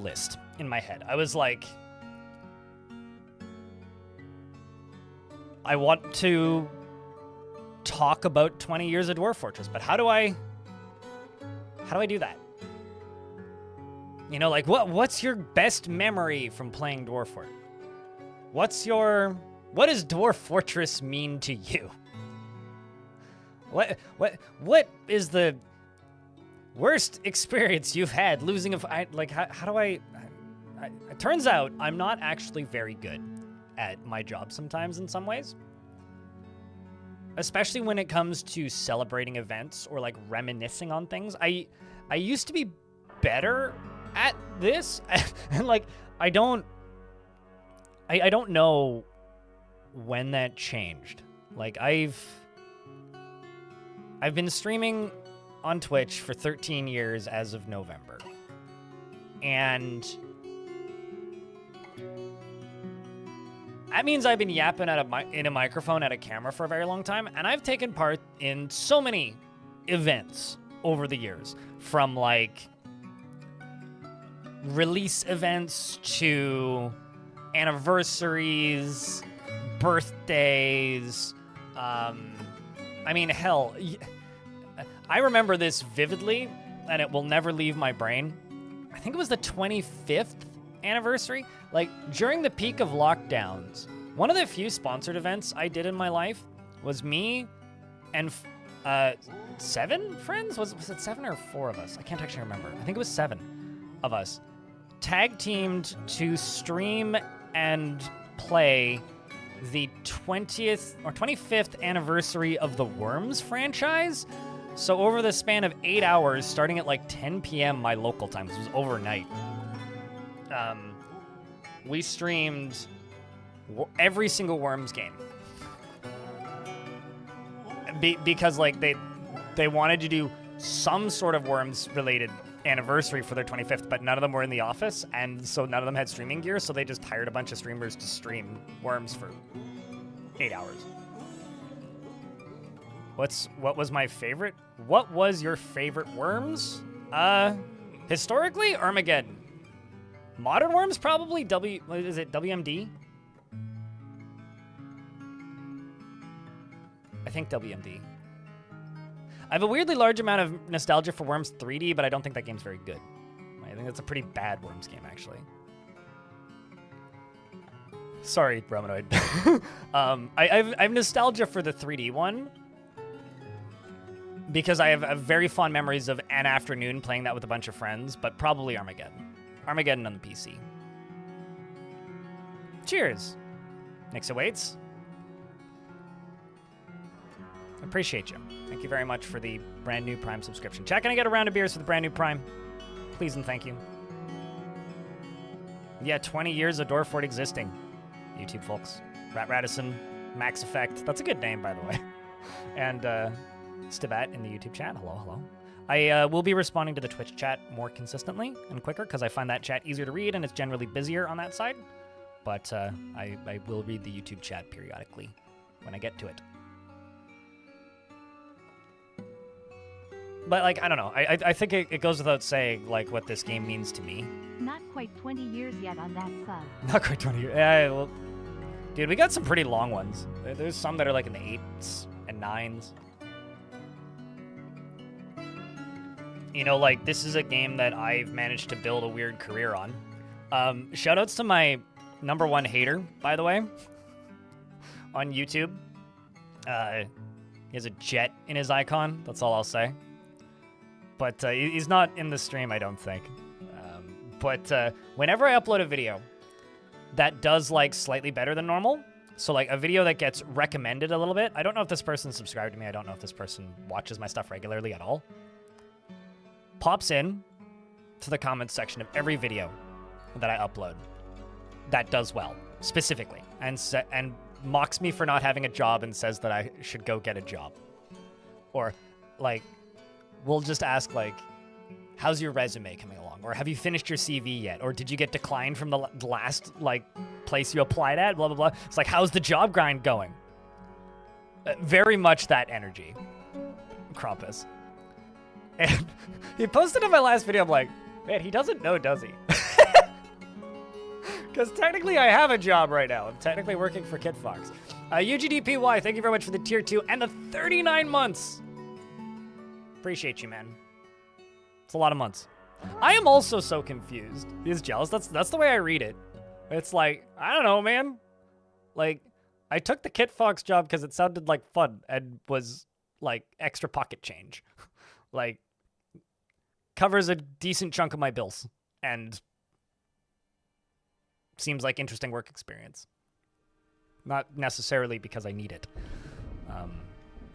list in my head. I was like, I want to talk about 20 years of Dwarf Fortress, but how do I do that? You know, like what's your best memory from playing Dwarf Fortress? What does Dwarf Fortress mean to you? What is the worst experience you've had losing how do I it turns out I'm not actually very good at my job sometimes in some ways. Especially when it comes to celebrating events or like reminiscing on things. I used to be better at this and like I don't know when that changed. Like I've been streaming on Twitch for 13 years as of November. And that means I've been yapping in a microphone at a camera for a very long time, and I've taken part in so many events over the years, from like release events to anniversaries, birthdays. I mean, hell, I remember this vividly, and it will never leave my brain. I think it was the 25th anniversary. Like, during the peak of lockdowns, one of the few sponsored events I did in my life was me and 7 friends? Was it 7 or 4 of us? I can't actually remember. I think it was 7 of us. Tag teamed to stream and play the 20th or 25th anniversary of the Worms franchise. So over the span of 8 hours, starting at like 10 p.m. my local time, this was overnight, we streamed every single Worms game. Because like they wanted to do some sort of Worms related anniversary for their 25th, but none of them were in the office, and so none of them had streaming gear, so they just hired a bunch of streamers to stream Worms for 8 hours. What was my favorite? What was your favorite Worms? Historically, Armageddon. Modern Worms, probably is it WMD? I think WMD. I have a weirdly large amount of nostalgia for Worms 3D, but I don't think that game's very good. I think that's a pretty bad Worms game, actually. Sorry, Romanoid. I have nostalgia for the 3D one, because I have very fond memories of an afternoon playing that with a bunch of friends, but probably Armageddon. Armageddon on the PC. Cheers. Nix awaits. Appreciate you. Thank you very much for the brand new Prime subscription. Chat, can I get a round of beers for the brand new Prime? Please and thank you. Yeah, 20 years of Dwarf Fort existing. YouTube folks. Rat Radisson, Max Effect. That's a good name, by the way. And Stibat in the YouTube chat. Hello, hello. I will be responding to the Twitch chat more consistently and quicker, because I find that chat easier to read and it's generally busier on that side. But I will read the YouTube chat periodically when I get to it. But, like, I don't know. I think it goes without saying, like, what this game means to me. Not quite 20 years yet on that sub. Not quite 20 years. Yeah, well, dude, we got some pretty long ones. There's some that are, like, in the 8s and 9s. You know, like, this is a game that I've managed to build a weird career on. Shoutouts to my #1 hater, by the way, on YouTube. He has a jet in his icon. That's all I'll say. But he's not in the stream, I don't think. But whenever I upload a video that does, like, slightly better than normal, so, like, a video that gets recommended a little bit, I don't know if this person subscribed to me, I don't know if this person watches my stuff regularly at all, pops in to the comments section of every video that I upload that does well, specifically, and mocks me for not having a job and says that I should go get a job. Or, like, we'll just ask, like, how's your resume coming along? Or have you finished your CV yet? Or did you get declined from the last, like, place you applied at? Blah, blah, blah. It's like, how's the job grind going? Very much that energy. Krampus. And he posted in my last video, I'm like, man, he doesn't know, does he? Because technically I have a job right now. I'm technically working for Kit Fox. UGDPY, thank you very much for the tier 2 and the 39 months. Appreciate you, man. It's a lot of months. I am also so confused. He's jealous. That's the way I read it. It's like, I don't know, man. Like, I took the Kit Fox job because it sounded like fun and was like extra pocket change. Like, covers a decent chunk of my bills and seems like interesting work experience. Not necessarily because I need it.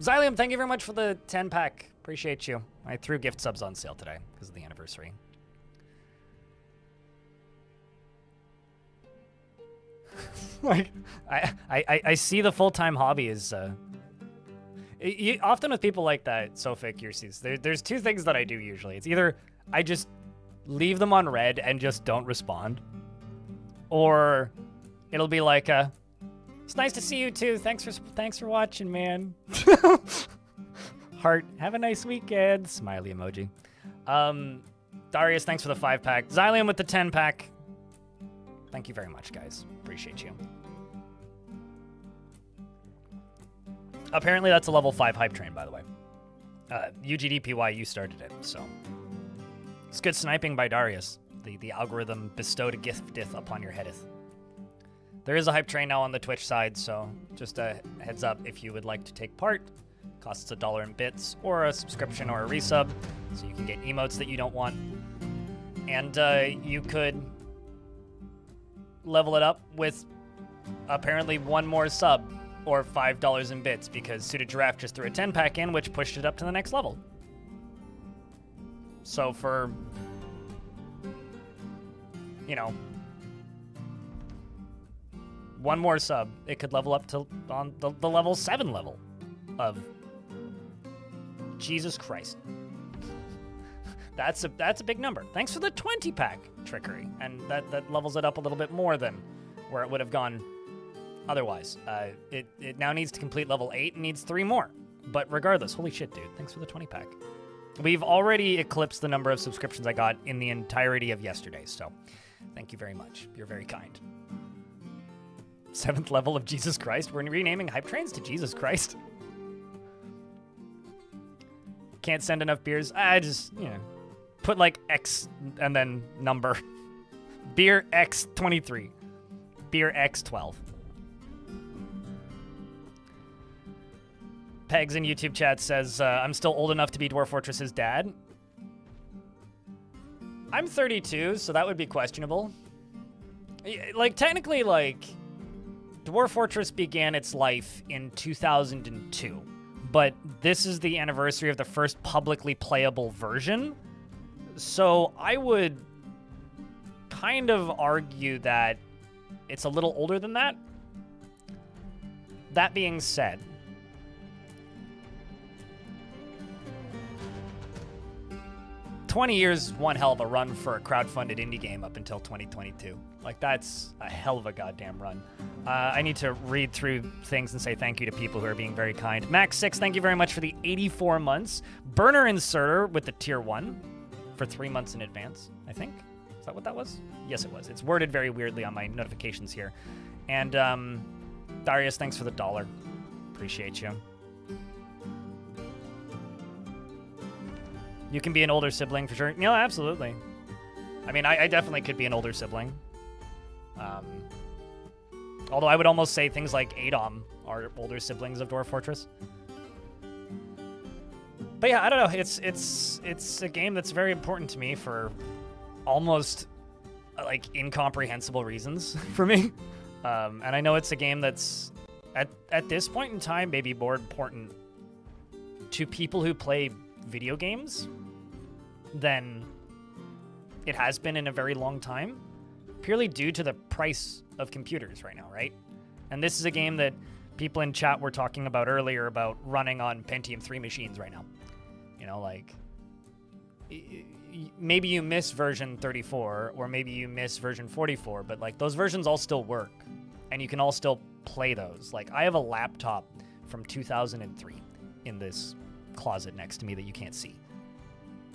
Xylium, thank you very much for the 10-pack. Appreciate you. I threw gift subs on sale today because of the anniversary. Like, I see the full-time hobby is... often with people like that, Sophic, there's two things that I do usually. It's either I just leave them on red and just don't respond, or it'll be like, it's nice to see you too. Thanks for watching, man. Heart. Have a nice weekend. Smiley emoji. Darius, thanks for the 5-pack. Xylium with the 10-pack. Thank you very much, guys. Appreciate you. Apparently that's a level 5 hype train, by the way. UGDPY, you started it, so. It's good sniping by Darius. The algorithm bestowed a gifteth upon your headeth. There is a hype train now on the Twitch side, so just a heads up if you would like to take part. Costs $1 in bits, or a subscription or a resub, so you can get emotes that you don't want. And you could level it up with apparently one more sub, or $5 in bits, because Suited Giraffe just threw a 10-pack in, which pushed it up to the next level. So for, you know, one more sub, it could level up to on the level 7 level of Jesus Christ. That's a big number. Thanks for the 20-pack, Trickery, and that levels it up a little bit more than where it would have gone otherwise. It now needs to complete level 8 and needs 3 more. But regardless, holy shit, dude, thanks for the 20-pack. We've already eclipsed the number of subscriptions I got in the entirety of yesterday, so thank you very much. You're very kind. 7th level of Jesus Christ? We're renaming hype trains to Jesus Christ? Can't send enough beers? I just, you know, put like X and then number. Beer X23. Beer X12. Pegs in YouTube chat says, I'm still old enough to be Dwarf Fortress's dad. I'm 32, so that would be questionable. Like, technically, like, Dwarf Fortress began its life in 2002, but this is the anniversary of the first publicly playable version, so I would kind of argue that it's a little older than that. That being said, $20 years, one hell of a run for a crowdfunded indie game up until 2022. Like, that's a hell of a goddamn run. I need to read through things and say thank you to people who are being very kind. Max6, thank you very much for the 84 months. Burner Inserter with the tier 1 for 3 months in advance, I think. Is that what that was? Yes, it was. It's worded very weirdly on my notifications here. And Darius, thanks for the $1. Appreciate you. You can be an older sibling for sure. No, absolutely. I mean, I definitely could be an older sibling. Although I would almost say things like Adom are older siblings of Dwarf Fortress. But yeah, I don't know. It's a game that's very important to me for almost like incomprehensible reasons for me. And I know it's a game that's at this point in time maybe more important to people who play video games than it has been in a very long time, purely due to the price of computers right now, right? And this is a game that people in chat were talking about earlier about running on Pentium 3 machines right now. You know, like, maybe you miss version 34 or maybe you miss version 44, but like those versions all still work and you can all still play those. Like, I have a laptop from 2003 in this closet next to me that you can't see.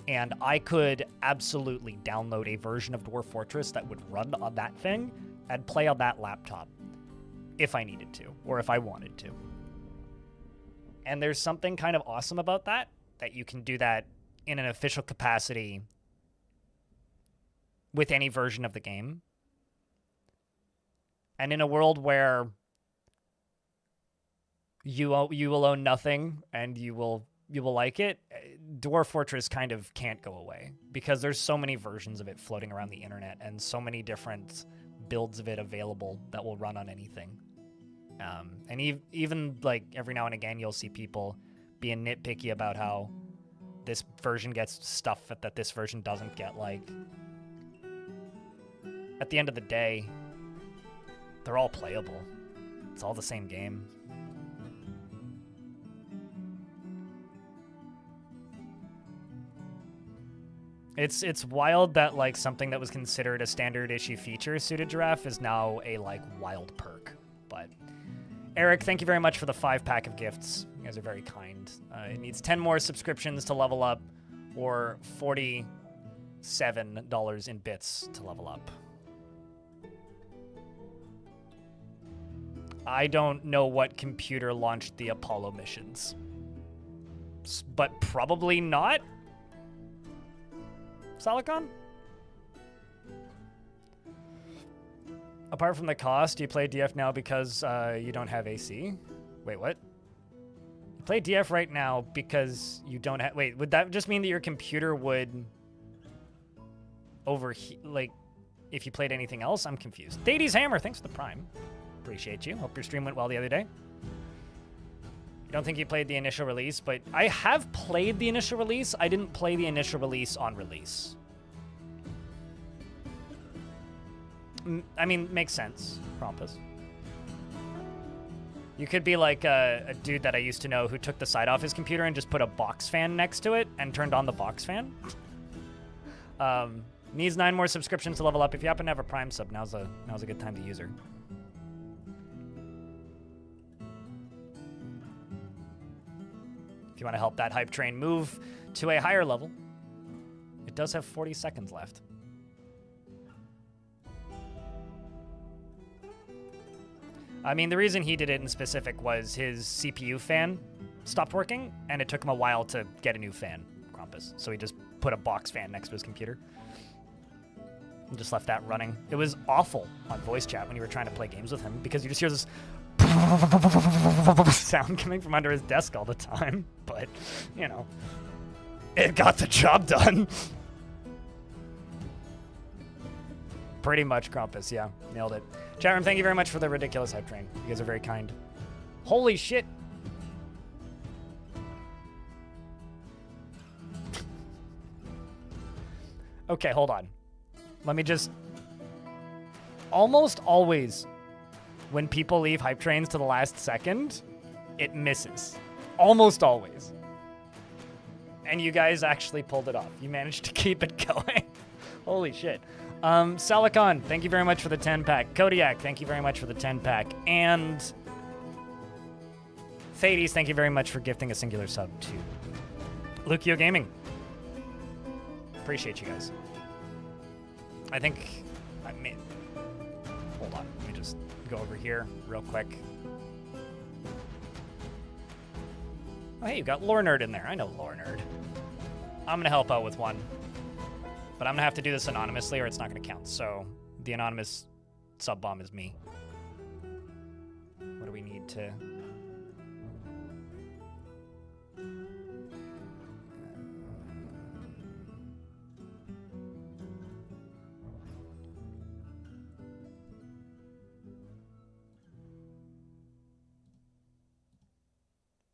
And I could absolutely download a version of Dwarf Fortress that would run on that thing I'd play on that laptop if I needed to, or if I wanted to. And there's something kind of awesome about that you can do that in an official capacity with any version of the game. And in a world where you will own nothing and you will like it, Dwarf Fortress kind of can't go away because there's so many versions of it floating around the internet and so many different builds of it available that will run on anything. And even like every now and again, you'll see people being nitpicky about how this version gets stuff that this version doesn't get. Like, at the end of the day, they're all playable. It's all the same game. It's wild that like something that was considered a standard issue feature suited Giraffe is now a like wild perk. But Eric, thank you very much for the 5-pack of gifts. You guys are very kind. It needs 10 more subscriptions to level up, or $47 in bits to level up. I don't know what computer launched the Apollo missions, but probably not. Salicon? Apart from the cost, do you play DF now because you don't have AC? Wait, what? You play DF right now because you don't have... Wait, would that just mean that your computer would overheat, like, if you played anything else? I'm confused. Dady's Hammer, thanks for the Prime. Appreciate you. Hope your stream went well the other day. I don't think you played the initial release, but I have played the initial release. I didn't play the initial release on release. I mean, makes sense, Krampus. You could be like a dude that I used to know who took the side off his computer and just put a box fan next to it and turned on the box fan. Needs 9 more subscriptions to level up. If you happen to have a Prime sub, now's a good time to use her. If you want to help that hype train move to a higher level, it does have 40 seconds left. I mean, the reason he did it in specific was his CPU fan stopped working, and it took him a while to get a new fan, Krampus. So he just put a box fan next to his computer and just left that running. It was awful on voice chat when you were trying to play games with him because you just hear this sound coming from under his desk all the time. But, you know, it got the job done. Pretty much, Krampus, yeah. Nailed it. Chat room, thank you very much for the ridiculous hype train. You guys are very kind. Holy shit. Okay, hold on. Let me just... Almost always, when people leave hype trains to the last second, it misses. Almost always. And you guys actually pulled it off. You managed to keep it going. Holy shit. Salicon, thank you very much for the 10-pack. Kodiak, thank you very much for the 10-pack. And Thades, thank you very much for gifting a singular sub to Lukio Gaming. Appreciate you guys. I think I may... Hold on, let me just go over here real quick. Oh, hey, you got Lore Nerd in there. I know Lore Nerd. I'm gonna help out with one. But I'm going to have to do this anonymously or it's not going to count. So the anonymous sub-bomb is me. What do we need to...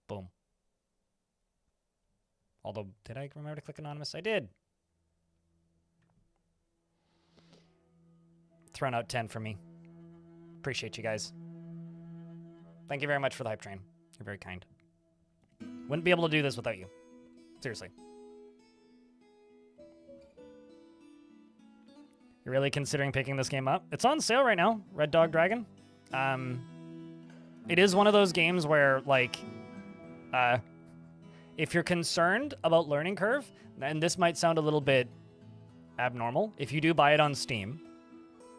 Boom. Although, did I remember to click anonymous? I did. Thrown out 10 for me. Appreciate you guys. Thank you very much for the hype train. You're very kind. Wouldn't be able to do this without you. Seriously. You're really considering picking this game up? It's on sale right now, Red Dog Dragon. It is one of those games where, like, if you're concerned about learning curve, and this might sound a little bit abnormal, if you do buy it on Steam,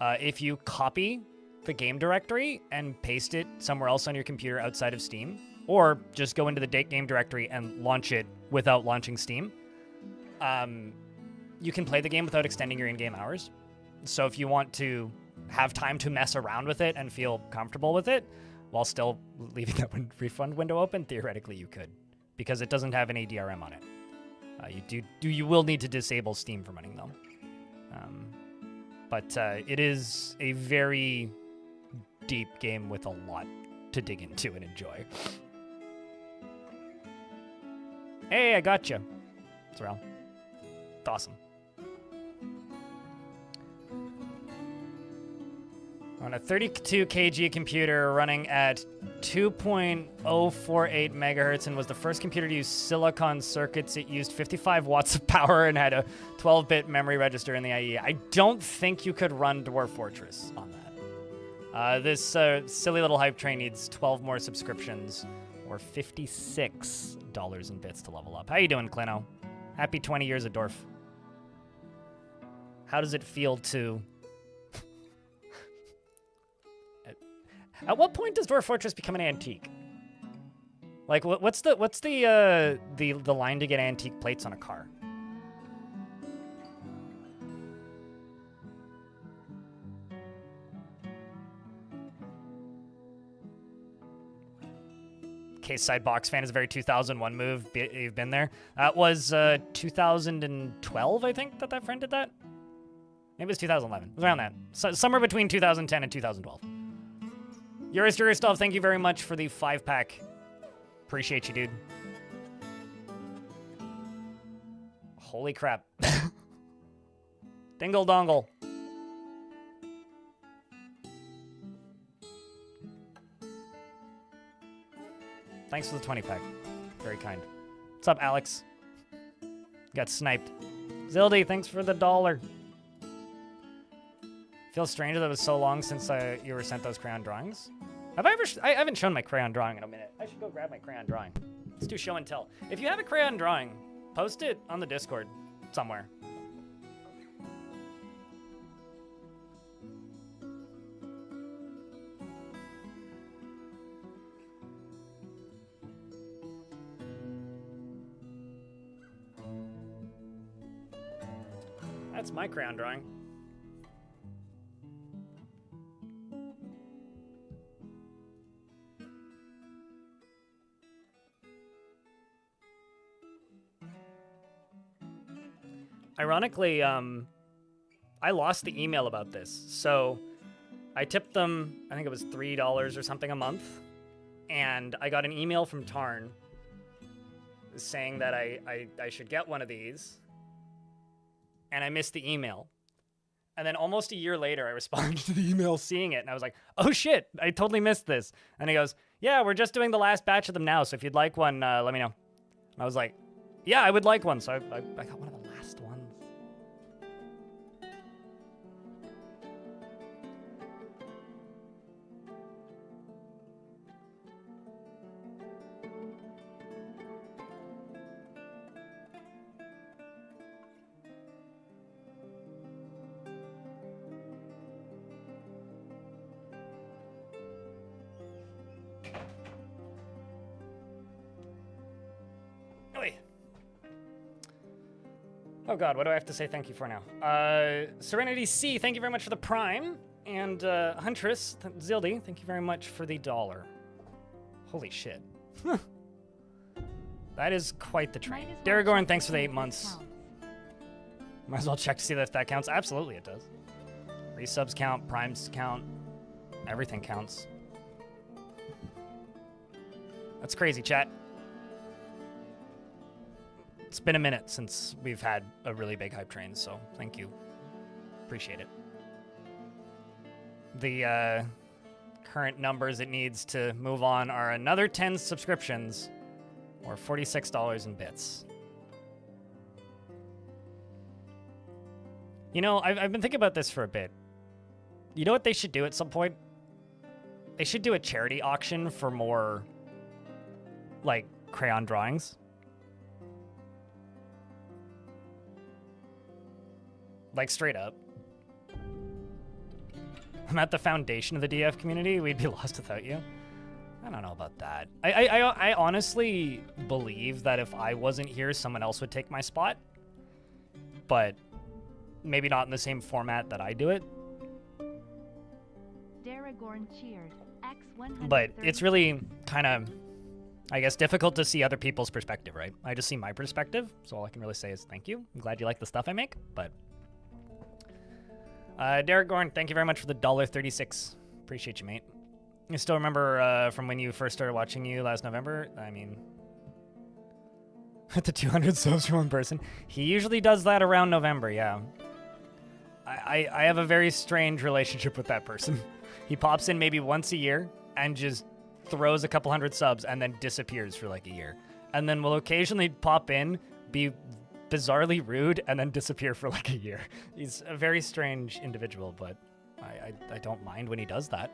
if you copy the game directory and paste it somewhere else on your computer outside of Steam, or just go into the game directory and launch it without launching Steam, you can play the game without extending your in-game hours. So if you want to have time to mess around with it and feel comfortable with it while still leaving that refund window open, theoretically you could, because it doesn't have any DRM on it. You will need to disable Steam for running though. But it is a very deep game with a lot to dig into and enjoy. Hey, I got you. It's Rel. It's awesome. On a 32 kg computer running at 2.048 megahertz and was the first computer to use silicon circuits. It used 55 watts of power and had a 12-bit memory register in the IE. I don't think you could run Dwarf Fortress on that. This silly little hype train needs 12 more subscriptions or $56 in bits to level up. How you doing, Clino? Happy 20 years of Dwarf. How does it feel to... At what point does Dwarf Fortress become an antique? Like, what's the line to get antique plates on a car? Case side box fan is a very 2001 move. You've been there. That was 2012, I think, that friend did that. Maybe it was 2011. It was around that. So, somewhere between 2010 and 2012. Yuristov, thank you very much for the 5-pack. Appreciate you, dude. Holy crap. Dingle dongle. Thanks for the 20-pack. Very kind. What's up, Alex? Got sniped. Zildy, thanks for the $1. Feels strange that it was so long since you were sent those crayon drawings. Have I ever... I haven't shown my crayon drawing in a minute. I should go grab my crayon drawing. Let's do show and tell. If you have a crayon drawing, post it on the Discord somewhere. That's my crayon drawing. Ironically, I lost the email about this, so I tipped them, I think it was $3 or something a month, and I got an email from Tarn saying that I should get one of these, and I missed the email. And then almost a year later, I responded to the email seeing it, and I was like, oh shit, I totally missed this. And he goes, yeah, we're just doing the last batch of them now, so if you'd like one, let me know. And I was like, yeah, I would like one, so I got one of the last ones. Oh god, what do I have to say thank you for now? Serenity C, thank you very much for the Prime. And Huntress, Zildy, thank you very much for the $1. Holy shit. That is quite the train. Daragorn, thanks for the 8 months. Might as well check to see if that counts. Absolutely it does. Resubs count, Primes count, everything counts. That's crazy, chat. It's been a minute since we've had a really big hype train, so thank you. Appreciate it. The current numbers it needs to move on are another 10 subscriptions or $46 in bits. You know, I've been thinking about this for a bit. You know what they should do at some point? They should do a charity auction for more, like, crayon drawings. Like, straight up. I'm at the foundation of the DF community. We'd be lost without you. I don't know about that. I honestly believe that if I wasn't here, someone else would take my spot. But maybe not in the same format that I do it. Daragorn cheered. X130. But it's really kind of, I guess, difficult to see other people's perspective, right? I just see my perspective, so all I can really say is thank you. I'm glad you like the stuff I make, but... Derek Gorn, thank you very much for the $1.36. Appreciate you, mate. I still remember from when you first started watching you last November. I mean, at the 200 subs for one person. He usually does that around November, yeah. I have a very strange relationship with that person. He pops in maybe once a year and just throws a couple hundred subs and then disappears for like a year. And then will occasionally pop in, be bizarrely rude, and then disappear for like a year. He's a very strange individual, but I don't mind when he does that.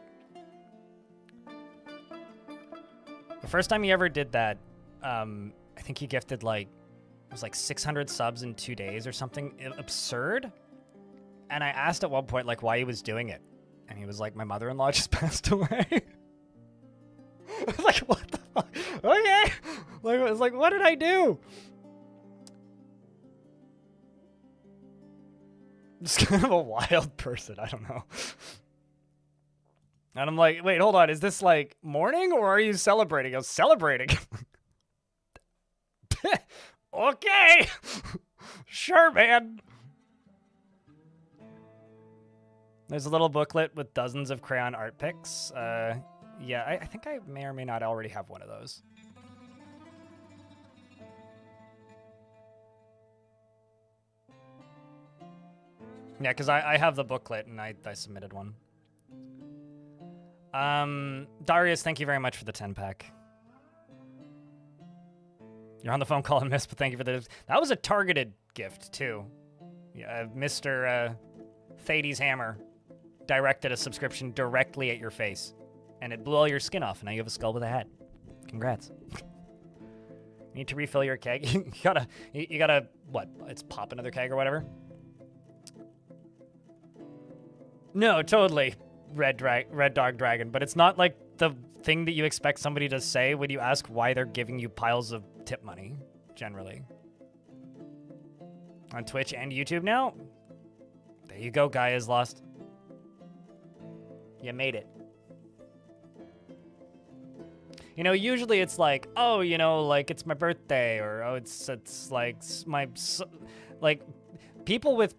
The first time he ever did that, I think he gifted like, it was like 600 subs in 2 days or something absurd. And I asked at one point like why he was doing it. And he was like, my mother-in-law just passed away. I was like, what the fuck? Okay. Like, I was like, what did I do? Just kind of a wild person. I don't know. And I'm like, wait, hold on. Is this like mourning or are you celebrating? I was celebrating. Okay. Sure, man. There's a little booklet with dozens of crayon art picks. Yeah, I think I may or may not already have one of those. Yeah, because I have the booklet and I submitted one. Darius, thank you very much for the 10-pack. You're on the phone call and missed, but thank you for the... That was a targeted gift, too. Yeah, Mr. Thades Hammer directed a subscription directly at your face. And it blew all your skin off, and now you have a skull with a head. Congrats. You need to refill your keg. you gotta, what? It's pop another keg or whatever? No, totally, Red Dog Dragon, but it's not like the thing that you expect somebody to say when you ask why they're giving you piles of tip money, generally. On Twitch and YouTube now? There you go, Guy is lost. You made it. You know, usually it's like, oh, you know, like it's my birthday, or oh, it's like my, like people with,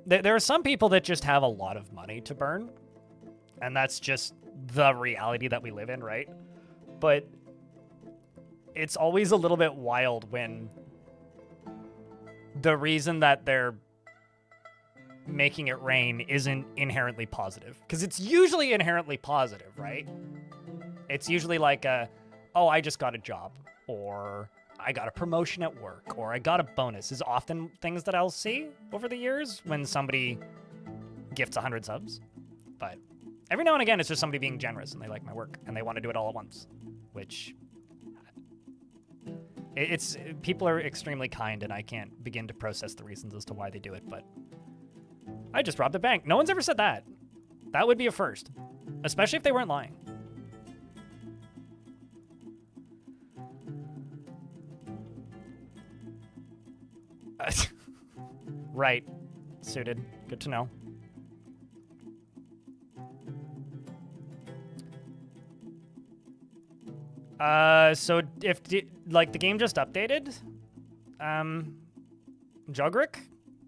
there are some people that just have a lot of money to burn, and that's just the reality that we live in, right? But it's always a little bit wild when the reason that they're making it rain isn't inherently positive, because it's usually inherently positive, right? It's usually like oh, I just got a job, or I got a promotion at work, or I got a bonus is often things that I'll see over the years when somebody gifts 100 subs. But every now and again, it's just somebody being generous and they like my work and they want to do it all at once, which people are extremely kind and I can't begin to process the reasons as to why they do it, but I just robbed a bank. No one's ever said that. That would be a first, especially if they weren't lying. Right. Suited. Good to know. So if like the game just updated, Jogrick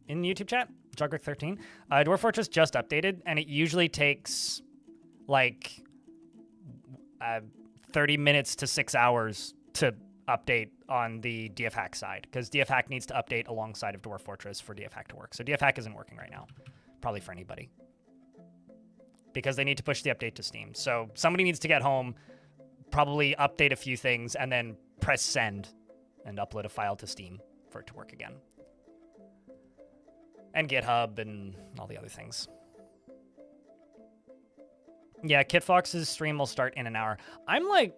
in YouTube chat, Jogrick13, Dwarf Fortress just updated, and it usually takes like 30 minutes to 6 hours to update on the DF Hack side, because DF Hack needs to update alongside of Dwarf Fortress for DF Hack to work. So DF Hack isn't working right now, probably for anybody, because they need to push the update to Steam. So somebody needs to get home, probably update a few things, and then press send and upload a file to Steam for it to work again. And GitHub and all the other things. Yeah, KitFox's stream will start in an hour. I'm like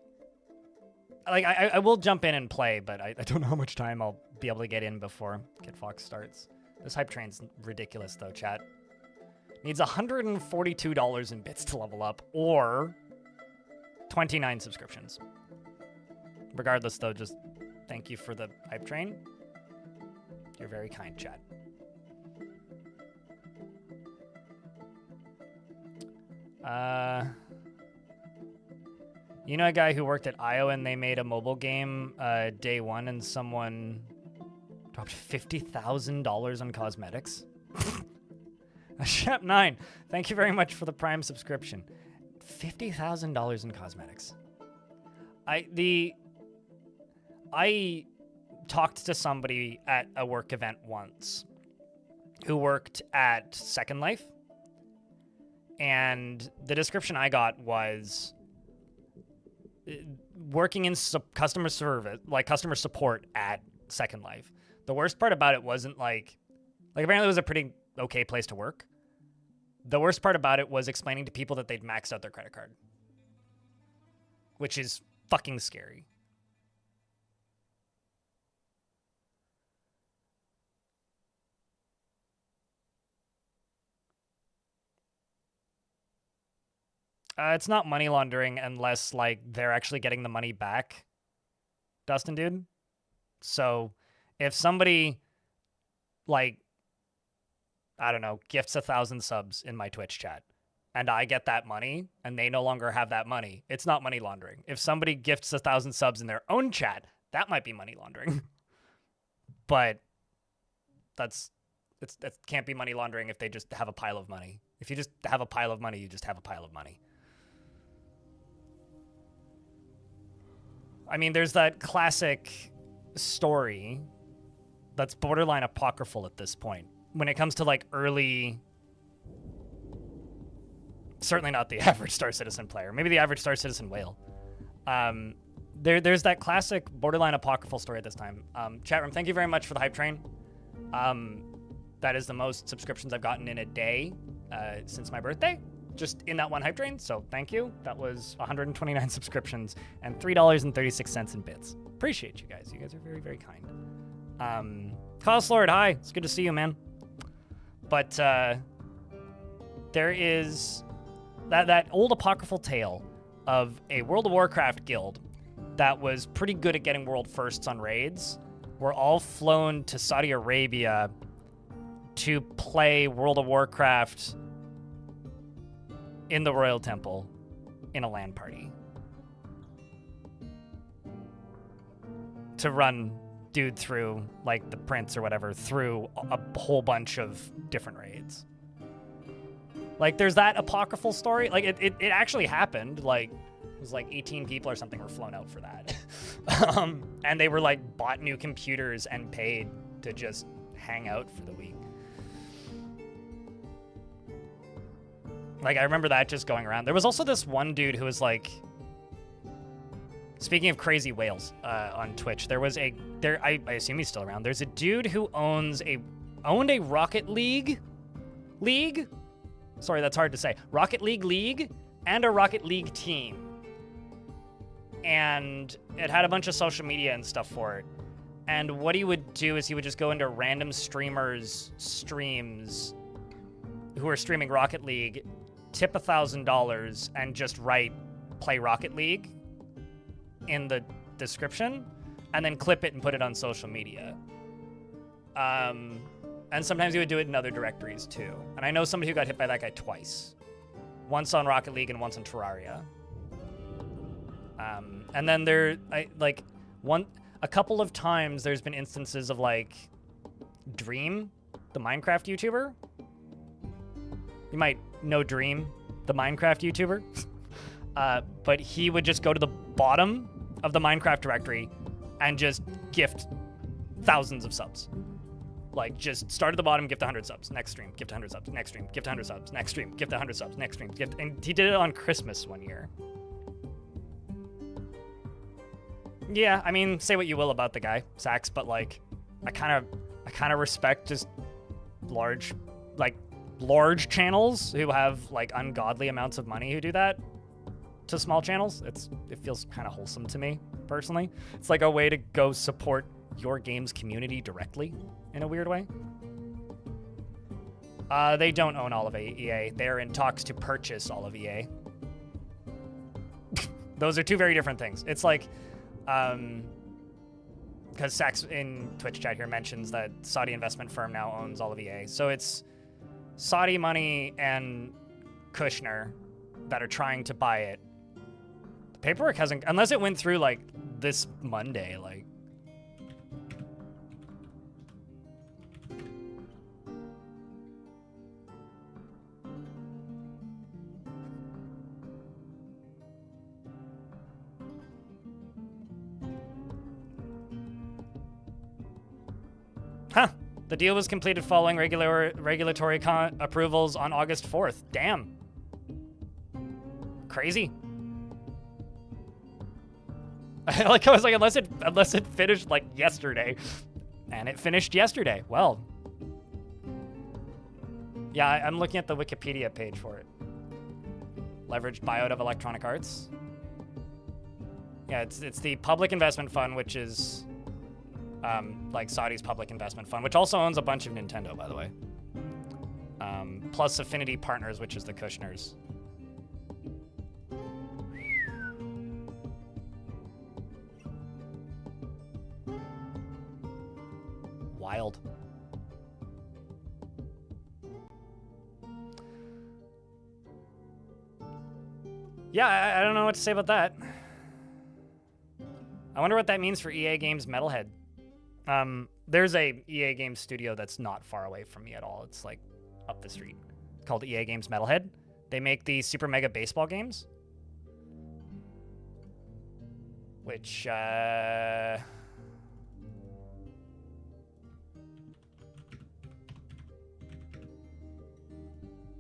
I will jump in and play, but I don't know how much time I'll be able to get in before KitFox starts. This hype train's ridiculous, though, chat. Needs $142 in bits to level up, or 29 subscriptions. Regardless, though, just thank you for the hype train. You're very kind, chat. You know a guy who worked at IO and they made a mobile game day one and someone dropped $50,000 on cosmetics? Shep9, thank you very much for the Prime subscription. $50,000 in cosmetics. I talked to somebody at a work event once who worked at Second Life, and the description I got was working in customer service, like customer support at Second Life. The worst part about it wasn't like apparently it was a pretty okay place to work. The worst part about it was explaining to people that they'd maxed out their credit card, which is fucking scary. It's not money laundering unless, like, they're actually getting the money back, Dustin, dude. So if somebody, like, I don't know, gifts 1,000 subs in my Twitch chat, and I get that money, and they no longer have that money, it's not money laundering. If somebody gifts 1,000 subs in their own chat, that might be money laundering. But that can't be money laundering if they just have a pile of money. If you just have a pile of money, you just have a pile of money. I mean, there's that classic story that's borderline apocryphal at this point. When it comes to, like, early... Certainly not the average Star Citizen player. Maybe the average Star Citizen whale. There's that classic borderline apocryphal story at this time. Chat room, thank you very much for the hype train. That is the most subscriptions I've gotten in a day since my birthday. Just in that one hype train, so thank you. That was 129 subscriptions and $3.36 in bits. Appreciate you guys. You guys are very, very kind. Cos Lord, hi. It's good to see you, man. But there is that old apocryphal tale of a World of Warcraft guild that was pretty good at getting world firsts on raids. Were all flown to Saudi Arabia to play World of Warcraft in the Royal Temple in a LAN party. To run dude through, like, the Prince or whatever, through a whole bunch of different raids. Like, there's that apocryphal story. Like, it actually happened. Like, it was like 18 people or something were flown out for that. And they were, like, bought new computers and paid to just hang out for the week. Like, I remember that just going around. There was also this one dude who was like, speaking of crazy whales on Twitch, I assume he's still around. There's a dude who owned a Rocket League? Sorry, that's hard to say. Rocket League and a Rocket League team. And it had a bunch of social media and stuff for it. And what he would do is he would just go into random streamers' streams who are streaming Rocket League, tip $1,000 and just write "play Rocket League" in the description, and then clip it and put it on social media. And sometimes he would do it in other directories too. And I know somebody who got hit by that guy twice. Once on Rocket League and once on Terraria. And then a couple of times there's been instances of, like, Dream, the Minecraft YouTuber. You might know Dream, the Minecraft YouTuber. But he would just go to the bottom of the Minecraft directory and just gift thousands of subs. Like, just start at the bottom, gift 100 subs. Next stream, gift 100 subs. Next stream, gift 100 subs. Next stream, gift 100 subs. Next stream, gift... And he did it on Christmas one year. Yeah, I mean, say what you will about the guy, Sax, but, like, I kind of respect just large channels who have, like, ungodly amounts of money who do that to small channels. It feels kind of wholesome to me, personally. It's like a way to go support your game's community directly in a weird way. They don't own all of EA. They're in talks to purchase all of EA. Those are two very different things. It's like, because Sax in Twitch chat here mentions that Saudi investment firm now owns all of EA. So it's Saudi money and Kushner that are trying to buy it. The paperwork hasn't, unless it went through like this Monday, like. Huh. The deal was completed following regulatory approvals on August 4th. Damn. Crazy. Like, I was like, unless it finished like yesterday. And it finished yesterday. Well. Yeah, I'm looking at the Wikipedia page for it. Leveraged buyout of Electronic Arts. Yeah, it's the public investment fund, which is like Saudi's public investment fund, which also owns a bunch of Nintendo, by the way. Plus Affinity Partners, which is the Kushners. Wild. Yeah, I don't know what to say about that. I wonder what that means for EA Games Metalhead. There's a EA Games studio that's not far away from me at all. It's like up the street. It's called EA Games Metalhead. They make the Super Mega Baseball games. Which,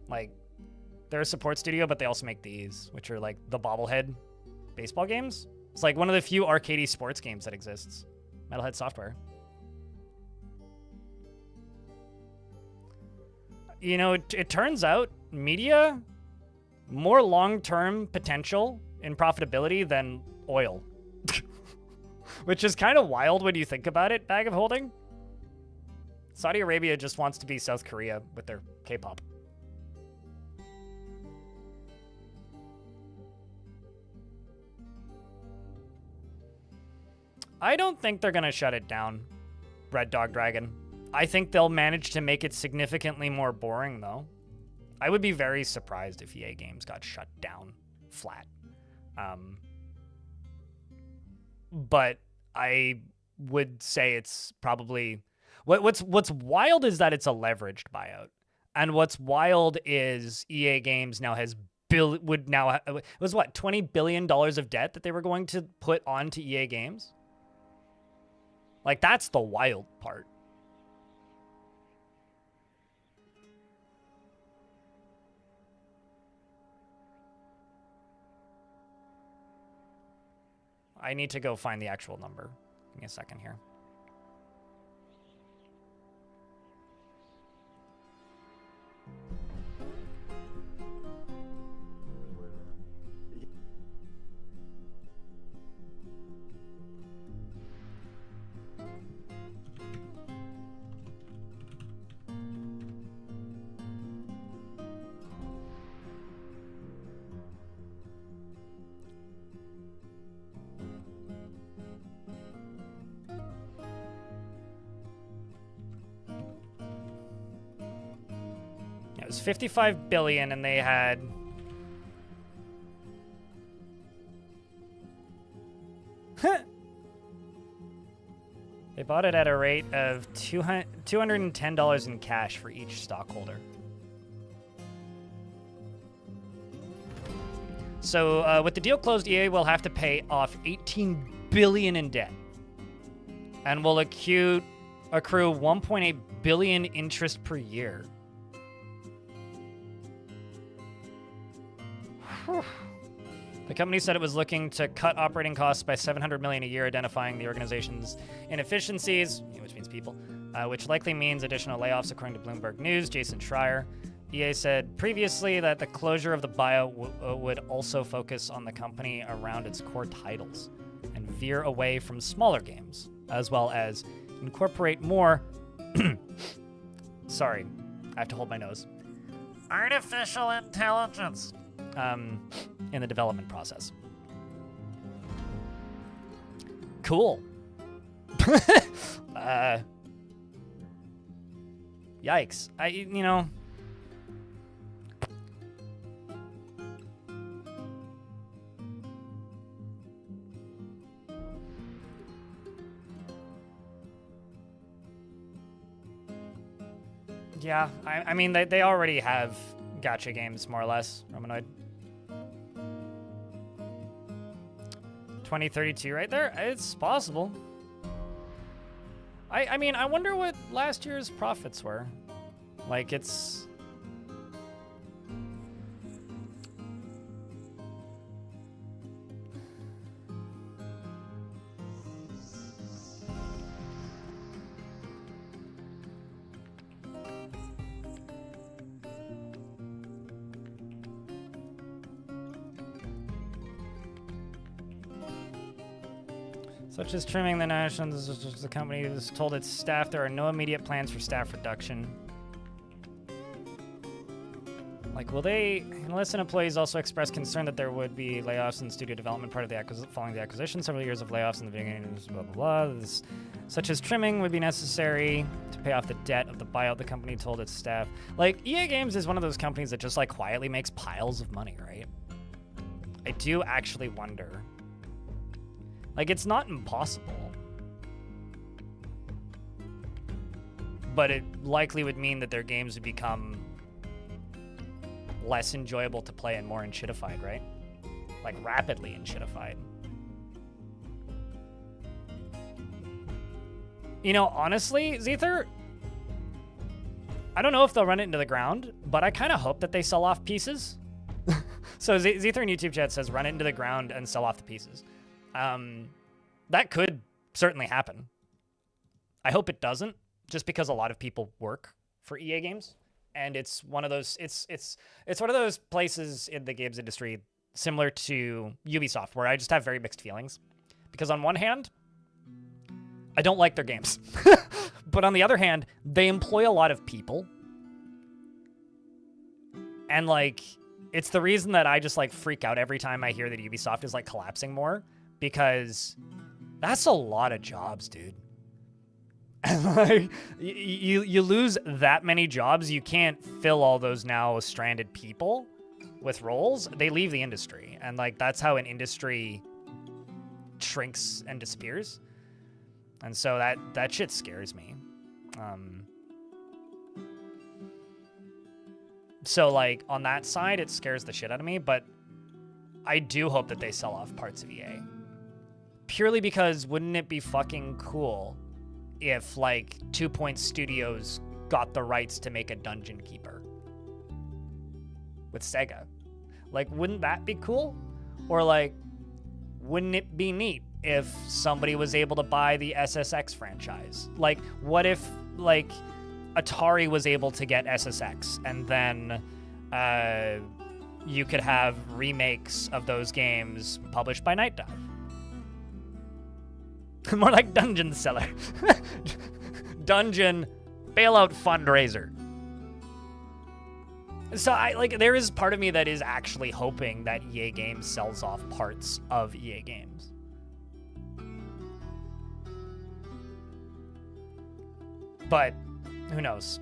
like, they're a support studio, but they also make these, which are like the bobblehead baseball games. It's like one of the few arcadey sports games that exists. Metalhead Software. You know, it turns out media more long-term potential in profitability than oil. Which is kind of wild when you think about it, bag of holding. Saudi Arabia just wants to be South Korea with their K-pop. I don't think they're going to shut it down, Red Dog Dragon. I think they'll manage to make it significantly more boring, though. I would be very surprised if EA Games got shut down flat. But I would say it's probably... What's wild is that it's a leveraged buyout. And what's wild is EA Games now has... it was what, $20 billion of debt that they were going to put onto EA Games? Like, that's the wild part. I need to go find the actual number. Give me a second here. It was 55 billion and they had they bought it at a rate of $210 in cash for each stockholder. So with the deal closed, EA will have to pay off 18 billion in debt and will accrue 1.8 billion interest per year. The company said it was looking to cut operating costs by $700 million a year, identifying the organization's inefficiencies, which means people, which likely means additional layoffs, according to Bloomberg News. Jason Schreier. EA said previously that the closure of the buyout would also focus on the company around its core titles and veer away from smaller games, as well as incorporate more I have to hold my nose. Artificial intelligence. In the development process. Cool. Yikes. You know. Yeah, I mean, they already have gacha games, more or less, Romanoid. 2032 right there? It's possible. I mean, I wonder what last year's profits were. Like, it's... Such as trimming the nations, the company has told its staff there are no immediate plans for staff reduction. Like, will they, unless an employees also express concern that there would be layoffs in the studio development part of the following the acquisition, several years of layoffs in the beginning, blah, blah, blah. Such as trimming would be necessary to pay off the debt of the buyout, the company told its staff. Like, EA Games is one of those companies that just, like, quietly makes piles of money, right? I do actually wonder. Like, it's not impossible. But it likely would mean that their games would become less enjoyable to play and more enshittified, right? Like, rapidly enshittified. You know, honestly, Zether, I don't know if they'll run it into the ground, but I kind of hope that they sell off pieces. So Zether in YouTube chat says, run it into the ground and sell off the pieces. That could certainly happen. I hope it doesn't, just because a lot of people work for EA Games, and it's one of those it's one of those places in the games industry similar to Ubisoft where I just have very mixed feelings. Because on one hand, I don't like their games. But on the other hand, they employ a lot of people. And like it's the reason that I just like freak out every time I hear that Ubisoft is like collapsing more. Because that's a lot of jobs, dude. And like, you lose that many jobs, you can't fill all those now stranded people with roles. They leave the industry, and like that's how an industry shrinks and disappears. And so that shit scares me. So like on that side, it scares the shit out of me. But I do hope that they sell off parts of EA. Purely because wouldn't it be fucking cool if, like, 2 Point Studios got the rights to make a Dungeon Keeper with Sega? Like, wouldn't that be cool? Or, like, wouldn't it be neat if somebody was able to buy the SSX franchise? Like, what if, like, Atari was able to get SSX and then you could have remakes of those games published by Night Dive? More like Dungeon Seller. Dungeon bailout fundraiser. So there is part of me that is actually hoping that EA Games sells off parts of EA Games. But who knows?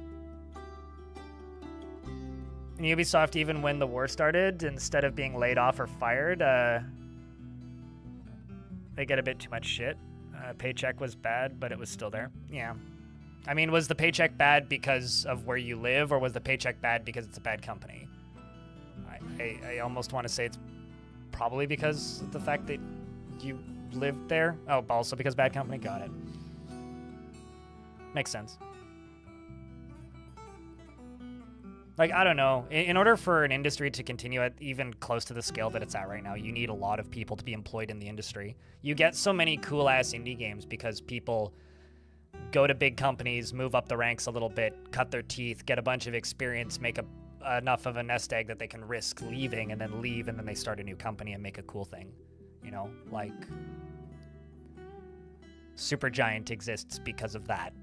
And Ubisoft, even when the war started, instead of being laid off or fired, they get a bit too much shit. Paycheck was bad, but it was still there. Yeah. I mean, was the paycheck bad because of where you live, or was the paycheck bad because it's a bad company? I almost want to say it's probably because of the fact that you lived there. Oh, also because bad company? Got it. Makes sense. Like, I don't know. In order for an industry to continue at even close to the scale that it's at right now, you need a lot of people to be employed in the industry. You get so many cool-ass indie games because people go to big companies, move up the ranks a little bit, cut their teeth, get a bunch of experience, make enough of a nest egg that they can risk leaving, and then leave, and then they start a new company and make a cool thing. You know, like Supergiant exists because of that.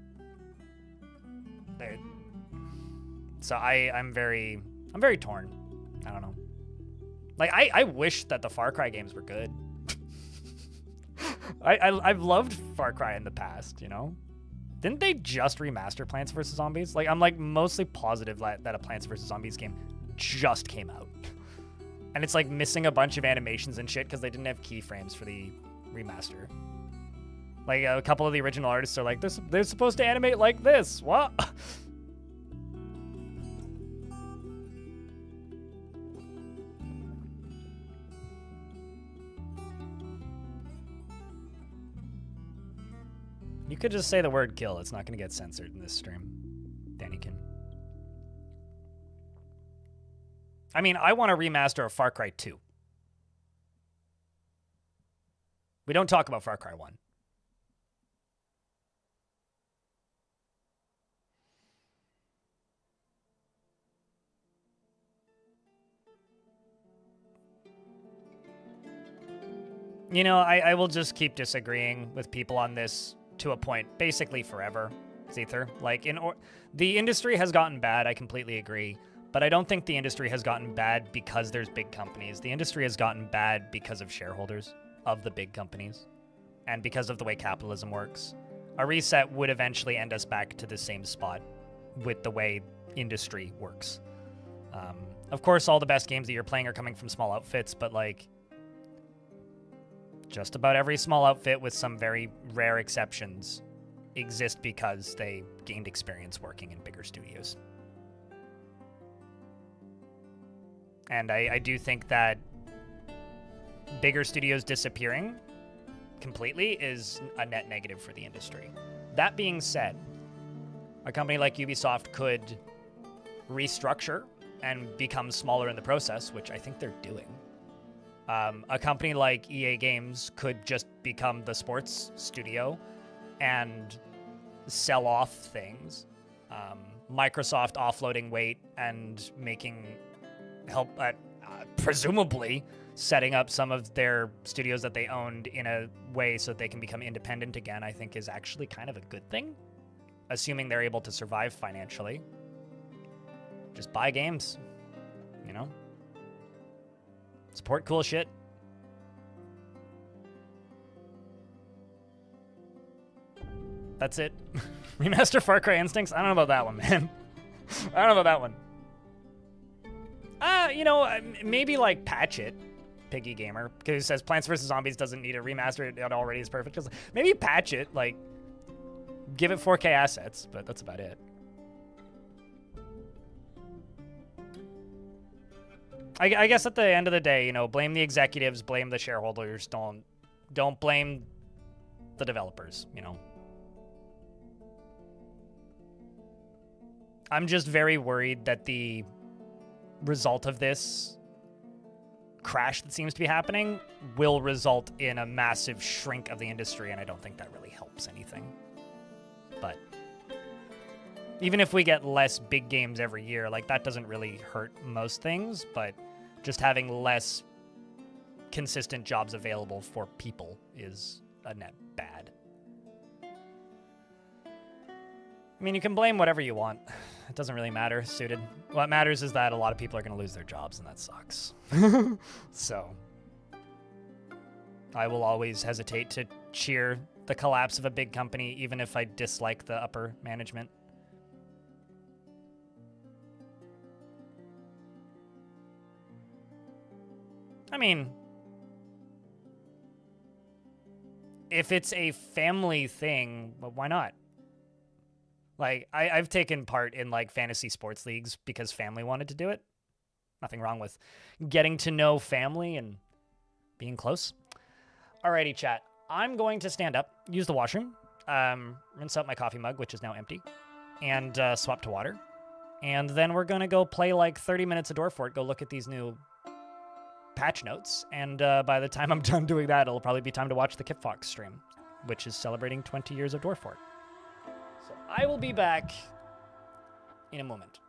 So I'm very torn. I don't know. Like I wish that the Far Cry games were good. I've loved Far Cry in the past, you know? Didn't they just remaster Plants vs. Zombies? Like, I'm like mostly positive that a Plants vs. Zombies game just came out. And it's like missing a bunch of animations and shit because they didn't have keyframes for the remaster. Like a couple of the original artists are like, they're supposed to animate like this. What? You could just say the word kill. It's not going to get censored in this stream. Dannykin. I mean, I want to remaster a Far Cry 2. We don't talk about Far Cry 1. You know, I will just keep disagreeing with people on this to a point, basically forever, Zether. Like, the industry has gotten bad, I completely agree, but I don't think the industry has gotten bad because there's big companies. The industry has gotten bad because of shareholders of the big companies and because of the way capitalism works. A reset would eventually end us back to the same spot with the way industry works. Of course, all the best games that you're playing are coming from small outfits, but like, just about every small outfit, with some very rare exceptions, exist because they gained experience working in bigger studios. And I do think that bigger studios disappearing completely is a net negative for the industry. That being said, a company like Ubisoft could restructure and become smaller in the process, which I think they're doing. A company like EA Games could just become the sports studio and sell off things. Microsoft offloading weight and presumably setting up some of their studios that they owned in a way so that they can become independent again, I think is actually kind of a good thing, assuming they're able to survive financially. Just buy games, you know? Support cool shit. That's it. Remaster Far Cry Instincts? I don't know about that one, man. I don't know about that one. You know, maybe like patch it, Piggy Gamer, because it says Plants vs. Zombies doesn't need a remaster. It already is perfect. Just maybe patch it, like give it 4K assets, but that's about it. I guess at the end of the day, you know, blame the executives, blame the shareholders. Don't blame the developers, you know. I'm just very worried that the result of this crash that seems to be happening will result in a massive shrink of the industry, and I don't think that really helps anything. But even if we get less big games every year, like, that doesn't really hurt most things, but just having less consistent jobs available for people is a net bad. I mean, you can blame whatever you want. It doesn't really matter, Suited. What matters is that a lot of people are going to lose their jobs, and that sucks. So, I will always hesitate to cheer the collapse of a big company, even if I dislike the upper management. I mean, if it's a family thing, well, why not? Like, I've taken part in, like, fantasy sports leagues because family wanted to do it. Nothing wrong with getting to know family and being close. Alrighty, chat. I'm going to stand up, use the washroom, rinse out my coffee mug, which is now empty, and swap to water. And then we're going to go play, like, 30 minutes of Dwarf, go look at these new patch notes. And by the time I'm done doing that, it'll probably be time to watch the Kip Fox stream, which is celebrating 20 years of Dwarf. So I will be back in a moment.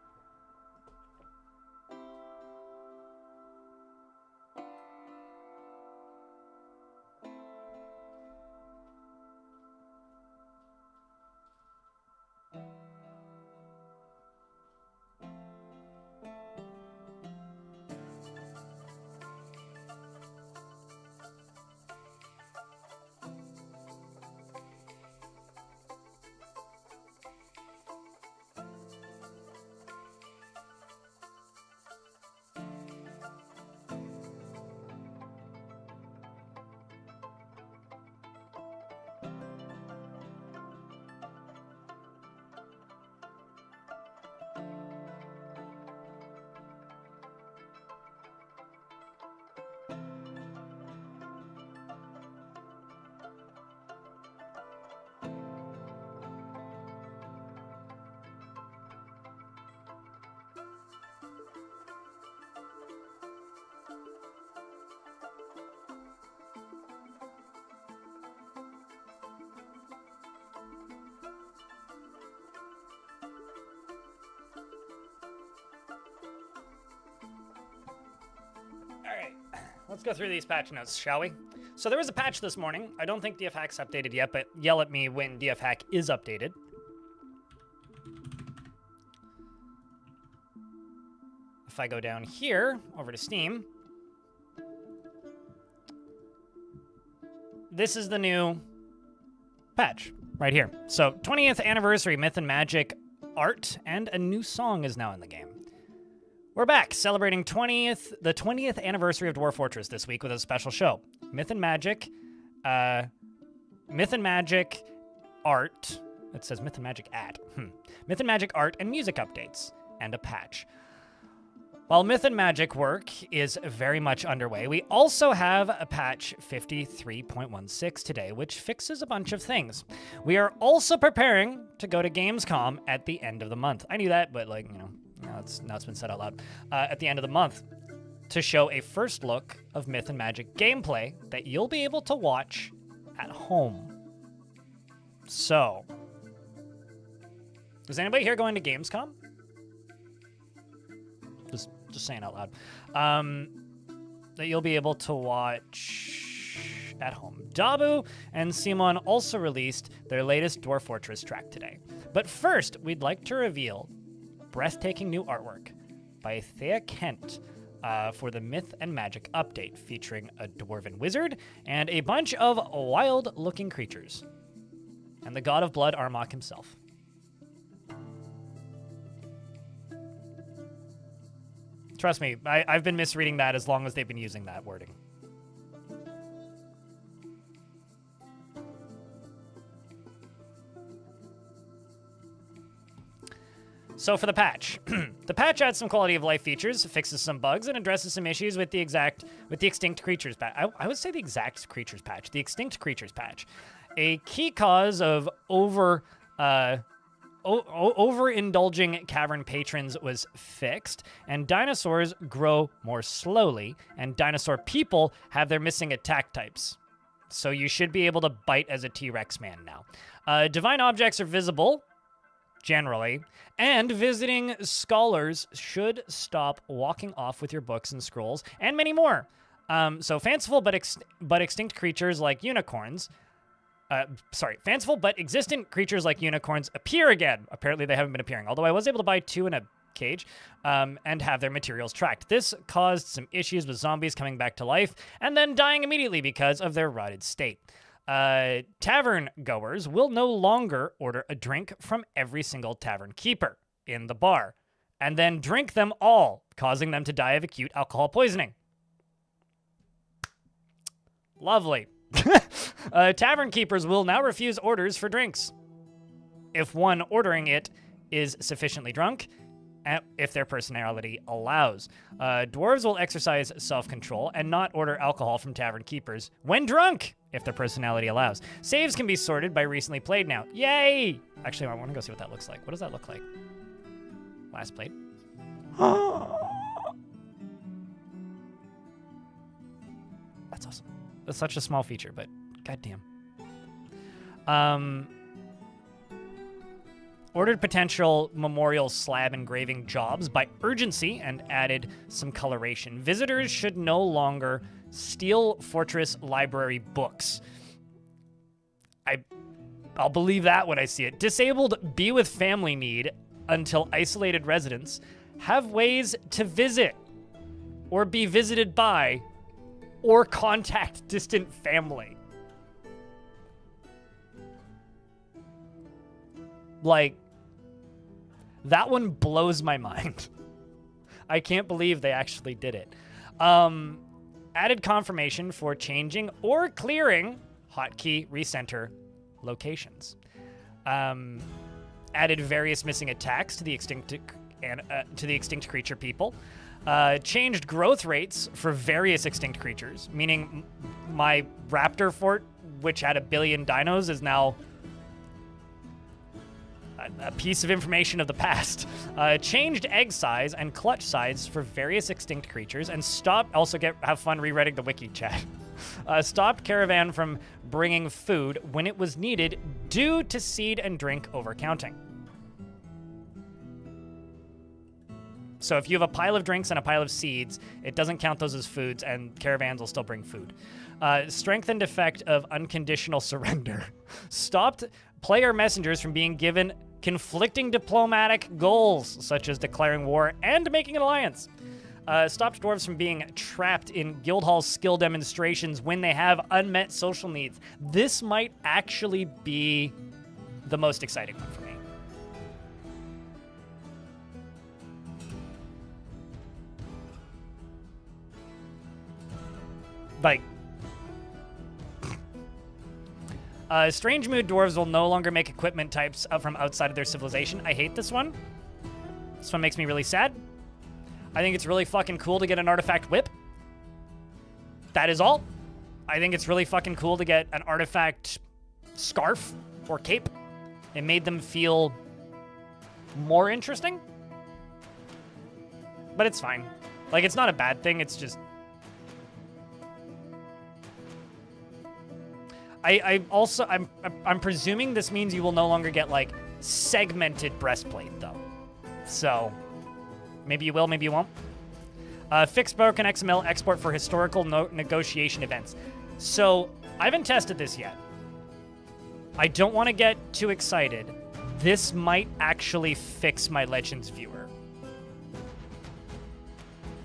let's go through these patch notes, shall we? So there was a patch this morning. I don't think DFHack's updated yet, but yell at me when DFHack is updated. If I go down here, over to Steam, this is the new patch right here. So 20th anniversary Myth and Magic art and a new song is now in the game. We're back celebrating the 20th anniversary of Dwarf Fortress this week with a special show. Myth and Magic art. It says Myth and Magic at. Myth and Magic art and music updates and a patch. While Myth and Magic work is very much underway, we also have a patch 53.16 today, which fixes a bunch of things. We are also preparing to go to Gamescom at the end of the month. I knew that, but now it's been said out loud. At the end of the month, to show a first look of Myth and Magic gameplay that you'll be able to watch at home. So, is anybody here going to Gamescom? Just saying out loud. That you'll be able to watch at home. Dabu and Simon also released their latest Dwarf Fortress track today. But first, we'd like to reveal breathtaking new artwork by Thea Kent for the Myth and Magic update, featuring a dwarven wizard and a bunch of wild-looking creatures. And the god of blood, Armok himself. Trust me, I've been misreading that as long as they've been using that wording. So for the patch, the patch adds some quality of life features, fixes some bugs, and addresses some issues with the extinct creatures patch. I would say the extinct creatures patch. A key cause of overindulging cavern patrons was fixed, and dinosaurs grow more slowly, and dinosaur people have their missing attack types. So you should be able to bite as a T-Rex man now. Divine objects are visible, generally, and visiting scholars should stop walking off with your books and scrolls, and many more. So fanciful but extinct creatures like unicorns... fanciful but existent creatures like unicorns appear again. Apparently they haven't been appearing, although I was able to buy 2 in a cage and have their materials tracked. This caused some issues with zombies coming back to life and then dying immediately because of their rotted state. Tavern goers will no longer order a drink from every single tavern keeper in the bar and then drink them all, causing them to die of acute alcohol poisoning. Lovely. Tavern keepers will now refuse orders for drinks if one ordering it is sufficiently drunk, if their personality allows. Dwarves will exercise self-control and not order alcohol from tavern keepers when drunk, if their personality allows. Saves can be sorted by recently played now. Yay! Actually, I want to go see what that looks like. What does that look like? Last played. That's awesome. That's such a small feature, but goddamn. Ordered potential memorial slab engraving jobs by urgency and added some coloration. Visitors should no longer steal Fortress Library books. I'll believe that when I see it. Disabled be with family need until isolated residents have ways to visit or be visited by or contact distant family. Like, that one blows my mind. I can't believe they actually did it. Added confirmation for changing or clearing hotkey recenter locations. Added various missing attacks to the extinct creature people. Changed growth rates for various extinct creatures, meaning my raptor fort, which had 1 billion dinos, is now a piece of information of the past. Changed egg size and clutch size for various extinct creatures, and have fun rereading the wiki chat. Stopped Caravan from bringing food when it was needed due to seed and drink overcounting. So if you have a pile of drinks and a pile of seeds, it doesn't count those as foods, and caravans will still bring food. Strengthened effect of unconditional surrender. Stopped player messengers from being given conflicting diplomatic goals, such as declaring war and making an alliance. Stopped dwarves from being trapped in Guildhall skill demonstrations when they have unmet social needs. This might actually be the most exciting one for me. Like, strange mood dwarves will no longer make equipment types from outside of their civilization. I hate this one. This one makes me really sad. I think it's really fucking cool to get an artifact whip. That is all. I think it's really fucking cool to get an artifact scarf or cape. It made them feel more interesting. But it's fine. Like, it's not a bad thing. It's just... I'm presuming this means you will no longer get, like, segmented breastplate, though. So... maybe you will, maybe you won't. Fixed broken XML export for historical negotiation events. So, I haven't tested this yet. I don't want to get too excited. This might actually fix my Legends viewer.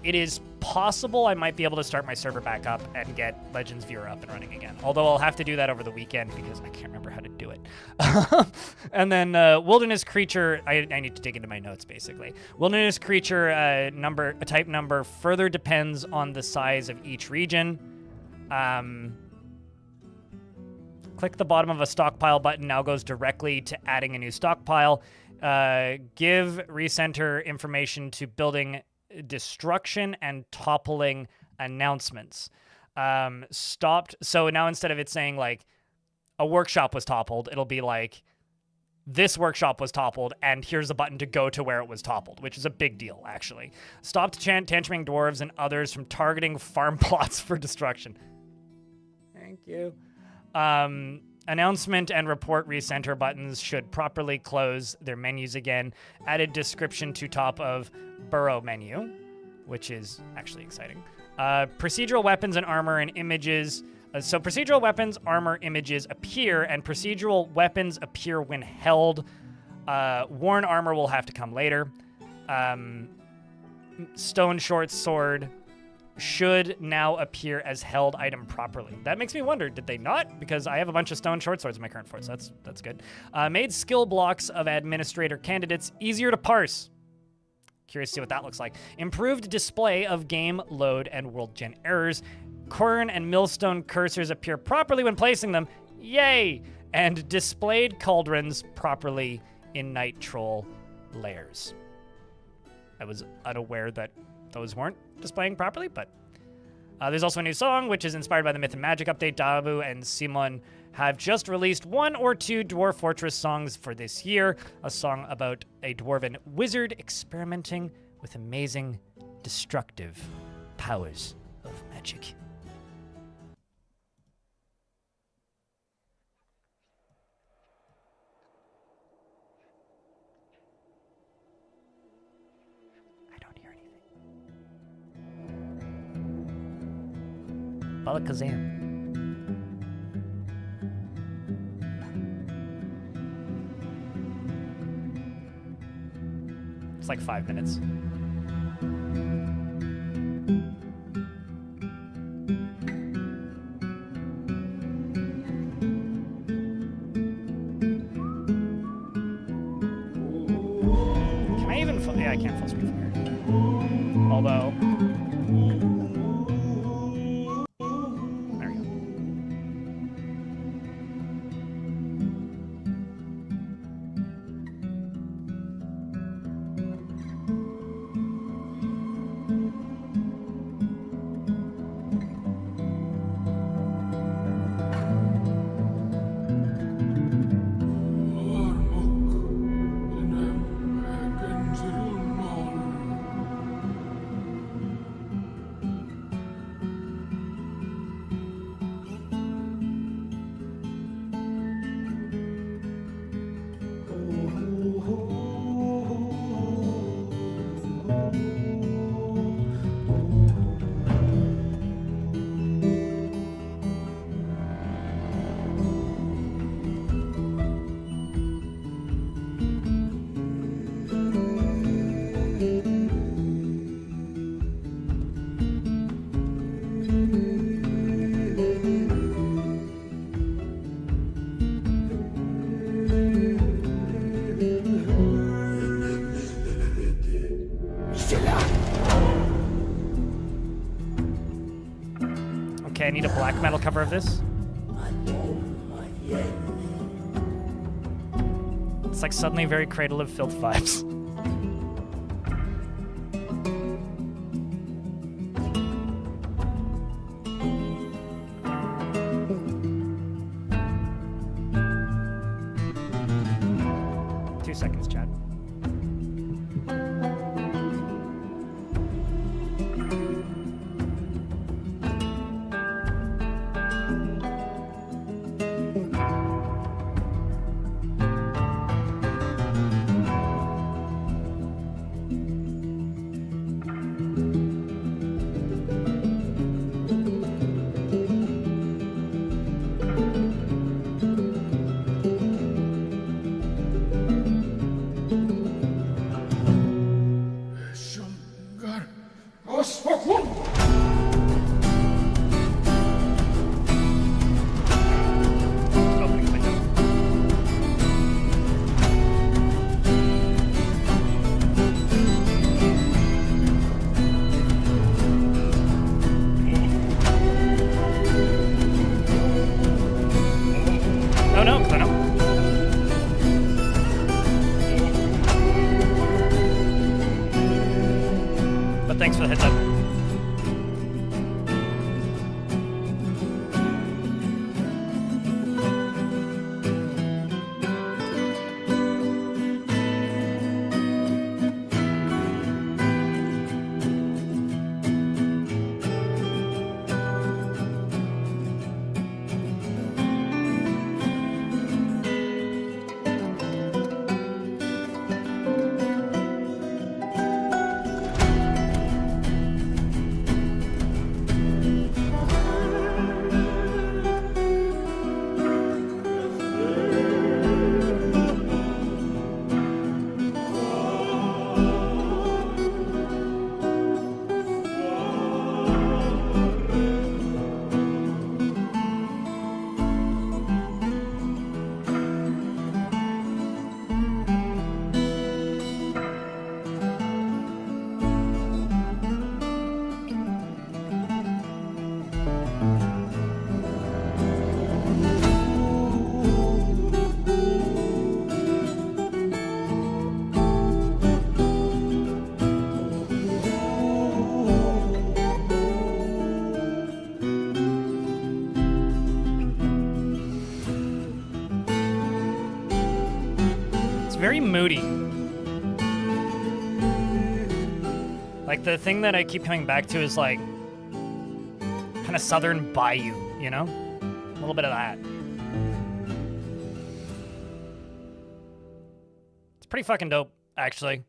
It is possible I might be able to start my server back up and get Legends viewer up and running again. Although I'll have to do that over the weekend because I can't remember how to do it. And then wilderness creature, I need to dig into my notes basically. Wilderness creature type number further depends on the size of each region. Click the bottom of a stockpile button now goes directly to adding a new stockpile. Give recenter information to building destruction and toppling announcements. Stopped. So now instead of it saying like a workshop was toppled, it'll be like this workshop was toppled and here's a button to go to where it was toppled, which is a big deal actually. Stopped tantruming dwarves and others from targeting farm plots for destruction. Thank you. Announcement and report recenter buttons should properly close their menus again. Added description to top of burrow menu, which is actually exciting. Procedural weapons and armor and images. So procedural weapons, armor, images appear, and procedural weapons appear when held. Worn armor will have to come later. Stone short sword should now appear as held item properly. That makes me wonder, did they not? Because I have a bunch of stone short swords in my current fort, so that's good. Made skill blocks of administrator candidates easier to parse. Curious to see what that looks like. Improved display of game load and world gen errors. Quern and millstone cursors appear properly when placing them. Yay! And displayed cauldrons properly in night troll layers. I was unaware that those weren't displaying properly, but there's also a new song, which is inspired by the Myth and Magic update. Dabu and Simon have just released 1 or 2 Dwarf Fortress songs for this year. A song about a dwarven wizard experimenting with amazing, destructive powers of magic. Balakazam. It's like 5 minutes. Can I even yeah, I can't full screen from here. Although Okay, I need a black metal cover of this. It's like suddenly very Cradle of Filth vibes. Seconds, Chad. Thanks for the heads up. Very moody. Like, the thing that I keep coming back to is, like, kind of Southern Bayou, you know? A little bit of that. It's pretty fucking dope, actually.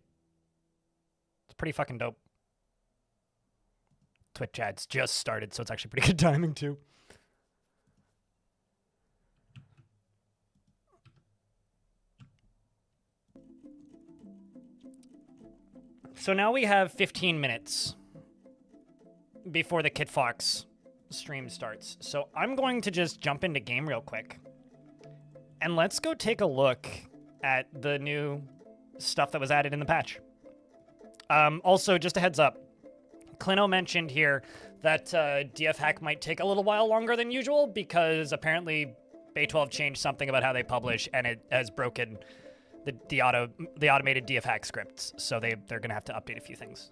It's pretty fucking dope. Twitch chat's just started, so it's actually pretty good timing, too. So now we have 15 minutes before the Kit Fox stream starts. So I'm going to just jump into game real quick. And let's go take a look at the new stuff that was added in the patch. Also, just a heads up. Clino mentioned here that DF hack might take a little while longer than usual because apparently Bay 12 changed something about how they publish and it has broken the automated DF hack scripts, so they're gonna have to update a few things,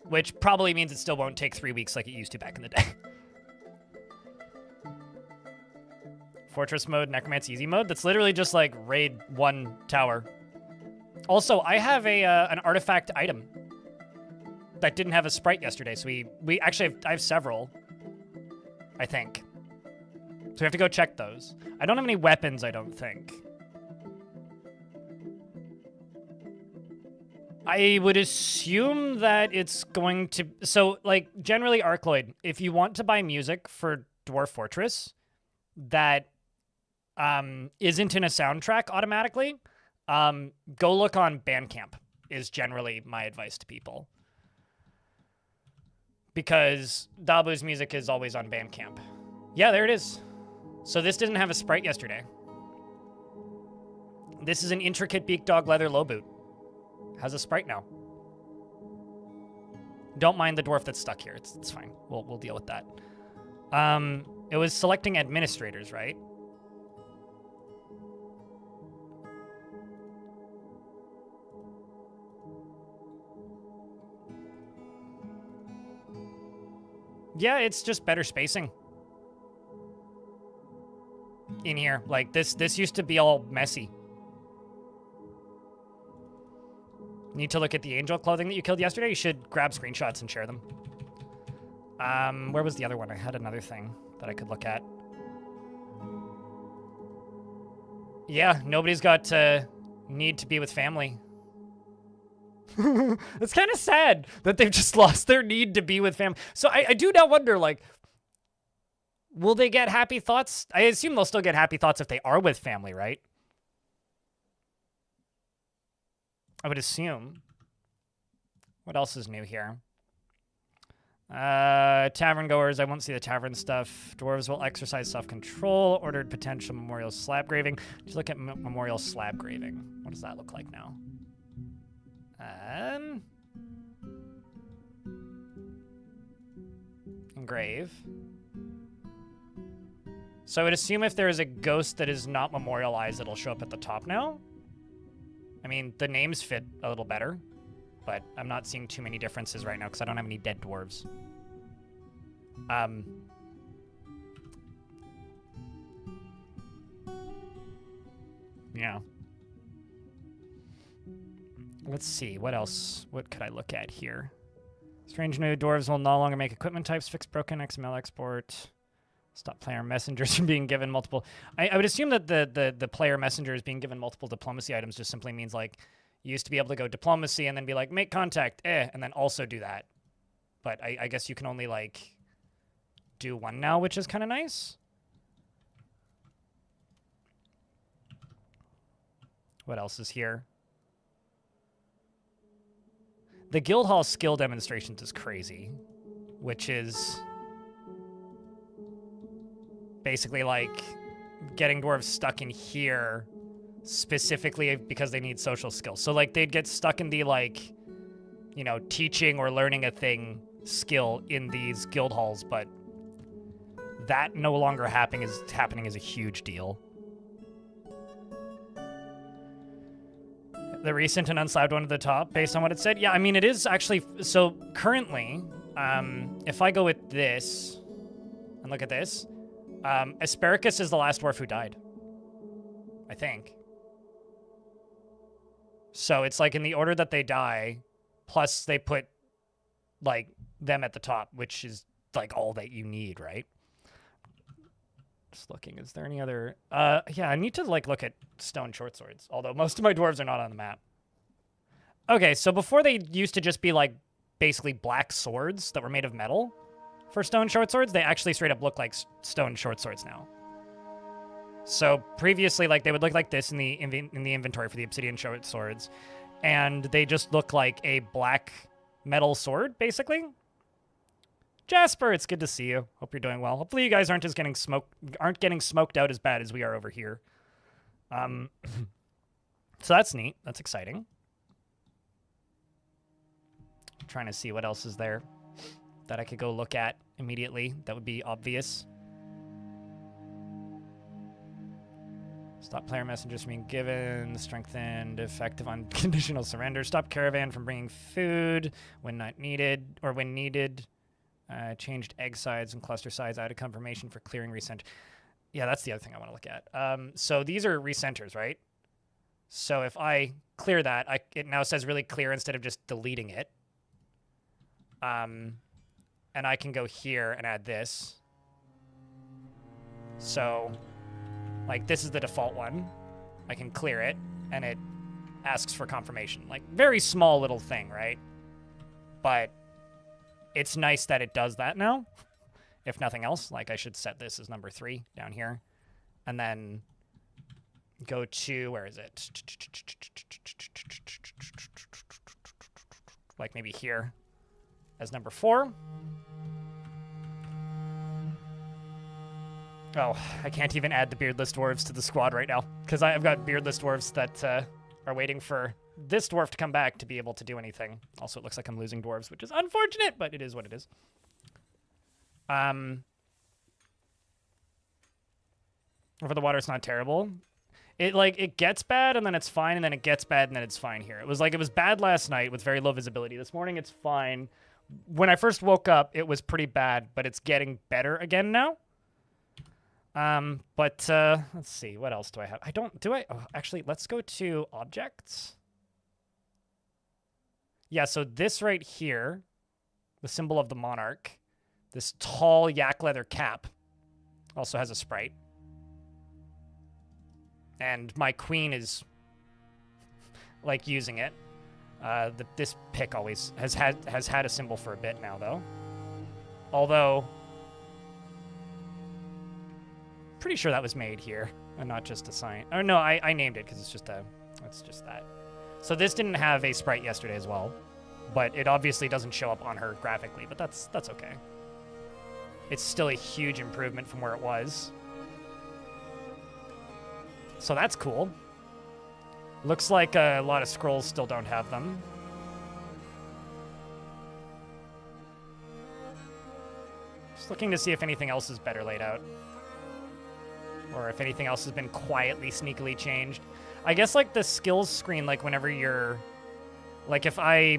which probably means it still won't take 3 weeks like it used to back in the day. Fortress mode, Necromancy easy mode. That's literally just like raid 1 tower. Also, I have an artifact item that didn't have a sprite yesterday, so we actually I have several, I think. So we have to go check those. I don't have any weapons, I don't think. I would assume that it's going to... So, like, generally, Arcloid, if you want to buy music for Dwarf Fortress that isn't in a soundtrack automatically, go look on Bandcamp is generally my advice to people. Because Dabu's music is always on Bandcamp. Yeah, there it is. So this didn't have a sprite yesterday. This is an intricate beak dog leather low boot. Has a sprite now. Don't mind the dwarf that's stuck here. It's fine. We'll deal with that. It was selecting administrators, right? Yeah, it's just better spacing in here. Like this used to be all messy. Need to look at the angel clothing that you killed yesterday? You should grab screenshots and share them. Where was the other one? I had another thing that I could look at. Yeah, nobody's got need to be with family. It's kind of sad that they've just lost their need to be with family. So I do now wonder, like, will they get happy thoughts? I assume they'll still get happy thoughts if they are with family, right? I would assume. What else is new here? Tavern goers, I won't see the tavern stuff. Dwarves will exercise self-control. Ordered potential memorial slab graving. Just look at memorial slab graving. What does that look like now? Engrave. So I would assume if there is a ghost that is not memorialized, it'll show up at the top now. I mean, the names fit a little better, but I'm not seeing too many differences right now because I don't have any dead dwarves. Yeah. Let's see, what else? What could I look at here? Strange new dwarves will no longer make equipment types, fix broken XML export. Stop player messengers from being given multiple. I would assume that the player messengers being given multiple diplomacy items just simply means like you used to be able to go diplomacy and then be like make contact, and then also do that. But I guess you can only like do one now, which is kind of nice. What else is here? The Guildhall skill demonstrations is crazy, which is basically like getting dwarves stuck in here specifically because they need social skills. So like they'd get stuck in the like, you know, teaching or learning a thing skill in these guild halls, but that no longer happening is a huge deal. The recent and unslabbed one at the top, based on what it said. Yeah, I mean, it is actually... So, currently, if I go with this, and look at this, Asparagus is the last dwarf who died. I think. So, it's like in the order that they die, plus they put, like, them at the top, which is, like, all that you need, right? Just looking, is there any other... yeah, I need to, like, look at stone short swords, although most of my dwarves are not on the map. Okay, so before they used to just be, like, basically black swords that were made of metal for stone short swords, they actually straight up look like stone short swords now. So previously, like, they would look like this in the inventory for the obsidian short swords, and they just look like a black metal sword, basically. Jasper, it's good to see you. Hope you're doing well. Hopefully you guys aren't getting smoked out as bad as we are over here. So that's neat. That's exciting. I'm trying to see what else is there that I could go look at immediately. That would be obvious. Stop player messengers from being given. Strengthened effective unconditional surrender. Stop caravan from bringing food when not needed or when needed. Changed egg size and cluster size. Added confirmation for clearing recenter. Yeah, that's the other thing I want to look at. So these are recenters, right? So if I clear that, it now says really clear instead of just deleting it. And I can go here and add this. So, like, this is the default one. I can clear it, and it asks for confirmation. Like, very small little thing, right? But it's nice that it does that now. If nothing else, like, I should set this as number 3 down here. And then go to, where is it? Like, maybe here as number 4. Oh, I can't even add the beardless dwarves to the squad right now because I've got beardless dwarves that are waiting for this dwarf to come back to be able to do anything. Also, it looks like I'm losing dwarves, which is unfortunate, but it is what it is. Over the water, it's not terrible. It gets bad and then it's fine and then it gets bad and then it's fine here. It was bad last night with very low visibility. This morning it's fine. When I first woke up, it was pretty bad, but it's getting better again now. Let's see, what else do I have? Actually, let's go to objects. Yeah, so this right here, the symbol of the monarch, this tall yak leather cap also has a sprite. And my queen is like using it. This pick always has had a symbol for a bit now, though. Although, pretty sure that was made here and not just a sign. Oh no, I named it because it's just that. So this didn't have a sprite yesterday as well, but it obviously doesn't show up on her graphically. But that's okay. It's still a huge improvement from where it was. So that's cool. Looks like a lot of scrolls still don't have them. Just looking to see if anything else is better laid out. Or if anything else has been quietly, sneakily changed. I guess like the skills screen, like whenever you're... Like if I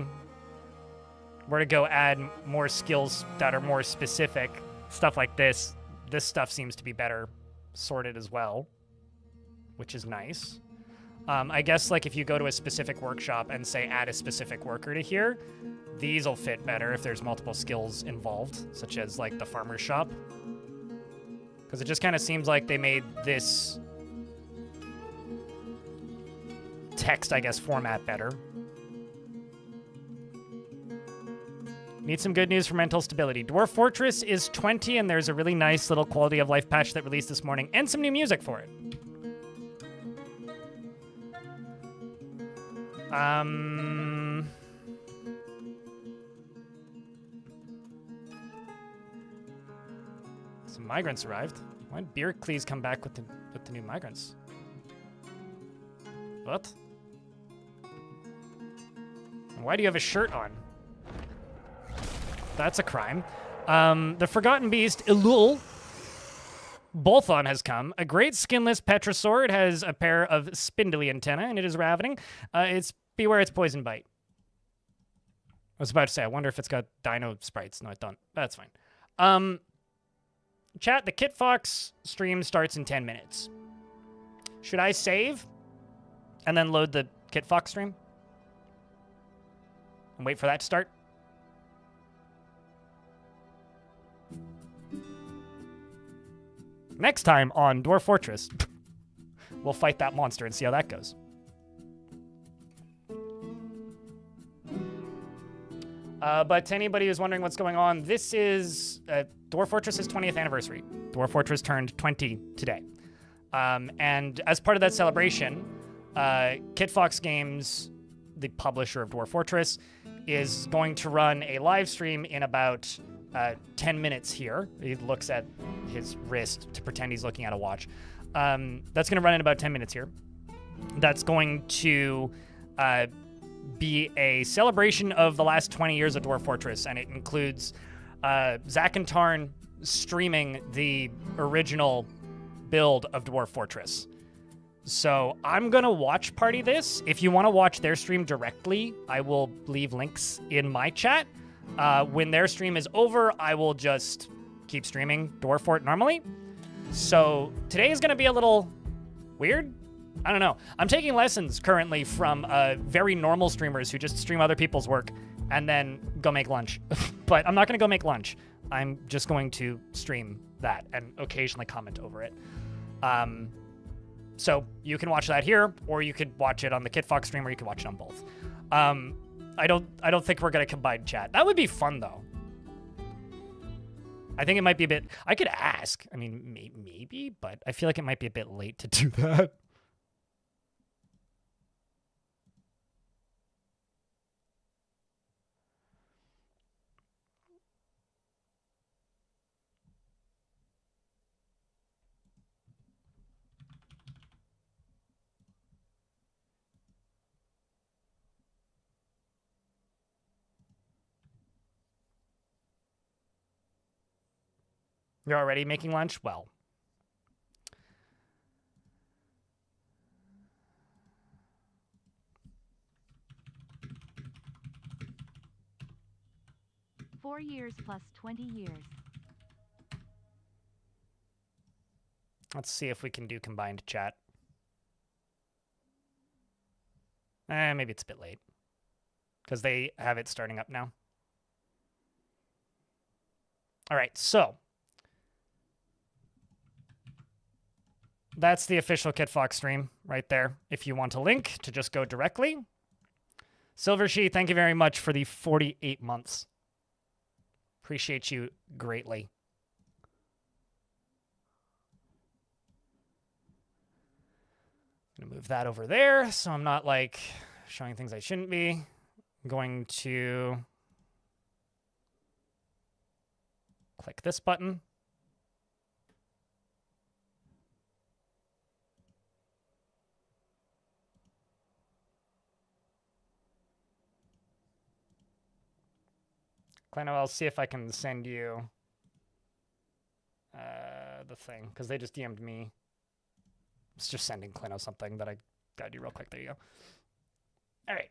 were to go add more skills that are more specific, stuff like this stuff seems to be better sorted as well, which is nice. I guess like if you go to a specific workshop and say add a specific worker to here, these will fit better if there's multiple skills involved, such as like the farmer's shop. Because it just kind of seems like they made this text, I guess, format better. Need some good news for mental stability. Dwarf Fortress is 20, and there's a really nice little quality of life patch that released this morning, and some new music for it. Some migrants arrived. Why did Beercles come back with the new migrants? What? And why do you have a shirt on? That's a crime. The Forgotten Beast, Ilul, Bolthon has come. A great skinless Petrosaur. It has a pair of spindly antennae, and it is ravening. Beware its poison bite. I was about to say, I wonder if it's got dino sprites. No, it don't. That's fine. Chat, the Kit Fox stream starts in 10 minutes. Should I save and then load the Kit Fox stream? And wait for that to start? Next time on Dwarf Fortress, we'll fight that monster and see how that goes. But to anybody who's wondering what's going on, this is Dwarf Fortress's 20th anniversary. Dwarf Fortress turned 20 today. And as part of that celebration, Kit Fox Games, the publisher of Dwarf Fortress, is going to run a live stream in about 10 minutes here. He looks at his wrist to pretend he's looking at a watch. That's going to run in about 10 minutes here. That's going to be a celebration of the last 20 years of Dwarf Fortress, and it includes Zach and Tarn streaming the original build of Dwarf Fortress. So I'm going to watch party this. If you want to watch their stream directly, I will leave links in my chat. When their stream is over, I will just keep streaming Dwarf Fort normally. So today is going to be a little weird. I don't know. I'm taking lessons currently from very normal streamers who just stream other people's work and then go make lunch. But I'm not going to go make lunch. I'm just going to stream that and occasionally comment over it. So you can watch that here, or you could watch it on the Kit Fox stream, or you could watch it on both. I don't think we're going to combine chat. That would be fun, though. I think it might be a bit... I could ask. I mean, maybe, but I feel like it might be a bit late to do that. You're already making lunch? Well, 4 years plus 20 years. Let's see if we can do combined chat. Maybe it's a bit late. Because they have it starting up now. All right, so. That's the official KitFox stream right there. If you want a link to just go directly. Silvershe, thank you very much for the 48 months. Appreciate you greatly. I'm gonna move that over there so I'm not like showing things I shouldn't be. I'm going to click this button. Kleno, I'll see if I can send you the thing, because they just DM'd me. It's just sending Kleno something that I gotta do real quick. There you go. All right.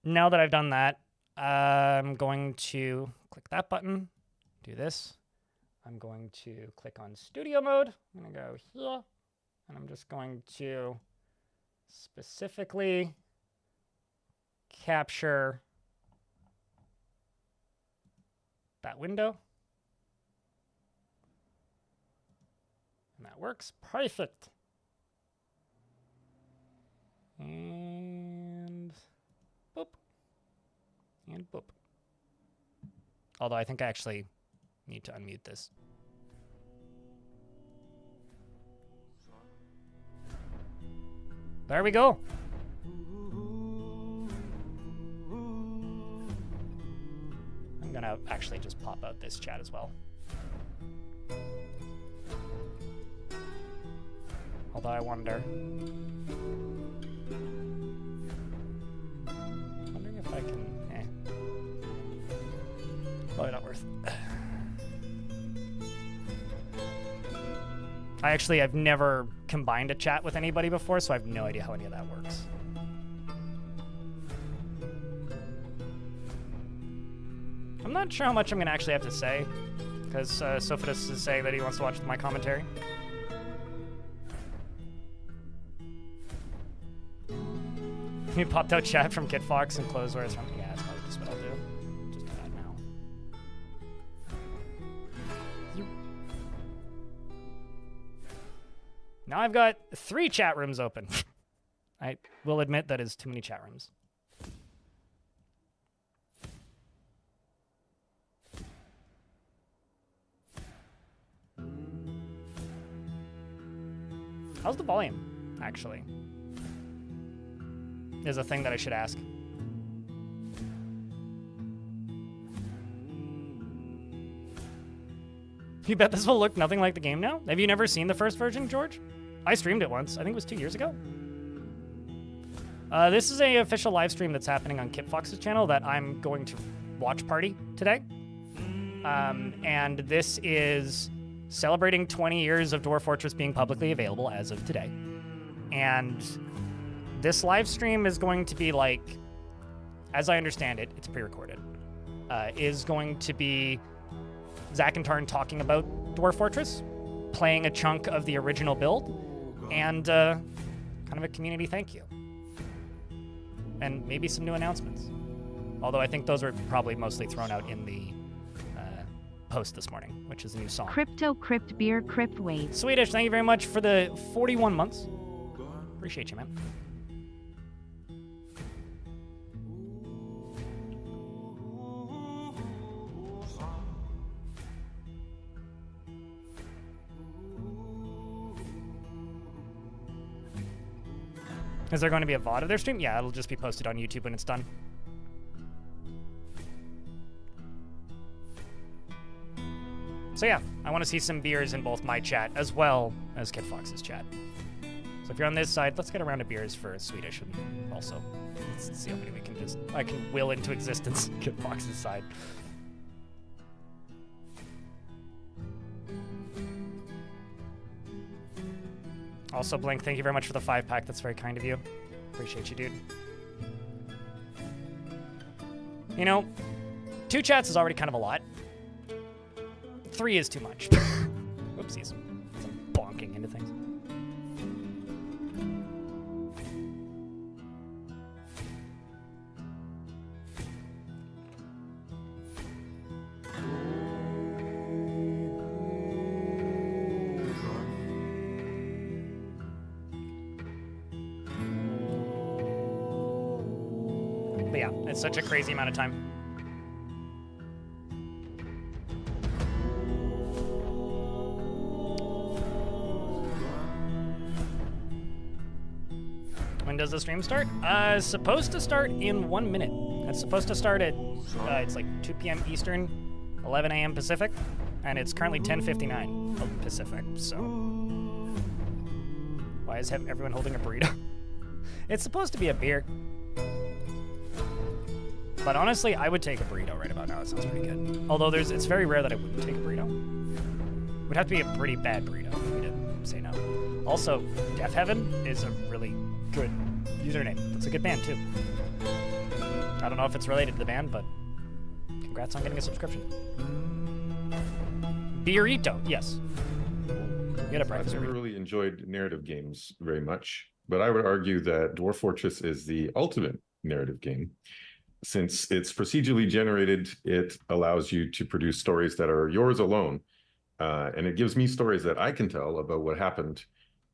Now that I've done that, I'm going to click that button, do this. I'm going to click on studio mode. I'm gonna go here, and I'm just going to specifically capture that window. And that works perfect. And boop. And boop. Although I think I actually need to unmute this. There we go. I'm gonna actually just pop out this chat as well. Although I wonder. Wondering if I can. Probably not worth it. I've never combined a chat with anybody before, so I have no idea how any of that works. I'm not sure how much I'm going to actually have to say, because Sophitus is saying that he wants to watch my commentary. You popped out chat from KitFox and closed where it's from. Yeah, that's probably just what I'll do. Just do that now. Now I've got 3 chat rooms open. I will admit that is too many chat rooms. How's the volume, actually? Is a thing that I should ask. You bet this will look nothing like the game now? Have you never seen the first version, George? I streamed it once. I think it was 2 years ago. This is a official live stream that's happening on KitFox's channel that I'm going to watch party today. And this is celebrating 20 years of Dwarf Fortress being publicly available as of today. And this live stream is going to be like, as I understand it, it's pre-recorded, is going to be Zach and Tarn talking about Dwarf Fortress, playing a chunk of the original build, and kind of a community thank you. And maybe some new announcements. Although I think those were probably mostly thrown out in the post this morning, which is a new song. Crypto, crypt, beer, crypt, wave. Swedish, thank you very much for the 41 months. Appreciate you, man. Is there going to be a VOD of their stream? Yeah, it'll just be posted on YouTube when it's done. So yeah, I want to see some beers in both my chat as well as KitFox's chat. So if you're on this side, let's get a round of beers for Swedish, and also let's see how many I can will into existence KitFox's side. Also, Blink, thank you very much for the 5-pack. That's very kind of you. Appreciate you, dude. You know, 2 chats is already kind of a lot. 3 is too much. Whoopsies. I'm bonking into things. But yeah, it's such a crazy amount of time. When does the stream start? It's supposed to start in 1 minute. It's supposed to start at, it's like 2 p.m. Eastern, 11 a.m. Pacific, and it's currently 10:59 Pacific, so. Why is everyone holding a burrito? It's supposed to be a beer. But honestly, I would take a burrito right about now. It sounds pretty good. Although it's very rare that I wouldn't take a burrito. It would have to be a pretty bad burrito for me to say no. Also, Death Heaven is a really good username. It's a good band, too. I don't know if it's related to the band, but congrats on getting a subscription. Burrito, yes. Get a breakfast. I've never really enjoyed narrative games very much, but I would argue that Dwarf Fortress is the ultimate narrative game. Since it's procedurally generated, it allows you to produce stories that are yours alone. And it gives me stories that I can tell about what happened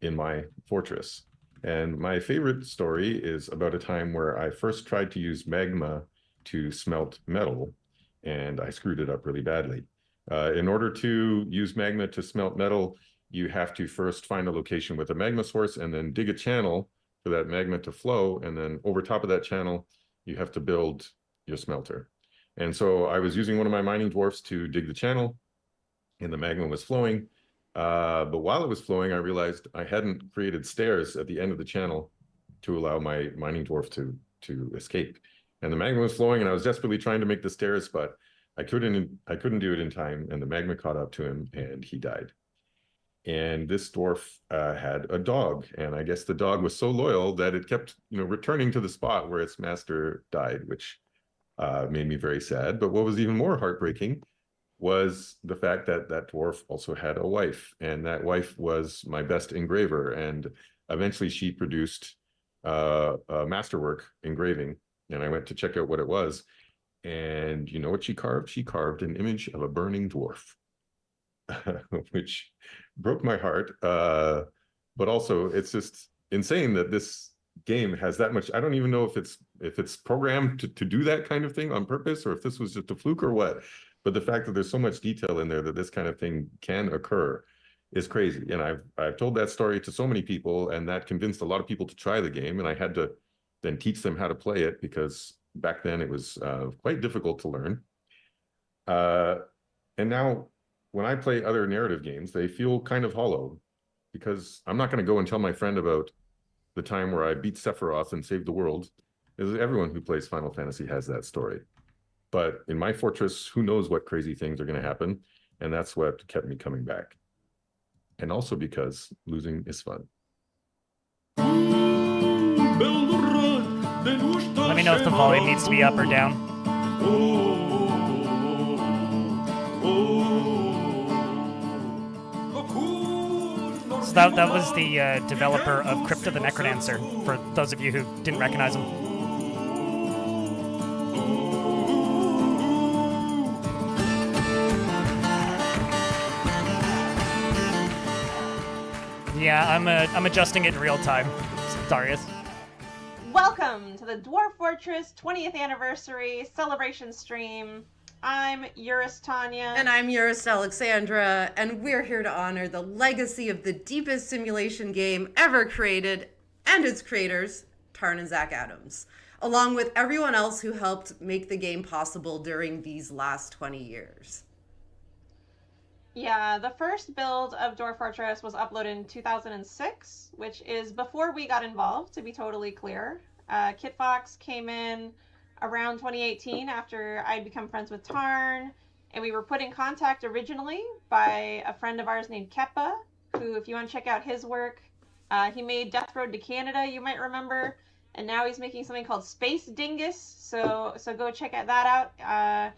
in my fortress. And my favorite story is about a time where I first tried to use magma to smelt metal, and I screwed it up really badly. In order to use magma to smelt metal, you have to first find a location with a magma source and then dig a channel for that magma to flow. And then over top of that channel, you have to build your smelter. And so I was using one of my mining dwarfs to dig the channel, and the magma was flowing. But while it was flowing, I realized I hadn't created stairs at the end of the channel to allow my mining dwarf to escape. And the magma was flowing, and I was desperately trying to make the stairs, but I couldn't do it in time, and the magma caught up to him, and he died. And this dwarf had a dog, and I guess the dog was so loyal that it kept, returning to the spot where its master died, which made me very sad. But what was even more heartbreaking was the fact that that dwarf also had a wife, and that wife was my best engraver. And eventually she produced a masterwork engraving, and I went to check out what it was. And you know what she carved? She carved an image of a burning dwarf, which broke my heart. But also, it's just insane that this game has that much. I don't even know if it's programmed to do that kind of thing on purpose, or if this was just a fluke or what. But the fact that there's so much detail in there that this kind of thing can occur is crazy. And I've told that story to so many people, and that convinced a lot of people to try the game. And I had to then teach them how to play it, because back then it was quite difficult to learn. And now when I play other narrative games, they feel kind of hollow, because I'm not going to go and tell my friend about the time where I beat Sephiroth and saved the world. Everyone who plays Final Fantasy has that story. But in my fortress, who knows what crazy things are going to happen. And that's what kept me coming back. And also because losing is fun. Let me know if the volume needs to be up or down. So that was the developer of Crypt of the Necrodancer, for those of you who didn't recognize him. Yeah, I'm adjusting it in real time. Darius. Welcome to the Dwarf Fortress 20th Anniversary Celebration Stream. I'm Eurus Tanya. And I'm Eurus Alexandra, and we're here to honor the legacy of the deepest simulation game ever created, and its creators, Tarn and Zach Adams, along with everyone else who helped make the game possible during these last 20 years. Yeah, the first build of Dwarf Fortress was uploaded in 2006, which is before we got involved, to be totally clear. Kitfox came in around 2018 after I'd become friends with Tarn, and we were put in contact originally by a friend of ours named Keppa, who, if you want to check out his work, he made Death Road to Canada, you might remember, and now he's making something called Space Dingus. So go check that out.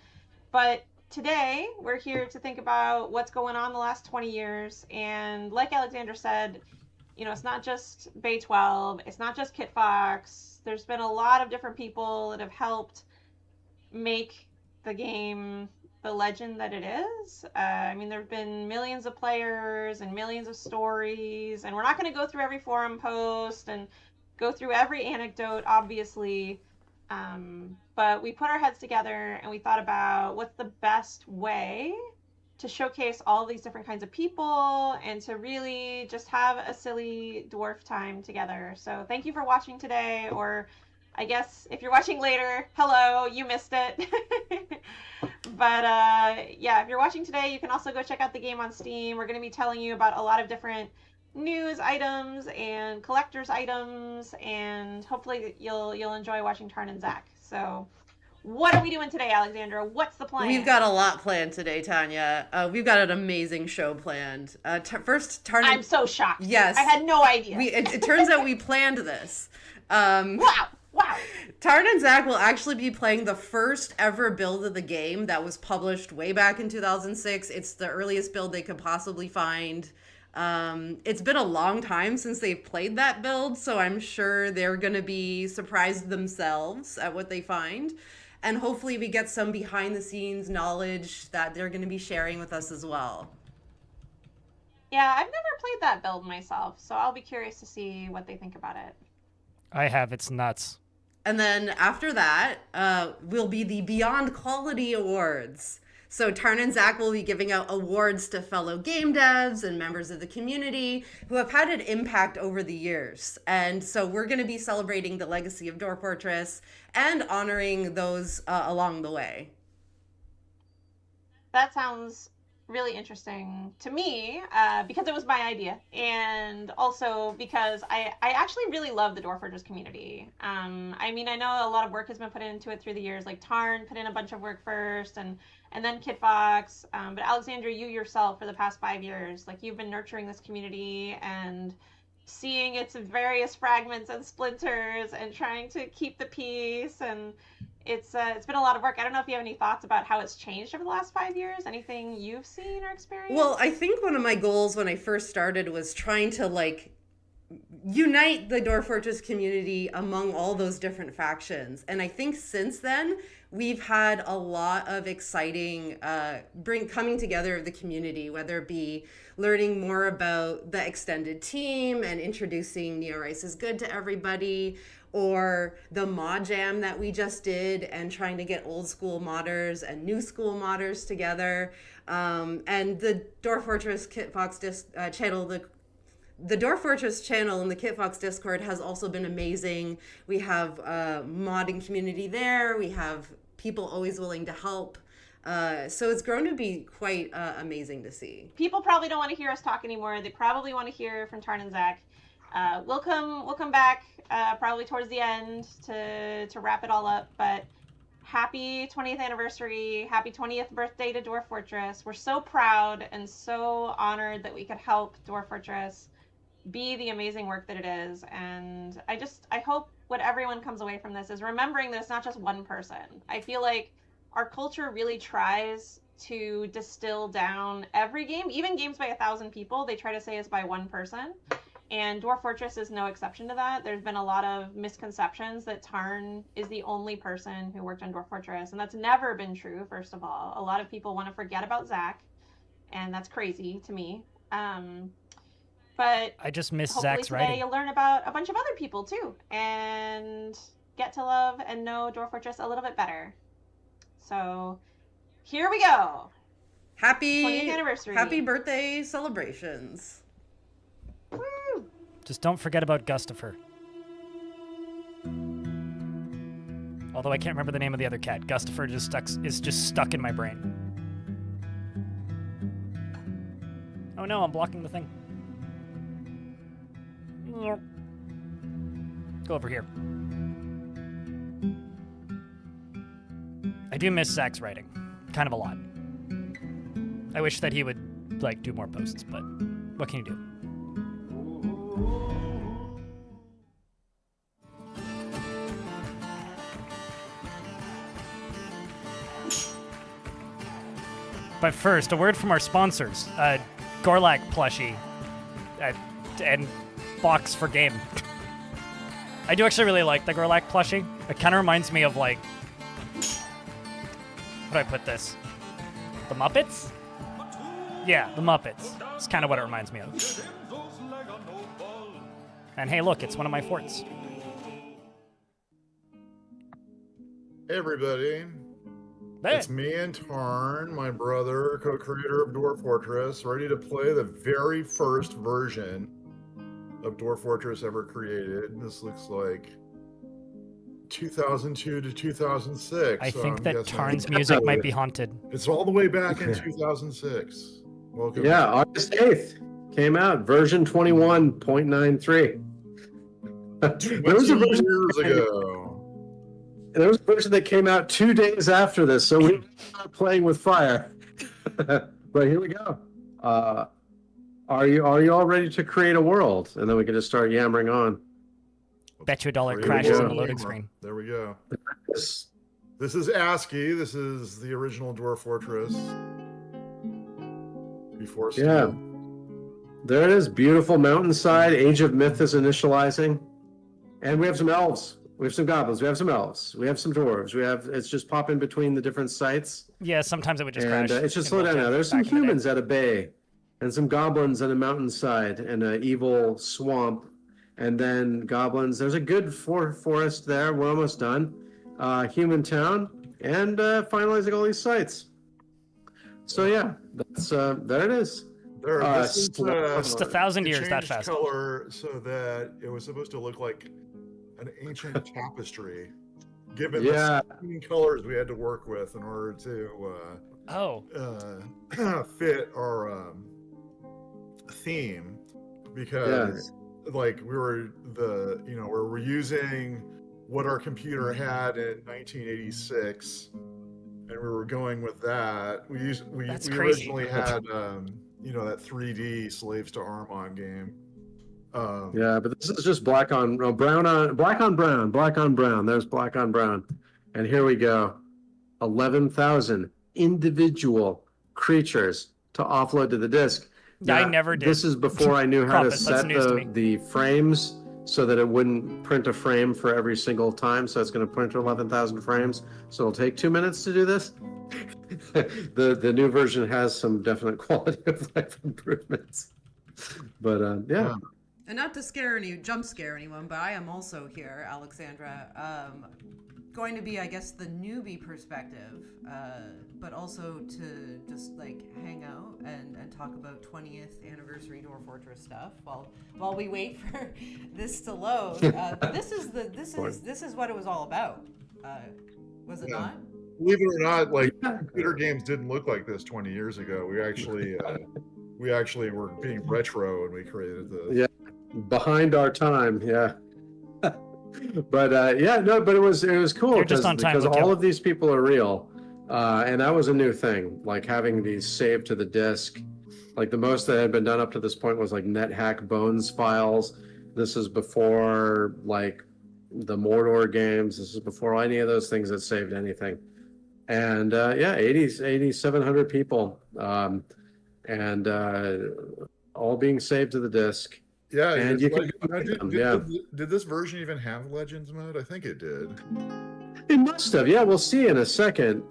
But today we're here to think about what's going on the last 20 years, and like Alexandra said, it's not just Bay 12, it's not just Kitfox. There's been a lot of different people that have helped make the game the legend that it is. There have been millions of players and millions of stories, and we're not going to go through every forum post and go through every anecdote, obviously. But we put our heads together and we thought about what's the best way to showcase all these different kinds of people and to really just have a silly dwarf time together. So thank you for watching today, or I guess if you're watching later, hello, you missed it. But yeah, if you're watching today, you can also go check out the game on Steam. We're going to be telling you about a lot of different news items and collector's items, and hopefully you'll enjoy watching Tarn and Zach. So what are we doing today, Alexandra? What's the plan? We've got a lot planned today, Tanya. We've got an amazing show planned. First, Tarn. I'm so shocked. Yes. I had no idea. It turns out we planned this. Wow. Tarn and Zach will actually be playing the first ever build of the game that was published way back in 2006. It's the earliest build they could possibly find. It's been a long time since they've played that build, so I'm sure they're going to be surprised themselves at what they find. And hopefully we get some behind the scenes knowledge that they're going to be sharing with us as well. Yeah, I've never played that build myself, so I'll be curious to see what they think about it. I have. It's nuts. And then after that will be the Beyond Quality Awards. So Tarn and Zach will be giving out awards to fellow game devs and members of the community who have had an impact over the years. And so we're going to be celebrating the legacy of Dwarf Fortress and honoring those along the way. That sounds really interesting to me because it was my idea, and also because I actually really love the Dwarf Fortress community. I know a lot of work has been put into it through the years. Like Tarn put in a bunch of work first, and then Kitfox. But Alexandra, you yourself, for the past 5 years, like, you've been nurturing this community and seeing its various fragments and splinters and trying to keep the peace, and it's been a lot of work. I don't know if you have any thoughts about how it's changed over the last 5 years. Anything you've seen or experienced? Well, I think one of my goals when I first started was trying to unite the Dwarf Fortress community among all those different factions. And I think since then, we've had a lot of exciting coming together of the community, whether it be learning more about the extended team and introducing Neo Rice is Good to everybody, or the mod jam that we just did and trying to get old school modders and new school modders together. And the Dwarf Fortress Kitfox channel, the Dwarf Fortress channel in the Kitfox Discord has also been amazing. We have a modding community there. We have people always willing to help. So it's grown to be quite amazing to see. People probably don't want to hear us talk anymore. They probably want to hear from Tarn and Zach. We'll come back probably towards the end to wrap it all up. But happy 20th anniversary, happy 20th birthday to Dwarf Fortress. We're so proud and so honored that we could help Dwarf Fortress be the amazing work that it is. And I hope what everyone comes away from this is remembering that it's not just one person. I feel like our culture really tries to distill down every game, even games by 1,000 people, they try to say is by one person. And Dwarf Fortress is no exception to that. There's been a lot of misconceptions that Tarn is the only person who worked on Dwarf Fortress, and that's never been true, first of all. A lot of people want to forget about Zach, and that's crazy to me. But I just miss hopefully Zach's today writing. you'll learn about a bunch of other people, too, and get to love and know Dwarf Fortress a little bit better. So, here we go. Happy 20th anniversary. Happy birthday celebrations. Woo! Just don't forget about Gustafer. Although I can't remember the name of the other cat. Gustafer is just stuck in my brain. Oh no, I'm blocking the thing. Go over here. I do miss Zach's writing. Kind of a lot. I wish that he would, do more posts, but what can you do? But first, a word from our sponsors, Gorlak plushie, and box for game. I do actually really like the Gorlak plushie. It kind of reminds me of like, how do I put this? The Muppets? Yeah, the Muppets. It's kind of what it reminds me of. And hey, look, it's one of my forts. Hey everybody, Hey. it's me and Tarn, my brother, co-creator of Dwarf Fortress, ready to play the very first version of Dwarf Fortress ever created. This looks like 2002 to 2006. I so think I'm that guessing Tarn's music might be haunted. It's all the way back in 2006. Welcome. Yeah, August 8th came out, version 21.93. There was a 20 version years ago. There was a version that came out 2 days after this, so we were playing with fire. But here we go. Are you all ready to create a world? And then we can just start yammering on. Bet you $1 Here we crashes go. on the loading screen. There we go. This- This is ASCII. This is the original Dwarf Fortress. Before Steel. Yeah. There it is, beautiful mountainside. Age of Myth is initializing. And we have some elves. We have some goblins. We have some elves. We have some dwarves. It's just popping between the different sites. Yeah, sometimes it would just And crash. it's just in slow down World now. Cup There's some back in the day. humans at a bay, and some goblins at a mountainside, and an evil swamp, and then goblins. There's a good forest there. We're almost done. Human town, and finalizing all these sites. So yeah, that's there it is. There, this is, Just 1,000 it years that changed fast. color so that it was supposed to look like an ancient tapestry, given Yeah. the colors we had to work with in order to Oh, fit our theme, because like we were we're using what our computer had in 1986, and we were going with that. We That's we crazy. originally had that 3D Slaves to Armon game. Yeah, but this is just black on brown. There's black on brown, and here we go. 11,000 individual creatures to offload to the disk. Yeah, I Now, never did. This is before I knew how to Krampus, that's set news to me. the frames so that it wouldn't print a frame for every single time. So it's going to print 11,000 frames. So it'll take 2 minutes to do this. The new version has some definite quality of life improvements. But yeah. And not to jump scare anyone, but I am also here, Alexandra. Going to be, I guess, the newbie perspective, but also to just like hang out and talk about 20th anniversary Dwarf Fortress stuff while we wait for this to load. But this is what it was all about. Was it not? Believe it or not, like computer games didn't look like this 20 years ago. We actually were being retro when we created this. Yeah. Behind our time, yeah. But but it was cool You're just on time, because Luke, all yeah. of these people are real, and that was a new thing. Like having these saved to the disk, like the most that had been done up to this point was like NetHack Bones files. This is before like the Mordor games. This is before any of those things that saved anything. And 8,700 people, and all being saved to the disk. Yeah, And it's you like, can go did this version even have Legends mode? I think it did. It must have. Yeah, we'll see in a second.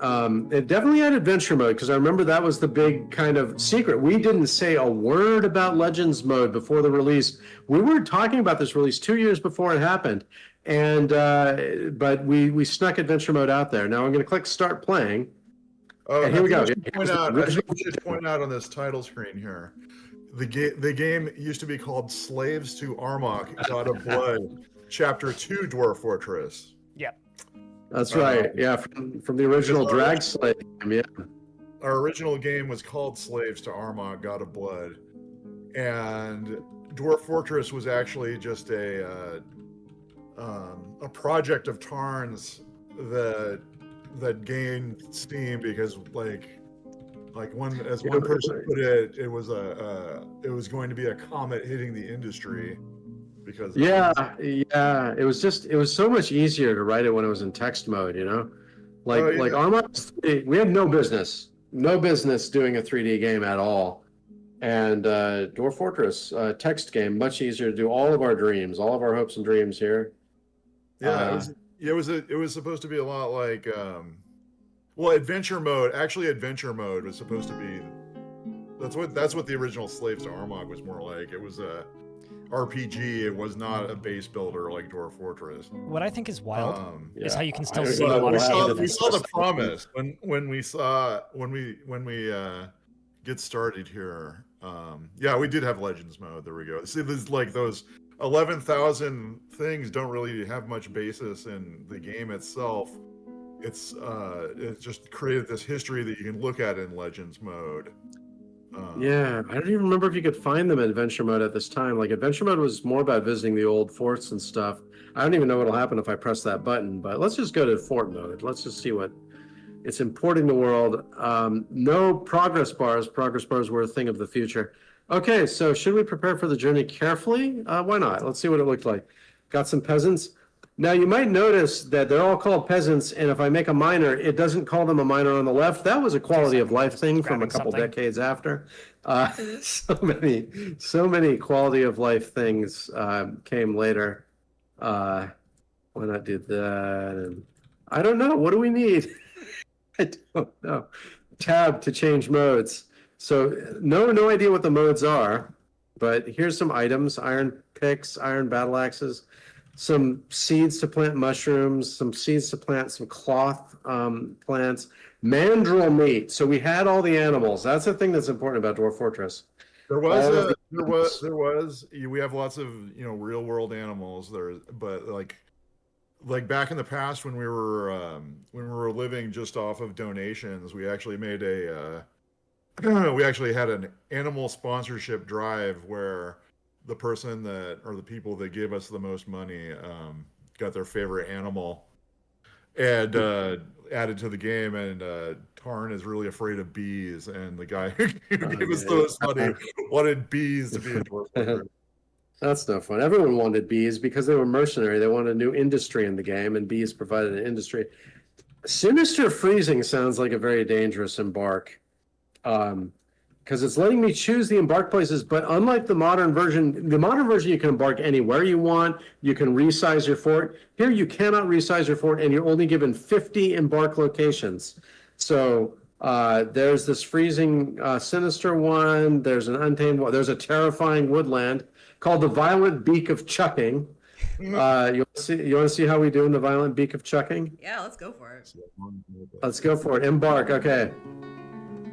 It definitely had adventure mode because I remember that was the big kind of secret. We didn't say a word about Legends mode before the release. We were talking about this release 2 years before it happened, and but we snuck adventure mode out there. Now I'm going to click start playing. Oh, And here we go. I should point out on this title screen here. The game used to be called Slaves to Armok, God of Blood, Chapter 2 Dwarf Fortress. Yep. That's right. Yeah, from the original Drag Slave. Yeah. Our original game was called Slaves to Armok, God of Blood, and Dwarf Fortress was actually just a project of Tarn's that gained steam because one person put it, it was going to be a comet hitting the industry because it was so much easier to write it when it was in text mode, like Armok, we had no business no business doing a 3D game at all. And Dwarf Fortress, text game, much easier to do all of our dreams, all of our hopes and dreams here. Yeah, it was supposed to be a lot like well, adventure mode. Actually, adventure mode was supposed to be that's what the original Slaves to Armagh was more like. It was a RPG. It was not a base builder like Dwarf Fortress. What I think is wild is Yeah. how you can still I see agree. the water. We saw the promise when we get started here. Yeah, we did have Legends mode. There we go. See, there's like those 11,000 things don't really have much basis in the game itself. It's just created this history that you can look at in Legends mode. Yeah, I don't even remember if you could find them in adventure mode at this time. Like adventure mode was more about visiting the old forts and stuff. I don't even know what'll happen if I press that button, but let's just go to fort mode. Let's just see what it's importing the world. No progress bars. Progress bars were a thing of the future. Okay, so should we prepare for the journey carefully? Why not? Let's see what it looked like. Got some peasants. Now you might notice that they're all called peasants, and if I make a miner, it doesn't call them a miner on the left. That was a quality of life thing from a couple decades after. So many quality of life things came later. Why not do that? And I don't know. What do we need? I don't know. Tab to change modes. So no idea what the modes are, but here's some items: iron picks, iron battle axes, some seeds to plant mushrooms, some seeds to plant some cloth plants, mandrill meat. So we had all the animals. That's the thing that's important about Dwarf Fortress. We have lots of real world animals there, but like back in the past when we were living just off of donations, we actually made we actually had an animal sponsorship drive where the person that or the people that gave us the most money got their favorite animal and added to the game. And Tarn is really afraid of bees, and the guy who gave us the most money wanted bees to be a dwarf fortress. That's no fun. Everyone wanted bees because they were mercenary. They wanted a new industry in the game, and bees provided an industry. Sinister freezing sounds like a very dangerous embark. Because it's letting me choose the embark places, but unlike the modern version you can embark anywhere you want. You can resize your fort. Here you cannot resize your fort, and you're only given 50 embark locations. So there's this freezing sinister one. There's an untamed one. There's a terrifying woodland called the Violent Beak of Chucking. You want to see how we do in the Violent Beak of Chucking? Yeah, let's go for it. Let's go for it. Embark. Okay.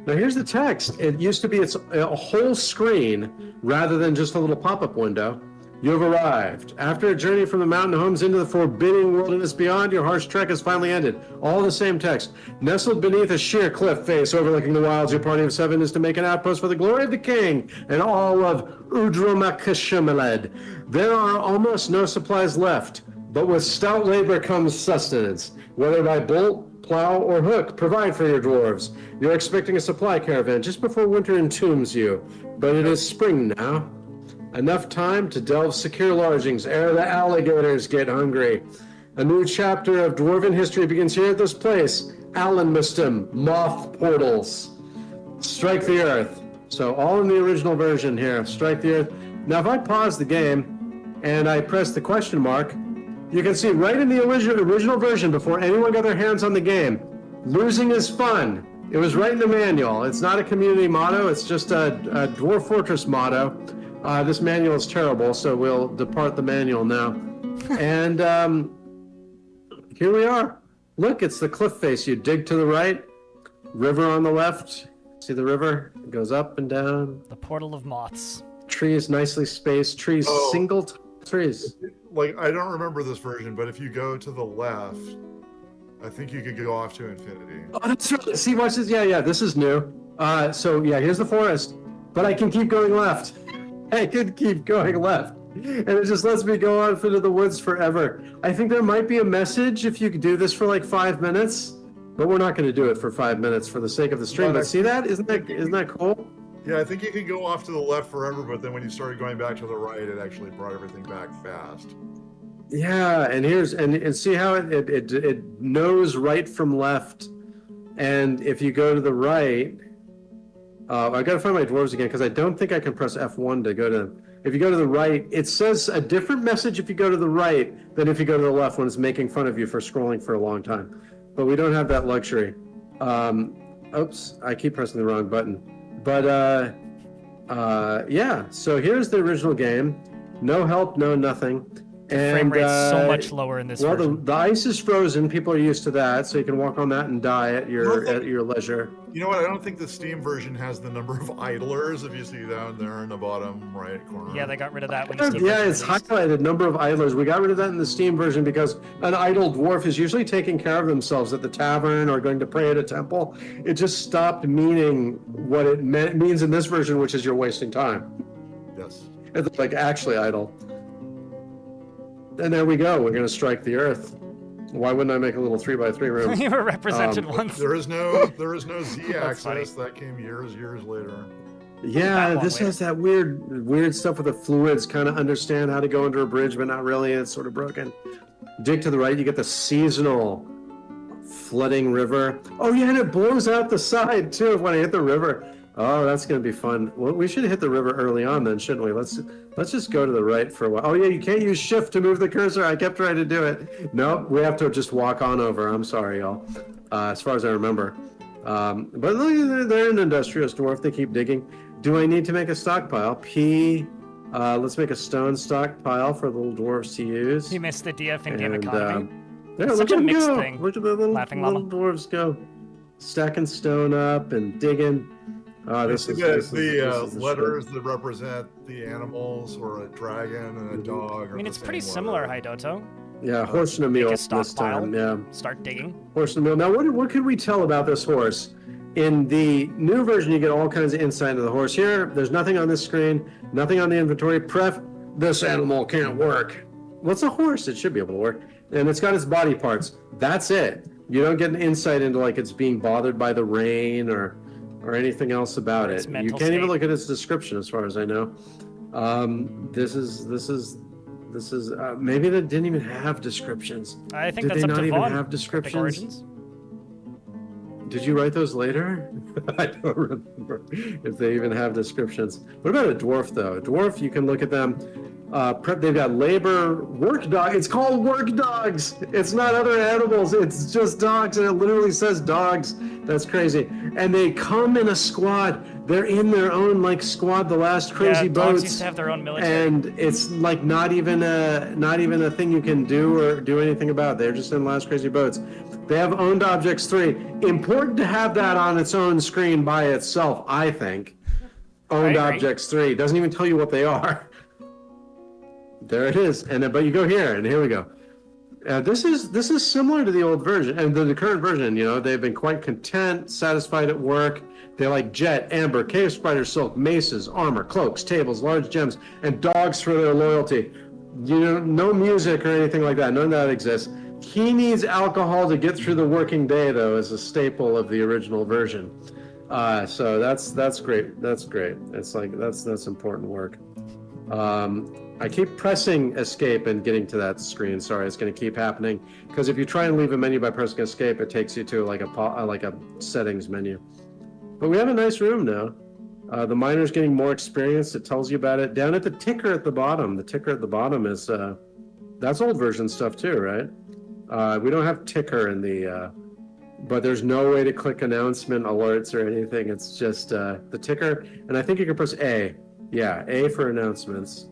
Now here's the text. It used to be it's a whole screen rather than just a little pop-up window. You have arrived. After a journey from the mountain homes into the forbidding wilderness beyond, your harsh trek has finally ended. All the same text. Nestled beneath a sheer cliff face overlooking the wilds, your party of 7 is to make an outpost for the glory of the king and all of Udrumakashimeled. There are almost no supplies left, but with stout labor comes sustenance. Whether by bolt, plow, or hook, provide for your dwarves. You're expecting a supply caravan just before winter entombs you, but it is spring now. Enough time to delve secure lodgings ere the alligators get hungry. A new chapter of dwarven history begins here at this place. Allenmistum, Moth Portals. Strike the Earth. So all in the original version here. Strike the Earth. Now if I pause the game and I press the question mark, you can see right in the original version before anyone got their hands on the game, losing is fun. It was right in the manual. It's not a community motto. It's just a Dwarf Fortress motto. This manual is terrible, so we'll depart the manual now. And here we are. Look, it's the cliff face. You dig to the right, river on the left. See the river? It goes up and down. The portal of moths. Trees nicely spaced. Trees, single trees. Like, I don't remember this version, but if you go to the left, I think you could go off to infinity. Oh, that's right. See, watch this. Yeah, this is new. So yeah, here's the forest, but I can keep going left. I could keep going left. And it just lets me go on into the woods forever. I think there might be a message if you could do this for like 5 minutes, but we're not going to do it for 5 minutes for the sake of the stream. But see that? Isn't that cool? Yeah, I think you could go off to the left forever, but then when you started going back to the right, it actually brought everything back fast. Yeah, and here's and see how it knows right from left And if you go to the right, I gotta find my dwarves again because I don't think I can press F1 to go to. If you go to the right, it says a different message if you go to the right than if you go to the left when it's making fun of you for scrolling for a long time. But we don't have that luxury. Oops, I keep pressing the wrong button. But yeah, so here's the original game. No help, no nothing. And, Frame rate's so much lower in this well, version. the ice is frozen. People are used to that, so you can walk on that and die at your leisure. You know what? I don't think the Steam version has the number of idlers. If you see down there in the bottom right corner. Yeah, they got rid of that when the Steam Yeah, version it's released. highlighted number of idlers. We got rid of that in the Steam version because an idle dwarf is usually taking care of themselves at the tavern or going to pray at a temple. It just stopped meaning what it means in this version, which is you're wasting time. Yes. It's like actually idle. And there we go. We're going to strike the earth. Why wouldn't I make a little 3x3 room? You were represented once. There is no Z That's funny. axis. That came years later. Yeah, That long this way. has that weird stuff with the fluids. Kind of understand how to go under a bridge, but not really. It's sort of broken. Dig to the right, you get the seasonal flooding river. Oh yeah, and it blows out the side too when I hit the river. Oh, that's gonna be fun. Well, we should hit the river early on then, shouldn't we? Let's just go to the right for a while. Oh yeah, you can't use shift to move the cursor. I kept trying to do it. Nope, we have to just walk on over. I'm sorry, y'all. As far as I remember. But look, they're an industrious dwarf. They keep digging. Do I need to make a stockpile? P. Let's make a stone stockpile for little dwarves to use. You missed the DF in-game And, economy. Yeah, It's look such a at them mixed go. thing. Look at the little Laughing llama. dwarves go, stacking stone up and digging. This is the shit. letters that represent the animals, or a dragon and a dog. I mean, it's pretty similar, Hidoto. Yeah, horse and a Make mule a this stockpile. time. Yeah, Start digging. horse and a mule. Now, what could we tell about this horse? In the new version, you get all kinds of insight into the horse. Here, there's nothing on this screen, nothing on the inventory. This animal can't work. What's a horse? It should be able to work. And it's got its body parts. That's it. You don't get an insight into like it's being bothered by the rain or anything else about Its it. You mental can't even state. look at its description, as far as I know. This is maybe they didn't even have descriptions. I think Did that's they up not to even Vaughn. have Cryptic descriptions? Origins. Did you write those later? I don't remember if they even have descriptions. What about a dwarf, though? A dwarf, you can look at them. They've got labor, work dog. It's called work dogs. It's not other animals. It's just dogs, and it literally says dogs. That's crazy. And they come in a squad. They're in their own like squad. The last crazy Yeah, boats. dogs used to have their own military. And it's like not even a thing you can do or do anything about. They're just in Last Crazy Boats. They have owned objects 3. Important to have that on its own screen by itself, I think. Owned I agree. objects 3 doesn't even tell you what they are. There it is, and then, but you go here, and here we go. This is similar to the old version and the current version. You know, they've been quite content, satisfied at work. They like jet, amber, cave spider, silk, maces, armor, cloaks, tables, large gems, and dogs for their loyalty. You know, no music or anything like that. None of that exists. He needs alcohol to get through the working day, though, as a staple of the original version. So that's great. That's great. It's like that's important work. I keep pressing escape and getting to that screen. Sorry, it's going to keep happening because if you try and leave a menu by pressing escape, it takes you to like a settings menu. But we have a nice room now. The miner's getting more experience. It tells you about it. Down at the ticker at the bottom. The ticker at the bottom is that's old version stuff too, right? We don't have ticker in the, but there's no way to click announcement alerts or anything. It's just the ticker, and I think you can press A. Yeah, A for announcements.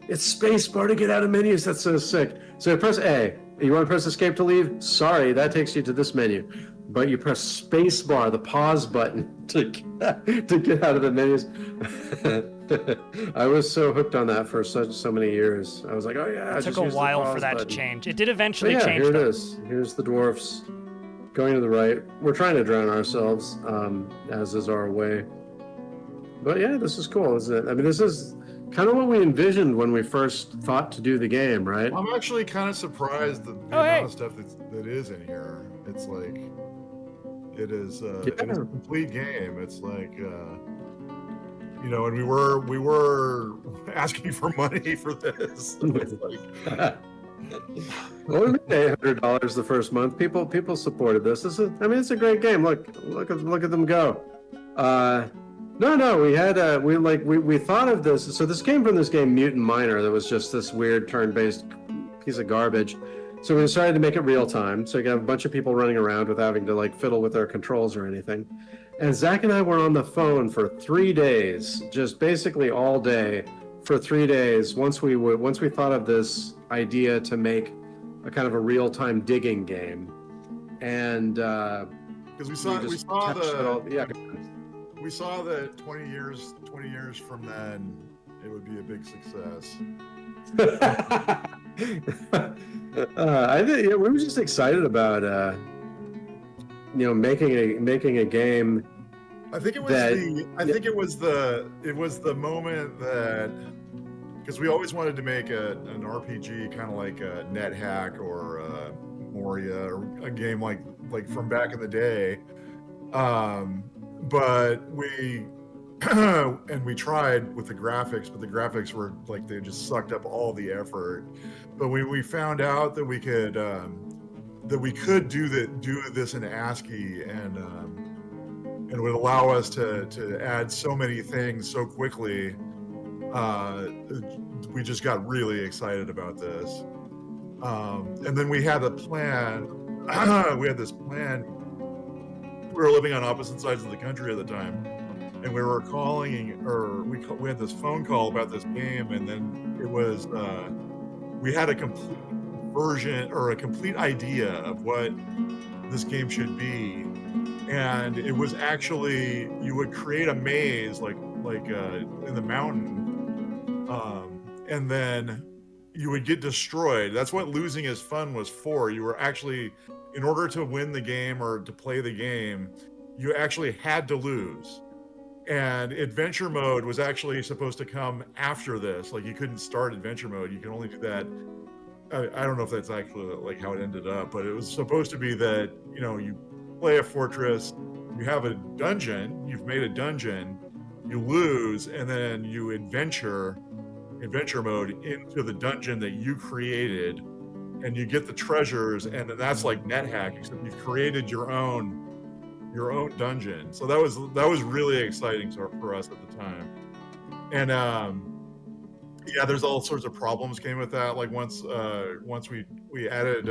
It's space bar to get out of menus. That's so sick. So press A. You want to press escape to leave? Sorry, that takes you to this menu. But you press space bar, the pause button, to get out of the menus. I was so hooked on that for so many years. I was like, oh yeah. It took a while for that to change. It did eventually But yeah, change. here it though. is. Here's the dwarfs going to the right. We're trying to drown ourselves, as is our way. But yeah, this is cool, isn't it? I mean, this is kind of what we envisioned when we first thought to do the game, right? I'm actually kind of surprised that the Oh, hey. amount of stuff that is in here. It's like it is a complete game. It's like you know, and we were asking for money for this. It's like, Well, we made $800 the first month. People supported this. It's a great game. Look at them go. No, we thought of this. So this came from this game Mutant Minor that was just this weird turn-based piece of garbage. So we decided to make it real time. So you can have a bunch of people running around without having to like fiddle with their controls or anything. And Zach and I were on the phone for 3 days, just basically all day for 3 days. Once we thought of this idea to make a kind of a real-time digging game, and Because we saw that 20 years from then, it would be a big success. I think we were just excited about making a game. I think it was it was the moment that, because we always wanted to make an RPG kind of like a NetHack or Moria or a game like from back in the day, but we and we tried with the graphics, but the graphics were like they just sucked up all the effort. But we found out that we could do this in ASCII, and it would allow us to add so many things so quickly. We just got really excited about this, and then we had a plan. We had this plan. We were living on opposite sides of the country at the time, and we were we had this phone call about this game, and then it was we had a complete version or a complete idea of what this game should be, and it was actually you would create a maze like in the mountain, and then you would get destroyed. That's what losing is fun was for. You were actually, in order to win the game or to play the game, you actually had to lose. And adventure mode was actually supposed to come after this. Like you couldn't start adventure mode. You can only do that. I don't know if that's actually like how it ended up, but it was supposed to be that, you play a fortress, you have a dungeon, you've made a dungeon, you lose, and then you adventure mode into the dungeon that you created, and you get the treasures, and that's like NetHack, except you've created your own dungeon. So that was really exciting for us at the time. And there's all sorts of problems came with that. Like once we added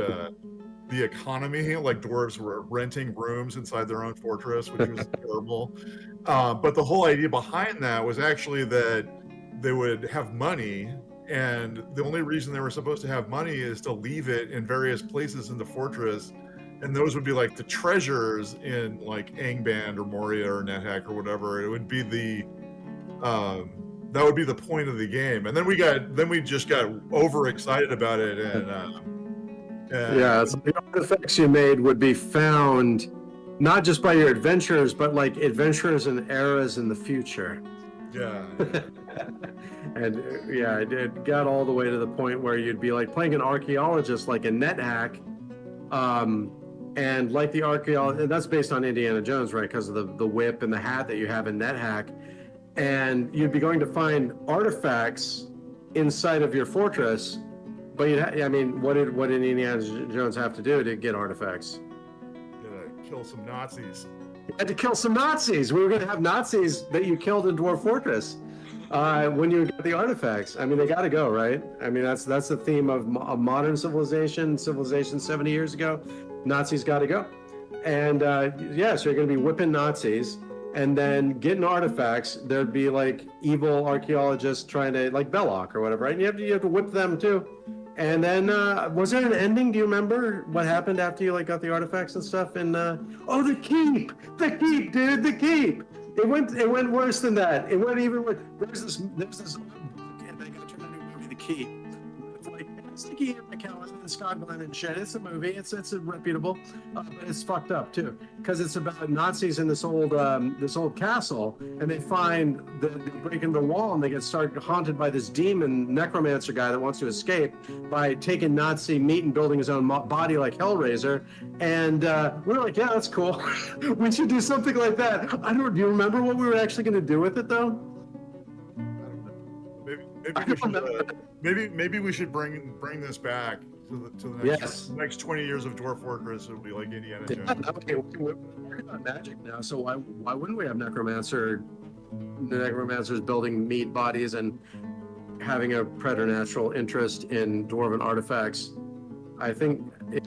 the economy, like dwarves were renting rooms inside their own fortress, which was terrible. But the whole idea behind that was actually that they would have money, and the only reason they were supposed to have money is to leave it in various places in the fortress, and those would be like the treasures in like Angband or Moria or NetHack or whatever. It would be that would be the point of the game. And then we just got overexcited about it, and so the artifacts you made would be found not just by your adventurers, but like adventurers in eras in the future. Yeah. And it got all the way to the point where you'd be like playing an archaeologist like a NetHack, and like the archaeologist, that's based on Indiana Jones, right? Because of the whip and the hat that you have in NetHack, and you'd be going to find artifacts inside of your fortress. But what did Indiana Jones have to do to get artifacts? Kill some Nazis. You had to kill some Nazis. We were going to have Nazis that you killed in Dwarf Fortress when you get the artifacts. They got to go, right? That's the theme of modern civilization 70 years ago. Nazis got to go. And so you're going to be whipping Nazis and then getting artifacts. There'd be like evil archaeologists trying to, like Belloc or whatever, right? And you have to whip them too. And then, was there an ending? Do you remember what happened after you got the artifacts and stuff? And the keep, dude, the keep. It went worse than that. It went even worse. There's this and they got turned into a movie, The Keep. It's like Sticky and McKellen and Scott Glenn and shit. It's a movie. It's reputable, but it's fucked up too, because it's about Nazis in this old castle, and they break into the wall and they start haunted by this demon necromancer guy that wants to escape by taking Nazi meat and building his own body like Hellraiser. And we were like, yeah, that's cool. We should do something like that. Do you remember what we were actually going to do with it though? Maybe we should bring this back to the next, Yes. next 20 years of Dwarf Fortress. It'll be like Indiana Yeah, Jones. okay, we're talking about magic now, so why wouldn't we have necromancers building meat bodies and having a preternatural interest in dwarven artifacts? I think no,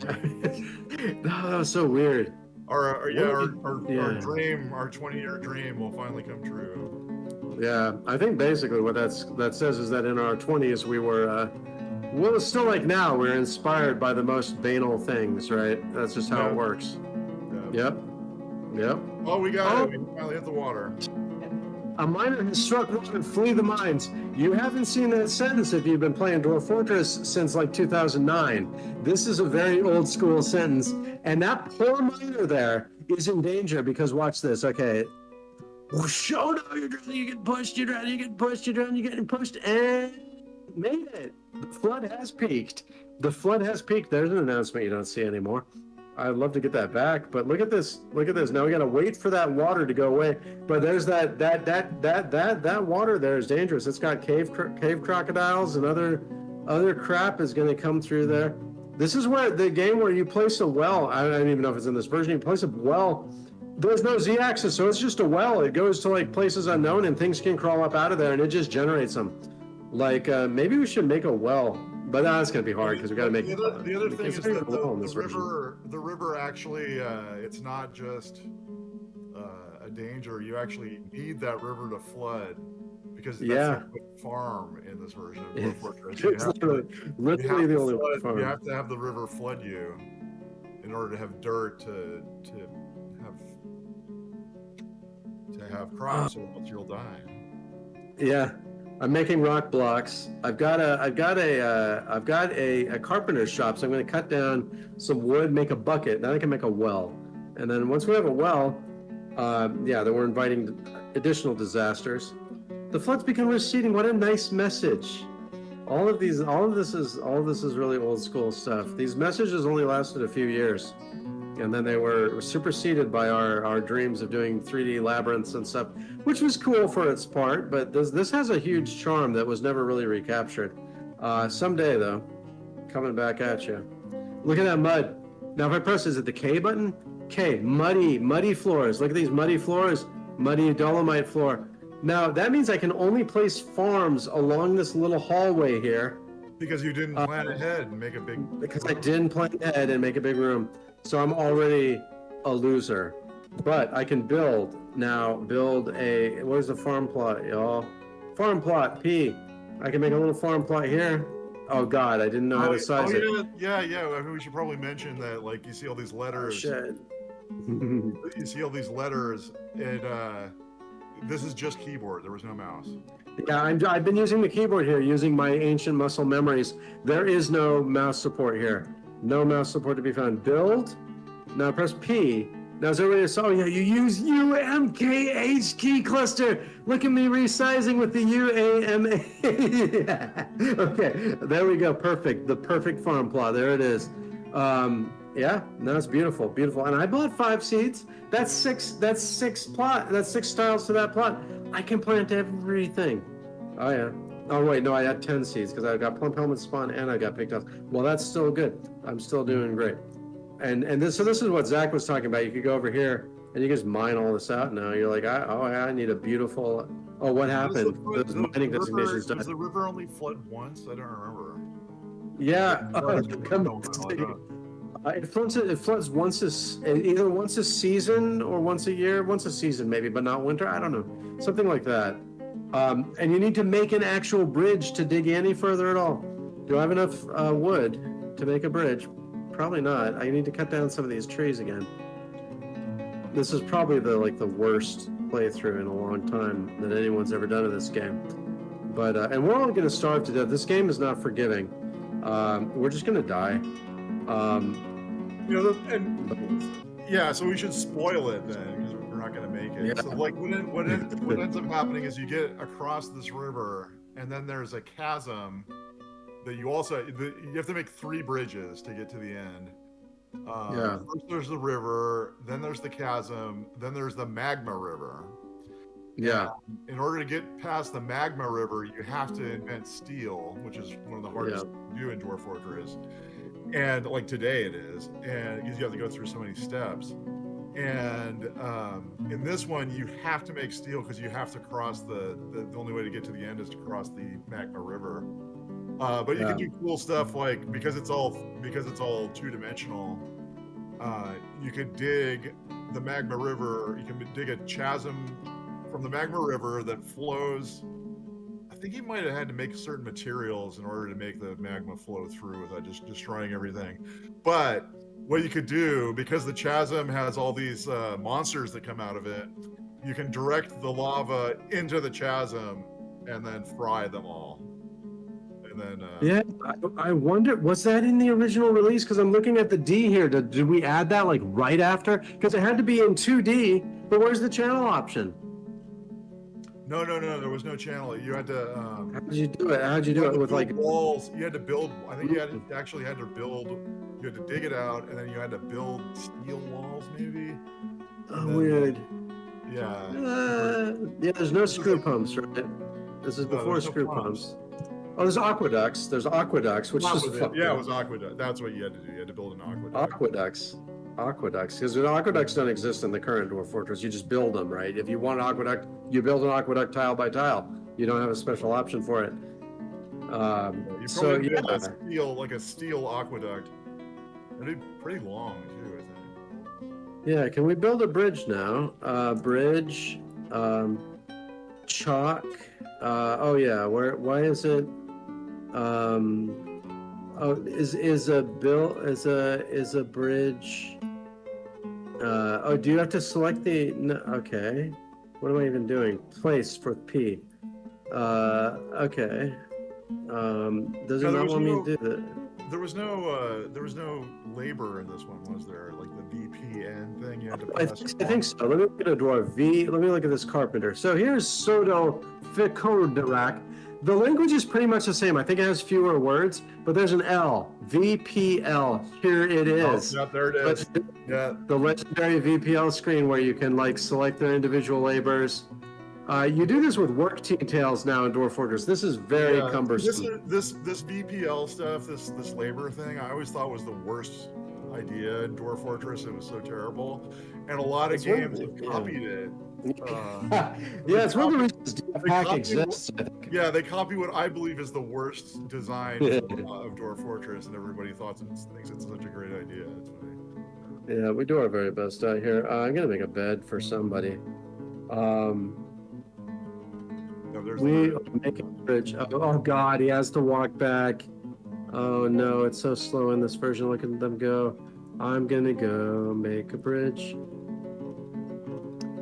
that was so weird. Our Yeah. dream, our 20-year dream, will finally come true. Yeah, I think basically what that says is that in our 20s we were, well, it's still like now, we're inspired by the most banal things, right? That's just how it works. Yeah. Yep. Oh, we got it. We finally hit the water. A miner has struck water, flee the mines. You haven't seen that sentence if you've been playing Dwarf Fortress since like 2009. This is a very old school sentence. And that poor miner there is in danger because watch this. Okay. Whoosh, oh no, you're drowning, you get pushed, you're drowning, you get pushed, you're drowning, you're getting pushed, and made it. The flood has peaked. The flood has peaked. There's an announcement you don't see anymore. I'd love to get that back, but look at this. Look at this. Now we gotta wait for that water to go away. But there's that water there is dangerous. It's got cave crocodiles and other crap is gonna come through there. This is where the game where you place a well. I don't even know if it's in this version. You place a well. There's no Z-axis, so it's just a well. It goes to like places unknown, and things can crawl up out of there, and it just generates them. Like maybe we should make a well. But that's gonna be hard because we got to make. The other thing is that the river actually, it's not just a danger. You actually need that river to flood because that's the only farm in this version of Dwarf Fortress. Literally the only farm. You have to have the river flood you in order to have dirt to have crops, or else you'll die. Yeah. I'm making rock blocks. I've got a carpenter's shop, so I'm going to cut down some wood, make a bucket. Then I can make a well. And then once we have a well, then we're inviting additional disasters. The flood's become receding. What a nice message. All of this is really old school stuff. These messages only lasted a few years, and then they were superseded by our dreams of doing 3D labyrinths and stuff, which was cool for its part, but this has a huge charm that was never really recaptured. Someday, though, coming back at you. Look at that mud. Now, if I press, is it the K button? K, muddy floors. Look at these muddy floors, muddy dolomite floor. Now, that means I can only place farms along this little hallway here. Because you didn't plan ahead and make a big... Because I didn't plan ahead and make a big room. So I'm already a loser. But I can build a, where's the farm plot, y'all? Farm plot, P. I can make a little farm plot here. Oh God, I didn't know how to size it. Yeah. I mean, we should probably mention that, like, you see all these letters. You see all these letters, and this is just keyboard. There was no mouse. Yeah, I've been using the keyboard here, using my ancient muscle memories. There is no mouse support here. No mouse support to be found. Build. Now press P. Now, as everybody saw, you use UMKH key cluster. Look at me resizing with the UAMA. Okay, there we go. Perfect. The perfect farm plot. There it is. Yeah, no, it's beautiful, beautiful. And I bought 5 seeds. That's six tiles to that plot. I can plant everything. Oh yeah. Oh wait, no, I had 10 seeds because I got plump helmet spawn and I got pigtails. Well, that's still good. I'm still doing great. And this is what Zach was talking about. You could go over here and you can just mine all this out now. You're like, I need a beautiful. Oh, what happened? Those mining designations done. Does the river only flood once? I don't remember. Yeah. It floods either once a season or once a year. Once a season maybe, but not winter. I don't know, something like that. And you need to make an actual bridge to dig any further at all. Do I have enough wood to make a bridge? Probably not. I need to cut down some of these trees again. This is probably the worst playthrough in a long time that anyone's ever done in this game. But and we're all going to starve to death. This game is not forgiving. We're just going to die. So we should spoil it then, because we're not going to make it. Yeah. So what ends up happening is you get across this river, and then there's a chasm that you have to make 3 bridges to get to the end. First there's the river, then there's the chasm, then there's the magma river. Yeah. In order to get past the magma river, you have to invent steel, which is one of the hardest to do in Dwarf Fortress. and like today it is, and you have to go through so many steps. And in this one, you have to make steel because you have to cross the only way to get to the end is to cross the magma river. But you can do cool stuff like because it's all two-dimensional. You could dig the magma river. You can dig a chasm from the magma river that flows. I think you might have had to make certain materials in order to make the magma flow through without just destroying everything. But what you could do, because the chasm has all these monsters that come out of it, you can direct the lava into the chasm and then fry them all. And then Yeah, I wonder, was that in the original release? Because I'm looking at the D here. Did we add that like right after? Because it had to be in 2D, but where's the channel option? No, there was no channel. You had to. How did you do it? How'd you do it with like walls? You had to build. I think you actually had to build. You had to dig it out, and then you had to build steel walls, maybe. Oh, weird. Yeah. Yeah, there's no screw pumps, right? This is before screw pumps. Oh, there's aqueducts. There's aqueducts, which is yeah, it was aqueduct. That's what you had to do. You had to build an aqueduct. Aqueducts, because aqueducts don't exist in the current Dwarf Fortress. You just build them, right? If you want an aqueduct, you build an aqueduct tile by tile. You don't have a special option for it. You probably did a steel aqueduct. It'd be pretty long too, I think. Yeah, can we build a bridge now? Bridge, chalk. Oh yeah, why is it? Oh, is a bridge? Oh, do you have to select the? No, okay. What am I even doing? Place for P. Okay. Does it not want me to do that? There was no labor in this one, was there? Like the VPN thing you had to I press. think so. Let me look at a dwarf. Let me look at this carpenter. So here's Soto Ficodarak. The language is pretty much the same. I think it has fewer words, but there's an L. VPL. Here it is. Oh, yeah, there it is. Yeah. The legendary VPL screen where you can like select their individual labors. You do this with work details now in Dwarf Fortress. This is very cumbersome. This VPL stuff, this labor thing, I always thought was the worst idea in Dwarf Fortress. It was so terrible, and a lot of games have copied it. Yeah, it's one of the reasons DFPack exists. Yeah, they copy what I believe is the worst design of Dwarf Fortress, and everybody thinks it's such a great idea. It's funny. Yeah, we do our very best out here. I'm gonna make a bed for somebody. We are making a bridge. Oh God, he has to walk back. Oh no, it's so slow in this version. Look at them go. I'm gonna go make a bridge.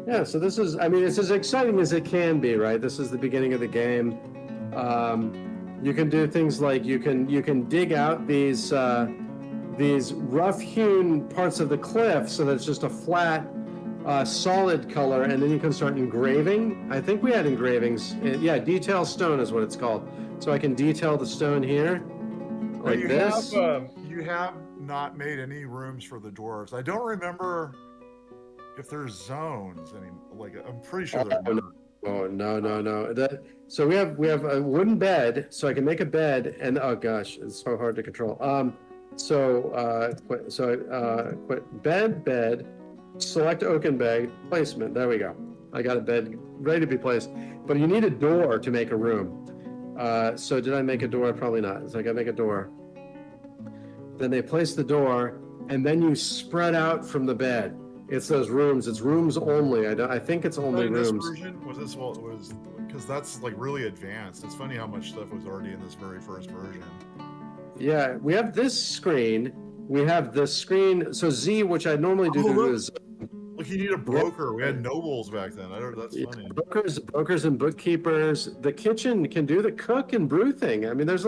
Yeah, so this is, I mean, it's as exciting as it can be, right? This is the beginning of the game. You can do things like you can dig out these rough-hewn parts of the cliff so that it's just a flat, solid color, and then you can start engraving. I think we had engravings. Yeah, detail stone is what it's called. So I can detail the stone here, like this. You have not made any rooms for the dwarves. I don't remember if there's zones. I'm pretty sure there are. Oh no. So we have a wooden bed, so I can make a bed, and oh gosh, it's so hard to control. Quit bed, select oaken bed, placement. There we go. I got a bed ready to be placed, but you need a door to make a room. So did I make a door? Probably not. So I gotta make a door. Then they place the door, and then you spread out from the bed. It's those rooms. It's rooms only. I think it's only rooms. This version was because that's like really advanced. It's funny how much stuff was already in this very first version. Yeah, we have this screen. We have the screen. So Z, which I normally do is. Look, you need a broker. We had nobles back then. That's funny. Brokers and bookkeepers. The kitchen can do the cook and brew thing. I mean, there's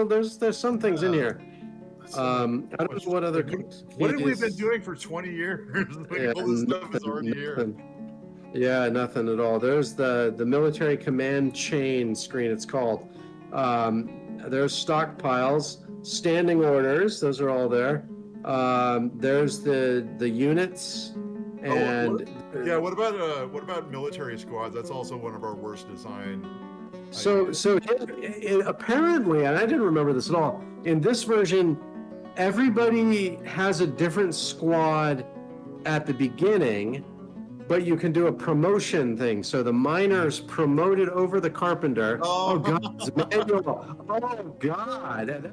some things in here. I don't know what other. What have we been doing for 20 years? All this stuff is already here. Yeah, nothing at all. There's the military command chain screen. It's called. There's stockpiles, standing orders. Those are all there. There's the units. And what about military squads? That's also one of our worst design. So apparently, and I didn't remember this at all. In this version, everybody has a different squad at the beginning, but you can do a promotion thing. So the miner's promoted over the carpenter. Oh, God, it's manual. Oh God.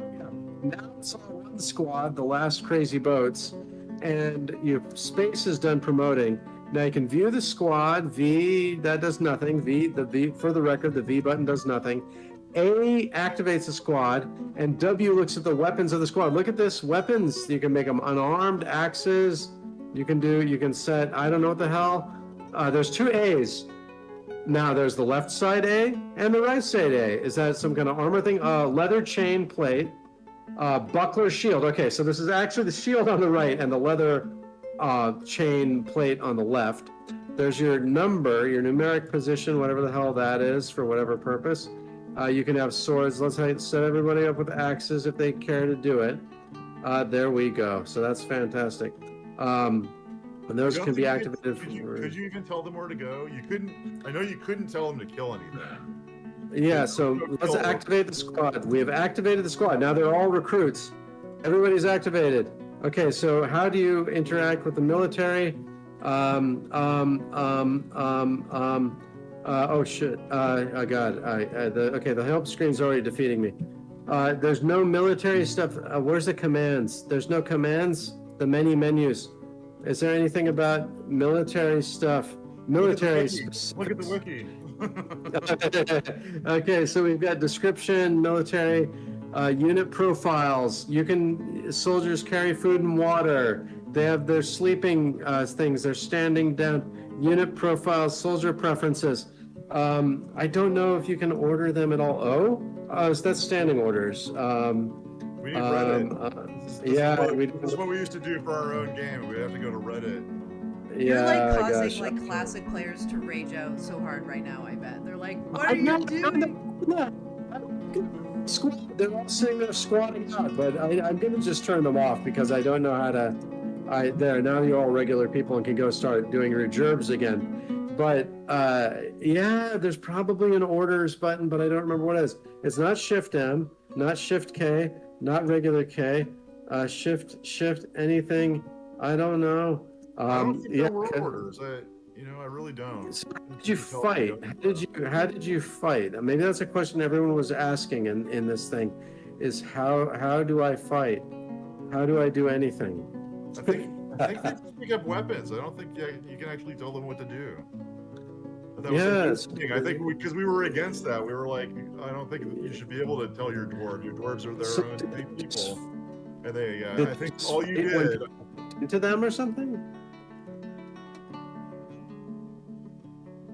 Now it's all one squad, the last crazy boats, and your space is done promoting. Now you can view the squad. V, that does nothing. The V, for the record, the V button does nothing. A activates the squad, and W looks at the weapons of the squad. Look at this, weapons. You can make them unarmed, axes. You can set, I don't know what the hell. There's 2 A's. Now there's the left side A and the right side A. Is that some kind of armor thing? Leather chain plate, buckler shield. Okay, so this is actually the shield on the right and the leather chain plate on the left. There's your number, your numeric position, whatever the hell that is for whatever purpose. You can have swords. Let's set everybody up with axes if they care to do it. There we go. So that's fantastic. And those can be activated. Could you even tell them where to go? You couldn't. I know you couldn't tell them to kill anything. Yeah. So let's activate the squad. We have activated the squad. Now they're all recruits. Everybody's activated. Okay. So how do you interact with the military? Oh shit. Oh god. The help screen's already defeating me. There's no military stuff. Where's the commands? There's no commands. The many menus. Is there anything about military stuff? Military. Look at the wiki. Okay, so we've got description, military, unit profiles. Soldiers carry food and water. They have their sleeping things. They're standing down. Unit profiles, soldier preferences. I don't know if you can order them at all. So that's standing orders. We need Reddit. This is what we used to do for our own game. We have to go to Reddit. You're Yeah, like causing gosh. like classic players to rage out so hard right now, I bet. They're like, what are you doing? They're all sitting there squatting out, but I'm gonna just turn them off because I don't know how to. Now you're all regular people and can go start doing your gerbs again. But yeah, there's probably an orders button, but I don't remember what it is. It's not Shift M, not Shift K, not regular K, Shift anything. I don't know. I don't think there were orders. I really don't. So how did you fight? How did you fight? Maybe that's a question everyone was asking in this thing. Is how do I fight? How do I do anything? I think they just pick up weapons. I don't think you can actually tell them what to do. That was interesting. I think because we were against that, we were like, I don't think you should be able to tell your dwarves. Your dwarves are their own people, and they. I think all you did into them or something.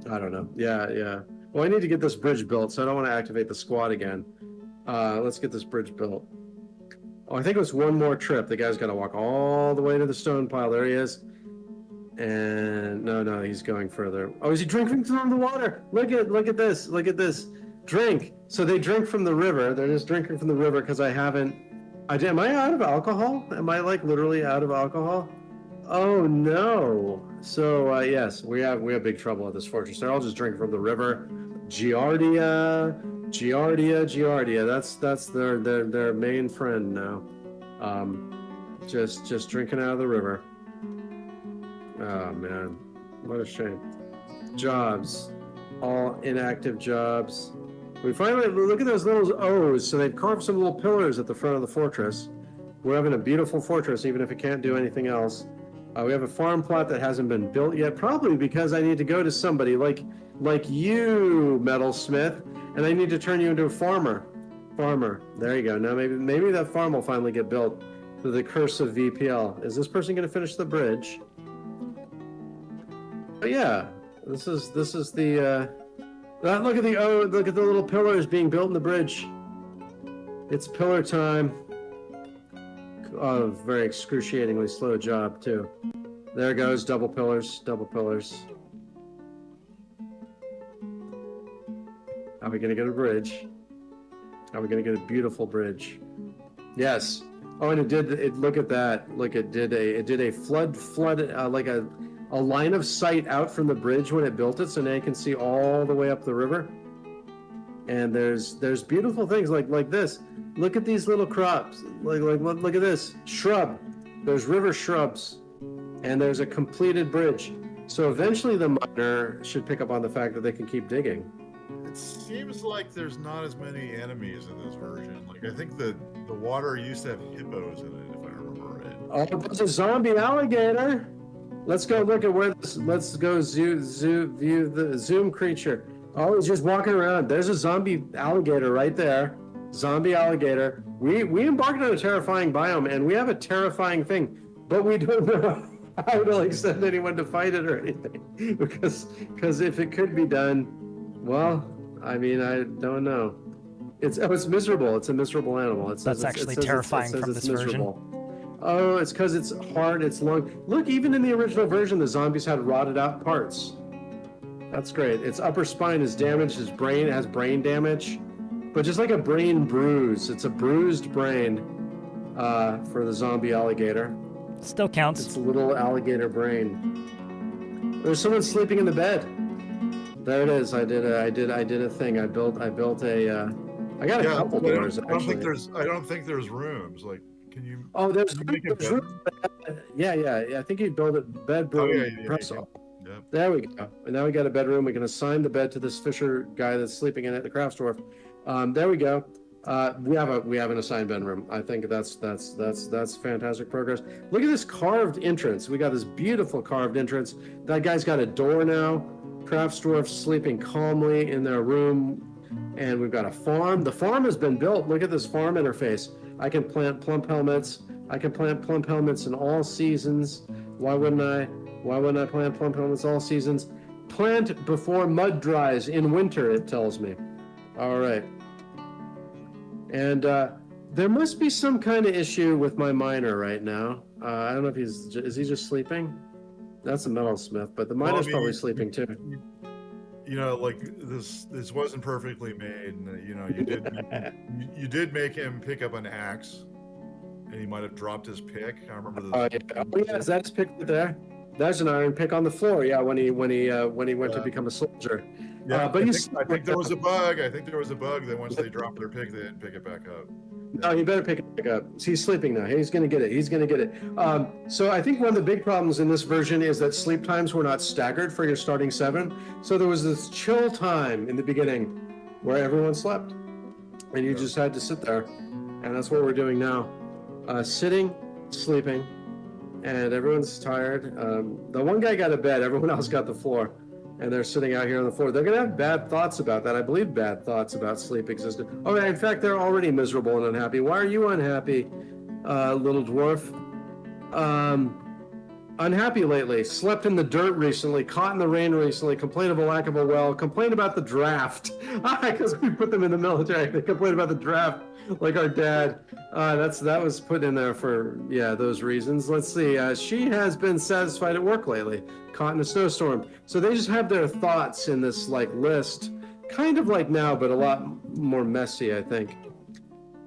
I don't know. Yeah. Well, I need to get this bridge built, so I don't want to activate the squad again. Let's get this bridge built. Oh, I think it was one more trip. The guy's got to walk all the way to the stone pile. There he is. And no, he's going further. Oh, is he drinking from the water? Look at this. Drink. So they drink from the river. They're just drinking from the river because am I out of alcohol? Am I like literally out of alcohol? Oh no. So yes, we have big trouble at this fortress. They're all just drinking from the river. Giardia. That's their main friend now. Just drinking out of the river. Oh man, what a shame. Jobs, all inactive jobs. We finally look at those little O's. So they've carved some little pillars at the front of the fortress. We're having a beautiful fortress, even if it can't do anything else. We have a farm plot that hasn't been built yet, probably because I need to go to somebody like you, metalsmith, and I need to turn you into a farmer. There you go. Now maybe that farm will finally get built through the curse of VPL. Is this person going to finish the bridge? Oh yeah, this is the. Look at the little pillars being built in the bridge. It's pillar time. Oh, very excruciatingly slow job too. There goes double pillars. Are we gonna get a bridge? Are we gonna get a beautiful bridge? Yes. Oh, and look at that. Look, it did a flood like a line of sight out from the bridge when it built it, so now you can see all the way up the river. and there's beautiful things like this. Look at these little crops. Look at this shrub. There's river shrubs, and there's a completed bridge. So eventually the miner should pick up on the fact that they can keep digging. It seems like there's not as many enemies in this version. Like I think the water used to have hippos in it, if I remember right. Oh, there's a zombie alligator. Let's go look at where this. Let's go view the zoom creature. Oh, he's just walking around. There's a zombie alligator right there. Zombie alligator. We embarked on a terrifying biome, and we have a terrifying thing, but we don't know how to like send anyone to fight it or anything. because if it could be done, well, I mean, I don't know. It's miserable. It's a miserable animal. That's actually terrifying from this version. Oh, it's because it's hard. It's long. Look, even in the original version, the zombies had rotted out parts. That's great. Its upper spine is damaged. Its brain has brain damage, but just like a brain bruise. It's a bruised brain for the zombie alligator. Still counts. It's a little alligator brain. There's someone sleeping in the bed. There it is. I did a thing. I built a. I got a couple doors. I don't think there's rooms. Like, can you? Oh, there's room. Yeah. I think you build a bedroom. Yeah. There we go. And now we got a bedroom. We can assign the bed to this Fisher guy that's sleeping in it, the Crafts Dwarf. There we go. We have an assigned bedroom. I think that's fantastic progress. Look at this carved entrance. We got this beautiful carved entrance. That guy's got a door now. Crafts Dwarf sleeping calmly in their room. And we've got a farm. The farm has been built. Look at this farm interface. I can plant plump helmets. I can plant plump helmets in all seasons. Why wouldn't I? Why wouldn't I plant plump helmets all seasons? Plant before mud dries in winter, it tells me. All right. And there must be some kind of issue with my miner right now. I don't know if is he just sleeping? That's a metalsmith, but the miner's probably sleeping too. You know, like this wasn't perfectly made. And, you know, you did make him pick up an axe, and he might have dropped his pick. I remember this. Oh yeah, is that his pick right there? There's an iron pick on the floor. Yeah, when he went to become a soldier. Yeah, but I think there was a bug. I think there was a bug that once they dropped their pick, they didn't pick it back up. No, he better pick it back up. He's sleeping now. He's gonna get it. So I think one of the big problems in this version is that sleep times were not staggered for your starting 7. So there was this chill time in the beginning where everyone slept, and you just had to sit there, and that's what we're doing now. Sitting, sleeping, and everyone's tired. The one guy got a bed. Everyone else got the floor. And they're sitting out here on the floor. They're going to have bad thoughts about that. I believe bad thoughts about sleep existed. Oh, in fact, they're already miserable and unhappy. Why are you unhappy, little dwarf? Unhappy lately. Slept in the dirt recently. Caught in the rain recently. Complained of a lack of a well. Complained about the draft. Because we put them in the military. They complained about the draft like our dad. That was put in there for, those reasons. Let's see. She has been satisfied at work lately. Caught in a snowstorm. So they just have their thoughts in this like list, kind of like now, but a lot more messy, I think.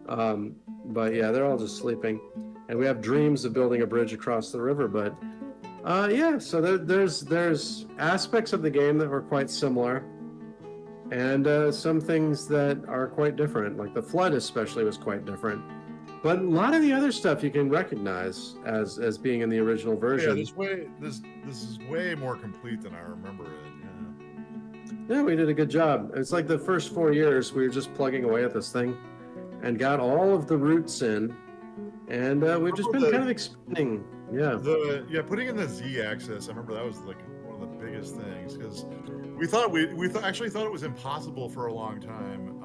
But yeah, they're all just sleeping, and we have dreams of building a bridge across the river. But so there's aspects of the game that were quite similar, and some things that are quite different. Like the flood, especially, was quite different. But a lot of the other stuff you can recognize as being in the original version. Yeah, this is way more complete than I remember it. Yeah, we did a good job. It's like the first 4 years we were just plugging away at this thing, and got all of the roots in, and we've just been kind of expanding. Yeah. Putting in the Z-axis. I remember that was like one of the biggest things because we thought actually thought it was impossible for a long time.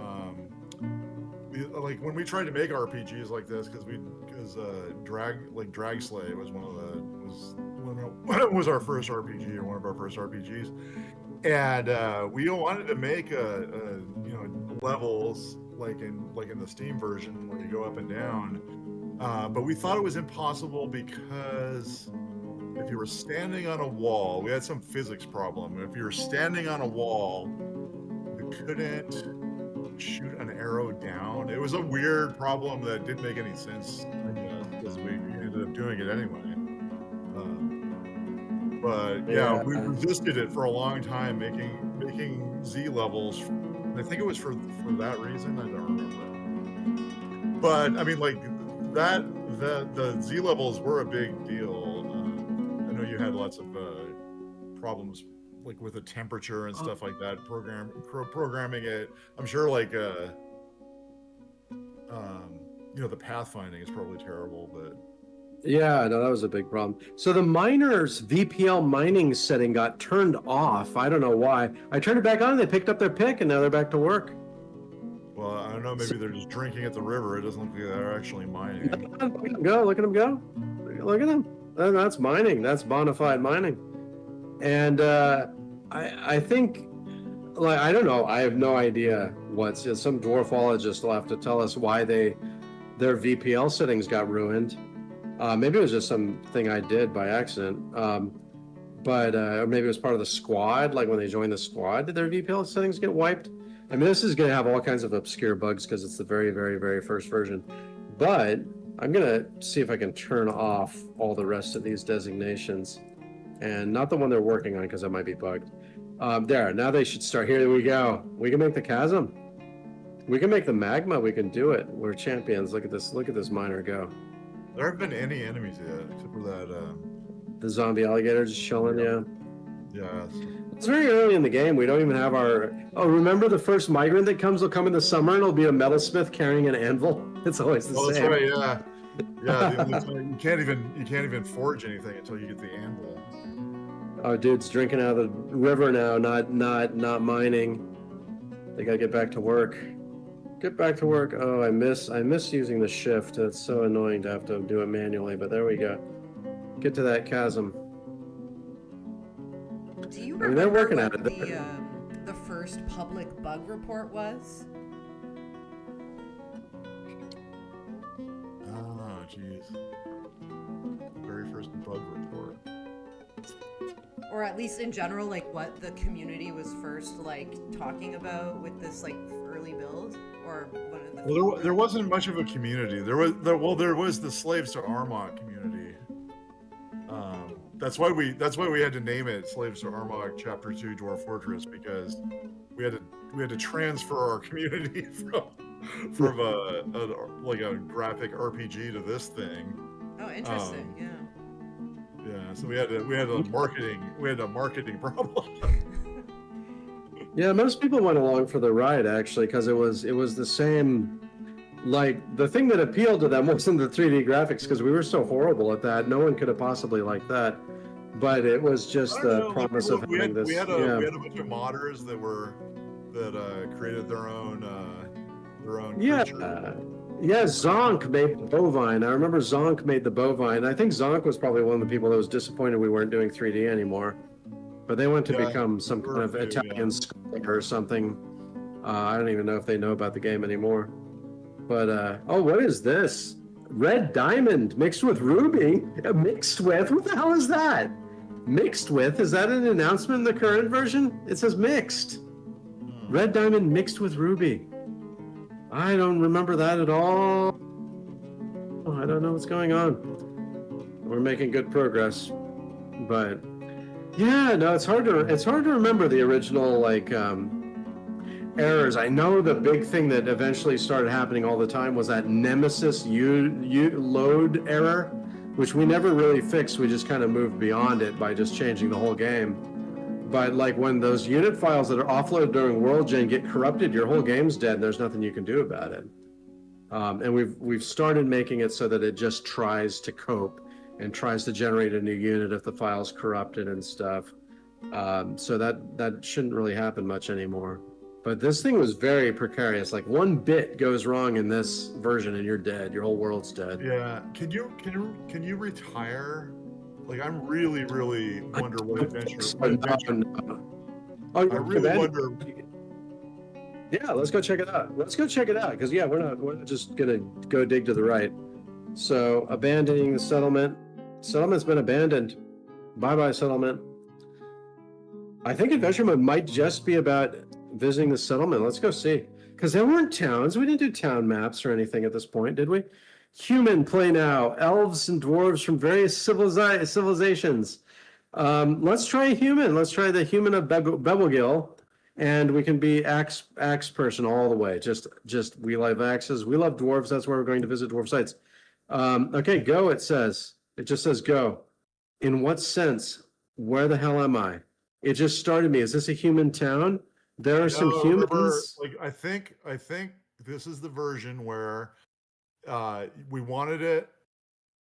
Like when we tried to make RPGs like this, because Drag Slay was was our first RPG, or one of our first RPGs, and we wanted to make levels like in the Steam version where you go up and down, but we thought it was impossible because if you were standing on a wall, we had some physics problem. If you were standing on a wall, you couldn't shoot an arrow down. It was a weird problem that didn't make any sense because we ended up doing it anyway. But we resisted it for a long time, making Z levels I think it was for that reason. I don't remember. But I mean, like that, the Z levels were a big deal. I know you had lots of problems like with the temperature and stuff like that. Programming it. I'm sure like the pathfinding is probably terrible, but Yeah, no, that was a big problem. So the miners VPL mining setting got turned off. I don't know why. I turned it back on. They picked up their pick, and now they're back to work. well, I don't know. Maybe they're just drinking at the river. It doesn't look like they're actually mining. Look at them go. Look at them go. Look at them. That's mining. That's bona fide mining. And I think, like, I don't know. I have no idea what's. Some dwarfologist will have to tell us why their VPL settings got ruined. Maybe it was just something I did by accident. But or maybe it was part of the squad. Like when they joined the squad, did their VPL settings get wiped? I mean, this is going to have all kinds of obscure bugs because it's the very, very, very first version. But I'm going to see if I can turn off all the rest of these designations. And not the one they're working on because that might be bugged. There, now they should start. Here we go. We can make the chasm. We can make the magma. We can do it. We're champions. Look at this. Look at this miner go. There haven't been any enemies yet, except for that. The zombie alligator just chilling, yeah. Yeah. It's very early in the game. We don't even have our. Oh, remember the first migrant that comes will come in the summer and it'll be a metalsmith carrying an anvil. It's always the Oh, same. that's right. Yeah. Yeah. You can't even forge anything until you get the anvil. Oh, dude's drinking out of the river now, not mining. They gotta get back to work. Get back to work. Oh, I miss using the shift. It's so annoying to have to do it manually, but there we go. Get to that chasm. Do you I mean, they're remember working at what it. the first public bug report was? Oh, jeez. Very first bug report. Or at least in general, like what the community was first like talking about with this like early build, or one of the. Well, there wasn't much of a community. There was the Slaves to Armagh community. That's why we had to name it Slaves to Armagh Chapter 2 Dwarf Fortress, because we had to transfer our community from a graphic RPG to this thing. Oh, interesting. Yeah. Yeah, so we had a marketing problem. Yeah, most people went along for the ride actually, because it was the same. Like the thing that appealed to them wasn't the 3D graphics, because we were so horrible at that. No one could have possibly liked that. But it was just the promise of having this. We had a bunch of modders that created their own creature. Yeah, Zonk made the bovine. I remember Zonk made the bovine. I think Zonk was probably one of the people that was disappointed we weren't doing 3D anymore. But they went to become some kind of Italian scholar or something. I don't even know if they know about the game anymore. But, oh, what is this? Red diamond mixed with ruby? Mixed with? What the hell is that? Mixed with? Is that an announcement in the current version? It says mixed. Red diamond mixed with ruby. I don't remember that at all. Oh, I don't know what's going on. We're making good progress, but yeah, no, it's hard to remember the original errors. I know the big thing that eventually started happening all the time was that Nemesis load error, which we never really fixed. We just kind of moved beyond it by just changing the whole game. But like when those unit files that are offloaded during World Gen get corrupted, your whole game's dead and there's nothing you can do about it. And we've started making it so that it just tries to cope and tries to generate a new unit if the file's corrupted and stuff. So that shouldn't really happen much anymore. But this thing was very precarious. Like one bit goes wrong in this version and you're dead. Your whole world's dead. Yeah. Can you retire? Like, I'm really wonder what adventure. Oh, I really wonder. Yeah, let's go check it out. Because yeah, we're not just gonna go dig to the right. So abandoning the settlement. Settlement's been abandoned. Bye settlement. I think adventure mode might just be about visiting the settlement. Let's go see. Because there weren't towns. We didn't do town maps or anything at this point, did we? Human play now. Elves and dwarves from various civilizations. Let's try human. Let's try the human of Bevelgil. and we can be axe person all the way. Just we love axes. We love dwarves. That's where we're going to visit dwarf sites. Okay, go. It just says go. In what sense? Where the hell am I? It just started me. Is this a human town? There are some humans. Like I think this is the version where we wanted it.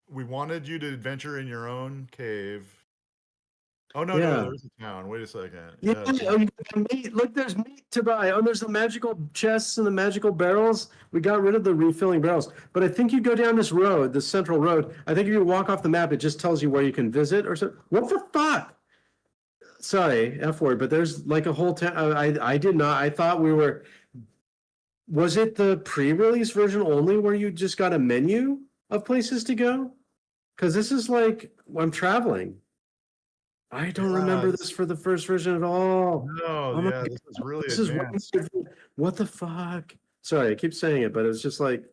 We wanted you to adventure in your own cave. Oh no, Yeah. there's a town. Wait a second. Yeah, oh, you got meat. Look, there's meat to buy. Oh, there's the magical chests and the magical barrels. We got rid of the refilling barrels. But I think you go down this road, this central road. I think if you walk off the map, it just tells you where you can visit or something. What the fuck? Sorry, F word, but there's like a whole town. I did not. I thought we were. Was it the pre-release version only where you just got a menu of places to go? Because this is like I'm traveling. I don't remember this for the first version at all. No, my this is really This advanced. is what the fuck? Sorry, I keep saying it, but it's just like,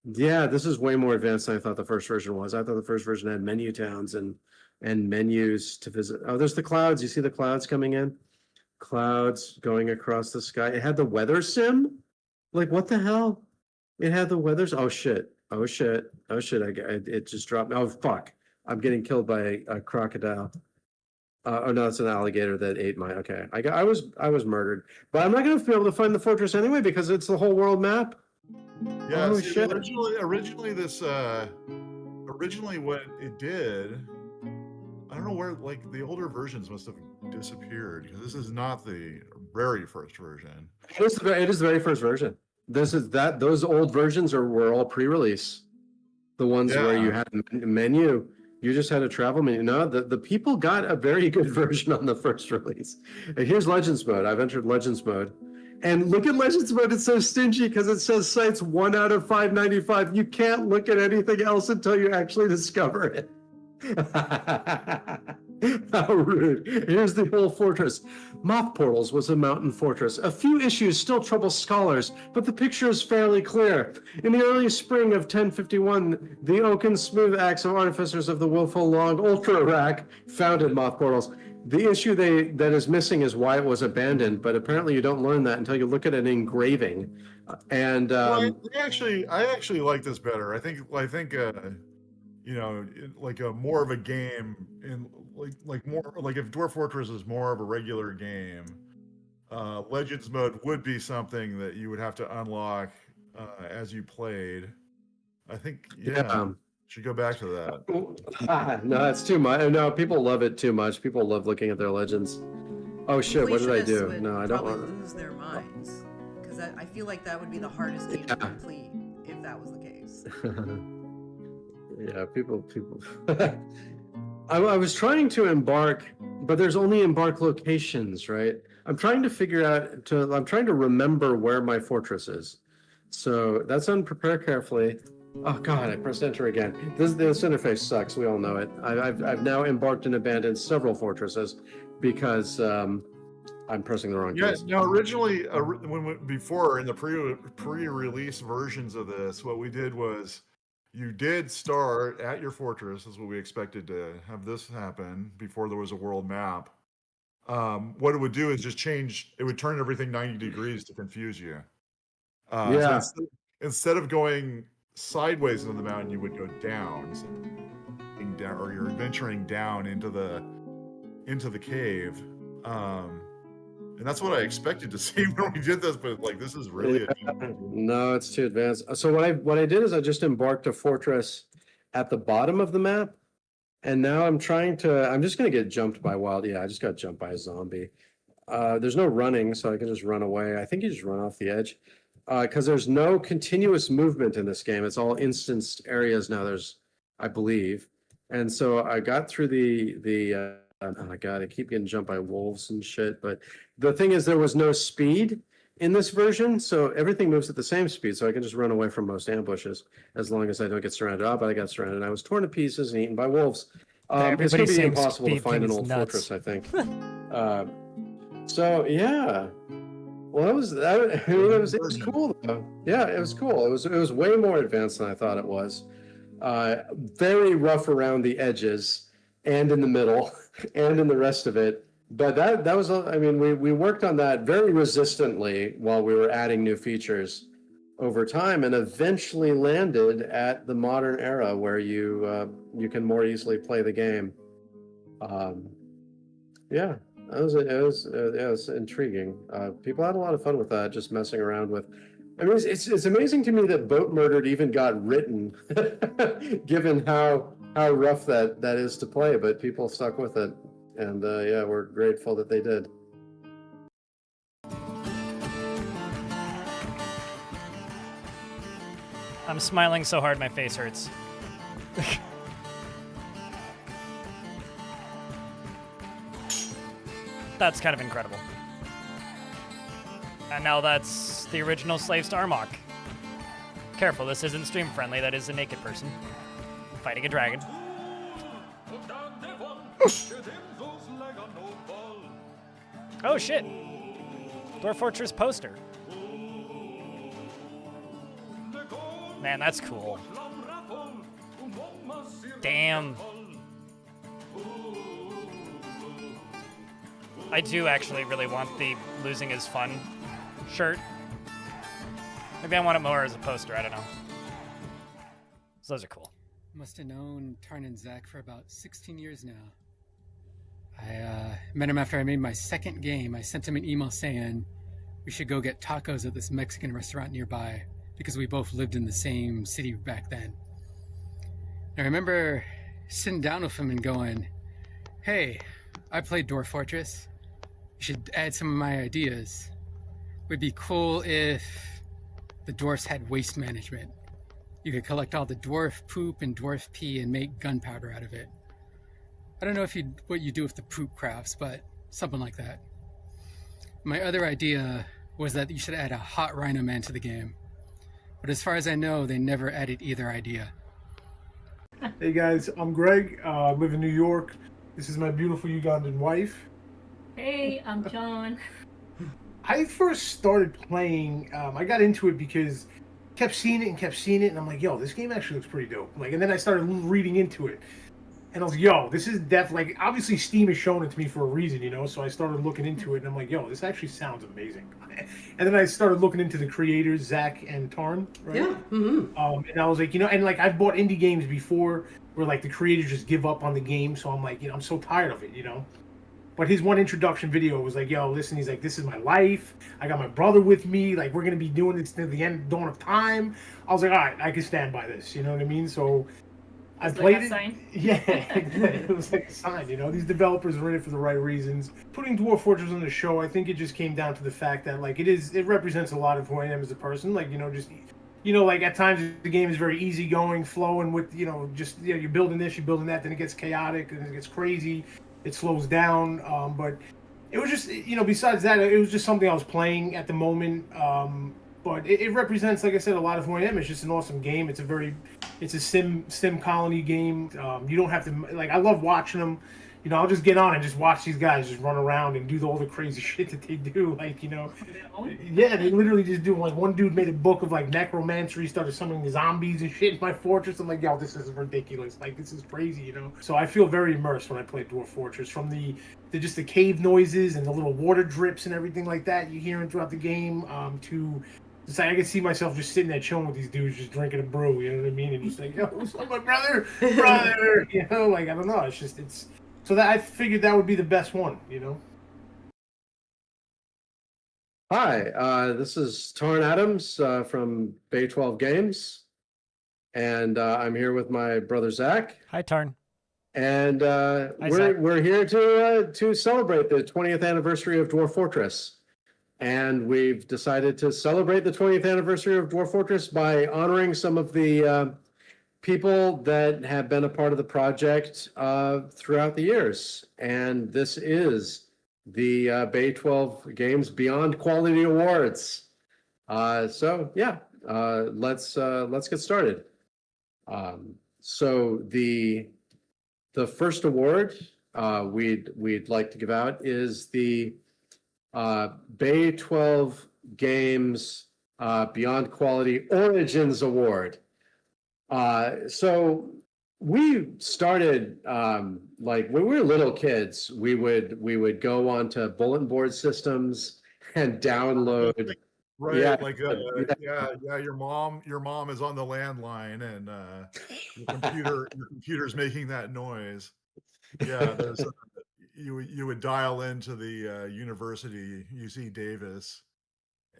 yeah, this is way more advanced than I thought the first version was. I thought the first version had menu towns and menus to visit. Oh, there's the clouds. You see the clouds coming in? Clouds going across the sky. It had the weather sim? Like, what the hell? It had the weathers. Oh shit. Oh shit. Oh shit. It just dropped. Oh fuck. I'm getting killed by a crocodile. Oh no, it's an alligator that ate my. Okay, I was murdered, but I'm not going to be able to find the fortress anyway because it's the whole world map. Yeah, Oh, see, shit. originally what it did, I don't know where, like the older versions must have disappeared because this is not the very first version. It is the very first version. Those old versions were all pre-release. The ones where you had a menu. You just had a travel menu. No, the people got a very good version on the first release. And here's Legends mode. I've entered Legends mode. And look at Legends mode. It's so stingy because it says sites 1 out of 595. You can't look at anything else until you actually discover it. How rude. Here's the whole fortress. Moth Portals was a mountain fortress. A few issues still trouble scholars, but the picture is fairly clear. In the early spring of 1051, the oaken smooth axe of artificers of the willful log Ultra Rack founded Moth Portals. The issue that is missing is why it was abandoned, but apparently you don't learn that until you look at an engraving. And I actually like this better. I think like a more of a game in like more like if Dwarf Fortress is more of a regular game, Legends mode would be something that you would have to unlock as you played. I think should go back to that. No, it's too much. No, people love it too much. People love looking at their legends. Oh shit! What did I do? Completionists No, I would don't probably want. lose their minds because I feel like that would be the hardest game to complete if that was the case. Yeah, people. I was trying to embark, but there's only embark locations, right? I'm trying to figure out. I'm trying to remember where my fortress is. So that's on prepare carefully. Oh god, I pressed enter again. This interface sucks. We all know it. I've now embarked and abandoned several fortresses because I'm pressing the wrong keys. Now originally, before in the pre-release versions of this, what we did was you did start at your fortress. Is what we expected to have this happen before there was a world map. What it would do is just change. It would turn everything 90 degrees to confuse you. Yeah. So instead of going sideways into the mountain, you would go down, or you're adventuring down into the cave. And that's what I expected to see when we did this, but like this is really No, it's too advanced. So what I did is I just embarked a fortress at the bottom of the map, and now I'm just gonna get jumped by wild. Yeah, I just got jumped by a zombie. There's no running, so I can just run away. I think you just run off the edge. Because there's no continuous movement in this game. It's all instanced areas now. I believe, and so I got through the. Oh my god, I keep getting jumped by wolves and shit. But the thing is, there was no speed in this version, so everything moves at the same speed. So I can just run away from most ambushes as long as I don't get surrounded. Oh, but I got surrounded. I was torn to pieces and eaten by wolves. It's going to be impossible to find an old fortress, I think. So yeah. Well, it was cool though. Yeah, it was cool. It was way more advanced than I thought it was. Very rough around the edges and in the middle and in the rest of it. But that was, I mean, we worked on that very resistantly while we were adding new features over time, and eventually landed at the modern era where you can more easily play the game. Yeah, it was intriguing. People had a lot of fun with that, just messing around with. I mean, it's amazing to me that Boat Murdered even got written, given how rough that is to play. But people stuck with it, and yeah, we're grateful that they did. I'm smiling so hard my face hurts. That's kind of incredible. And now that's the original Slaves to Armok. Careful, this isn't stream friendly. That is a naked person fighting a dragon. Oh shit! Dwarf Fortress poster. Man, that's cool. Damn. I do actually really want the losing is fun shirt. Maybe I want it more as a poster, I don't know. So those are cool. Must have known Tarn and Zach for about 16 years now. I met him after I made my second game. I sent him an email saying we should go get tacos at this Mexican restaurant nearby because we both lived in the same city back then. And I remember sitting down with him and going, hey, I played Dwarf Fortress. You should add some of my ideas. It would be cool if the dwarfs had waste management. You could collect all the dwarf poop and dwarf pee and make gunpowder out of it. I don't know what you do with the poop crafts, but something like that. My other idea was that you should add a hot rhino man to the game. But as far as I know, they never added either idea. Hey guys, I'm Greg. I live in New York. This is my beautiful Ugandan wife. Hey, I'm John. I first started playing, I got into it because kept seeing it, and I'm like, yo, this game actually looks pretty dope. Like, and then I started reading into it, and I was like, yo, this is definitely, like, obviously Steam has shown it to me for a reason, you know, so I started looking into it, and I'm like, yo, this actually sounds amazing. And then I started looking into the creators, Zach and Tarn, right? Yeah. Mm-hmm. And I was like, you know, and like I've bought indie games before where like the creators just give up on the game, so I'm like, you know, I'm so tired of it, you know. But his one introduction video was like, yo, listen, he's like, this is my life. I got my brother with me. Like, we're going to be doing this to the end, dawn of time. I was like, all right, I can stand by this. You know what I mean? So I played it. Sign. Yeah, it was like a sign, you know? These developers are in it for the right reasons. Putting Dwarf Fortress on the show, I think it just came down to the fact that, like, it represents a lot of who I am as a person. Like, you know, just, you know, like at times the game is very easygoing, flowing with, you know, just, you know, you're building this, you're building that, then it gets chaotic, and it gets crazy. It slows down, but it was just, you know, besides that, it was just something I was playing at the moment. But it represents, like I said, a lot of who I am. It's just an awesome game. It's a sim colony game. You don't have to, like, I love watching them. You know, I'll just get on and just watch these guys just run around and do all the crazy shit that they do. Like, you know, yeah, they literally just do, like, one dude made a book of, like, necromancy. He started summoning zombies and shit in my fortress. I'm like, yo, this is ridiculous. Like, this is crazy, you know? So I feel very immersed when I play Dwarf Fortress. From the just the cave noises and the little water drips and everything like that you hearing throughout the game, to... It's like I can see myself just sitting there chilling with these dudes, just drinking a brew, you know what I mean? And just like, yo, what's up, my brother? You know, like, I don't know. It's so that I figured that would be the best one, you know? Hi, this is Tarn Adams from Bay 12 Games, and I'm here with my brother Zach. Hi, Tarn. And Zach. we're here to celebrate the 20th anniversary of Dwarf Fortress. And we've decided to celebrate the 20th anniversary of Dwarf Fortress by honoring some of the people that have been a part of the project throughout the years. And this is the Bay 12 Games Beyond Quality Awards. So yeah, let's get started. So the first award we'd like to give out is the Bay 12 Games Beyond Quality Origins Award. So we started like when we were little kids, we would go onto bulletin board systems and download. Right, Yeah, like yeah. Your mom is on the landline, and your computer's making that noise. Yeah, there's you would dial into the university UC Davis,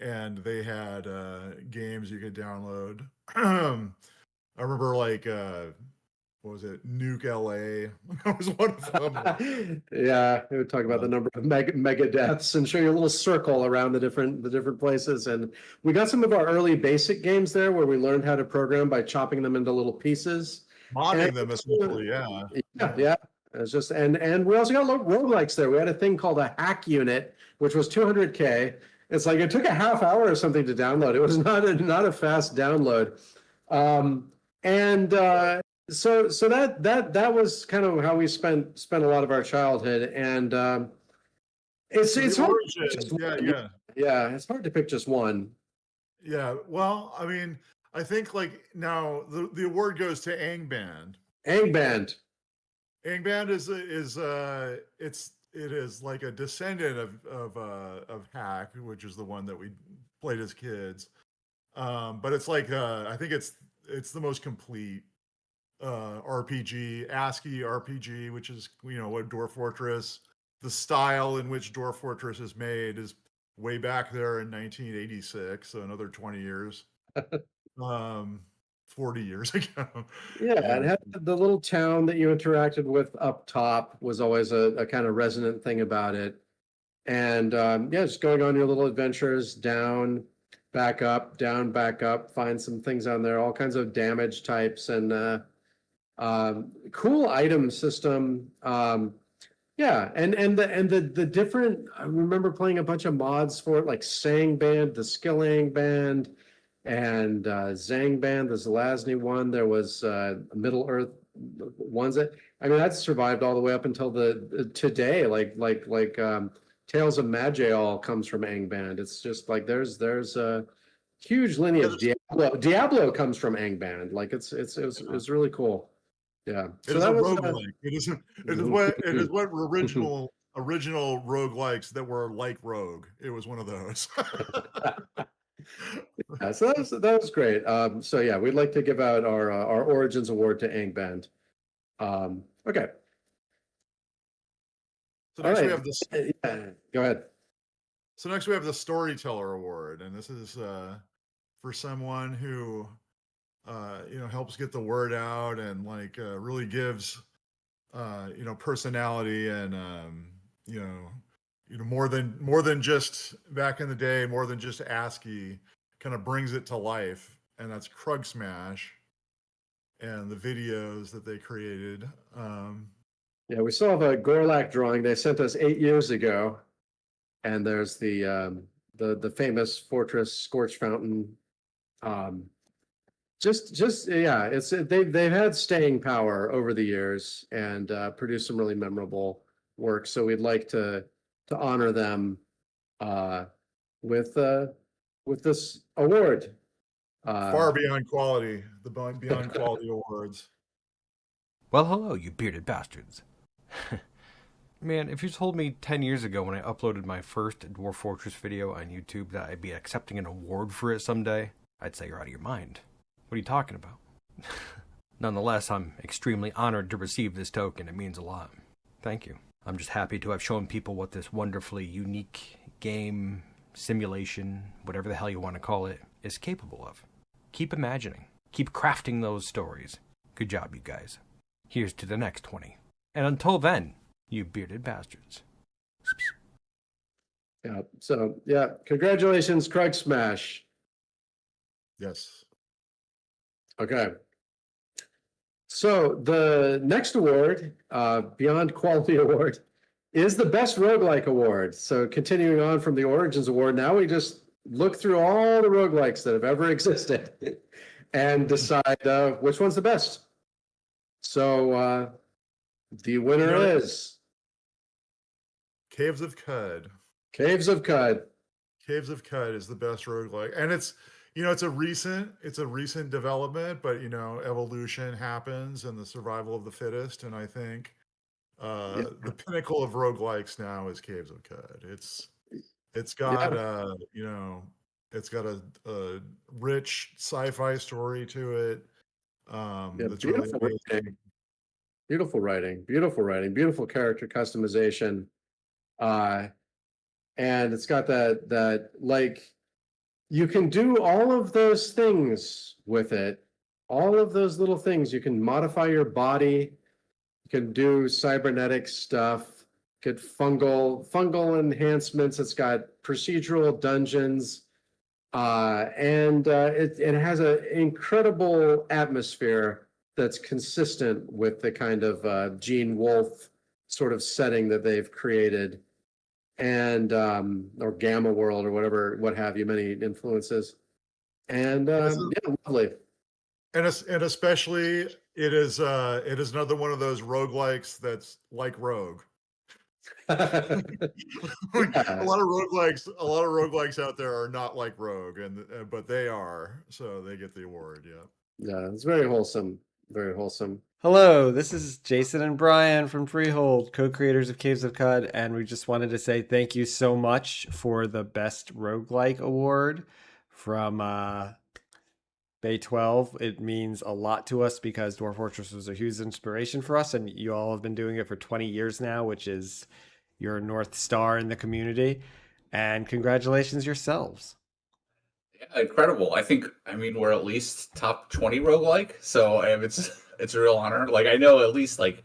and they had games you could download. I remember like what was it, Nuke LA? That was one of them. Yeah, it would talk about the number of mega deaths and show you a little circle around the different places. And we got some of our early basic games there where we learned how to program by chopping them into little pieces. Modding them essentially, yeah. Yeah. It's just and we also got roguelikes there. We had a thing called a hack unit, which was 200K. It's like it took a half hour or something to download. It was not a fast download. So that was kind of how we spent a lot of our childhood, and it's hard to pick just one. Yeah, it's hard to pick just one. Yeah, well, I mean, I think like now the award goes to Angband. Angband it is like a descendant of Hack, which is the one that we played as kids. But it's like I think it's the most complete RPG, ASCII RPG, which is what Dwarf Fortress, the style in which Dwarf Fortress is made is way back there in 1986, so another 20 years. 40 years ago. Yeah, it had the little town that you interacted with up top was always a kind of resonant thing about it. And just going on your little adventures, down, back up, down, back up, find some things on there, all kinds of damage types and cool item system. And the different, I remember playing a bunch of mods for it, like Sangband, the Skilling Band, and Zangband, the Zelazny one. There was Middle Earth ones that that survived all the way up until today. Like Tales of Magial comes from Angband. It's just like there's a huge lineage. Diablo comes from Angband. Like it's really cool. Yeah. So that was roguelike. It is what original roguelikes that were like Rogue. It was one of those. Yeah, so that was great. So yeah, we'd like to give out our Origins Award to Angband. Okay. So next we have this. Go ahead. So next we have the Storyteller Award, and this is for someone who helps get the word out and like really gives personality and more than just back in the day, more than just ASCII, kind of brings it to life, and that's Krug Smash and the videos that they created. Yeah, we saw the Gorlak drawing they sent us 8 years ago, and there's the famous Fortress Scorch Fountain. They've had staying power over the years and produced some really memorable work. So we'd like to honor them with this award. Far beyond quality, the Beyond Quality Awards. Well, hello, you bearded bastards. Man, if you told me 10 years ago when I uploaded my first Dwarf Fortress video on YouTube that I'd be accepting an award for it someday, I'd say you're out of your mind. What are you talking about? Nonetheless, I'm extremely honored to receive this token. It means a lot. Thank you. I'm just happy to have shown people what this wonderfully unique game, simulation, whatever the hell you want to call it, is capable of. Keep imagining. Keep crafting those stories. Good job, you guys. Here's to the next 20. And until then, you bearded bastards. Yeah, so, congratulations, Krug Smash. Yes. Okay. So the next award, Beyond Quality Award, is the Best Roguelike Award. So continuing on from the Origins Award, now we just look through all the roguelikes that have ever existed and decide which one's the best. So the winner is Caves of Cud. Caves of Cud. Caves of Cud is the best roguelike. And it's it's a recent development, but evolution happens and the survival of the fittest. And I think the pinnacle of roguelikes now is Caves of Cud. It's got it's got a rich sci-fi story to it. That's really beautiful amazing. writing, beautiful character customization, and it's got that like you can do all of those things with it, all of those little things. You can modify your body, you can do cybernetic stuff, get fungal enhancements. It's got procedural dungeons, and it has an incredible atmosphere that's consistent with the kind of Gene Wolfe sort of setting that they've created, and or Gamma World or whatever, what have you, many influences, and lovely. And especially it is another one of those roguelikes that's like Rogue. A lot of roguelikes out there are not like Rogue, but they are, so they get the award. Yeah, it's very wholesome, very wholesome. Hello, this is Jason and Brian from Freehold, co-creators of Caves of Cud, and we just wanted to say thank you so much for the Best Roguelike Award from Bay 12. It means a lot to us because Dwarf Fortress was a huge inspiration for us, and you all have been doing it for 20 years now, which is your North Star in the community. And congratulations yourselves. Yeah, incredible. I mean, we're at least top 20 roguelike, so it's a real honor. Like, I know at least like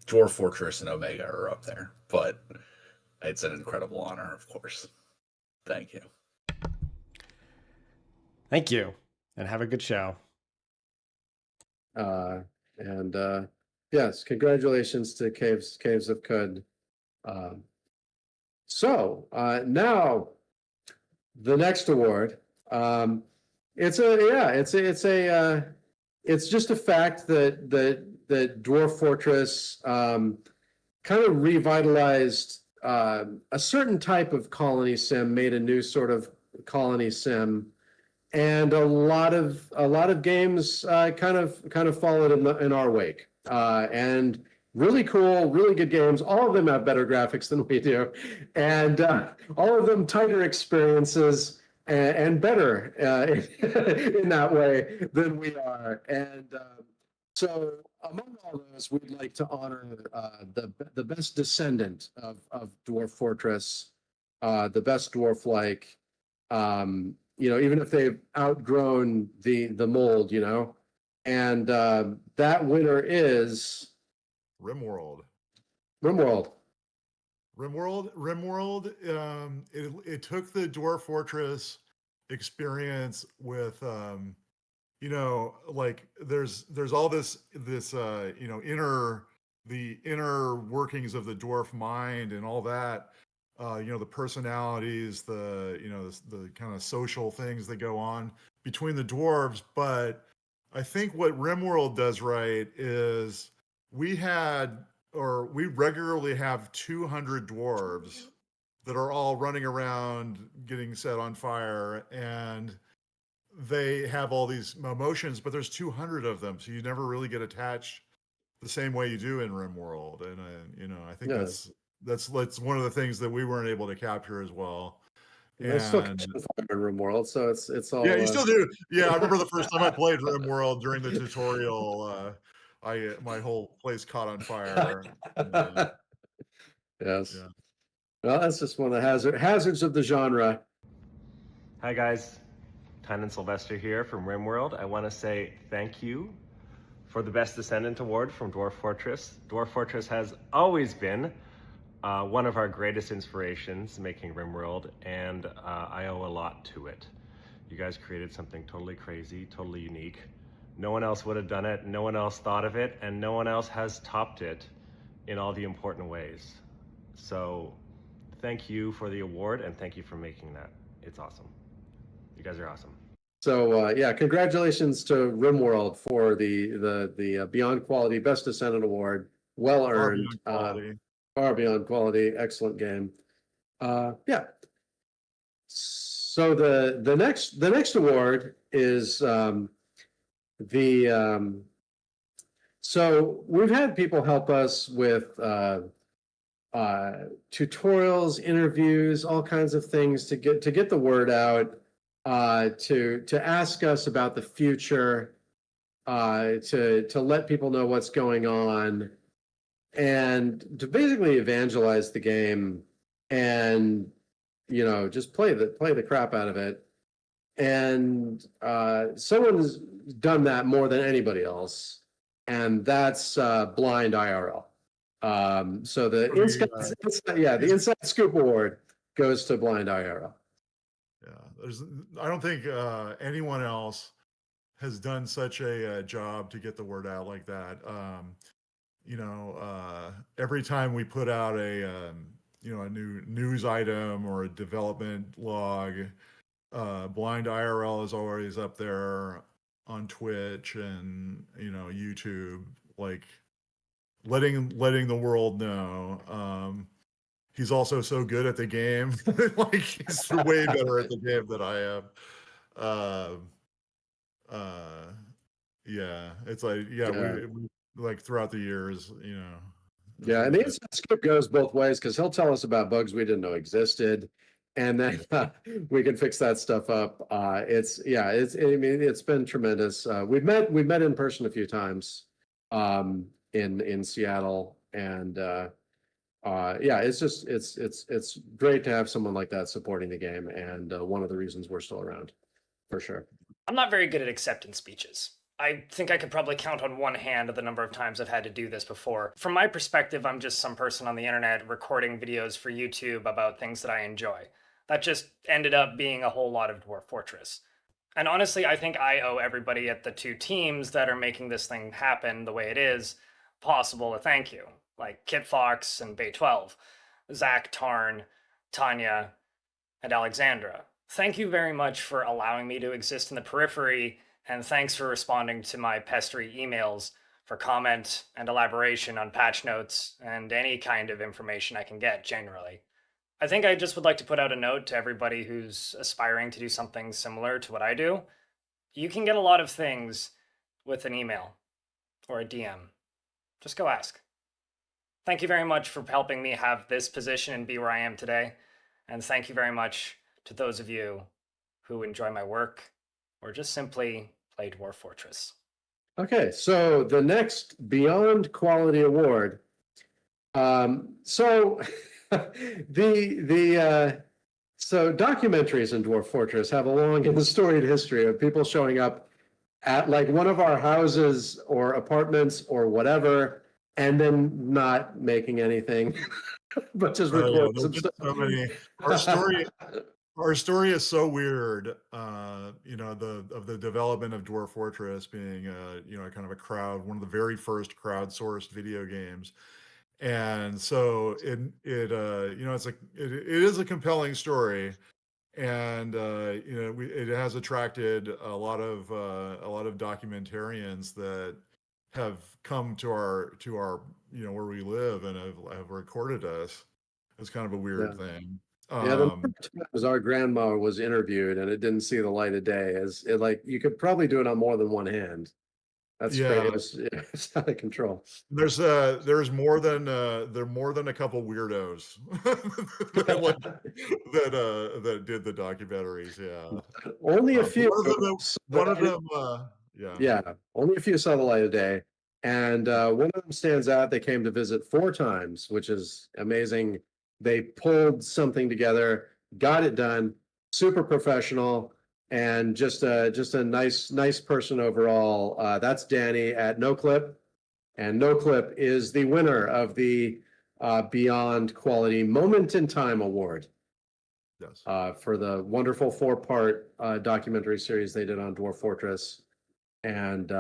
Dwarf Fortress and Omega are up there, but it's an incredible honor, of course. Thank you. Thank you, and have a good show. Yes, congratulations to Caves of Cud. So now the next award. It's just a fact that Dwarf Fortress kind of revitalized a certain type of colony sim, made a new sort of colony sim, and a lot of games kind of followed in our wake. And really cool, really good games. All of them have better graphics than we do, and all of them tighter experiences and better in that way than we are. And so among all those, we'd like to honor the best descendant of Dwarf Fortress, the best dwarf-like, even if they've outgrown the mold, and that winner is RimWorld. It took the Dwarf Fortress experience with like there's all this inner workings of the dwarf mind and all that, the personalities, the kind of social things that go on between the dwarves. But I think what RimWorld does right is we regularly have 200 dwarves that are all running around getting set on fire, and they have all these emotions, but there's 200 of them, so you never really get attached the same way you do in RimWorld. And I think that's one of the things that we weren't able to capture as well. I still catch fire in RimWorld, so it's all. Yeah, you still do. Yeah, I remember the first time I played RimWorld during the tutorial. My whole place caught on fire. Yes. Yeah. Well, that's just one of the hazards of the genre. Hi guys, Tynan Sylvester here from RimWorld. I want to say thank you for the Best Descendant Award from Dwarf Fortress. Dwarf Fortress has always been one of our greatest inspirations making RimWorld, and I owe a lot to it. You guys created something totally crazy, totally unique. No one else would have done it, no one else thought of it, and no one else has topped it in all the important ways. So thank you for the award, and thank you for making that. It's awesome. You guys are awesome. So congratulations to RimWorld for the Beyond Quality Best Descendant Award. Well earned. Far beyond quality. Excellent game. So the next award is so we've had people help us with tutorials, interviews, all kinds of things to get the word out, to ask us about the future, to let people know what's going on, and to basically evangelize the game, and just play the crap out of it. And someone's done that more than anybody else, and that's Blind IRL. So the the Inside Scoop Award goes to Blind IRL. Yeah, I don't think anyone else has done such a job to get the word out like that. Every time we put out a new news item or a development log, Blind IRL is always up there on Twitch and YouTube, like letting the world know. He's also so good at the game. Like he's way better at the game than I am. Yeah, it's like we like throughout the years, Yeah, and the Inside Scoop goes both ways because he'll tell us about bugs we didn't know existed, and then we can fix that stuff up. It's been tremendous. We've met in person a few times, in Seattle, and it's great to have someone like that supporting the game, and one of the reasons we're still around, for sure. I'm not very good at acceptance speeches. I think I could probably count on one hand the number of times I've had to do this before. From my perspective, I'm just some person on the internet recording videos for YouTube about things that I enjoy. That just ended up being a whole lot of Dwarf Fortress. And honestly, I think I owe everybody at the two teams that are making this thing happen the way it is possible a thank you. Like Kit Fox and Bay 12, Zach, Tarn, Tanya, and Alexandra. Thank you very much for allowing me to exist in the periphery, and thanks for responding to my pestery emails for comment and elaboration on patch notes and any kind of information I can get generally. I think I just would like to put out a note to everybody who's aspiring to do something similar to what I do. You can get a lot of things with an email or a DM. Just go ask. Thank you very much for helping me have this position and be where I am today. And thank you very much to those of you who enjoy my work or just simply play Dwarf Fortress. Okay, so the next Beyond Quality Award. So documentaries in Dwarf Fortress have a long and storied history of people showing up at like one of our houses or apartments or whatever, and then not making anything, but just recording some stuff. So many. Our story is so weird. Of the development of Dwarf Fortress being kind of a one of the very first crowdsourced video games. And so it is a compelling story, and it has attracted a lot of documentarians that have come to our where we live and have recorded us. It's kind of a weird thing. The times our grandma was interviewed and it didn't see the light of day, you could probably do it on more than one hand. That's crazy. It's out of control. There's more than a couple weirdos that did the documentaries. Yeah, only a few. One of them. Only a few saw the light of day, and one of them stands out. They came to visit 4 times, which is amazing. They pulled something together, got it done, super professional, and just a nice person overall. That's Danny at NoClip, and NoClip is the winner of the Beyond Quality Moment in Time Award. Yes. For the wonderful 4-part documentary series they did on Dwarf Fortress, and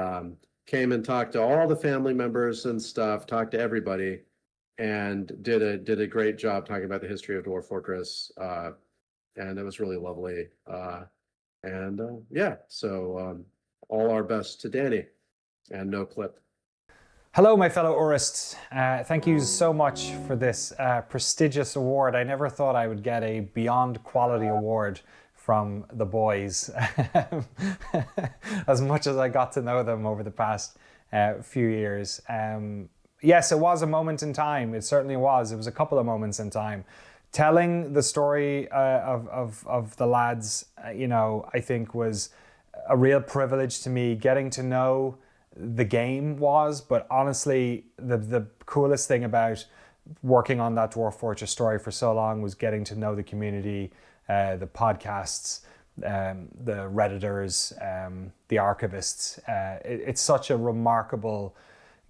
came and talked to all the family members and stuff, talked to everybody, and did a great job talking about the history of Dwarf Fortress, and it was really lovely. So all our best to Danny and NoClip. Hello, my fellow Urists. Thank you so much for this prestigious award. I never thought I would get a Beyond Quality Award from the boys as much as I got to know them over the past few years. Yes, it was a moment in time. It certainly was. It was a couple of moments in time. Telling the story of the lads, I think was a real privilege to me. Getting to know the game was, but honestly, the coolest thing about working on that Dwarf Fortress story for so long was getting to know the community, the podcasts, the Redditors, the archivists. It's such a remarkable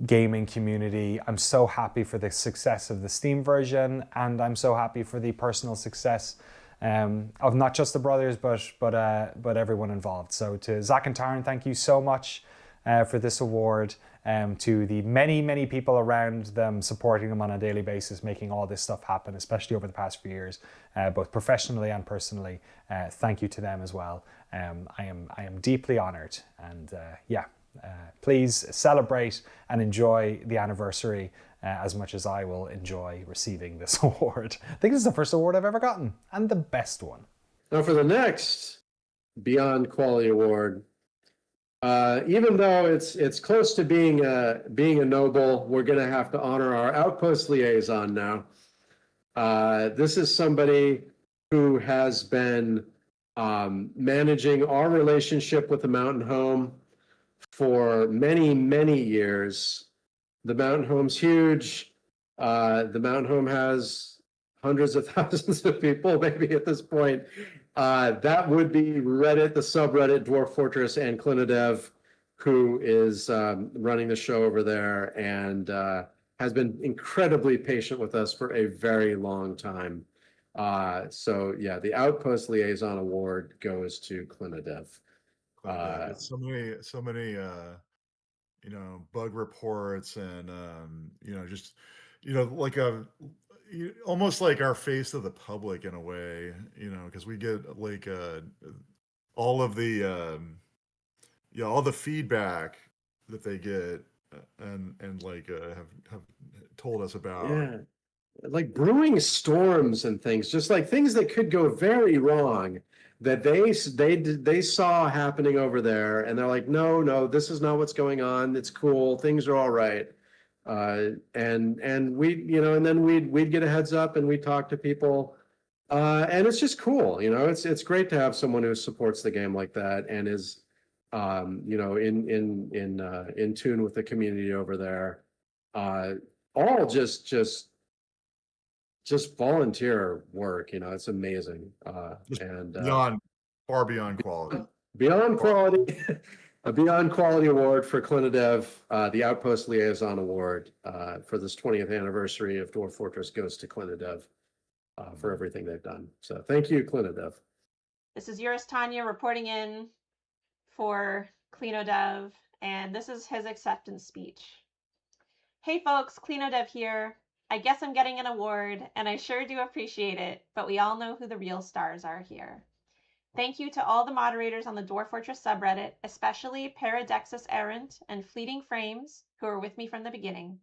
gaming community. I'm so happy for the success of the Steam version, and I'm so happy for the personal success of not just the brothers, but everyone involved. So to Zach and Taryn, thank you so much for this award. To the many people around them supporting them on a daily basis, making all this stuff happen, especially over the past few years, both professionally and personally. Thank you to them as well. I am deeply honored, and please celebrate and enjoy the anniversary as much as I will enjoy receiving this award. I think this is the first award I've ever gotten, and the best one. Now for the next Beyond Quality Award, even though it's close to being a noble, we're going to have to honor our outpost liaison now. This is somebody who has been managing our relationship with the Mountain Home for many years. The Mountain Home's huge. The Mountain Home has hundreds of thousands of people, maybe at this point. That would be Reddit, the subreddit Dwarf Fortress, and Clinadev, who is running the show over there and has been incredibly patient with us for a very long time. So yeah, the Outpost Liaison Award goes to Clinadev. So many bug reports and just like almost like our face of the public in a way, because we get like all of the all the feedback that they get and like have told us about. Yeah, like brewing storms and things, just like things that could go very wrong that they saw happening over there, and they're like, no, this is not what's going on. It's cool. Things are all right. And we, and then we'd get a heads up and we talk to people, and it's just cool. It's great to have someone who supports the game like that and is, in tune with the community over there. All just volunteer work. It's amazing. Far beyond quality. Beyond quality. A Beyond Quality Award for Clinadev, the Outpost Liaison Award for this 20th anniversary of Dwarf Fortress goes to Clinadev for everything they've done. So thank you, Clinadev. This is Eurus Tanya reporting in for Clinodev, and this is his acceptance speech. Hey folks, Clinodev here. I guess I'm getting an award, and I sure do appreciate it, but we all know who the real stars are here. Thank you to all the moderators on the Dwarf Fortress subreddit, especially Paradexus Errant and Fleeting Frames, who were with me from the beginning.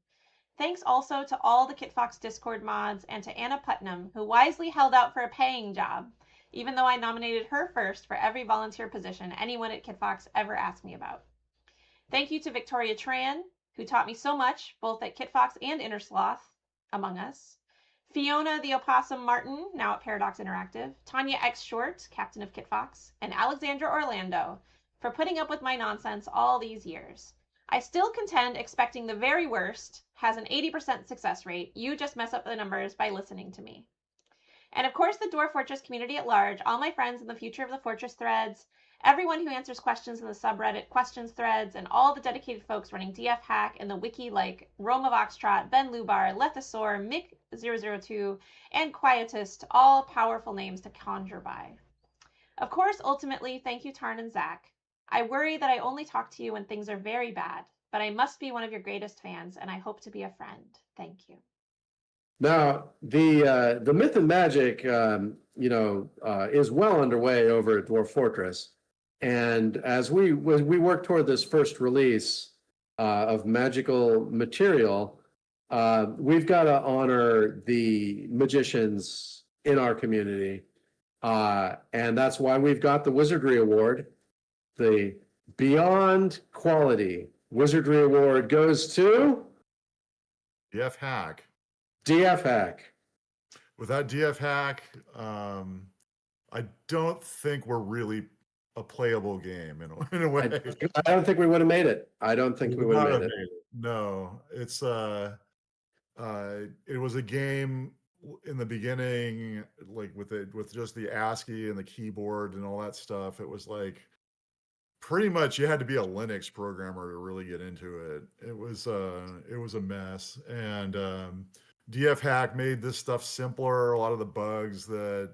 Thanks also to all the KitFox Discord mods and to Anna Putnam, who wisely held out for a paying job, even though I nominated her first for every volunteer position anyone at KitFox ever asked me about. Thank you to Victoria Tran, who taught me so much, both at KitFox and Innersloth, among us. Fiona the Opossum Martin, now at Paradox Interactive, Tanya X Short, captain of KitFox, and Alexandra Orlando for putting up with my nonsense all these years. I still contend expecting the very worst has an 80% success rate. You just mess up the numbers by listening to me. And of course, the Dwarf Fortress community at large, all my friends in the Future of the Fortress threads, everyone who answers questions in the subreddit questions threads, and all the dedicated folks running DF Hack and the wiki like Roma Voxtrot, Ben Lubar, Lethosaur, Mick002, and Quietist, all powerful names to conjure by. Of course, ultimately, thank you, Tarn and Zach. I worry that I only talk to you when things are very bad, but I must be one of your greatest fans, and I hope to be a friend. Thank you. Now, the Myth and Magic, is well underway over at Dwarf Fortress. And as we work toward this first release of magical material, we've got to honor the magicians in our community. And that's why we've got the Wizardry Award. The Beyond Quality Wizardry Award goes to DF Hack. DF Hack. Without DF Hack, I don't think we're really a playable game in a way. I don't think we would have made it. I don't think we would have made it. No, it's it was a game in the beginning, like with just the ASCII and the keyboard and all that stuff. It was like pretty much you had to be a Linux programmer to really get into it. It was a mess, and DF Hack made this stuff simpler. A lot of the bugs that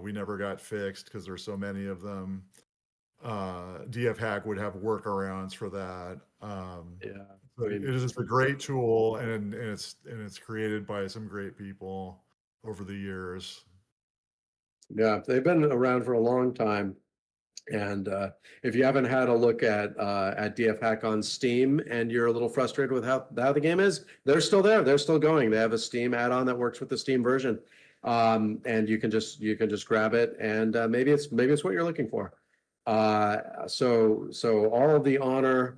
we never got fixed because there's so many of them. DF Hack would have workarounds for that. It is just a great tool, and it's created by some great people over the years. Yeah, they've been around for a long time. And if you haven't had a look at DF Hack on Steam and you're a little frustrated with how the game is, they're still there. They're still going. They have a Steam add-on that works with the Steam version, and you can just grab it, and maybe it's what you're looking for. So all of the honor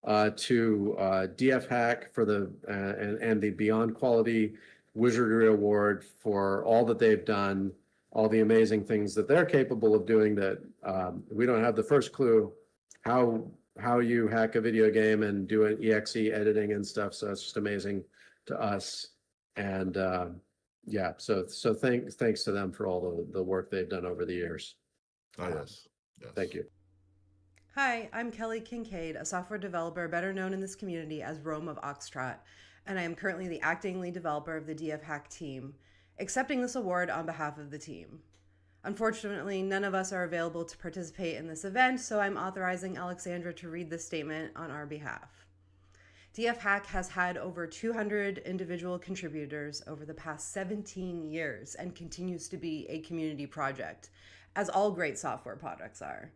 to DF Hack for the and the Beyond Quality Wizardry Award for all that they've done, all the amazing things that they're capable of doing that we don't have the first clue how you hack a video game and do an exe editing and stuff. So it's just amazing to us. And yeah, so thanks to them for all the work they've done over the years. Oh, yes. Thank you. Hi, I'm Kelly Kincaid, a software developer better known in this community as Rome of Oxtrot, and I am currently the acting lead developer of the DF Hack team, accepting this award on behalf of the team. Unfortunately, none of us are available to participate in this event, so I'm authorizing Alexandra to read this statement on our behalf. DF Hack has had over 200 individual contributors over the past 17 years and continues to be a community project, as all great software products are.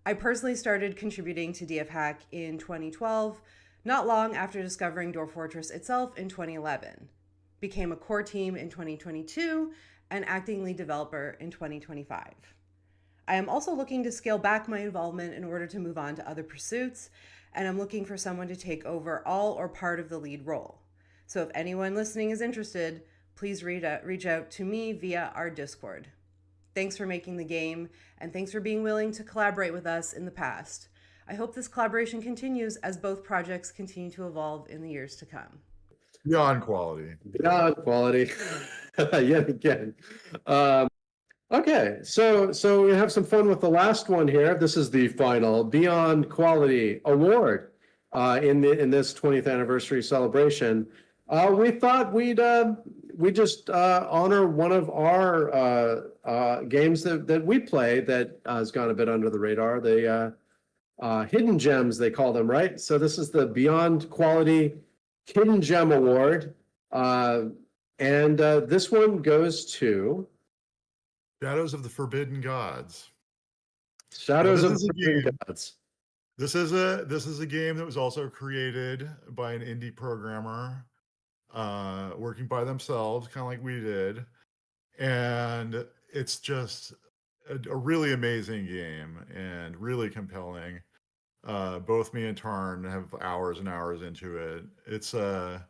I personally started contributing to DF Hack in 2012, not long after discovering Dwarf Fortress itself in 2011. Became a core team in 2022 and acting lead developer in 2025. I am also looking to scale back my involvement in order to move on to other pursuits, and I'm looking for someone to take over all or part of the lead role. So if anyone listening is interested, please reach out to me via our Discord. Thanks for making the game, and thanks for being willing to collaborate with us in the past. I hope this collaboration continues as both projects continue to evolve in the years to come. Beyond quality. Beyond quality. Yet again. Okay, so we have some fun with the last one here. This is the final Beyond Quality Award in this 20th anniversary celebration. We thought we'd just honor one of our games that we play that has gone a bit under the radar. The hidden gems, they call them, right? So this is the Beyond Quality Hidden Gem Award, and this one goes to Shadows of the Forbidden Gods. Shadows of the Forbidden Gods. This is a game that was also created by an indie programmer, working by themselves, kind of like we did, and it's just a really amazing game and really compelling. Both me and Tarn have hours and hours into it. It's a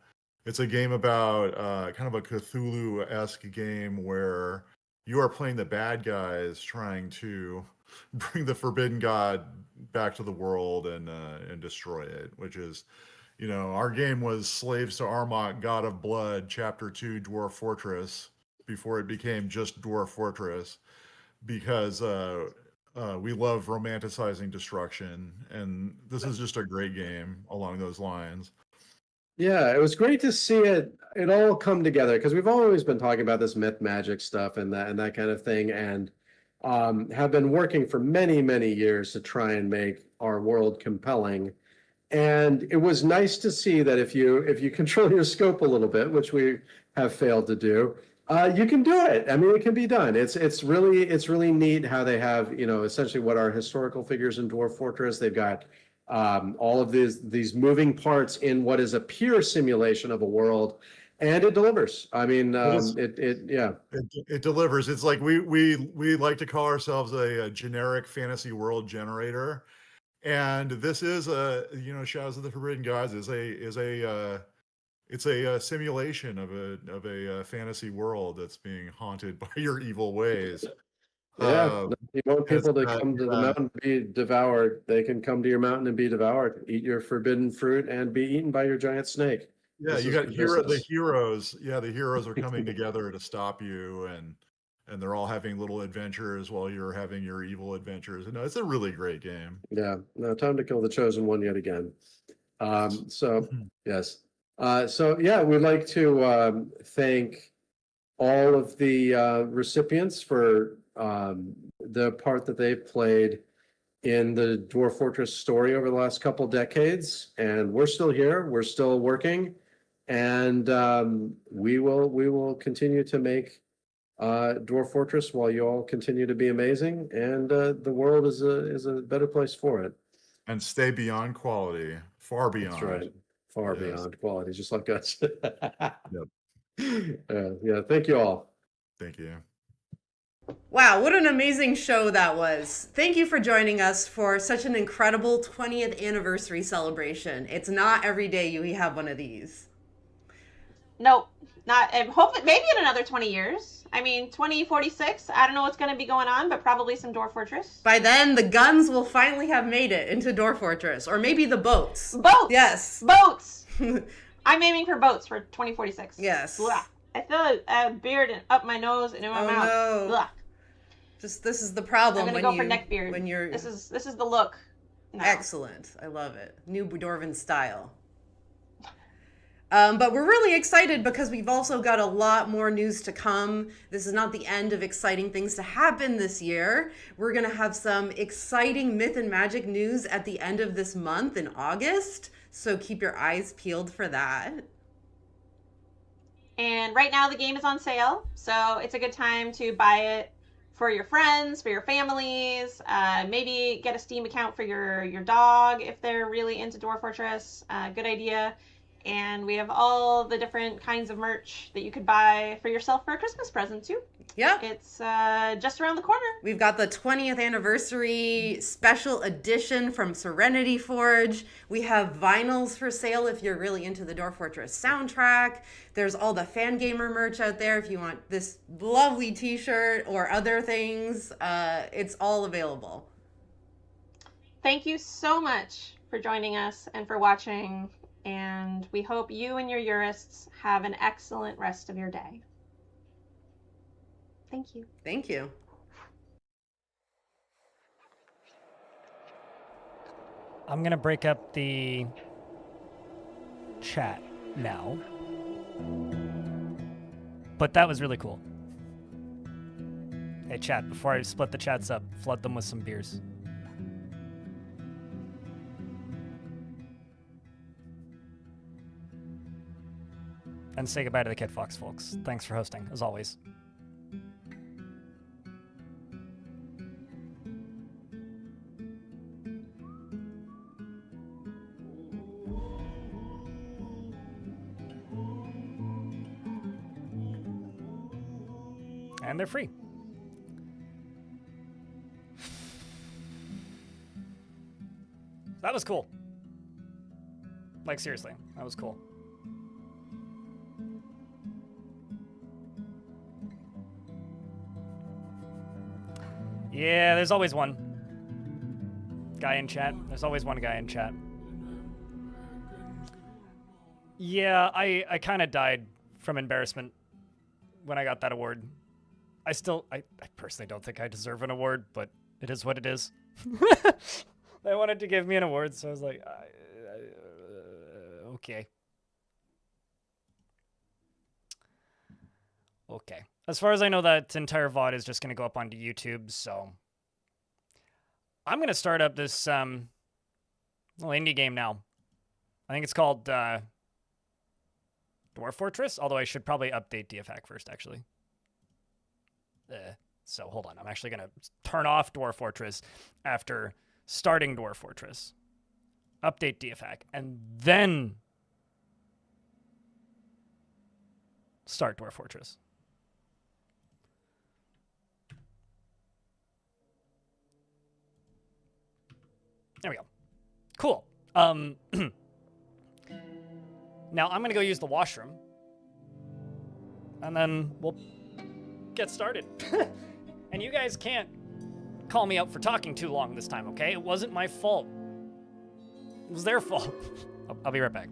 game about kind of a Cthulhu-esque game where you are playing the bad guys trying to bring the Forbidden God back to the world and destroy it, which is, our game was Slaves to Armok, God of Blood, Chapter 2, Dwarf Fortress, before it became just Dwarf Fortress, because we love romanticizing destruction, and this is just a great game along those lines. Yeah, it was great to see it all come together, because we've always been talking about this myth magic stuff and that kind of thing, and have been working for many, many years to try and make our world compelling. And it was nice to see that if you control your scope a little bit, which we have failed to do, you can do it. I mean, it can be done. It's really neat how they have, essentially what are historical figures in Dwarf Fortress. They've got all of these moving parts in what is a pure simulation of a world, And it delivers. I mean, yeah. It delivers. It's like we like to call ourselves a generic fantasy world generator, and this is Shadows of the Forbidden Gods is a simulation of a fantasy world that's being haunted by your evil ways. Yeah, you want people to come to the mountain to be devoured. They can come to your mountain and be devoured, eat your forbidden fruit, and be eaten by your giant snake. Yeah, This you is got the the business. heroes. Yeah, the heroes are coming together to stop you, and they're all having little adventures while you're having your evil adventures. And no, it's a really great game. Yeah, no, time to kill the chosen one yet again. So yes, so yeah, we'd like to thank all of the recipients for the part that they've played in the Dwarf Fortress story over the last couple decades, and we're still here. We're still working, and we will continue to make Dwarf Fortress while you all continue to be amazing, and the world is a better place for it. And stay beyond quality, far beyond. That's right, far Yes. beyond quality, just like us. Yep. Yeah, thank you all. Thank you. Wow, what an amazing show that was. Thank you for joining us for such an incredible 20th anniversary celebration. It's not every day you have one of these. Nope, not. Hopefully, maybe in another 20 years. I mean, 2046. I don't know what's going to be going on, but probably some Dwarf Fortress. By then, the guns will finally have made it into Dwarf Fortress, or maybe the boats. Boats. Yes. Boats. I'm aiming for boats for 2046. Yes. Blah. I feel a beard up my nose and in my mouth. No. Blah. Just this is the problem. I'm gonna go for neck beard. When you're this is the look. No. Excellent. I love it. New Dwarven style. But we're really excited because we've also got a lot more news to come. This is not the end of exciting things to happen this year. We're going to have some exciting Myth and Magic news at the end of this month in August. So keep your eyes peeled for that. And right now the game is on sale. So it's a good time to buy it for your friends, for your families. Maybe get a Steam account for your dog if they're really into Dwarf Fortress. Good idea. And we have all the different kinds of merch that you could buy for yourself for a Christmas present too. Yeah. It's just around the corner. We've got the 20th anniversary special edition from Serenity Forge. We have vinyls for sale if you're really into the Dwarf Fortress soundtrack. There's all the Fangamer merch out there if you want this lovely t-shirt or other things. It's all available. Thank you so much for joining us and for watching. And we hope you and your jurists have an excellent rest of your day. Thank you. Thank you. I'm gonna break up the chat now. But that was really cool. Hey chat, before I split the chats up, flood them with some beers. And say goodbye to the Kid Fox folks. Thanks for hosting, as always. And they're free. That was cool. Like, seriously, that was cool. Yeah, there's always one guy in chat. There's always one guy in chat. Yeah, I kind of died from embarrassment when I got that award. I personally don't think I deserve an award, but it is what it is. They wanted to give me an award, so I was like, okay. Okay. As far as I know, that entire VOD is just going to go up onto YouTube, so I'm going to start up this little indie game now. I think it's called Dwarf Fortress, although I should probably update DFAC first, actually. So hold on. I'm actually going to turn off Dwarf Fortress after starting Dwarf Fortress. Update DFAC, and then start Dwarf Fortress. There we go. Cool. Now I'm gonna go use the washroom, and then we'll get started. And you guys can't call me out for talking too long this time, okay? It wasn't my fault. It was their fault. I'll be right back.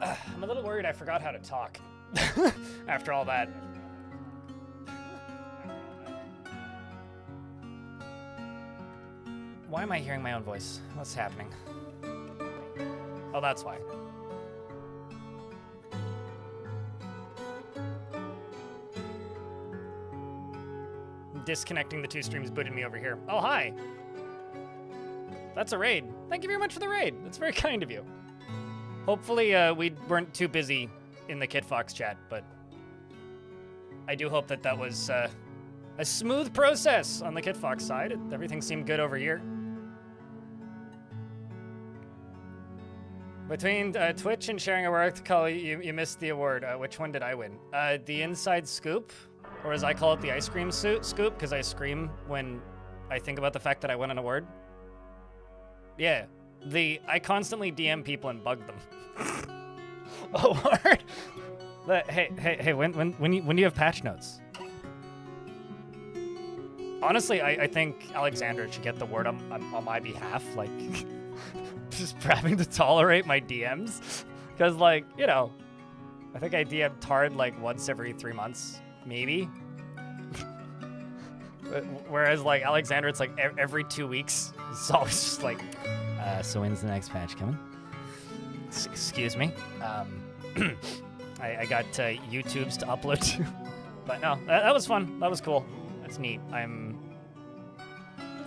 I'm a little worried I forgot how to talk after all that. Why am I hearing my own voice? What's happening? Oh, that's why. Disconnecting the two streams booted me over here. Oh, hi. That's a raid. Thank you very much for the raid. That's very kind of you. Hopefully, we weren't too busy in the KitFox chat, but I do hope that that was a smooth process on the KitFox side. Everything seemed good over here. Between Twitch and sharing a work call, you missed the award. Which one did I win? The Inside Scoop, or as I call it, the Ice Cream Scoop, because I scream when I think about the fact that I won an award. Yeah. I constantly DM people and bug them. Award? Hey, when do you have patch notes? Honestly, I think Alexandra should get the word on my behalf, like, just having to tolerate my DMs. Because, like, you know, I think I DM Tard, like, once every 3 months, maybe. Whereas, like, Alexandra, it's like every 2 weeks. It's always just like, so when's the next patch coming? Excuse me. I got YouTubes to upload to. But no, that was fun. That was cool. That's neat. I'm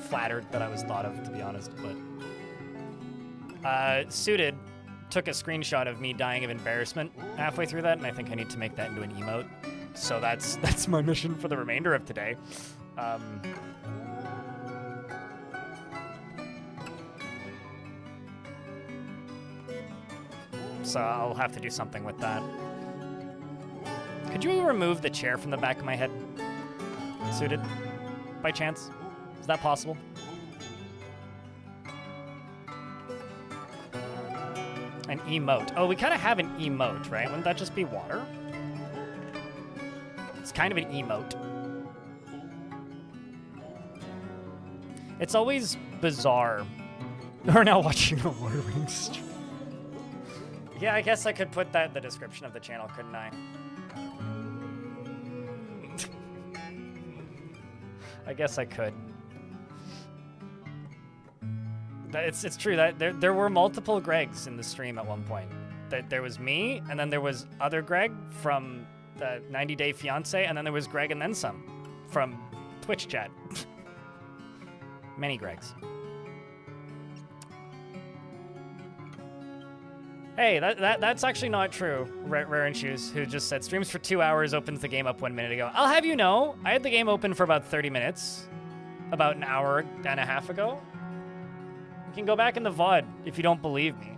flattered that I was thought of, to be honest. But Suited took a screenshot of me dying of embarrassment halfway through that, and I think I need to make that into an emote. So that's my mission for the remainder of today. So I'll have to do something with that. Could you remove the chair from the back of my head? Suited? By chance? Is that possible? An emote. Oh, we kind of have an emote, right? Wouldn't that just be water? It's kind of an emote. It's always bizarre. We're now watching a award-winning stream. Yeah, I guess I could put that in the description of the channel, couldn't I? I guess I could. It's true that there were multiple Gregs in the stream at one point. There was me, and then there was other Greg from the 90 Day Fiancé, and then there was Greg and then some from Twitch chat. Many Gregs. Hey, that's actually not true. Rare and Shoes, who just said streams for 2 hours, opens the game up 1 minute ago. I'll have you know, I had the game open for about 30 minutes, about an hour and a half ago. You can go back in the VOD if you don't believe me.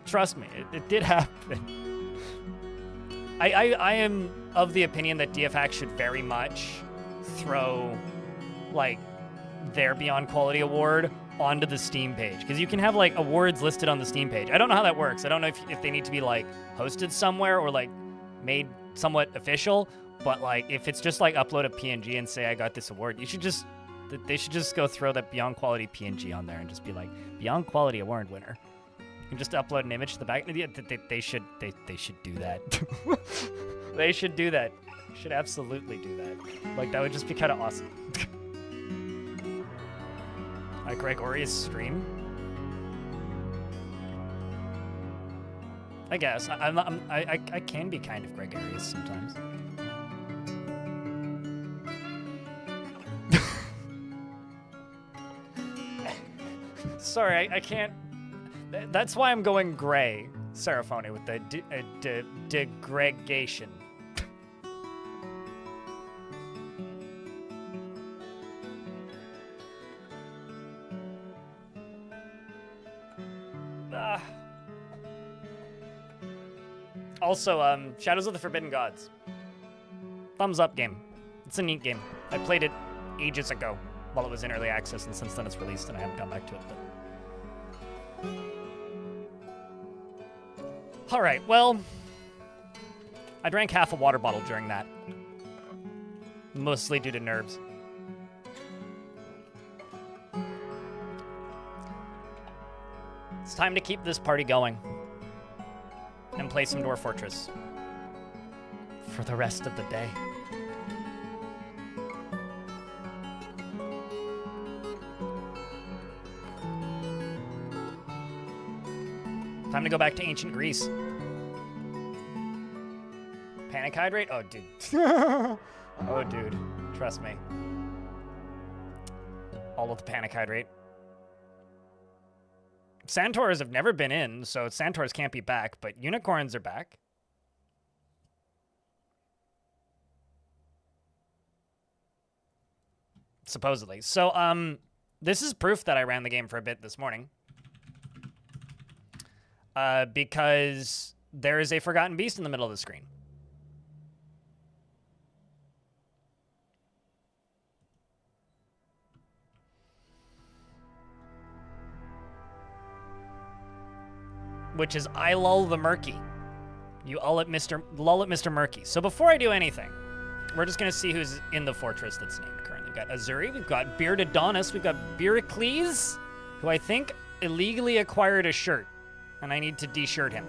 Trust me, it did happen. I am of the opinion that DFX should very much throw, like, their Beyond Quality Award onto the Steam page, because you can have like awards listed on the Steam page. I don't know how that works. I don't know if they need to be like hosted somewhere or like made somewhat official, but like if it's just like upload a PNG and say I got this award, you should just They should just go throw that Beyond Quality PNG on there and just be like, Beyond Quality Award winner. You can just upload an image to the back. They should do that. They should do that. Should absolutely do that. Like, that would just be kind of awesome. Like Gregorius stream? I guess. I can be kind of gregarious sometimes. Sorry, I can't. That's why I'm going gray, Seraphone, with the degradation. Also, Shadows of the Forbidden Gods. Thumbs up game. It's a neat game. I played it ages ago while it was in early access, and since then it's released, and I haven't gone back to it. But... all right, well, I drank half a water bottle during that, mostly due to nerves. It's time to keep this party going and play some Dwarf Fortress for the rest of the day. Time to go back to ancient Greece. Panic hydrate? Oh, dude. Oh, dude. Trust me. All of the panic hydrate. Centaurs have never been in, so Centaurs can't be back, but unicorns are back. Supposedly. So, this is proof that I ran the game for a bit this morning. Because there is a forgotten beast in the middle of the screen. Which is I lull the murky. You lull at Mr. Murky. So before I do anything, we're just gonna see who's in the fortress that's named currently. We've got Azuri, we've got Bearded Adonis, we've got Bericles, who I think illegally acquired a shirt, and I need to de-shirt him.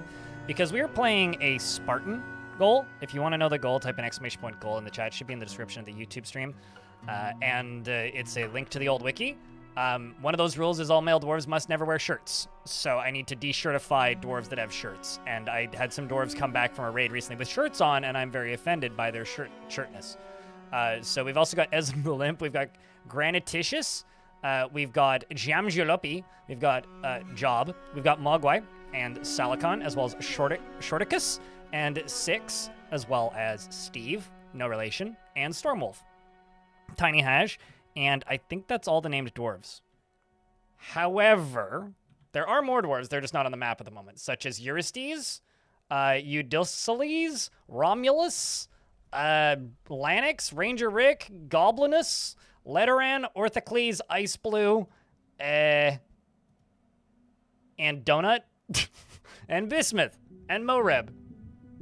Because we are playing a Spartan goal. If you want to know the goal, type an exclamation point goal in the chat. It should be in the description of the YouTube stream. And it's a link to the old wiki. One of those rules is all male dwarves must never wear shirts. So I need to de-shirtify dwarves that have shirts. And I had some dwarves come back from a raid recently with shirts on, and I'm very offended by their shirtness. So we've also got Esm the Limp, we've got Graniticious, we've got Jamjalopi, we've got Job, we've got Mogwai, and Salicon, as well as Shorticus, and Six, as well as Steve, no relation, and Stormwolf. Tiny Hash, and I think that's all the named dwarves. However, there are more dwarves, they're just not on the map at the moment, such as Eurystheus, Eudoceles, Romulus, Lanix, Ranger Rick, Goblinus, Letteran, Orthocles, Ice Blue, and Donut, and Bismuth, and Moreb,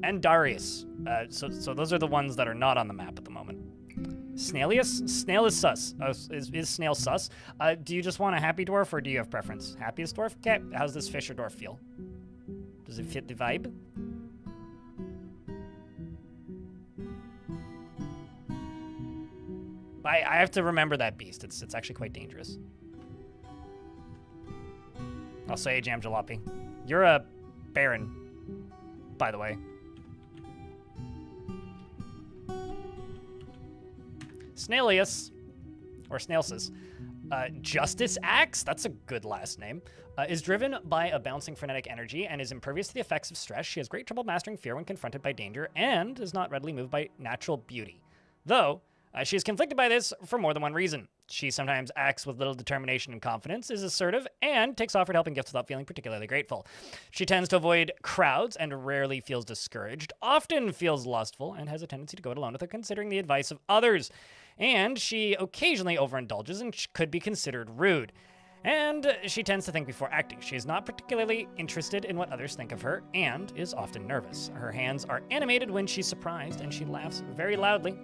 and Darius. So those are the ones that are not on the map at the moment. Snailius? Snail is sus. Is Snail sus? Do you just want a happy dwarf, or do you have preference? Happiest dwarf? Okay, how's this Fisher dwarf feel? Does it fit the vibe? I have to remember that beast. It's actually quite dangerous. I'll say Jam Jalopy. You're a Baron, by the way. Snailius, or Snailsis. Justice Axe, that's a good last name, is driven by a bouncing frenetic energy and is impervious to the effects of stress. She has great trouble mastering fear when confronted by danger and is not readily moved by natural beauty. Though, she is conflicted by this for more than one reason. She sometimes acts with little determination and confidence, is assertive, and takes offered helping gifts without feeling particularly grateful. She tends to avoid crowds and rarely feels discouraged, often feels lustful, and has a tendency to go it alone without considering the advice of others. And she occasionally overindulges and could be considered rude. And she tends to think before acting. She is not particularly interested in what others think of her and is often nervous. Her hands are animated when she's surprised, and she laughs very loudly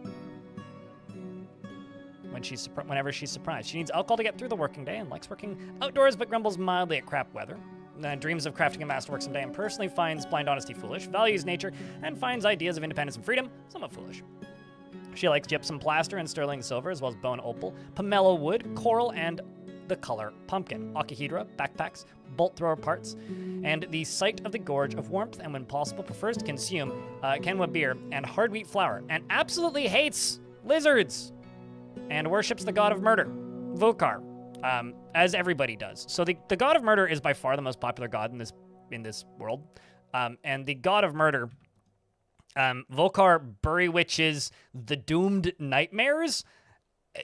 whenever she's surprised. She needs alcohol to get through the working day and likes working outdoors, but grumbles mildly at crap weather. Dreams of crafting a masterwork someday and personally finds blind honesty foolish, values nature, and finds ideas of independence and freedom somewhat foolish. She likes gypsum plaster and sterling silver, as well as bone opal, pomelo wood, coral, and the color pumpkin, octahedra, backpacks, bolt thrower parts, and the sight of the gorge of warmth, and when possible prefers to consume Kenwa beer and hard wheat flour, and absolutely hates lizards, and worships the god of murder, Vokar, as everybody does. So the god of murder is by far the most popular god in this world, and the god of murder, Vokar, Bury Witches, the Doomed Nightmares,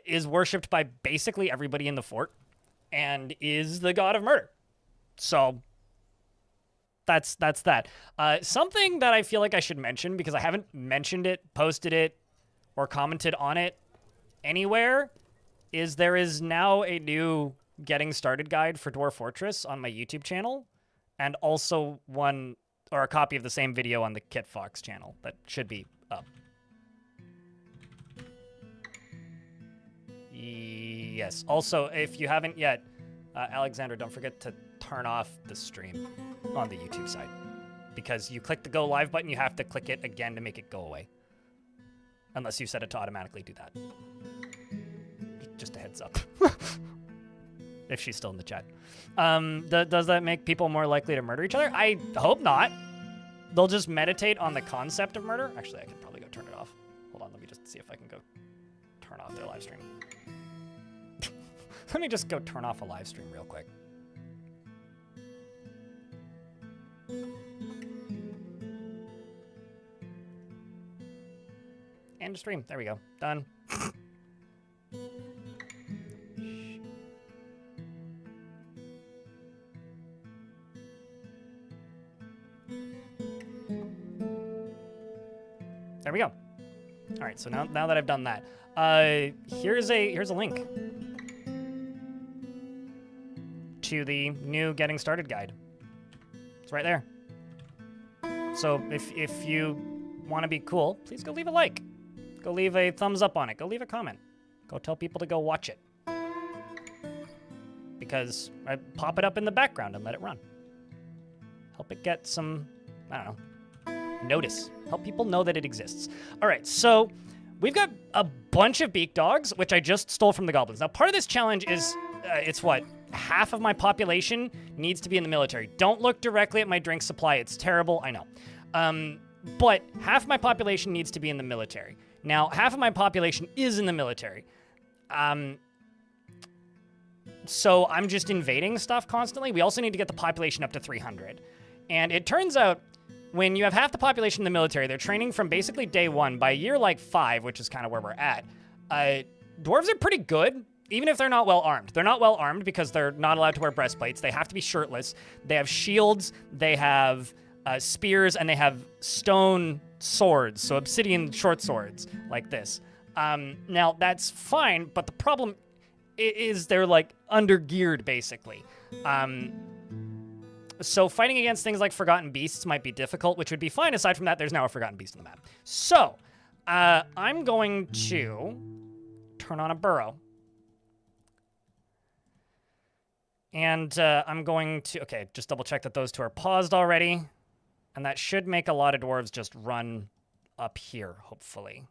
is worshipped by basically everybody in the fort, and is the god of murder. So that's that. Something that I feel like I should mention, because I haven't mentioned it, posted it, or commented on it anywhere, is there is now a new getting started guide for Dwarf Fortress on my YouTube channel, and also one, or a copy of the same video on the Kit Fox channel that should be up. Yes. Also, if you haven't yet, Alexandra, don't forget to turn off the stream on the YouTube side, because you click the go live button, you have to click it again to make it go away, unless you set it to automatically do that. Just a heads up. If she's still in the chat. Does that make people more likely to murder each other? I hope not. They'll just meditate on the concept of murder. Actually, I could probably go turn it off. Hold on, let me just see if I can go turn off their live stream. Let me just go turn off a live stream real quick. End stream. There we go. Done. There we go. All right, so now that I've done that, here's a link to the new Getting Started guide. It's right there. So if you want to be cool, please go leave a like. Go leave a thumbs up on it. Go leave a comment. Go tell people to go watch it. Because I pop it up in the background and let it run. Help it get some, I don't know, notice. Help people know that it exists. All right, so we've got a bunch of beak dogs, which I just stole from the goblins. Now, part of this challenge is, it's what? Half of my population needs to be in the military. Don't look directly at my drink supply. It's terrible, I know. But half my population needs to be in the military. Now, half of my population is in the military. So I'm just invading stuff constantly. We also need to get the population up to 300. And it turns out, when you have half the population in the military, they're training from basically day one. By year like 5, which is kind of where we're at, dwarves are pretty good, even if they're not well armed. They're not well armed because they're not allowed to wear breastplates. They have to be shirtless. They have shields. They have spears, and they have stone swords, so obsidian short swords like this. Now, that's fine, but the problem is they're like under-geared, basically. So fighting against things like Forgotten Beasts might be difficult, which would be fine. Aside from that, there's now a Forgotten Beast on the map. So, I'm going to turn on a burrow. And I'm going to, okay, just double check that those two are paused already. And that should make a lot of dwarves just run up here, hopefully.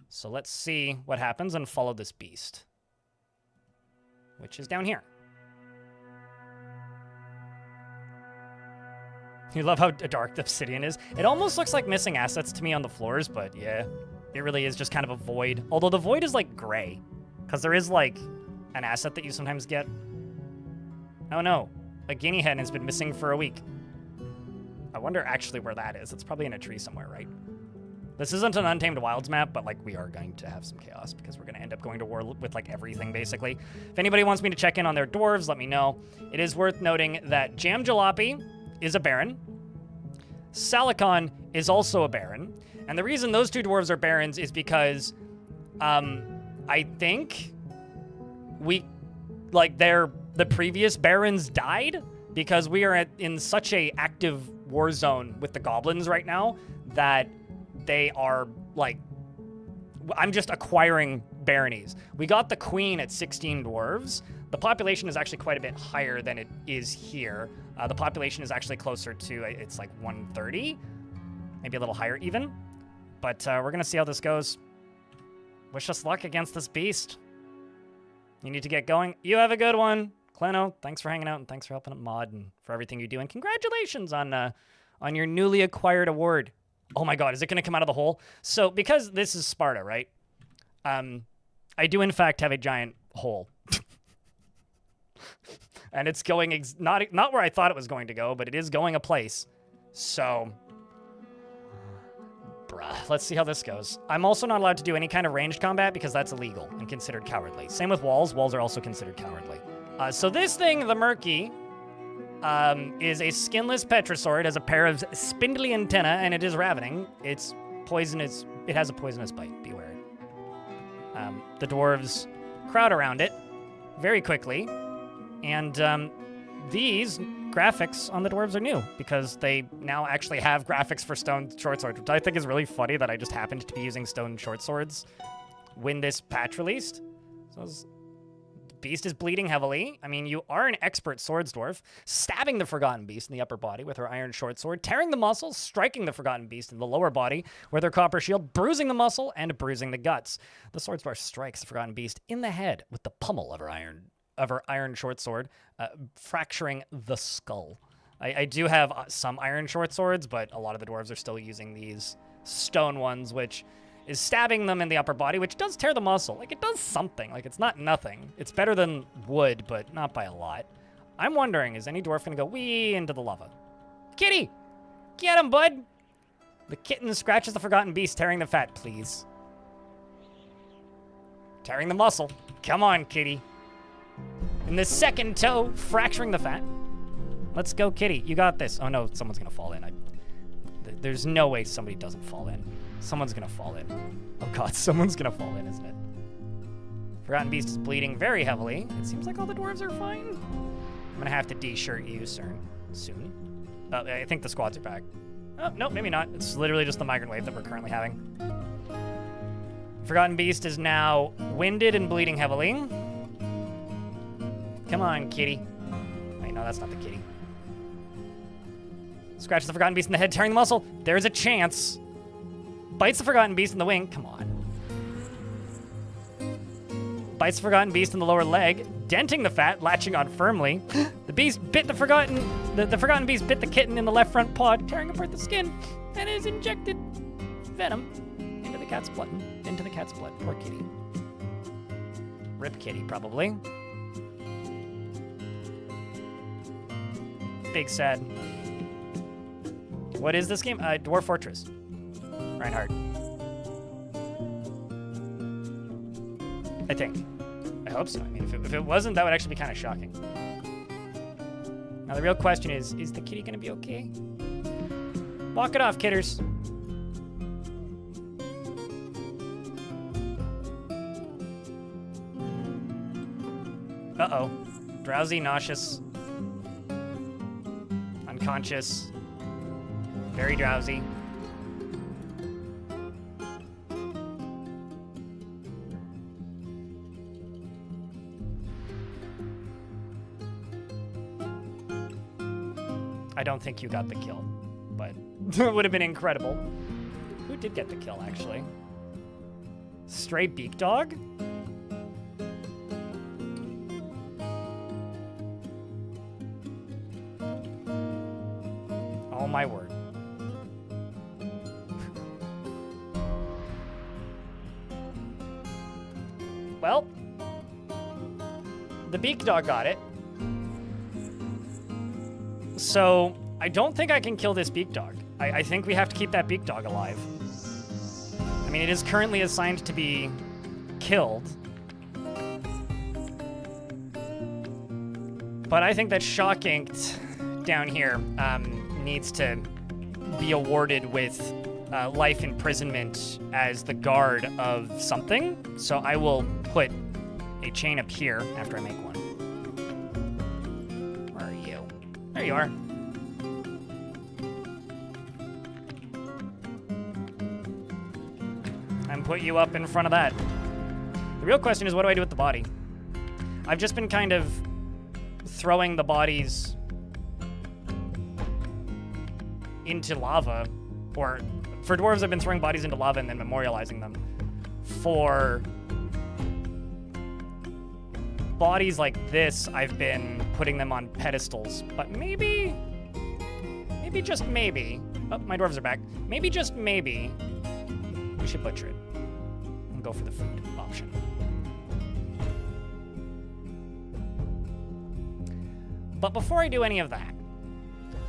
So let's see what happens and follow this beast, which is down here. You love how dark the obsidian is. It almost looks like missing assets to me on the floors, but yeah, it really is just kind of a void. Although the void is like gray, because there is like an asset that you sometimes get. Oh no, a guinea hen has been missing for a week. I wonder actually where that is. It's probably in a tree somewhere, right? This isn't an Untamed Wilds map, but like we are going to have some chaos because we're going to end up going to war with like everything, basically. If anybody wants me to check in on their dwarves, let me know. It is worth noting that Jam Jalopy is a baron. Salicon is also a baron. And the reason those two dwarves are barons is because I think the previous barons died because we are in such a active war zone with the goblins right now that they are like I'm just acquiring baronies. We got the queen at 16 dwarves. The population is actually quite a bit higher than it is here. The population is actually closer to, it's like 130, maybe a little higher even. But we're going to see how this goes. Wish us luck against this beast. You need to get going. You have a good one. Kleno, thanks for hanging out and thanks for helping out Mod and for everything you do. And congratulations on your newly acquired award. Oh my God, is it going to come out of the hole? So because this is Sparta, right? I do in fact have a giant hole. And it's going not where I thought it was going to go, but it is going a place. So, let's see how this goes. I'm also not allowed to do any kind of ranged combat because that's illegal and considered cowardly. Same with walls. Walls are also considered cowardly. So this thing, the Murky, is a skinless Petrosaur, has a pair of spindly antennae, and it is ravening. It's poisonous. It has a poisonous bite. Beware. The dwarves crowd around it very quickly, and these graphics on the dwarves are new because they now actually have graphics for stone short swords, which I think is really funny that I just happened to be using stone short swords when this patch released. So the beast is bleeding heavily. I mean, you are an expert swords dwarf, stabbing the Forgotten Beast in the upper body with her iron short sword, tearing the muscles, striking the Forgotten Beast in the lower body with her copper shield, bruising the muscle and bruising the guts. The swords dwarf strikes the Forgotten Beast in the head with the pummel of her iron short sword, fracturing the skull. I do have some iron short swords, but a lot of the dwarves are still using these stone ones, which is stabbing them in the upper body, which does tear the muscle. Like, it does something. Like, it's not nothing. It's better than wood, but not by a lot. I'm wondering, is any dwarf gonna go wee into the lava? Kitty! Get him, bud! The kitten scratches the Forgotten Beast, tearing the fat, please. Tearing the muscle. Come on, kitty. In the second toe, fracturing the fat. Let's go, kitty. You got this. Oh no, someone's gonna fall in. There's no way somebody doesn't fall in. Someone's gonna fall in. Oh God, someone's gonna fall in, isn't it? Forgotten Beast is bleeding very heavily. It seems like all the dwarves are fine. I'm gonna have to de-shirt you soon. I think the squads are back. Oh, no, maybe not. It's literally just the migrant wave that we're currently having. Forgotten Beast is now winded and bleeding heavily. Come on, kitty. Wait, no, that's not the kitty. Scratches the Forgotten Beast in the head, tearing the muscle. There's a chance. Bites the Forgotten Beast in the wing. Come on. Bites the Forgotten Beast in the lower leg, denting the fat, latching on firmly. The beast bit the Forgotten Beast bit the kitten in the left front paw, tearing apart the skin, and is injected venom into the cat's blood. Poor kitty. Rip kitty, probably. Big sad. What is this game? Dwarf Fortress. Reinhardt. I think. I hope so. I mean, if it wasn't, that would actually be kind of shocking. Now the real question is the kitty gonna be okay? Walk it off, kidders. Uh-oh. Drowsy, nauseous, unconscious, very drowsy. I don't think you got the kill, but it would have been incredible. Who did get the kill, actually? Stray Beak Dog? Oh my word. Well, the Beak Dog got it. So, I don't think I can kill this Beak Dog. I think we have to keep that Beak Dog alive. I mean, it is currently assigned to be killed. But I think that Shock Inked down here needs to be awarded with life imprisonment as the guard of something. So I will put a chain up here after I make one. Where are you? There you are. and put you up in front of that. The real question is, what do I do with the body? I've just been kind of throwing the bodies into lava, or for dwarves, I've been throwing bodies into lava and then memorializing them. For bodies like this, I've been putting them on pedestals, but maybe just maybe, oh, my dwarves are back. Maybe just maybe, we should butcher it and go for the food option. But before I do any of that,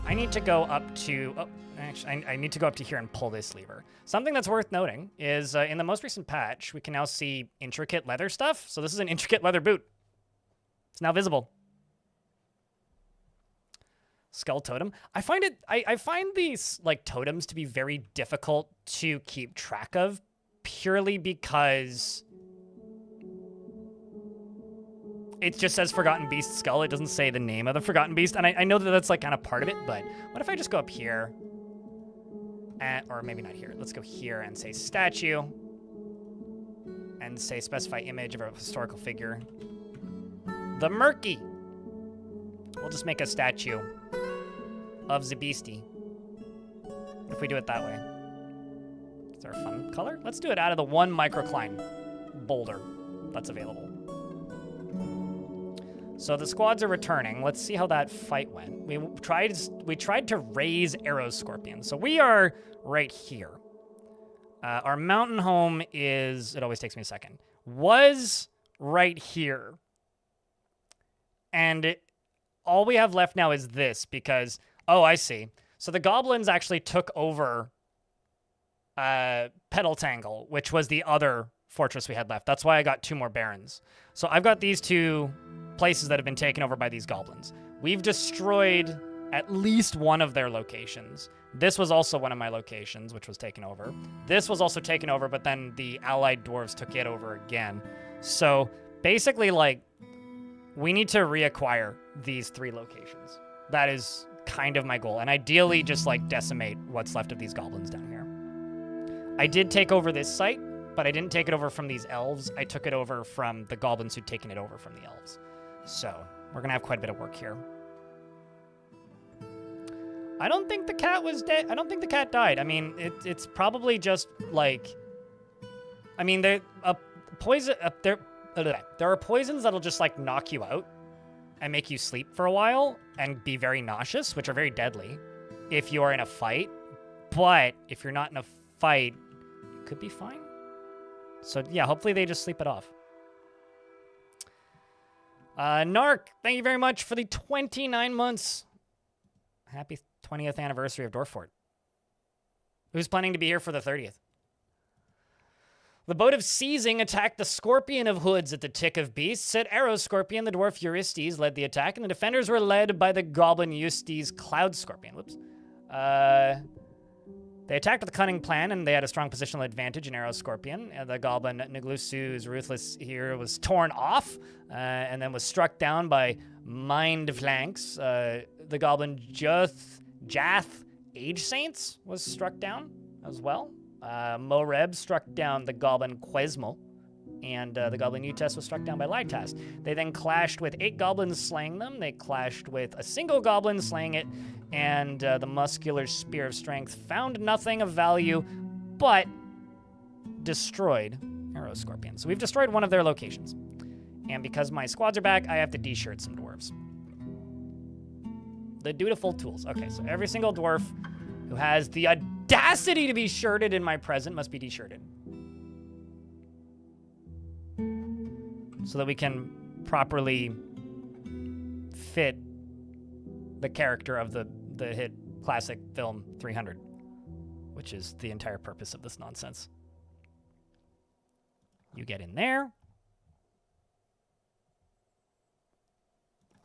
I need to go up to, oh, actually, I need to go up to here and pull this lever. Something that's worth noting is in the most recent patch, we can now see intricate leather stuff. So this is an intricate leather boot. It's now visible. Skull totem. I find these like totems to be very difficult to keep track of, purely because it just says Forgotten Beast skull. It doesn't say the name of the Forgotten Beast, and I know that that's like kind of part of it. But what if I just go up here, or maybe not here? Let's go here and say statue, and say specify image of a historical figure. The Murky. We'll just make a statue of the beastie. If we do it that way. Is there a fun color? Let's do it out of the one microcline boulder that's available. So the squads are returning. Let's see how that fight went. We tried to raise Arrow Scorpion. So we are right here. Our mountain home is, it always takes me a second, was right here. And all we have left now is this because, oh, I see. So the goblins actually took over Petal Tangle, which was the other fortress we had left. That's why I got 2 more barons. So I've got these 2 places that have been taken over by these goblins. We've destroyed at least one of their locations. This was also one of my locations, which was taken over. This was also taken over, but then the allied dwarves took it over again. So basically, like, we need to reacquire these 3 locations. That is kind of my goal. And ideally just like decimate what's left of these goblins down here. I did take over this site, but I didn't take it over from these elves. I took it over from the goblins who'd taken it over from the elves. So we're going to have quite a bit of work here. I don't think the cat was dead. I don't think the cat died. I mean, it's probably just like, I mean, there are poisons that'll just like knock you out and make you sleep for a while and be very nauseous, which are very deadly if you are in a fight. But if you're not in a fight, it could be fine. So yeah, hopefully they just sleep it off. Narc, thank you very much for the 29 months. Happy 20th anniversary of Dwarf Fort. Who's planning to be here for the 30th? The boat of Seizing attacked the Scorpion of Hoods at the Tick of Beasts. At Arrow Scorpion, the dwarf Eurystes led the attack, and the defenders were led by the goblin Eustace Cloud Scorpion. Whoops. They attacked with a cunning plan, and they had a strong positional advantage in Arrow Scorpion. The goblin Naglusu's ruthless here was torn off, and then was struck down by Mind Flanks. The goblin Jath Age Saints was struck down as well. Moreb struck down the goblin Quesmo, and the goblin Utest was struck down by Lytast. They then clashed with 8 goblins, slaying them. They clashed with a single goblin, slaying it, and the muscular Spear of Strength found nothing of value, but destroyed Arrow Scorpion. So we've destroyed one of their locations. And because my squads are back, I have to de-shirt some dwarves. The dutiful tools. Okay, so every single dwarf who has the audacity to be shirted in my present must be de-shirted. So that we can properly fit the character of the hit classic film 300, which is the entire purpose of this nonsense. You get in there.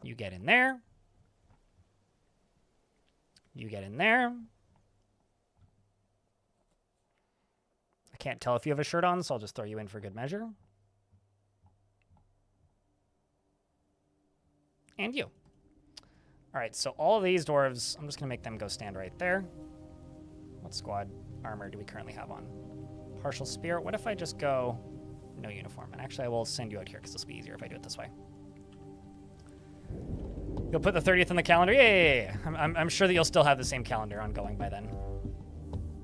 You get in there. You get in there. I can't tell if you have a shirt on, so I'll just throw you in for good measure. And you. All right, so all of these dwarves, I'm just going to make them go stand right there. What squad armor do we currently have on? Partial Spirit. What if I just go no uniform? And actually, I will send you out here because this will be easier if I do it this way. You'll put the 30th on the calendar? Yeah. I'm sure that you'll still have the same calendar ongoing by then.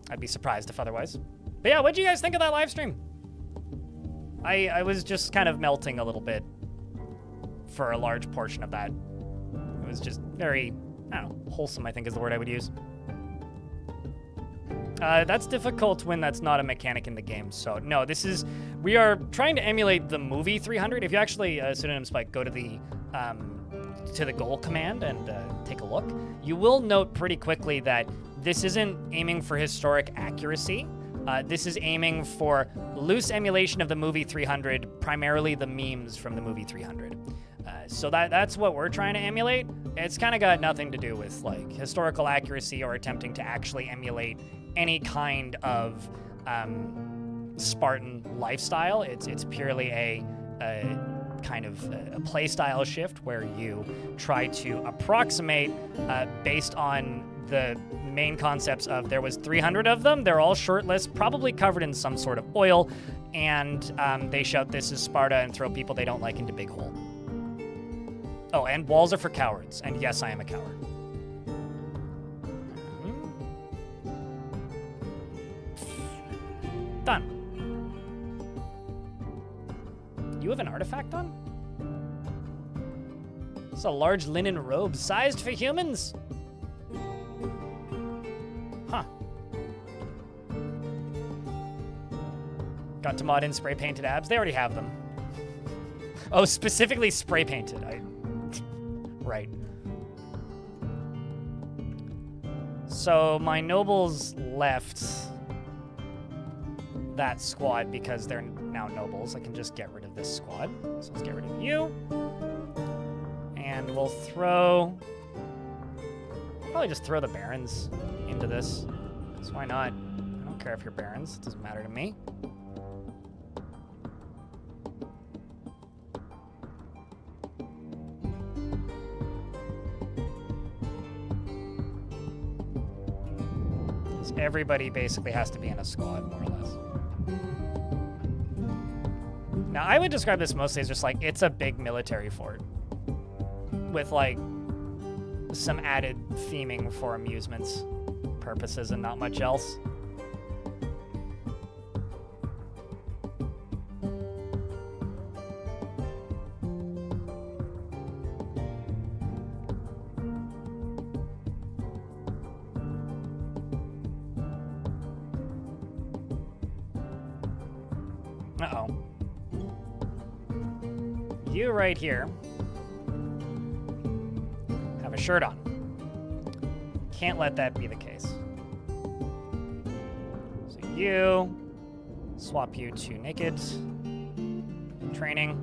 I'd be surprised if otherwise. But yeah, what'd you guys think of that live stream? I was just kind of melting a little bit for a large portion of that. It was just very, I don't know, wholesome, I think is the word I would use. That's difficult when that's not a mechanic in the game. So no, we are trying to emulate the movie 300. If you actually, Pseudonym Spike, go to the goal command and take a look, you will note pretty quickly that this isn't aiming for historic accuracy. This is aiming for loose emulation of the movie 300, primarily the memes from the movie 300. So that's what we're trying to emulate. It's kind of got nothing to do with like historical accuracy or attempting to actually emulate any kind of Spartan lifestyle. It's purely a kind of a play style shift where you try to approximate based on the main concepts of there was 300 of them. They're all shirtless, probably covered in some sort of oil, and they shout, "This is Sparta," and throw people they don't like into big hole. Oh, and walls are for cowards. And yes, I am a coward. Done. You have an artifact on? It's a large linen robe sized for humans. Huh. Got to mod in spray painted abs? They already have them. Oh, specifically spray painted. Right. So my nobles left that squad because they're now nobles. I can just get rid of this squad. So let's get rid of you. And we'll probably just throw the barons into this. So why not? I don't care if you're barons. It doesn't matter to me. Everybody basically has to be in a squad, more or less. Now, I would describe this mostly as just like, it's a big military fort with like some added theming for amusements purposes and not much else. Uh-oh. You right here have a shirt on. Can't let that be the case. So you swap you to naked. Training.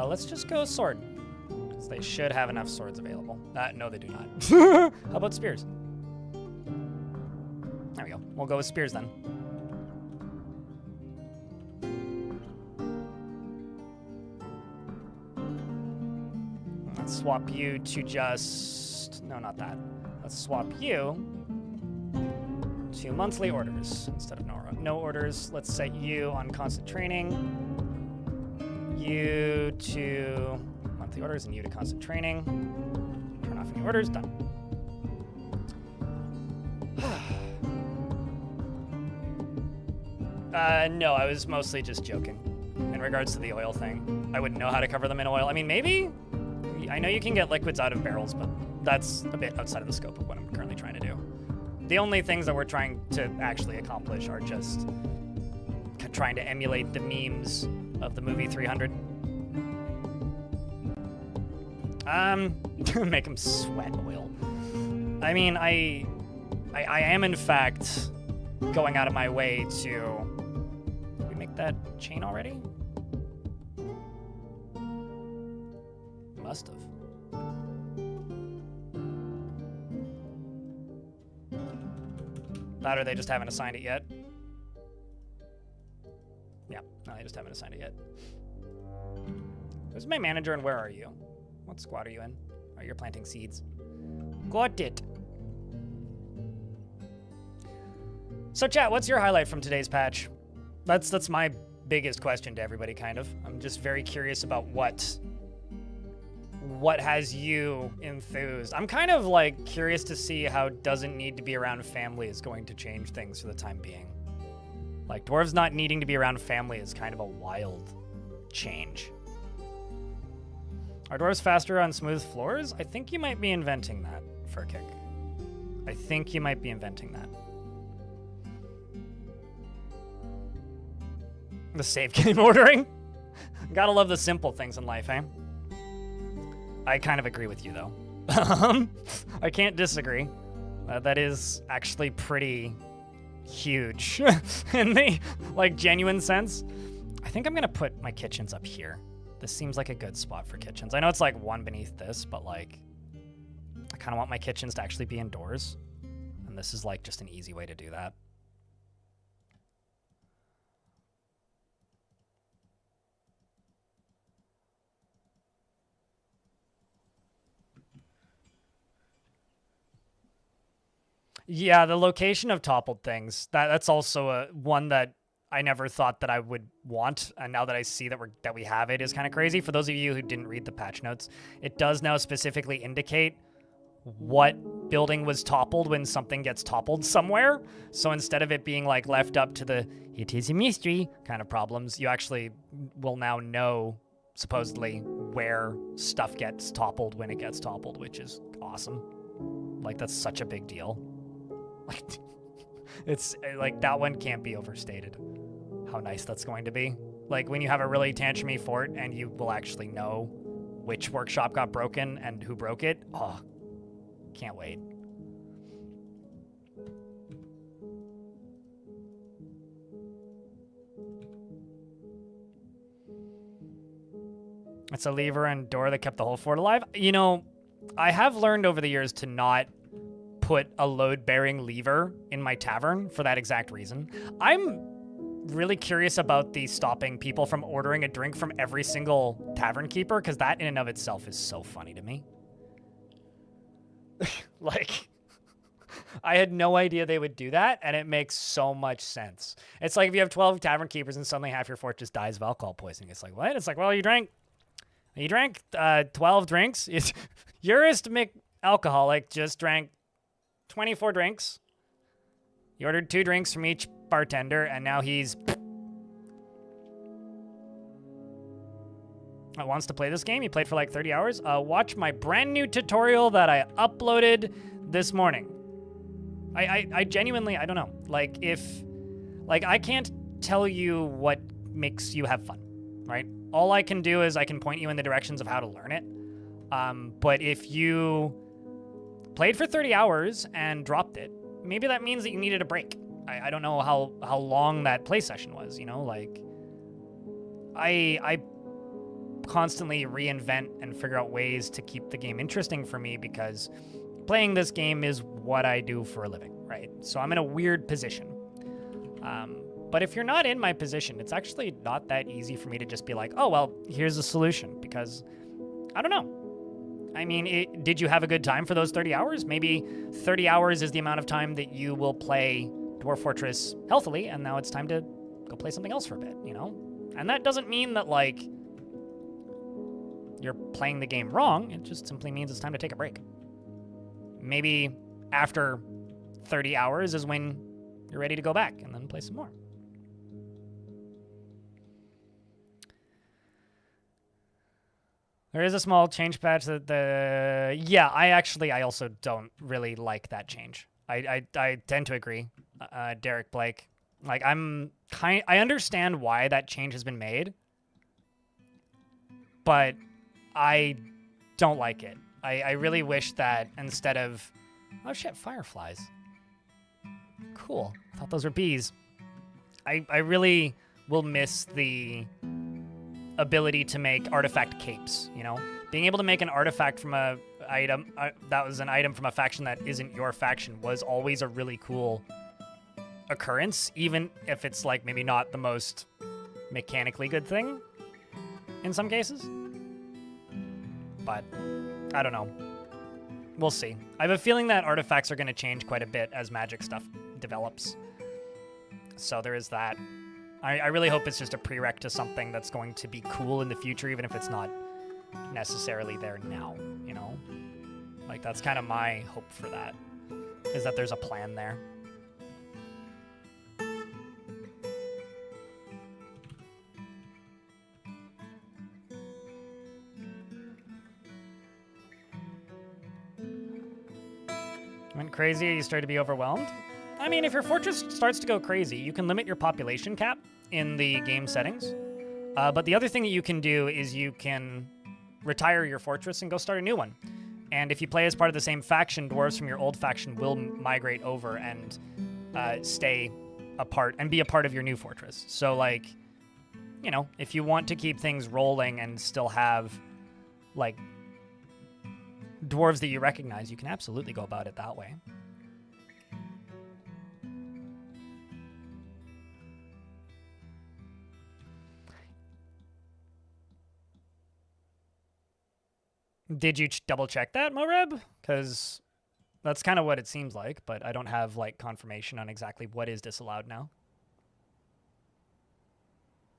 Let's just go sword. Because they should have enough swords available. No, they do not. How about spears? There we go. We'll go with spears then. Let's swap you to just... No, not that. Let's swap you to monthly orders instead of no orders. Let's set you on constant training. You to monthly orders and you to constant training. Turn off any orders. Done. No, I was mostly just joking in regards to the oil thing. I wouldn't know how to cover them in oil. I mean, maybe... I know you can get liquids out of barrels, but that's a bit outside of the scope of what I'm currently trying to do. The only things that we're trying to actually accomplish are just trying to emulate the memes of the movie 300. Make them sweat oil. I mean, I am in fact going out of my way to... Did we make that chain already? Must have. That or they just haven't assigned it yet. Yeah, no, they just haven't assigned it yet. Who's my manager and where are you? What squad are you in? Oh, you're planting seeds. Got it. So chat, what's your highlight from today's patch? That's my biggest question to everybody, kind of. I'm just very curious about what has you enthused. I'm kind of like curious to see how doesn't need to be around family is going to change things for the time being. Like dwarves not needing to be around family is kind of a wild change. Are dwarves faster on smooth floors? I think you might be inventing that, Furkick. I think you might be inventing that. The save game ordering? Gotta love the simple things in life, eh? I kind of agree with you, though. I can't disagree. That is actually pretty huge in the, like, genuine sense. I think I'm gonna put my kitchens up here. This seems like a good spot for kitchens. I know it's, like, one beneath this, but, like, I kind of want my kitchens to actually be indoors. And this is, like, just an easy way to do that. Yeah, the location of toppled things. That's also one that I never thought that I would want, and now that I see that we have it is kind of crazy. For those of you who didn't read the patch notes, it does now specifically indicate what building was toppled when something gets toppled somewhere. So instead of it being like left up to the "it is a mystery" kind of problems, you actually will now know supposedly where stuff gets toppled when it gets toppled, which is awesome. Like that's such a big deal. Like, it's like that one can't be overstated. How nice that's going to be. Like when you have a really tantrumy fort and you will actually know which workshop got broken and who broke it. Oh, can't wait. It's a lever and door that kept the whole fort alive. You know, I have learned over the years to not put a load-bearing lever in my tavern for that exact reason. I'm really curious about the stopping people from ordering a drink from every single tavern keeper, because that in and of itself is so funny to me. Like, I had no idea they would do that, and it makes so much sense. It's like if you have 12 tavern keepers and suddenly half your fort just dies of alcohol poisoning. It's like, what? It's like, well, you drank 12 drinks. Yours to make alcoholic just drank 24 drinks. He ordered 2 drinks from each bartender, and now he's wants to play this game. He played for like 30 hours. Watch my brand new tutorial that I uploaded this morning. I genuinely, I don't know. Like I can't tell you what makes you have fun, right? All I can do is I can point you in the directions of how to learn it. But if you played for 30 hours and dropped it, maybe that means that you needed a break. I don't know how long that play session was, you know, like I constantly reinvent and figure out ways to keep the game interesting for me because playing this game is what I do for a living, right? So I'm in a weird position. But if you're not in my position, it's actually not that easy for me to just be like, oh, well, here's a solution, because I don't know. I mean, did you have a good time for those 30 hours? Maybe 30 hours is the amount of time that you will play Dwarf Fortress healthily, and now it's time to go play something else for a bit, you know? And that doesn't mean that, like, you're playing the game wrong. It just simply means it's time to take a break. Maybe after 30 hours is when you're ready to go back and then play some more. There is a small change patch that yeah, I also don't really like that change. I tend to agree, Derek Blake. Like I understand why that change has been made, but I don't like it. I really wish that instead of, oh shit, fireflies. Cool. I thought those were bees. I really will miss the ability to make artifact capes, you know? Being able to make an artifact from a item that was an item from a faction that isn't your faction was always a really cool occurrence, even if it's like maybe not the most mechanically good thing in some cases. But I don't know. We'll see. I have a feeling that artifacts are going to change quite a bit as Magic stuff develops. So there is that. I really hope it's just a prereq to something that's going to be cool in the future, even if it's not necessarily there now, you know? Like, that's kind of my hope for that, is that there's a plan there. Went crazy, you start to be overwhelmed? I mean, if your fortress starts to go crazy, you can limit your population cap in the game settings. But the other thing that you can do is you can retire your fortress and go start a new one. And if you play as part of the same faction, dwarves from your old faction will migrate over and stay apart and be a part of your new fortress. So, like, you know, if you want to keep things rolling and still have, like, dwarves that you recognize, you can absolutely go about it that way. Did you double check that, Moreb? Because that's kind of what it seems like, but I don't have like confirmation on exactly what is disallowed now.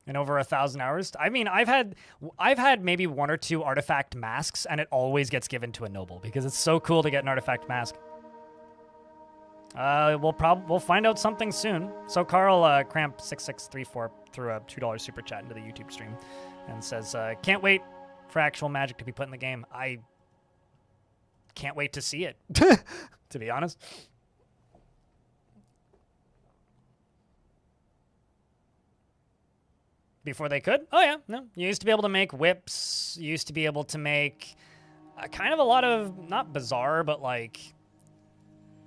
In over 1,000 hours. I mean, I've had maybe 1 or 2 artifact masks, and it always gets given to a noble because it's so cool to get an artifact mask. We'll find out something soon. So Carl Cramp6634 threw a $2 super chat into the YouTube stream and says, "Can't wait for actual magic to be put in the game." I can't wait to see it, to be honest. Before they could? Oh, yeah. No. You used to be able to make whips. You used to be able to make kind of a lot of, not bizarre, but like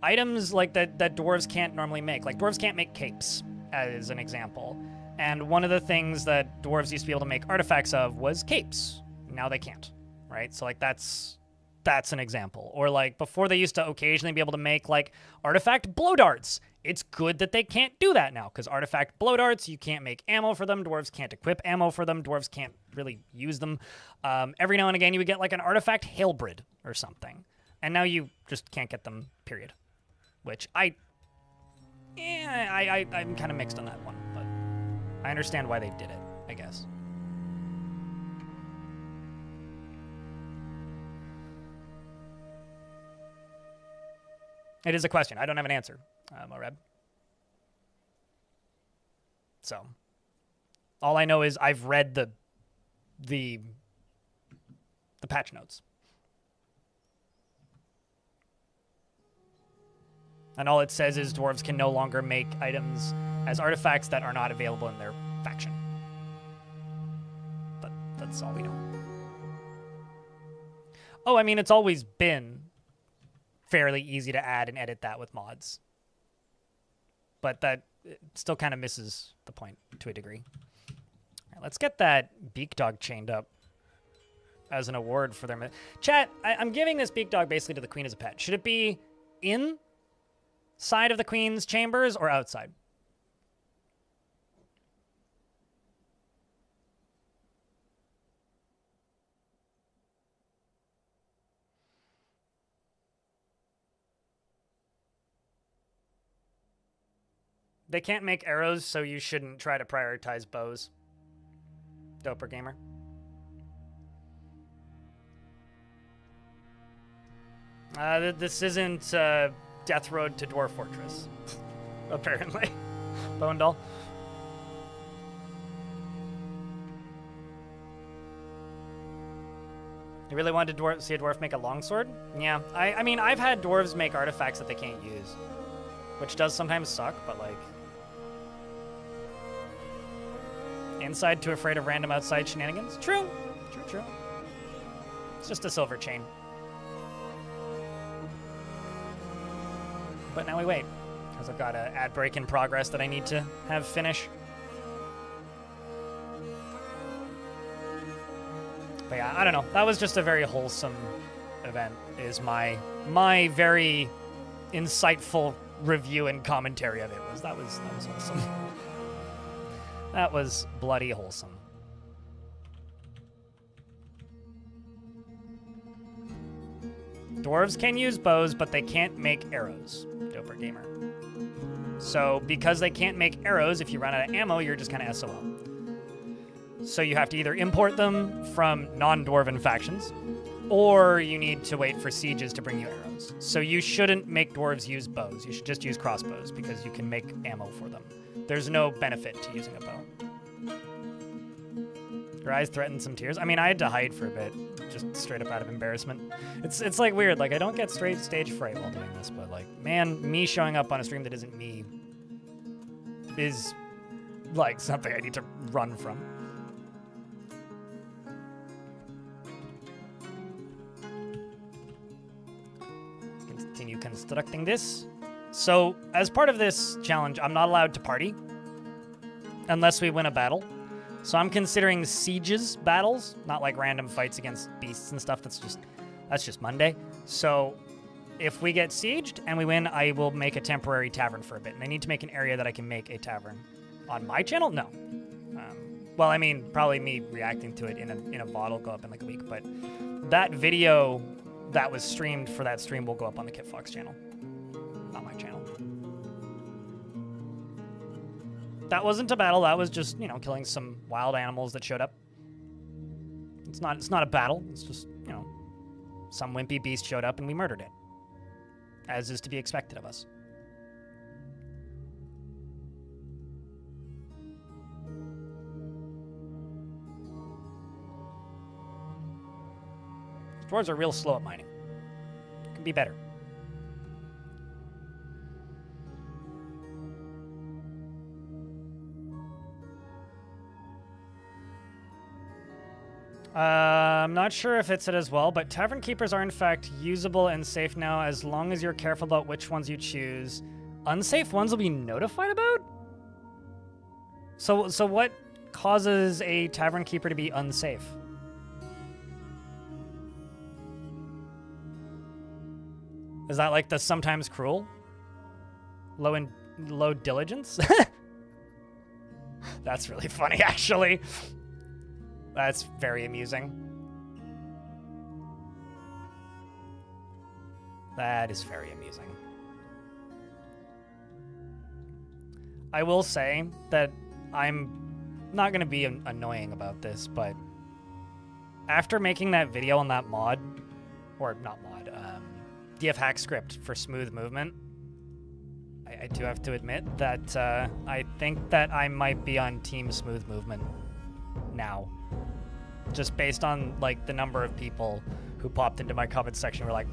items like that dwarves can't normally make. Like dwarves can't make capes, as an example. And one of the things that dwarves used to be able to make artifacts of was capes. Now they can't, right? So like that's an example. Or like before they used to occasionally be able to make like artifact blow darts. It's good that they can't do that now because artifact blow darts, you can't make ammo for them. Dwarves can't equip ammo for them. Dwarves can't really use them. Every now and again you would get like an artifact halberd or something. And now you just can't get them, period. Which I'm kind of mixed on that one, but I understand why they did it, I guess. It is a question. I don't have an answer, Moreb. So, all I know is I've read the patch notes. And all it says is dwarves can no longer make items as artifacts that are not available in their faction. But that's all we know. Oh, I mean, it's always been fairly easy to add and edit that with mods. But that still kind of misses the point to a degree. All right, let's get that beak dog chained up as an award for their... Chat, I'm giving this beak dog basically to the queen as a pet. Should it be inside of the queen's chambers or outside? They can't make arrows, so you shouldn't try to prioritize bows. Doper gamer. This isn't Death Road to Dwarf Fortress, apparently. Bone Doll. You really wanted to see a dwarf make a longsword? Yeah, I mean, I've had dwarves make artifacts that they can't use, which does sometimes suck, but like... Inside too afraid of random outside shenanigans? True. True. It's just a silver chain. But now we wait, because I've got an ad break in progress that I need to have finish. But yeah, I don't know. That was just a very wholesome event, is my very insightful review and commentary of it. That was wholesome. That was bloody wholesome. Dwarves can use bows, but they can't make arrows. Doper gamer. So because they can't make arrows, if you run out of ammo, you're just kind of SOL. So you have to either import them from non-dwarven factions, or you need to wait for sieges to bring you arrows. So you shouldn't make dwarves use bows. You should just use crossbows because you can make ammo for them. There's no benefit to using a bow. Your eyes threatened some tears. I mean, I had to hide for a bit, just straight up out of embarrassment. It's like weird. Like I don't get straight stage fright while doing this, but like, man, me showing up on a stream that isn't me is like something I need to run from. Continue constructing this. So as part of this challenge, I'm not allowed to party unless we win a battle. So I'm considering sieges battles, not like random fights against beasts and stuff. That's just Monday. So if we get sieged and we win, I will make a temporary tavern for a bit. And I need to make an area that I can make a tavern. On my channel? No. Well, I mean, probably me reacting to it in a VOD will go up in like a week. But that video that was streamed for that stream will go up on the KitFox channel, not my channel. That wasn't a battle. That was just, you know, killing some wild animals that showed up. It's not a battle. It's just, you know, some wimpy beast showed up and we murdered it, as is to be expected of us. Dwarves are real slow at mining. Can be better. I'm not sure if it said as well, but tavern keepers are in fact usable and safe now as long as you're careful about which ones you choose. Unsafe ones will be notified about? So what causes a tavern keeper to be unsafe? Is that like the sometimes cruel? Low diligence? That's really funny, actually. That's very amusing. That is very amusing. I will say that I'm not going to be annoying about this, but after making that video on that mod, or not mod, DF hack script for smooth movement, I do have to admit that I think that I might be on team smooth movement now. Just based on like the number of people who popped into my comment section were like,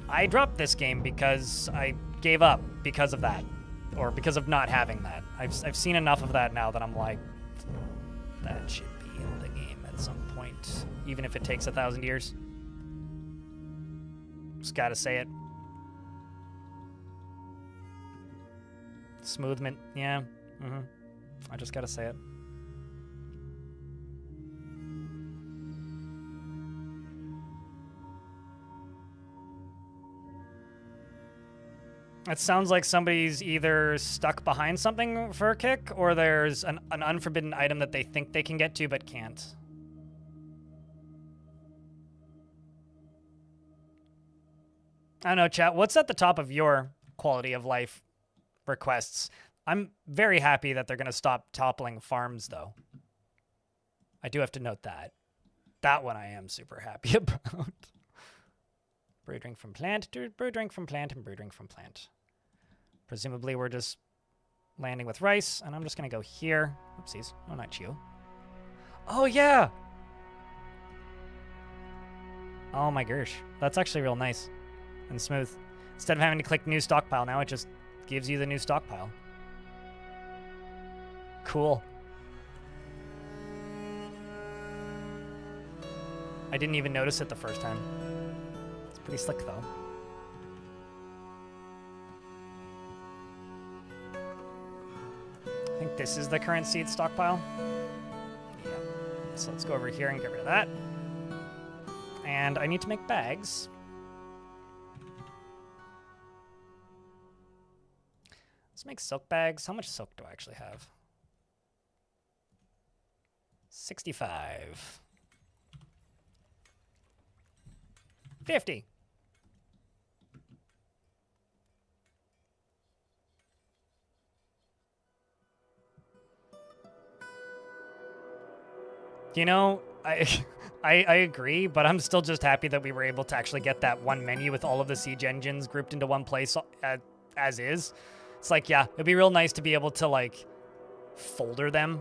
I dropped this game because I gave up because of that, or because of not having that. I've seen enough of that now that I'm like, that should be in the game at some point, even if it takes 1,000 years. Just gotta say it. Smoothment, yeah. I just gotta say it. It sounds like somebody's either stuck behind something for a kick, or there's an unforbidden item that they think they can get to but can't. I don't know, chat. What's at the top of your quality of life requests? I'm very happy that they're going to stop toppling farms, though. I do have to note that. That one I am super happy about. Brew drink from plant, brew drink from plant, and brew drink from plant. Presumably we're just landing with rice, and I'm just going to go here. Oopsies. Oh, not you. Oh, yeah! Oh my gosh. That's actually real nice and smooth. Instead of having to click new stockpile now, it just gives you the new stockpile. Cool. I didn't even notice it the first time. It's pretty slick, though. I think this is the current seed stockpile. Yeah. So let's go over here and get rid of that. And I need to make bags. Let's make silk bags. How much silk do I actually have? 65. 50. You know, I agree, but I'm still just happy that we were able to actually get that one menu with all of the siege engines grouped into one place as is. It's like, yeah, it'd be real nice to be able to, like, folder them.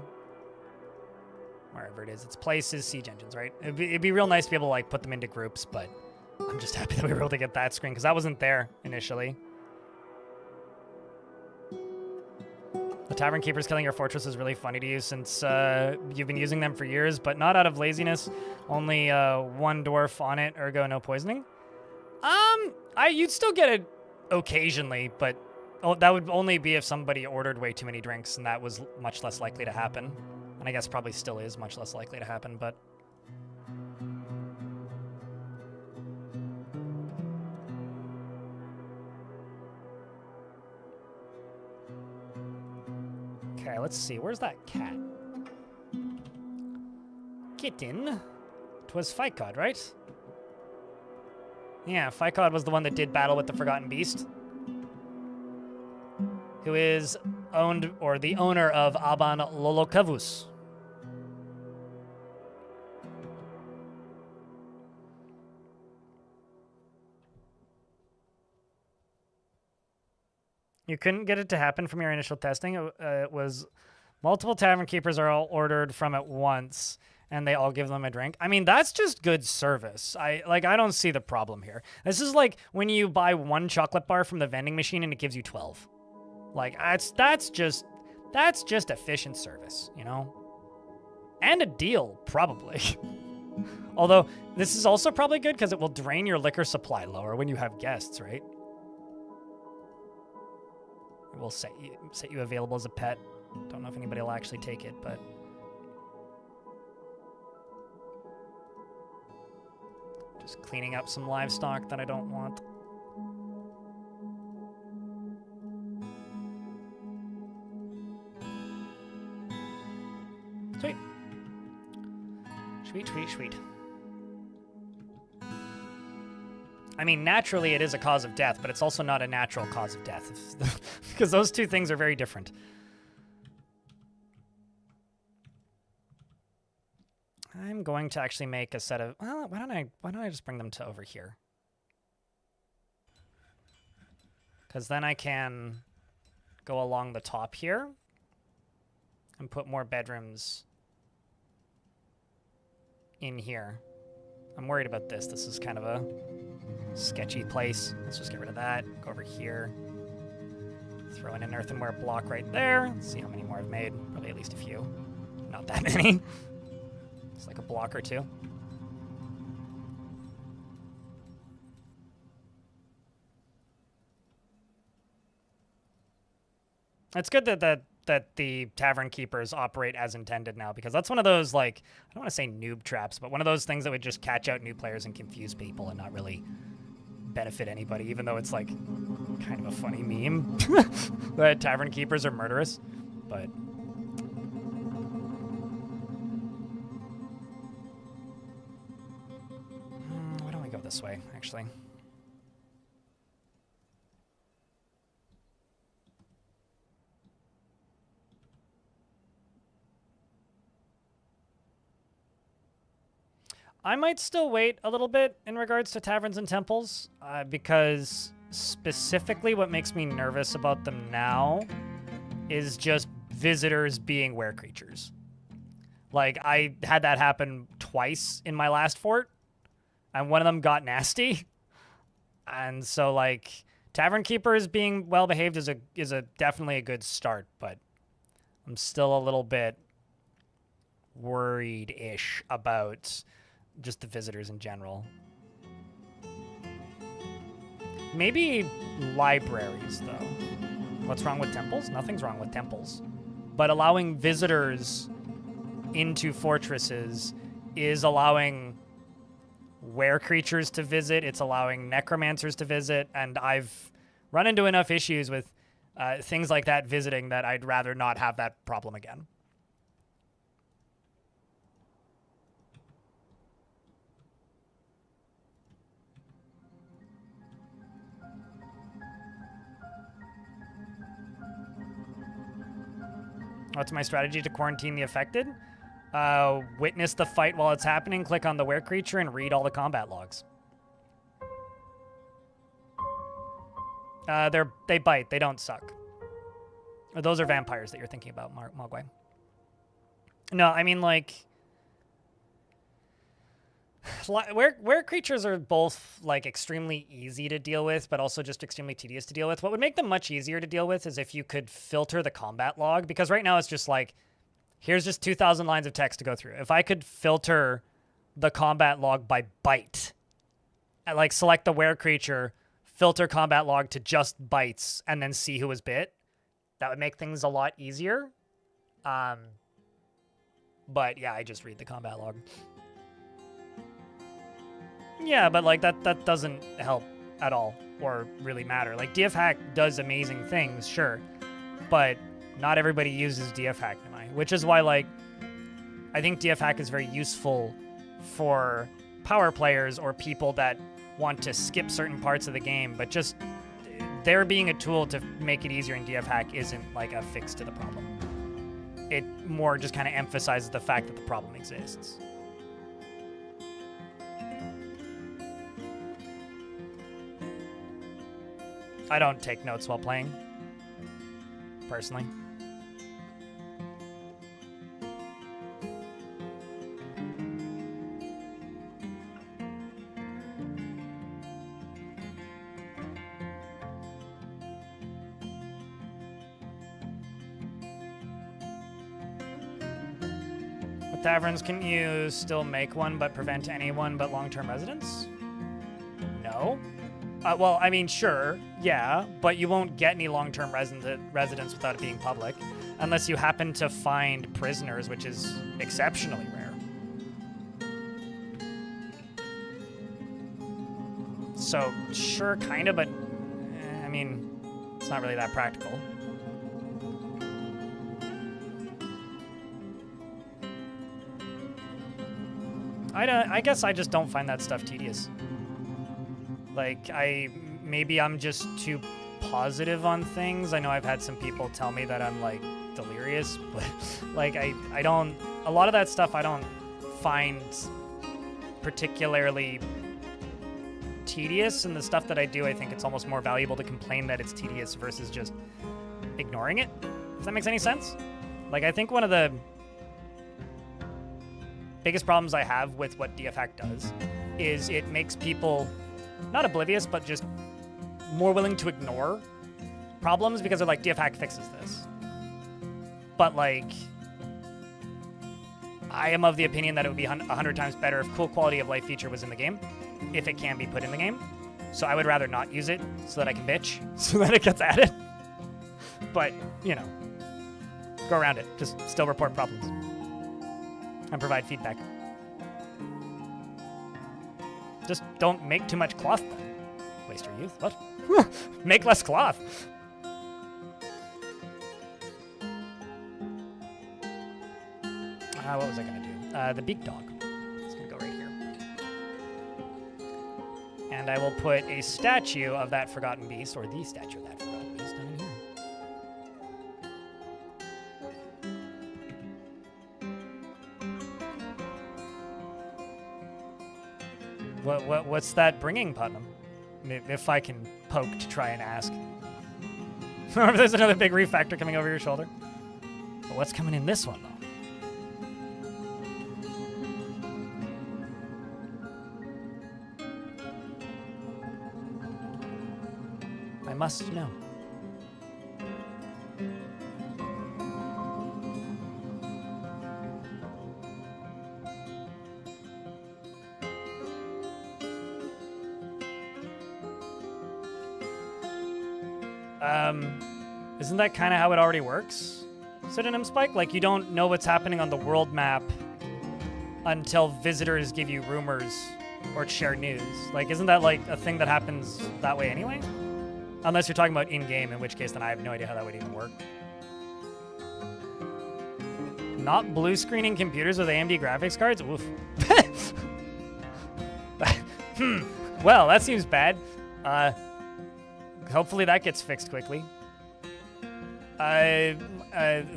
Wherever it is. Its places, siege engines, right? It'd be real nice to be able to, like, put them into groups, but I'm just happy that we were able to get that screen, because that wasn't there initially. The Tavern Keepers killing your fortress is really funny to you since you've been using them for years, but not out of laziness. Only one dwarf on it, ergo no poisoning. You'd still get it occasionally, but that would only be if somebody ordered way too many drinks, and that was much less likely to happen. And I guess probably still is much less likely to happen, but... Okay, let's see. Where's that cat? Kitten? 'Twas Ficod, right? Yeah, Ficod was the one that did battle with the Forgotten Beast. Who is owned, or the owner of Aban Lolokavus. You couldn't get it to happen from your initial testing. It was multiple tavern keepers are all ordered from at once, and they all give them a drink. I mean, that's just good service. I don't see the problem here. This is like when you buy one chocolate bar from the vending machine and it gives you 12. Like, that's just efficient service, you know? And a deal, probably. Although, this is also probably good because it will drain your liquor supply lower when you have guests, right? It will set you available as a pet. Don't know if anybody will actually take it, but... Just cleaning up some livestock that I don't want. Sweet. Sweet, sweet, sweet. I mean, naturally it is a cause of death, but it's also not a natural cause of death. Because those two things are very different. I'm going to actually make a set of... Well, why don't I just bring them to over here? Because then I can go along the top here and put more bedrooms in here. I'm worried about this. This is kind of a sketchy place. Let's just get rid of that. Go over here. Throw in an earthenware block right there. Let's see how many more I've made. Probably at least a few. Not that many. It's like a block or two. It's good that the tavern keepers operate as intended now, because that's one of those, like, I don't want to say noob traps, but one of those things that would just catch out new players and confuse people and not really benefit anybody, even though it's like kind of a funny meme that tavern keepers are murderous. But why don't we go this way, actually? I might still wait a little bit in regards to taverns and temples, because specifically what makes me nervous about them now is just visitors being were creatures. Like, I had that happen twice in my last fort, and one of them got nasty. And so, like, tavern keepers being well behaved is a definitely a good start, but I'm still a little bit worried-ish about just the visitors in general. Maybe libraries, though. What's wrong with temples? Nothing's wrong with temples. But allowing visitors into fortresses is allowing were creatures to visit, it's allowing necromancers to visit, and I've run into enough issues with things like that visiting that I'd rather not have that problem again. What's my strategy to quarantine the affected? Witness the fight while it's happening, click on the were creature, and read all the combat logs. They bite. They don't suck. Those are vampires that you're thinking about, Mogwai. No, I mean, like... Were creatures are both, like, extremely easy to deal with, but also just extremely tedious to deal with. What would make them much easier to deal with is if you could filter the combat log, because right now it's just like, here's just 2,000 lines of text to go through. If I could filter the combat log by bite, and, like, select the were creature, filter combat log to just bites, and then see who was bit, that would make things a lot easier. But yeah, I just read the combat log. Yeah, but like that doesn't help at all or really matter. Like DF hack does amazing things, sure, but not everybody uses DF hack, which is why like I think DF hack is very useful for power players or people that want to skip certain parts of the game, but just there being a tool to make it easier in DF hack isn't like a fix to the problem. It more just kind of emphasizes the fact that the problem exists. I don't take notes while playing, personally. With taverns, can you still make one but prevent anyone but long-term residents? No. Well, I mean, sure, yeah, but you won't get any long-term residents without it being public, unless you happen to find prisoners, which is exceptionally rare. So, sure, kind of, but, I mean, it's not really that practical. I guess I just don't find that stuff tedious. Like, maybe I'm just too positive on things. I know I've had some people tell me that I'm, like, delirious, but, like, I don't... A lot of that stuff I don't find particularly tedious, and the stuff that I do, I think it's almost more valuable to complain that it's tedious versus just ignoring it, if that makes any sense. Like, I think one of the biggest problems I have with what DF hack does is it makes people... not oblivious, but just more willing to ignore problems because they're like, DF hack fixes this. But like, I am of the opinion that it would be 100 times better if cool quality of life feature was in the game, if it can be put in the game. So I would rather not use it so that I can bitch, so that it gets added. But, you know, go around it. Just still report problems and provide feedback. Just don't make too much cloth then. Waste your youth? What? Make less cloth. What was I going to do? The beak dog. It's going to go right here. And I will put a statue of that forgotten beast, or the statue of that forgotten beast, down in here. What's that bringing, Putnam? If I can poke to try and ask. Or if there's another big refactor coming over your shoulder. But what's coming in this one, though? I must know. Isn't that kind of how it already works? Pseudonym Spike? Like, you don't know what's happening on the world map until visitors give you rumors or share news. Like, isn't that, like, a thing that happens that way anyway? Unless you're talking about in-game, in which case then I have no idea how that would even work. Not blue screening computers with AMD graphics cards? Oof. Well, that seems bad. Hopefully that gets fixed quickly. The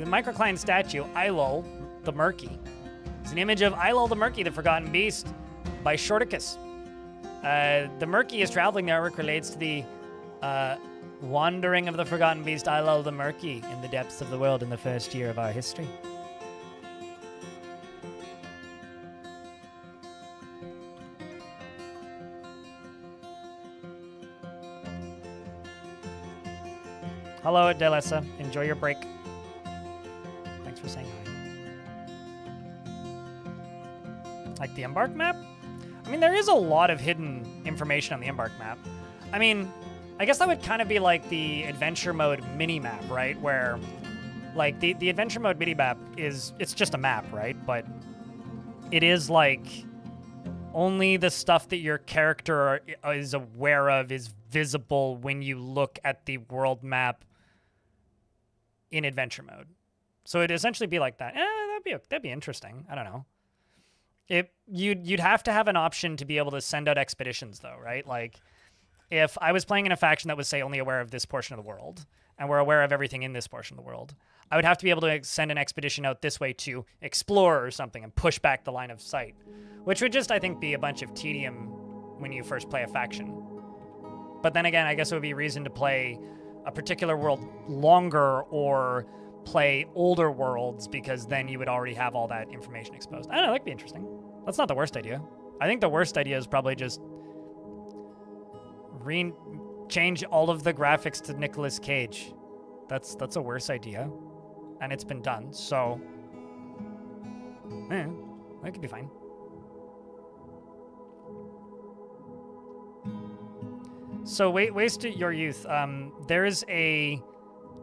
microcline statue, ILOL, the Murky. It's an image of Ilal the Murky, the Forgotten Beast, by Shorticus. The Murky is traveling. The artwork relates to the wandering of the Forgotten Beast, Ilal the Murky, in the depths of the world in the first year of our history. Hello, Delessa. Enjoy your break. Thanks for saying hi. Like the Embark map? I mean, there is a lot of hidden information on the Embark map. I mean, I guess that would kind of be like the adventure mode mini-map, right? Where, like, the adventure mode mini-map it's just a map, right? But it is, like, only the stuff that your character is aware of is visible when you look at the world map in adventure mode. So it'd essentially be like that. That'd be interesting. I don't know. You'd have to have an option to be able to send out expeditions, though, right? Like, if I was playing in a faction that was, say, only aware of this portion of the world, and we're aware of everything in this portion of the world, I would have to be able to send an expedition out this way to explore or something and push back the line of sight, which would just, I think, be a bunch of tedium when you first play a faction. But then again, I guess it would be reason to play a particular world longer or play older worlds, because then you would already have all that information exposed. I don't know, that could be interesting. That's not the worst idea. I think the worst idea is probably just change all of the graphics to Nicolas Cage. That's a worse idea. And it's been done, so that could be fine. So waste your youth. There is a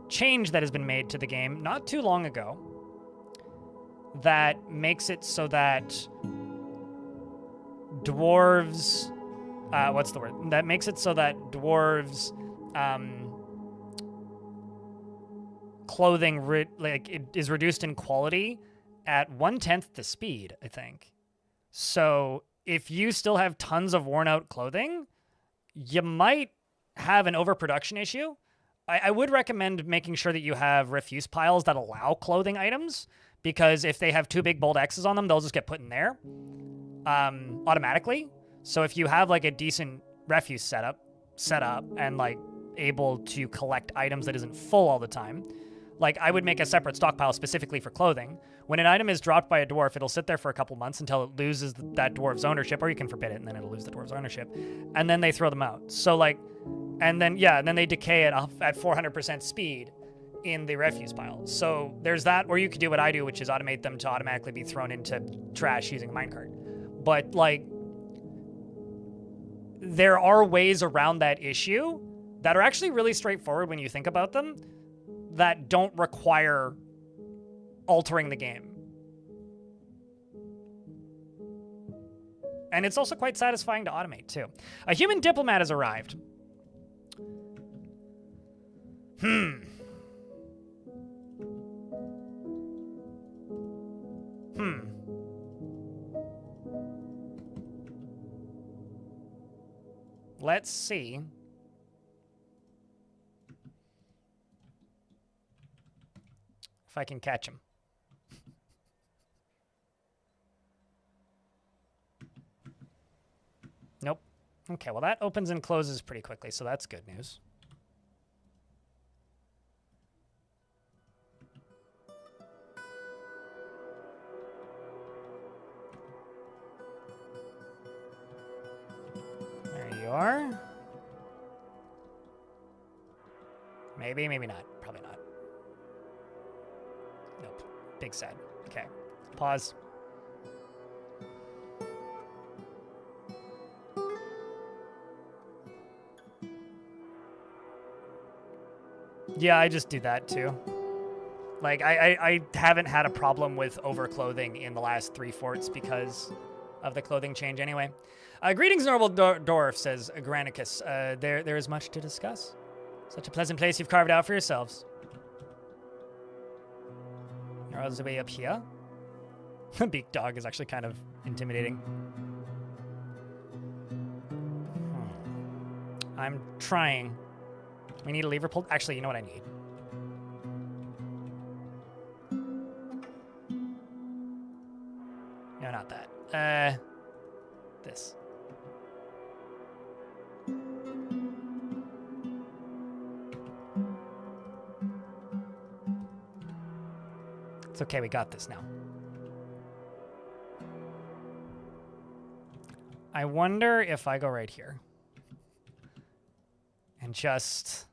change that has been made to the game not too long ago that makes it so that dwarves, what's the word? That makes it so that dwarves, clothing it is reduced in quality at 1/10 the speed, I think. So if you still have tons of worn out clothing, you might have an overproduction issue. I would recommend making sure that you have refuse piles that allow clothing items, because if they have two big bold X's on them, they'll just get put in there automatically. So if you have like a decent refuse set up and like able to collect items that isn't full all the time, like I would make a separate stockpile specifically for clothing. When an item is dropped by a dwarf, it'll sit there for a couple months until it loses that dwarf's ownership, or you can forbid it and then it'll lose the dwarf's ownership. And then they throw them out. So like, and then they decay at 400% speed in the refuse pile. So there's that, or you could do what I do, which is automate them to automatically be thrown into trash using a minecart. But like, there are ways around that issue that are actually really straightforward when you think about them, that don't require altering the game. And it's also quite satisfying to automate, too. A human diplomat has arrived. Let's see. If I can catch him. Nope. Okay, well that opens and closes pretty quickly, so that's good news. There you are. Maybe, maybe not. Probably not. Nope. Big sad. Okay. Pause. Yeah, I just do that too. Like, I haven't had a problem with overclothing in the last 3 forts because of the clothing change anyway. Greetings, Noble Dwarf, says Granicus. There is much to discuss. Such a pleasant place you've carved out for yourselves. You're all the way up here. The beak dog is actually kind of intimidating. I'm trying. We need a lever pull. Actually, you know what I need? No, not that. This. It's okay, we got this now. I wonder if I go right here and just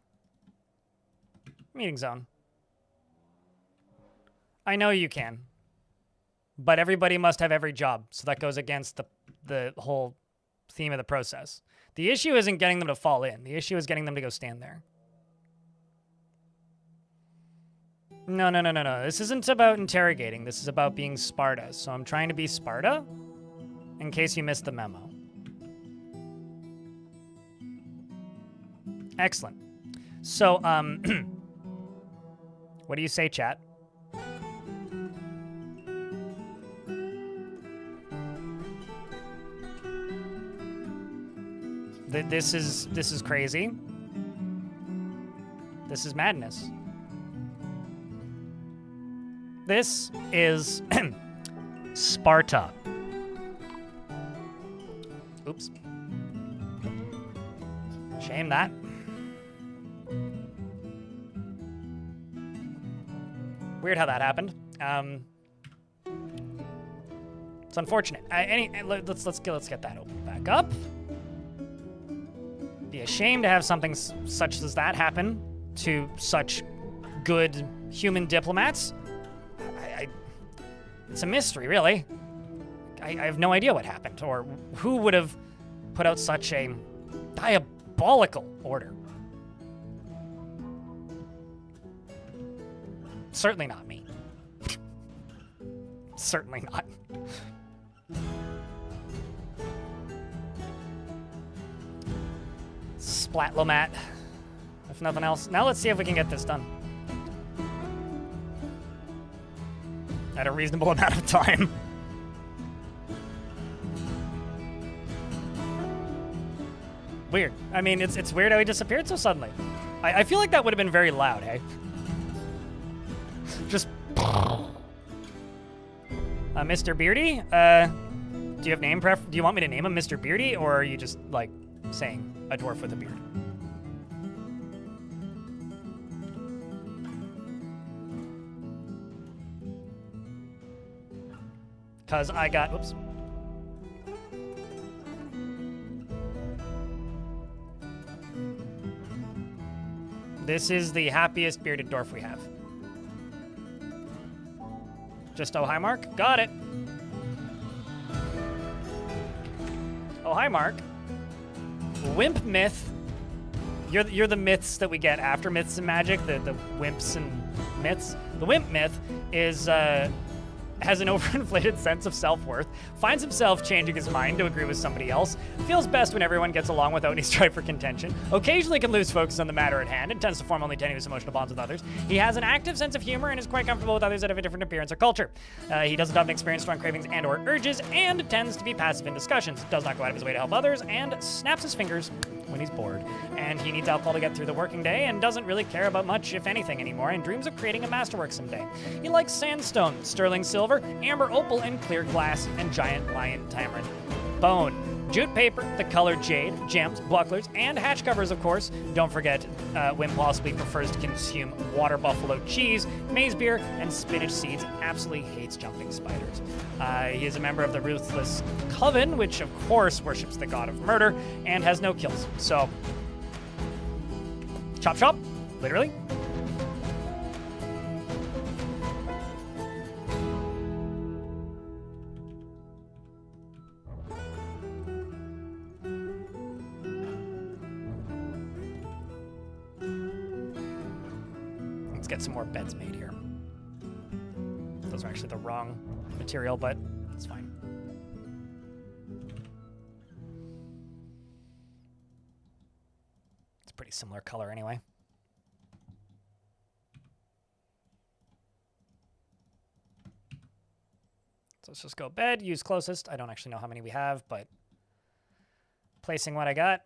meeting zone. I know you can, but everybody must have every job, so that goes against the whole theme of the process. The issue isn't getting them to fall in. The issue is getting them to go stand there. No. This isn't about interrogating. This is about being Sparta. So I'm trying to be Sparta in case you missed the memo. Excellent. So, what do you say, chat? This is crazy. This is madness. This is Sparta. Oops. Shame that. Weird how that happened. It's unfortunate. Let's get that open back up. Be a shame to have something such as that happen to such good human diplomats. It's a mystery, really. I have no idea what happened or who would have put out such a diabolical order. Certainly not me. Certainly not. Splatlomat, if nothing else. Now let's see if we can get this done. At a reasonable amount of time. Weird. I mean, it's weird how he disappeared so suddenly. I feel like that would have been very loud, hey? Just... Mr. Beardy? Do you have name do you want me to name him Mr. Beardy, or are you just, like, saying a dwarf with a beard? Because I got... Oops. This is the happiest bearded dwarf we have. Just oh hi, Mark. Got it. Oh hi, Mark. Wimp myth. You're the myths that we get after myths and magic. The wimps and myths. The wimp myth is has an overinflated sense of self-worth, finds himself changing his mind to agree with somebody else, feels best when everyone gets along without any strife or contention, occasionally can lose focus on the matter at hand, and tends to form only tenuous emotional bonds with others. He has an active sense of humor and is quite comfortable with others that have a different appearance or culture. He doesn't often experience strong cravings and or urges, and tends to be passive in discussions, does not go out of his way to help others, and snaps his fingers when he's bored. And he needs alcohol to get through the working day, and doesn't really care about much, if anything, anymore, and dreams of creating a masterwork someday. He likes sandstone, sterling silver, amber opal, and clear glass, and giant lion tamarind bone. Jute paper, the color jade, gems, bucklers, and hatch covers, of course. Don't forget, Wim possibly prefers to consume water buffalo cheese, maize beer, and spinach seeds, and absolutely hates jumping spiders. He is a member of the Ruthless Coven, which, of course, worships the god of murder, and has no kills. So, chop chop, literally. Get some more beds made here. Those are actually the wrong material, but it's fine. It's a pretty similar color anyway. So let's just go bed, use closest. I don't actually know how many we have, but placing what I got.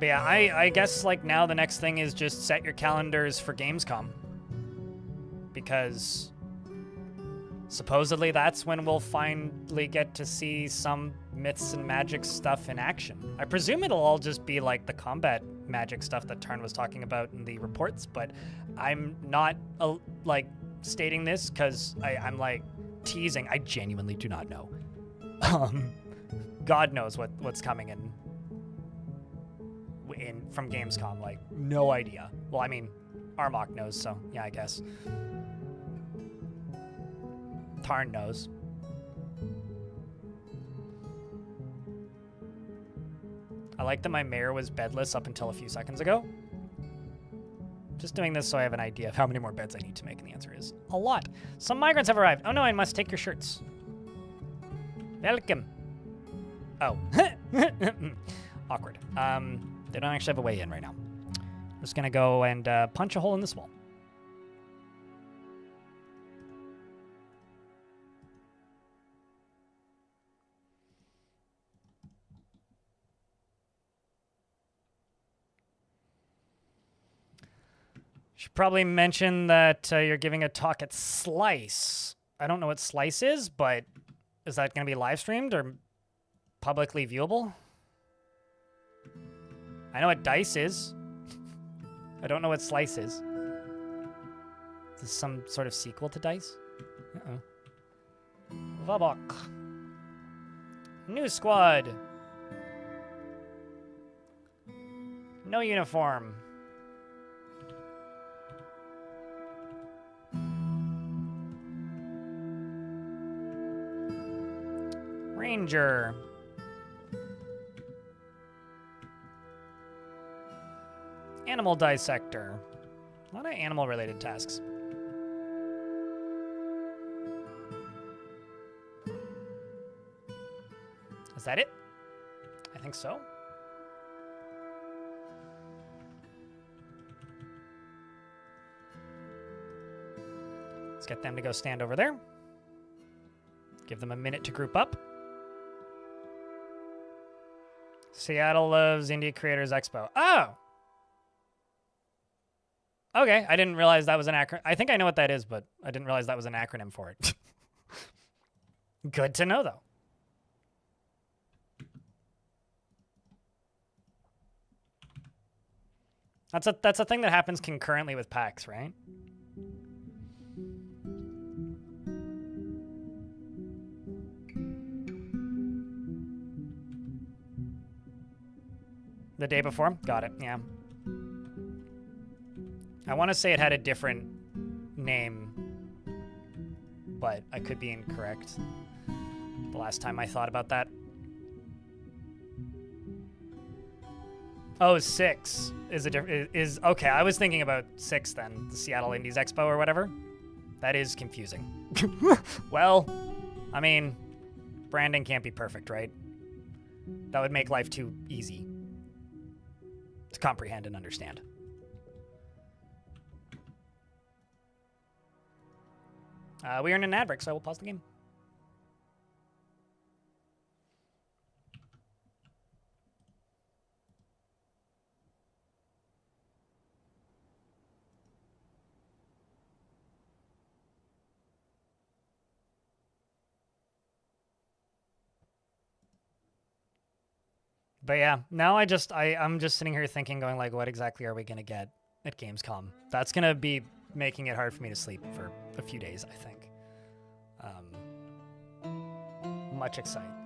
But yeah, I guess like now the next thing is just set your calendars for Gamescom. Because supposedly that's when we'll finally get to see some myths and magic stuff in action. I presume it'll all just be like the combat magic stuff that Tarn was talking about in the reports, but I'm not like stating this because I'm like teasing. I genuinely do not know. God knows what's coming in from Gamescom. Like, no idea. Well, I mean, Armok knows, so yeah, I guess. Tarn knows. I like that my mayor was bedless up until a few seconds ago. Just doing this so I have an idea of how many more beds I need to make, and the answer is a lot. Some migrants have arrived. Oh no, I must take your shirts. Welcome. Oh. Awkward. They don't actually have a way in right now. I'm just gonna go and punch a hole in this wall. Should probably mention that you're giving a talk at Slice. I don't know what Slice is, but is that going to be live streamed or publicly viewable? I know what Dice is. I don't know what Slice is. Is this some sort of sequel to Dice? Uh-oh. Vabok. New squad. No uniform. Ranger. Animal dissector. A lot of animal related tasks. Is that it? I think so. Let's get them to go stand over there. Give them a minute to group up. Seattle loves Indie Creators Expo. Oh! Okay, I didn't realize that was an acronym. I think I know what that is, but I didn't realize that was an acronym for it. Good to know, though. That's a thing that happens concurrently with PAX, right? The day before? Got it, yeah. I want to say it had a different name, but I could be incorrect. The last time I thought about that. Oh, 6 is a different. Is okay. I was thinking about 6 then, the Seattle Indies Expo or whatever. That is confusing. Well, I mean, branding can't be perfect, right? That would make life too easy to comprehend and understand. We are in an ad break, so I will pause the game. But yeah, now I'm just sitting here thinking, going like, what exactly are we gonna get at Gamescom? That's gonna be making it hard for me to sleep for a few days, I think. Much excitement.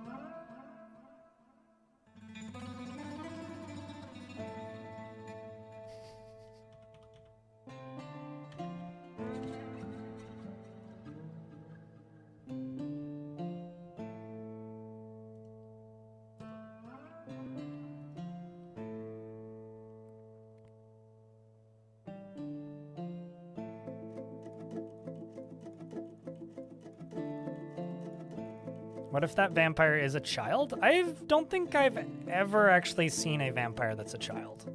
What if that vampire is a child? I don't think I've ever actually seen a vampire that's a child.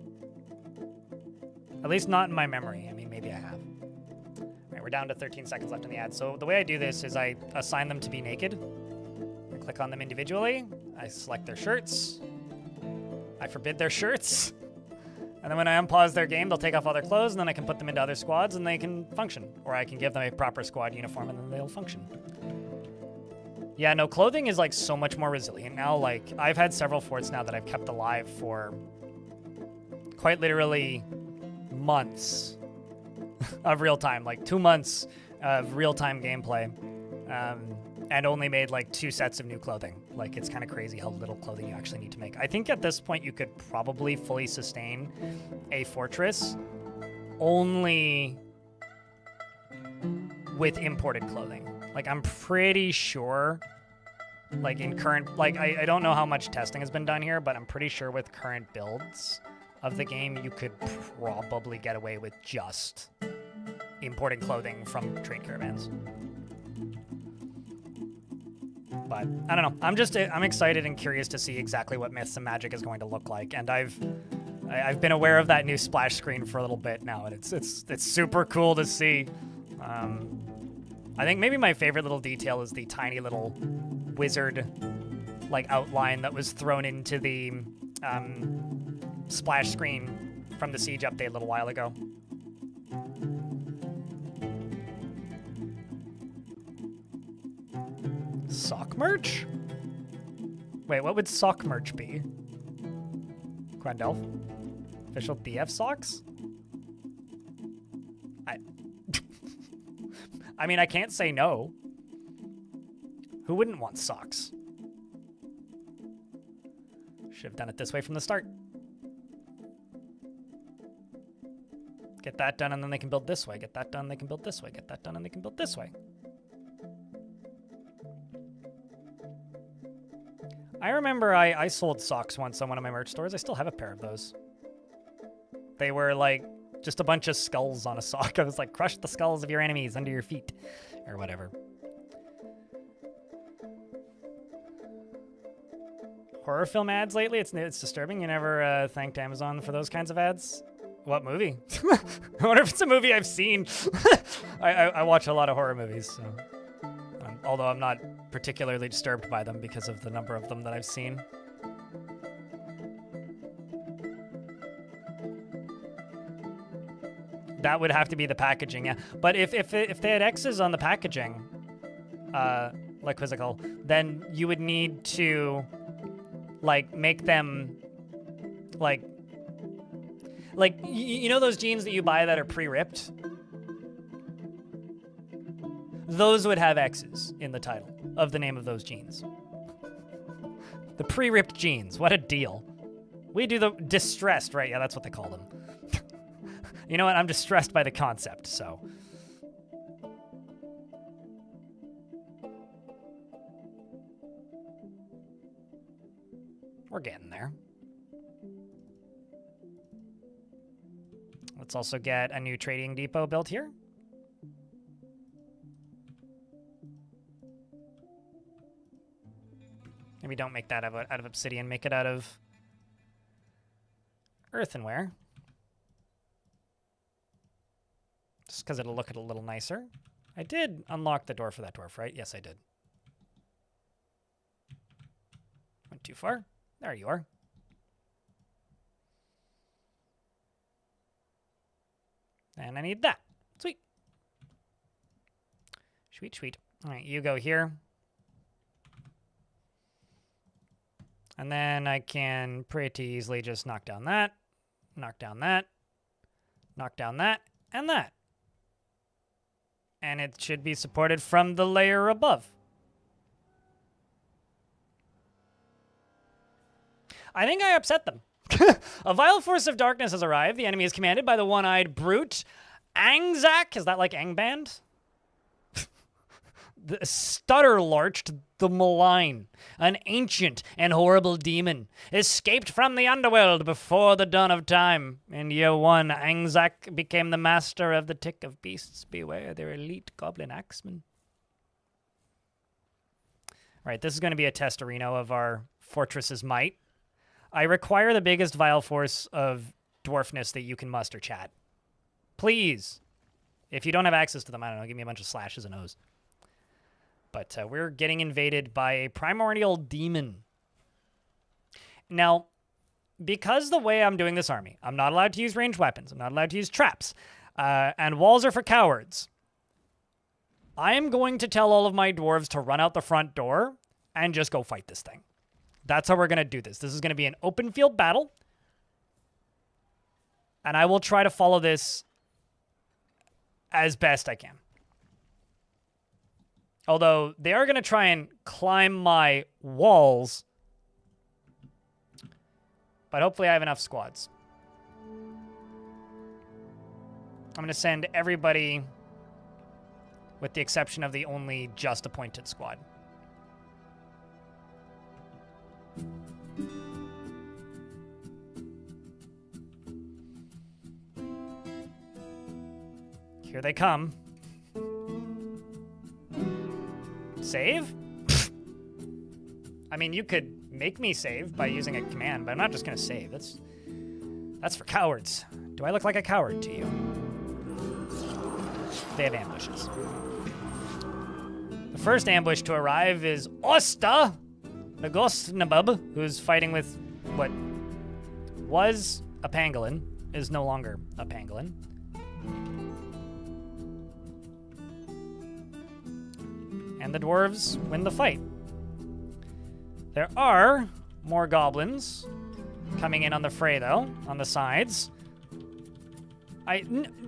At least not in my memory. I mean, maybe I have. All right, we're down to 13 seconds left in the ad. So the way I do this is I assign them to be naked. I click on them individually. I select their shirts. I forbid their shirts. And then when I unpause their game, they'll take off all their clothes, and then I can put them into other squads, and they can function. Or I can give them a proper squad uniform, and then they'll function. Yeah, no, clothing is, like, so much more resilient now. Like, I've had several forts now that I've kept alive for quite literally months of real time. Like, 2 months of real-time gameplay. And only made, like, 2 sets of new clothing. Like, it's kind of crazy how little clothing you actually need to make. I think at this point you could probably fully sustain a fortress only with imported clothing. Like, I'm pretty sure, like, in current... Like, I don't know how much testing has been done here, but I'm pretty sure with current builds of the game, you could probably get away with just importing clothing from trade caravans. But I don't know. I'm excited and curious to see exactly what Myths and Magic is going to look like. And I've been aware of that new splash screen for a little bit now, and it's super cool to see. I think maybe my favorite little detail is the tiny little wizard like outline that was thrown into the splash screen from the Siege update a little while ago. Sock merch? Wait, what would sock merch be? Grandelf? Official DF socks? I mean, I can't say no. Who wouldn't want socks? Should have done it this way from the start. Get that done and then they can build this way. Get that done, they can build this way. Get that done and they can build this way. I remember I sold socks once on one of my merch stores. I still have a pair of those. They were like just a bunch of skulls on a sock. I was like, crush the skulls of your enemies under your feet or whatever. Horror film ads lately? It's disturbing. You never thanked Amazon for those kinds of ads? What movie? I wonder if it's a movie I've seen. I watch a lot of horror movies, so... although I'm not particularly disturbed by them because of the number of them that I've seen. That would have to be the packaging, yeah. But if they had X's on the packaging, like Quizzical, then you would need to, like, make them, like you know those jeans that you buy that are pre-ripped? Those would have X's in the title of the name of those jeans. The pre-ripped jeans. What a deal. We do the distressed, right? Yeah, that's what they call them. You know what? I'm distressed by the concept, so. We're getting there. Let's also get a new trading depot built here. Maybe don't make that out of obsidian. Make it out of earthenware. Just because it'll look a little nicer. I did unlock the door for that dwarf, right? Yes, I did. Went too far. There you are. And I need that. Sweet. Sweet, sweet. All right, you go here. And then I can pretty easily just knock down that, knock down that, knock down that, and that. And it should be supported from the layer above. I think I upset them. A vile force of darkness has arrived. The enemy is commanded by the one-eyed brute, Angzak. Is that like Angband? The Stutterlarched the Malign, an ancient and horrible demon, escaped from the underworld before the dawn of time. In year 1, Angzak became the master of the tick of beasts. Beware their elite goblin axemen. Right, this is going to be a test arena of our fortress's might. I require the biggest vile force of dwarfness that you can muster, chat. Please. If you don't have access to them, I don't know, give me a bunch of slashes and O's. But we're getting invaded by a primordial demon. Now, because the way I'm doing this army, I'm not allowed to use ranged weapons. I'm not allowed to use traps. And walls are for cowards. I am going to tell all of my dwarves to run out the front door and just go fight this thing. That's how we're going to do this. This is going to be an open field battle. And I will try to follow this as best I can. Although they are going to try and climb my walls. But hopefully I have enough squads. I'm going to send everybody with the exception of the only just appointed squad. Here they come. Save? I mean, you could make me save by using a command, but I'm not just going to save. That's for cowards. Do I look like a coward to you? They have ambushes. The first ambush to arrive is Osta Nagosnabub, who's fighting with what was a pangolin, is no longer a pangolin. And the dwarves win the fight. There are more goblins coming in on the fray, though, on the sides.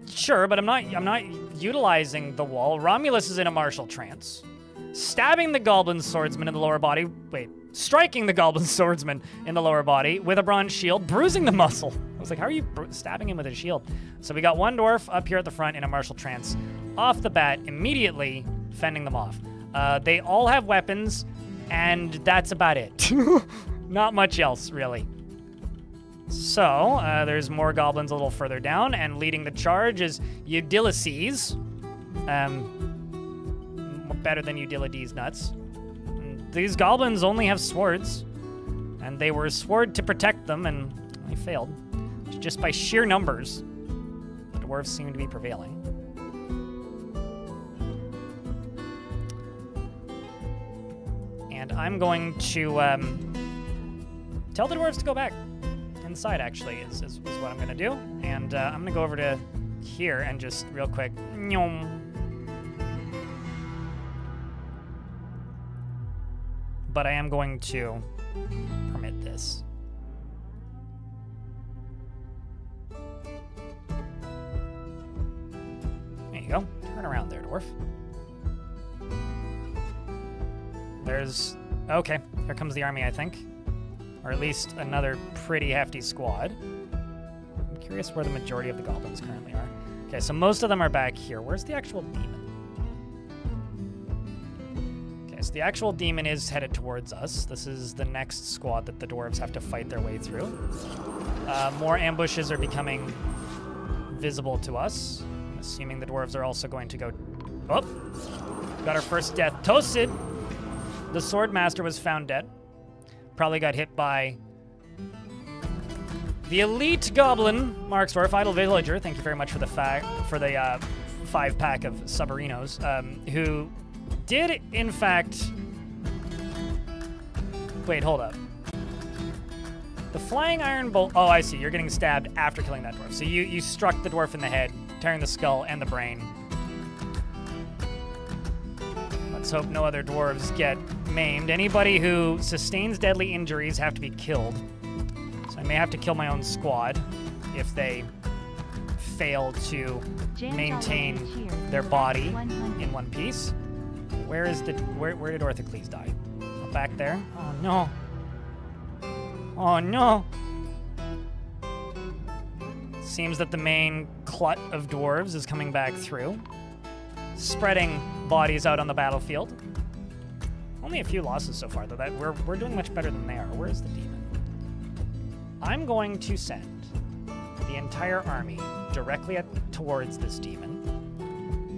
Sure, but I'm not utilizing the wall. Romulus is in a martial trance, stabbing the goblin swordsman in the lower body. Wait, striking the goblin swordsman in the lower body with a bronze shield, bruising the muscle. I was like, how are you stabbing him with a shield? So we got one dwarf up here at the front in a martial trance, off the bat, immediately fending them off. They all have weapons, and that's about it. Not much else, really. So, there's more goblins a little further down, and leading the charge is Eudylices. Better than Eudylides nuts. And these goblins only have swords, and they were sword to protect them, and they failed. Just by sheer numbers, the dwarves seem to be prevailing. And I'm going to tell the dwarves to go back inside, actually, is what I'm going to do. And I'm going to go over to here and just real quick. But I am going to permit this. There you go. Turn around there, dwarf. Okay, here comes the army, I think. Or at least another pretty hefty squad. I'm curious where the majority of the goblins currently are. Okay, so most of them are back here. Where's the actual demon? Okay, so the actual demon is headed towards us. This is the next squad that the dwarves have to fight their way through. More ambushes are becoming visible to us. I'm assuming the dwarves are also going to go... Oh! Got our first death. Toasted! The sword master was found dead. Probably got hit by the elite goblin, Marksdorf, idle villager. Thank you very much for the 5-pack of Subarinos, who did in fact. Wait, hold up. The flying iron bolt. Oh, I see. You're getting stabbed after killing that dwarf. So you struck the dwarf in the head, tearing the skull and the brain. Let's hope no other dwarves get maimed. Anybody who sustains deadly injuries have to be killed. So I may have to kill my own squad if they fail to maintain their body in one piece. Where did Orthocles die? Oh, back there? Oh no. Oh no. Seems that the main clut of dwarves is coming back through, spreading bodies out on the battlefield. Only a few losses so far, though. That we're doing much better than they are. Where's the demon? I'm going to send the entire army directly towards this demon.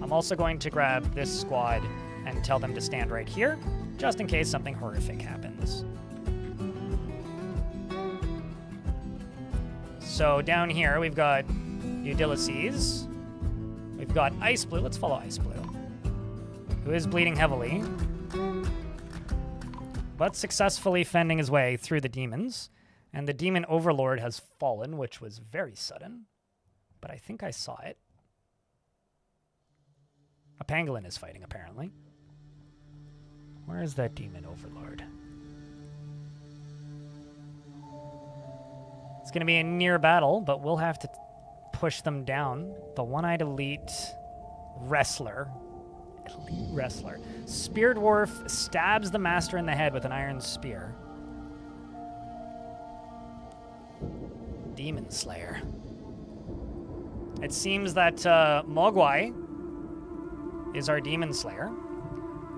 I'm also going to grab this squad and tell them to stand right here, just in case something horrific happens. So down here, we've got Eudylices. We've got Ice Blue. Let's follow Ice Blue, who is bleeding heavily, but successfully fending his way through the demons. And the demon overlord has fallen, which was very sudden. But I think I saw it. A pangolin is fighting, apparently. Where is that demon overlord? It's going to be a near battle, but we'll have to push them down. The one-eyed elite wrestler. Elite wrestler. Spear Dwarf stabs the master in the head with an iron spear. Demon Slayer. It seems that Mogwai is our Demon Slayer,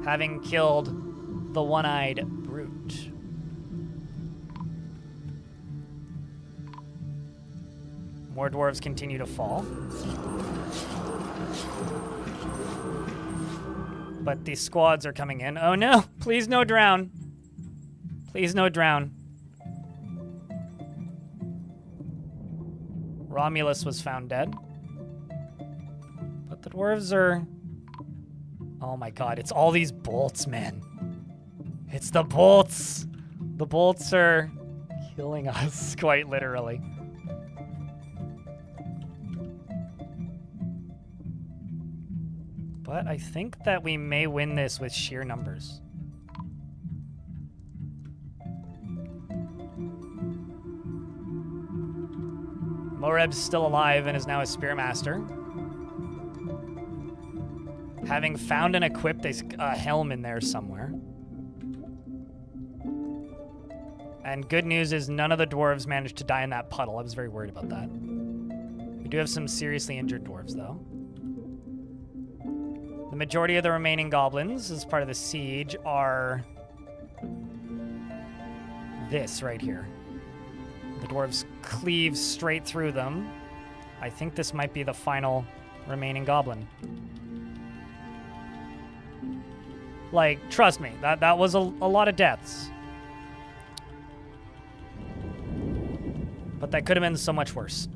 having killed the one-eyed brute. More dwarves continue to fall. But the squads are coming in. Oh no! Please no drown. Please no drown. Romulus was found dead. But the dwarves are... Oh my god, it's all these bolts, man. It's the bolts. The bolts are killing us, quite literally. But I think that we may win this with sheer numbers. Moreb's still alive and is now a Spearmaster. Having found and equipped a helm in there somewhere. And good news is none of the dwarves managed to die in that puddle. I was very worried about that. We do have some seriously injured dwarves, though. The majority of the remaining goblins, as part of the siege, are this right here. The dwarves cleave straight through them. I think this might be the final remaining goblin. Like, trust me, that was a lot of deaths. But that could have been so much worse.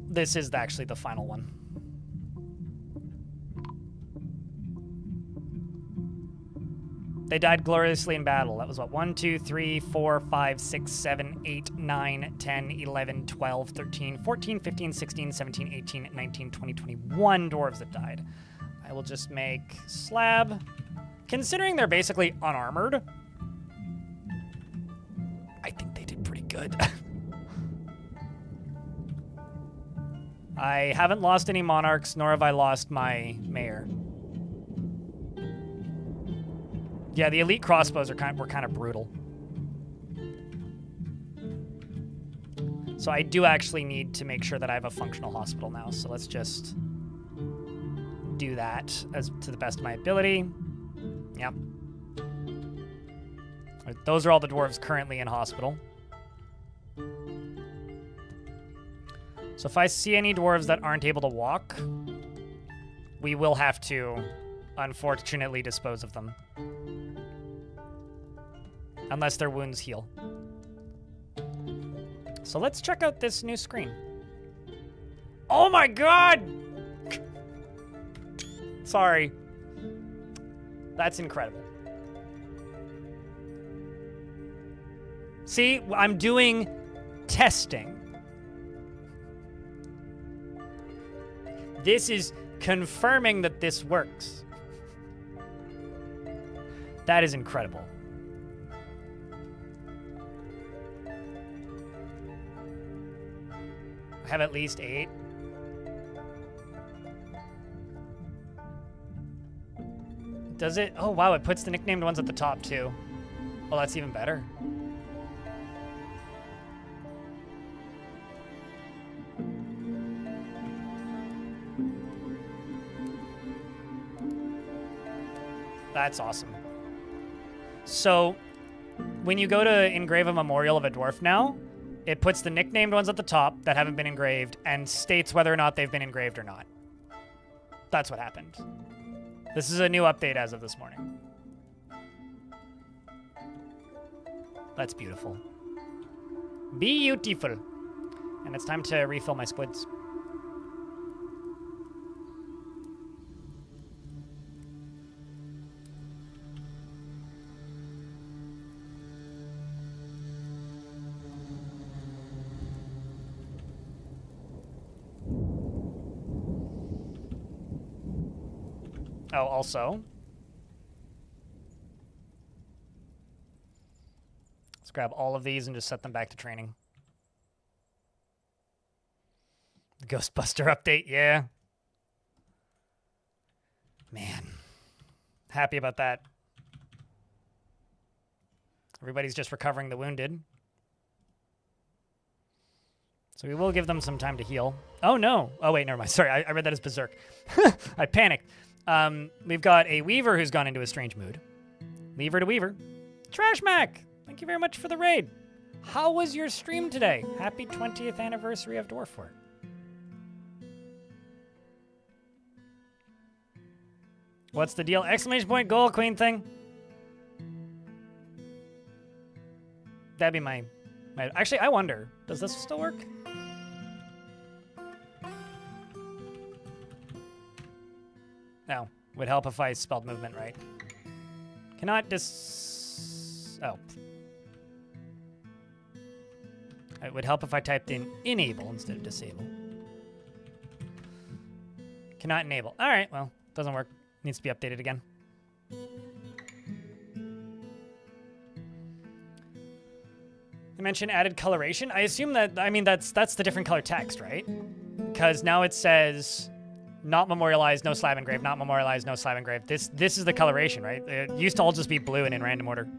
This is actually the final one. They died gloriously in battle. That was what? 1, 2, 3, 4, 5, 6, 7, 8, 9, 10, 11, 12, 13, 14, 15, 16, 17, 18, 19, 20, 21 dwarves that died. I will just make slab. Considering they're basically unarmored, I think they did pretty good. I haven't lost any monarchs, nor have I lost my mayor. Yeah, the elite crossbows were kind of brutal. So I do actually need to make sure that I have a functional hospital now. So let's just do that as to the best of my ability. Yep. Those are all the dwarves currently in hospital. So if I see any dwarves that aren't able to walk, we will have to, unfortunately, dispose of them. Unless their wounds heal. So let's check out this new screen. Oh my god! Sorry. That's incredible. See, I'm doing testing. This is confirming that this works. That is incredible. I have at least 8. Does it? Oh, wow, it puts the nicknamed ones at the top, too. Oh, that's even better. That's awesome. So, when you go to engrave a memorial of a dwarf now, it puts the nicknamed ones at the top that haven't been engraved and states whether or not they've been engraved or not. That's what happened. This is a new update as of this morning. That's beautiful. Beautiful. And it's time to refill my squids. Oh, also, let's grab all of these and just set them back to training. The Ghostbuster update, yeah. Man, happy about that. Everybody's just recovering the wounded. So we will give them some time to heal. Oh, no. Oh, wait, never mind. Sorry, I read that as Berserk. I panicked. We've got a Weaver who's gone into a strange mood. Lever to Weaver. Trash Mac, thank you very much for the raid. How was your stream today? Happy 20th anniversary of Dwarf Fort. What's the deal? Exclamation point goal queen thing. That'd be my... Actually, I wonder, does this still work? No, would help if I spelled movement right. Cannot Oh. It would help if I typed in enable instead of disable. Cannot enable. All right, well, doesn't work. Needs to be updated again. They mentioned added coloration. I assume that, I mean, that's the different color text, right? Because now it says not memorialized, no slab engraved, not memorialized, no slab engraved. This is the coloration, right? It used to all just be blue and in random order.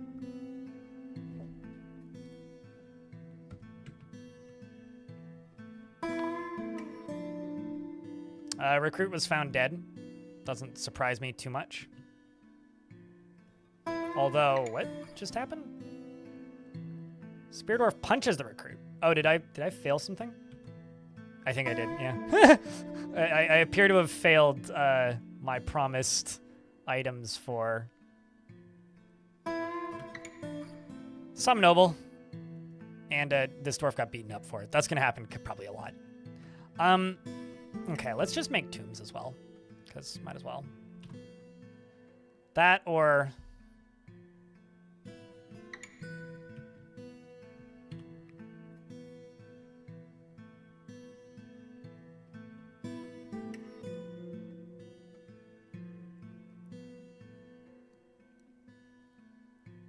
Recruit was found dead. Doesn't surprise me too much. Although, what just happened? Spear Dwarf punches the recruit. Oh, did I fail something? I think I did, yeah. I appear to have failed my promised items for some noble. And this dwarf got beaten up for it. That's going to happen probably a lot. Okay, let's just make tombs as well. Because might as well. That or...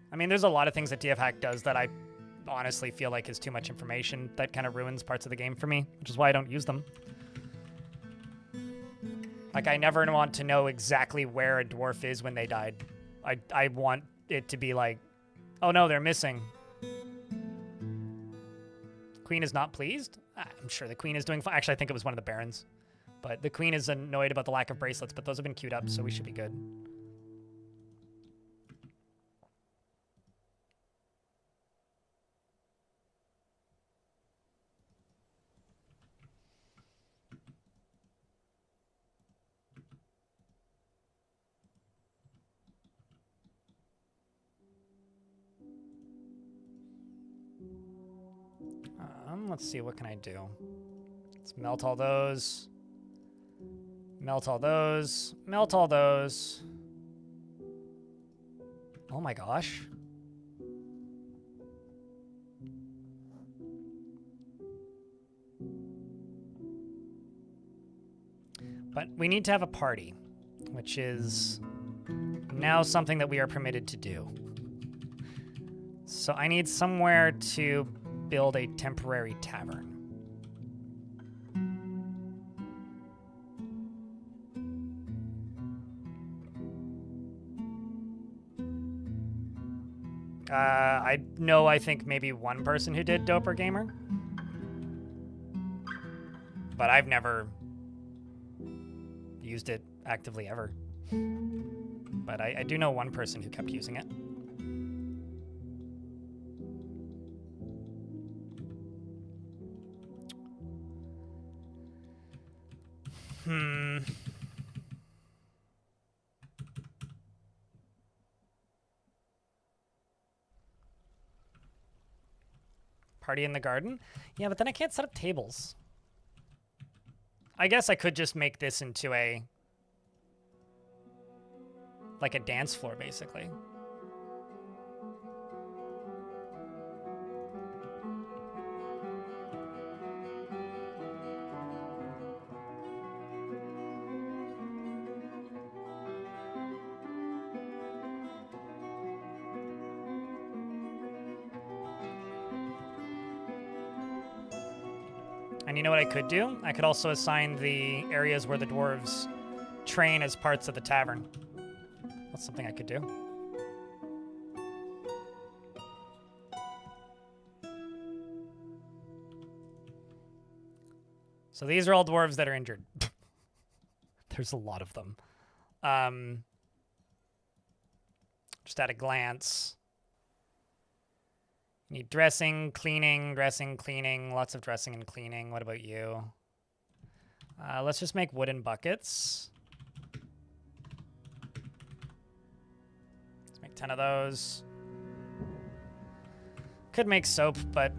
I mean, there's a lot of things that DF Hack does that I honestly feel like is too much information that kind of ruins parts of the game for me, which is why I don't use them. Like, I never want to know exactly where a dwarf is when they died. I want it to be like, oh no, they're missing. Queen is not pleased? I'm sure the queen is doing fine. Actually, I think it was one of the barons. But the queen is annoyed about the lack of bracelets, but those have been queued up, so we should be good. Let's see, what can I do? Let's melt all those. Melt all those. Melt all those. Oh my gosh. But we need to have a party, which is now something that we are permitted to do. So I need somewhere to build a temporary tavern. I know, I think maybe one person who did Doper Gamer. But I've never used it actively ever. But I do know one person who kept using it. Party in the garden? Yeah, but then I can't set up tables. I guess I could just make this into a... like a dance floor, basically. And you know what I could do? I could also assign the areas where the dwarves train as parts of the tavern. That's something I could do. So these are all dwarves that are injured. There's a lot of them. Just at a glance. You need dressing, cleaning, lots of dressing and cleaning. What about you? Let's just make wooden buckets. Let's make 10 of those. Could make soap, but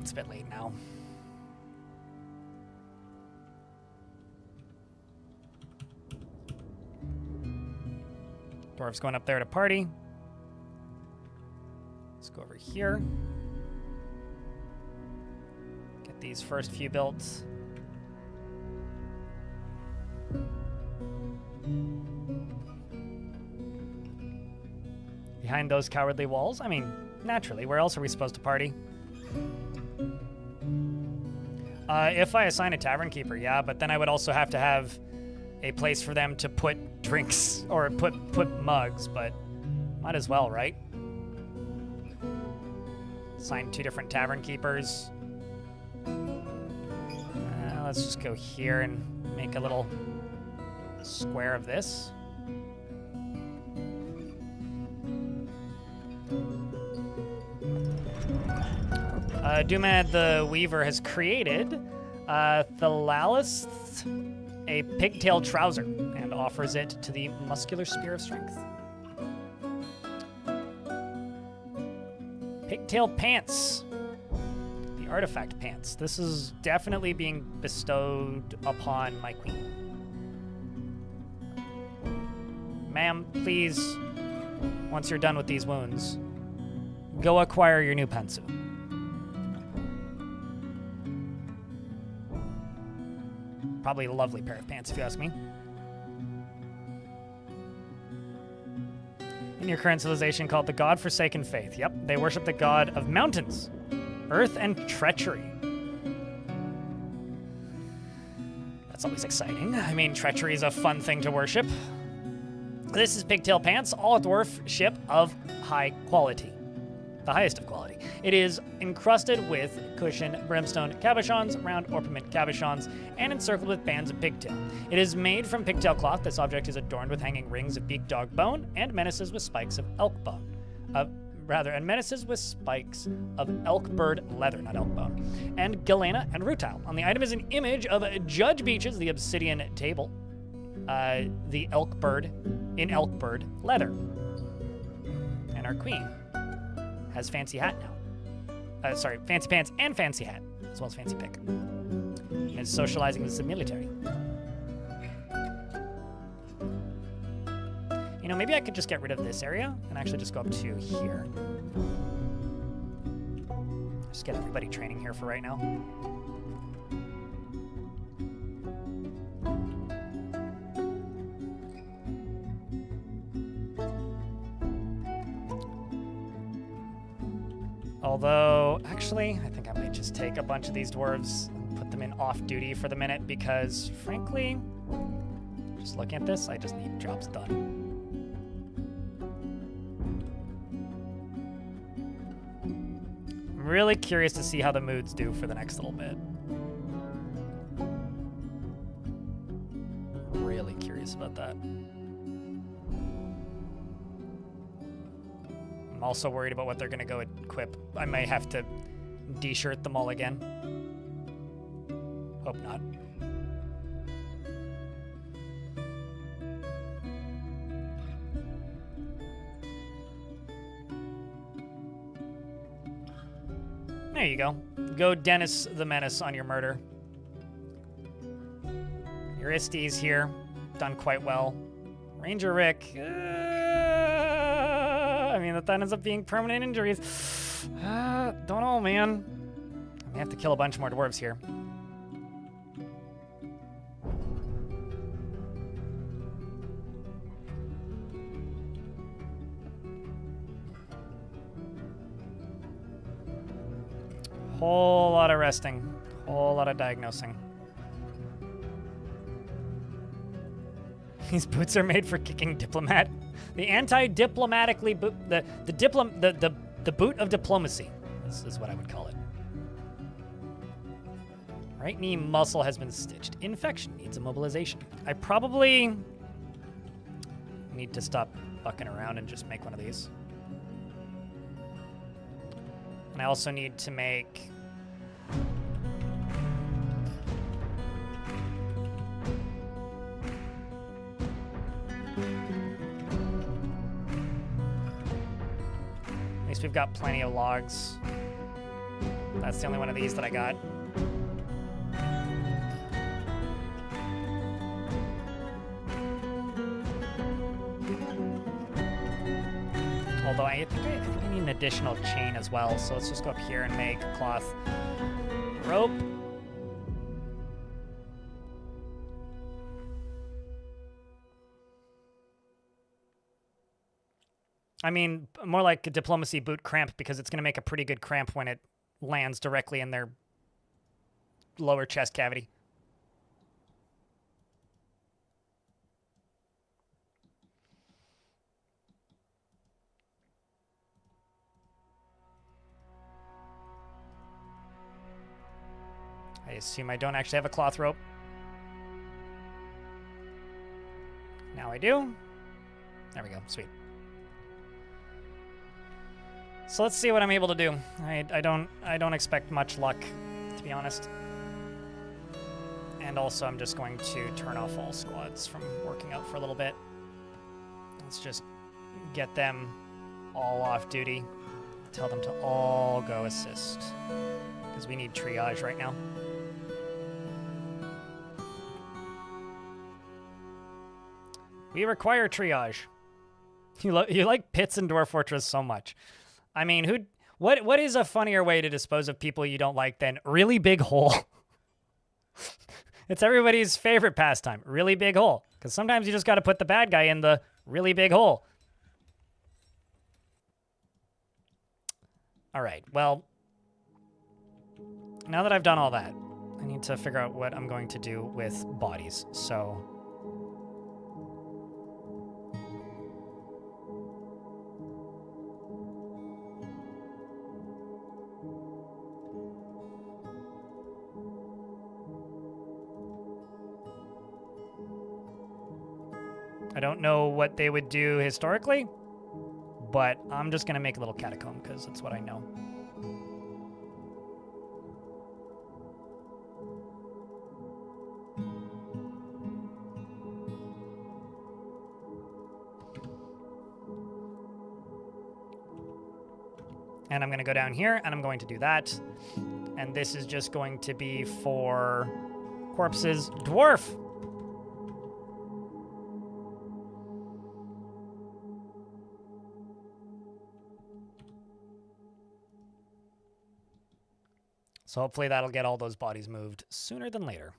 it's a bit late now. Dwarf's going up there to party. Let's go over here. Get these first few built. Behind those cowardly walls? I mean, naturally, where else are we supposed to party? If I assign a tavern keeper, yeah, but then I would also have to have a place for them to put drinks or put mugs, but might as well, right? Assign 2 different tavern keepers. Let's just go here and make a little square of this. Dumad the Weaver has created Thalalis, a pigtail trouser, and offers it to the muscular spear of strength. Pigtail pants. The artifact pants. This is definitely being bestowed upon my queen. Ma'am, please, once you're done with these wounds, go acquire your new pantsu. Probably a lovely pair of pants, if you ask me. In your current civilization called the God-forsaken faith. Yep, they worship the god of mountains, earth, and treachery. That's always exciting. I mean, treachery is a fun thing to worship. This is Pigtail Pants, all dwarf ship of high quality. The highest of quality. It is encrusted with cushion brimstone cabochons, round orpiment cabochons, and encircled with bands of pigtail. It is made from pigtail cloth. This object is adorned with hanging rings of beak dog bone and menaces with spikes of elk bone. And menaces with spikes of elk bird leather, not elk bone, and galena and rutile. On the item is an image of Judge Beach's The Obsidian Table, the elk bird in elk bird leather. And our queen has fancy hat now. Fancy pants and fancy hat, as well as fancy pick. And is socializing with the military. You know, maybe I could just get rid of this area and actually just go up to here. Just get everybody training here for right now. Although, actually, I think I might just take a bunch of these dwarves and put them in off-duty for the minute because, frankly, just looking at this, I just need jobs done. I'm really curious to see how the moods do for the next little bit. Really curious about that. I'm also worried about what they're going to go equip. I may have to de-shirt them all again. Hope not. There you go. Go Dennis the Menace on your murder. Your Isties here. Done quite well. Ranger Rick. I mean, that ends up being permanent injuries. Don't know, man. I may have to kill a bunch more dwarves here. Whole lot of resting. Whole lot of diagnosing. These boots are made for kicking diplomat. The anti-diplomatically boot, the boot of diplomacy. This is what I would call it. Right knee muscle has been stitched. Infection needs immobilization. I probably need to stop bucking around and just make one of these. And I also need to make at least we've got plenty of logs. That's the only one of these that I got. Although I think I need an additional chain as well, so let's just go up here and make a cloth rope. I mean, more like a diplomacy boot cramp, because it's going to make a pretty good cramp when it lands directly in their lower chest cavity. I assume I don't actually have a cloth rope. Now I do. There we go. Sweet. So let's see what I'm able to do. I don't expect much luck, to be honest. And also I'm just going to turn off all squads from working out for a little bit. Let's just get them all off duty. Tell them to all go assist. Because we need triage right now. We require triage. You like pits in Dwarf Fortress so much. I mean, what is a funnier way to dispose of people you don't like than really big hole? It's everybody's favorite pastime, really big hole. Because sometimes you just got to put the bad guy in the really big hole. All right, well, now that I've done all that, I need to figure out what I'm going to do with bodies. So I don't know what they would do historically, but I'm just going to make a little catacomb because that's what I know. And I'm going to go down here and I'm going to do that. And this is just going to be for corpses. Dwarf! So hopefully that'll get all those bodies moved sooner than later.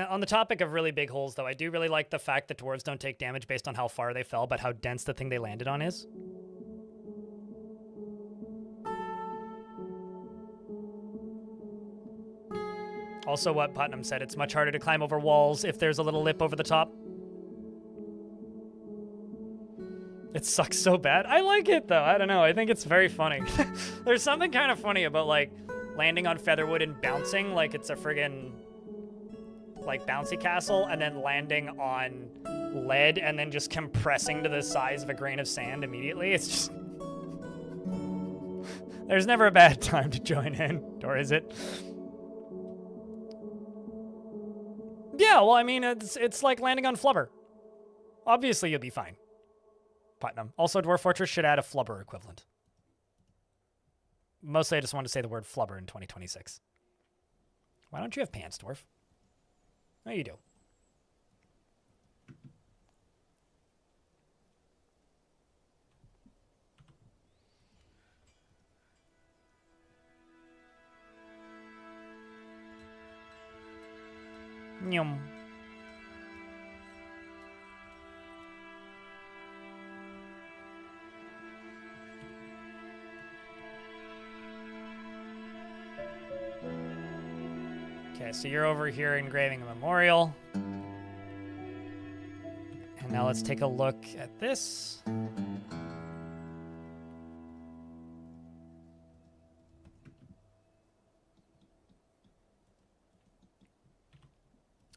On the topic of really big holes, though, I do really like the fact that dwarves don't take damage based on how far they fell, but how dense the thing they landed on is. Also what Putnam said, it's much harder to climb over walls if there's a little lip over the top. It sucks so bad. I like it, though. I don't know. I think it's very funny. There's something kind of funny about, like, landing on Featherwood and bouncing like it's a friggin', like, bouncy castle, and then landing on lead and then just compressing to the size of a grain of sand immediately. It's just... There's never a bad time to join in, or is it? Yeah, well, I mean, it's like landing on flubber. Obviously, you'll be fine. Putnam. Also, Dwarf Fortress should add a flubber equivalent. Mostly, I just want to say the word flubber in 2026. Why don't you have pants, Dwarf? No, you do. Nyum. Okay, so you're over here engraving a memorial. And now let's take a look at this.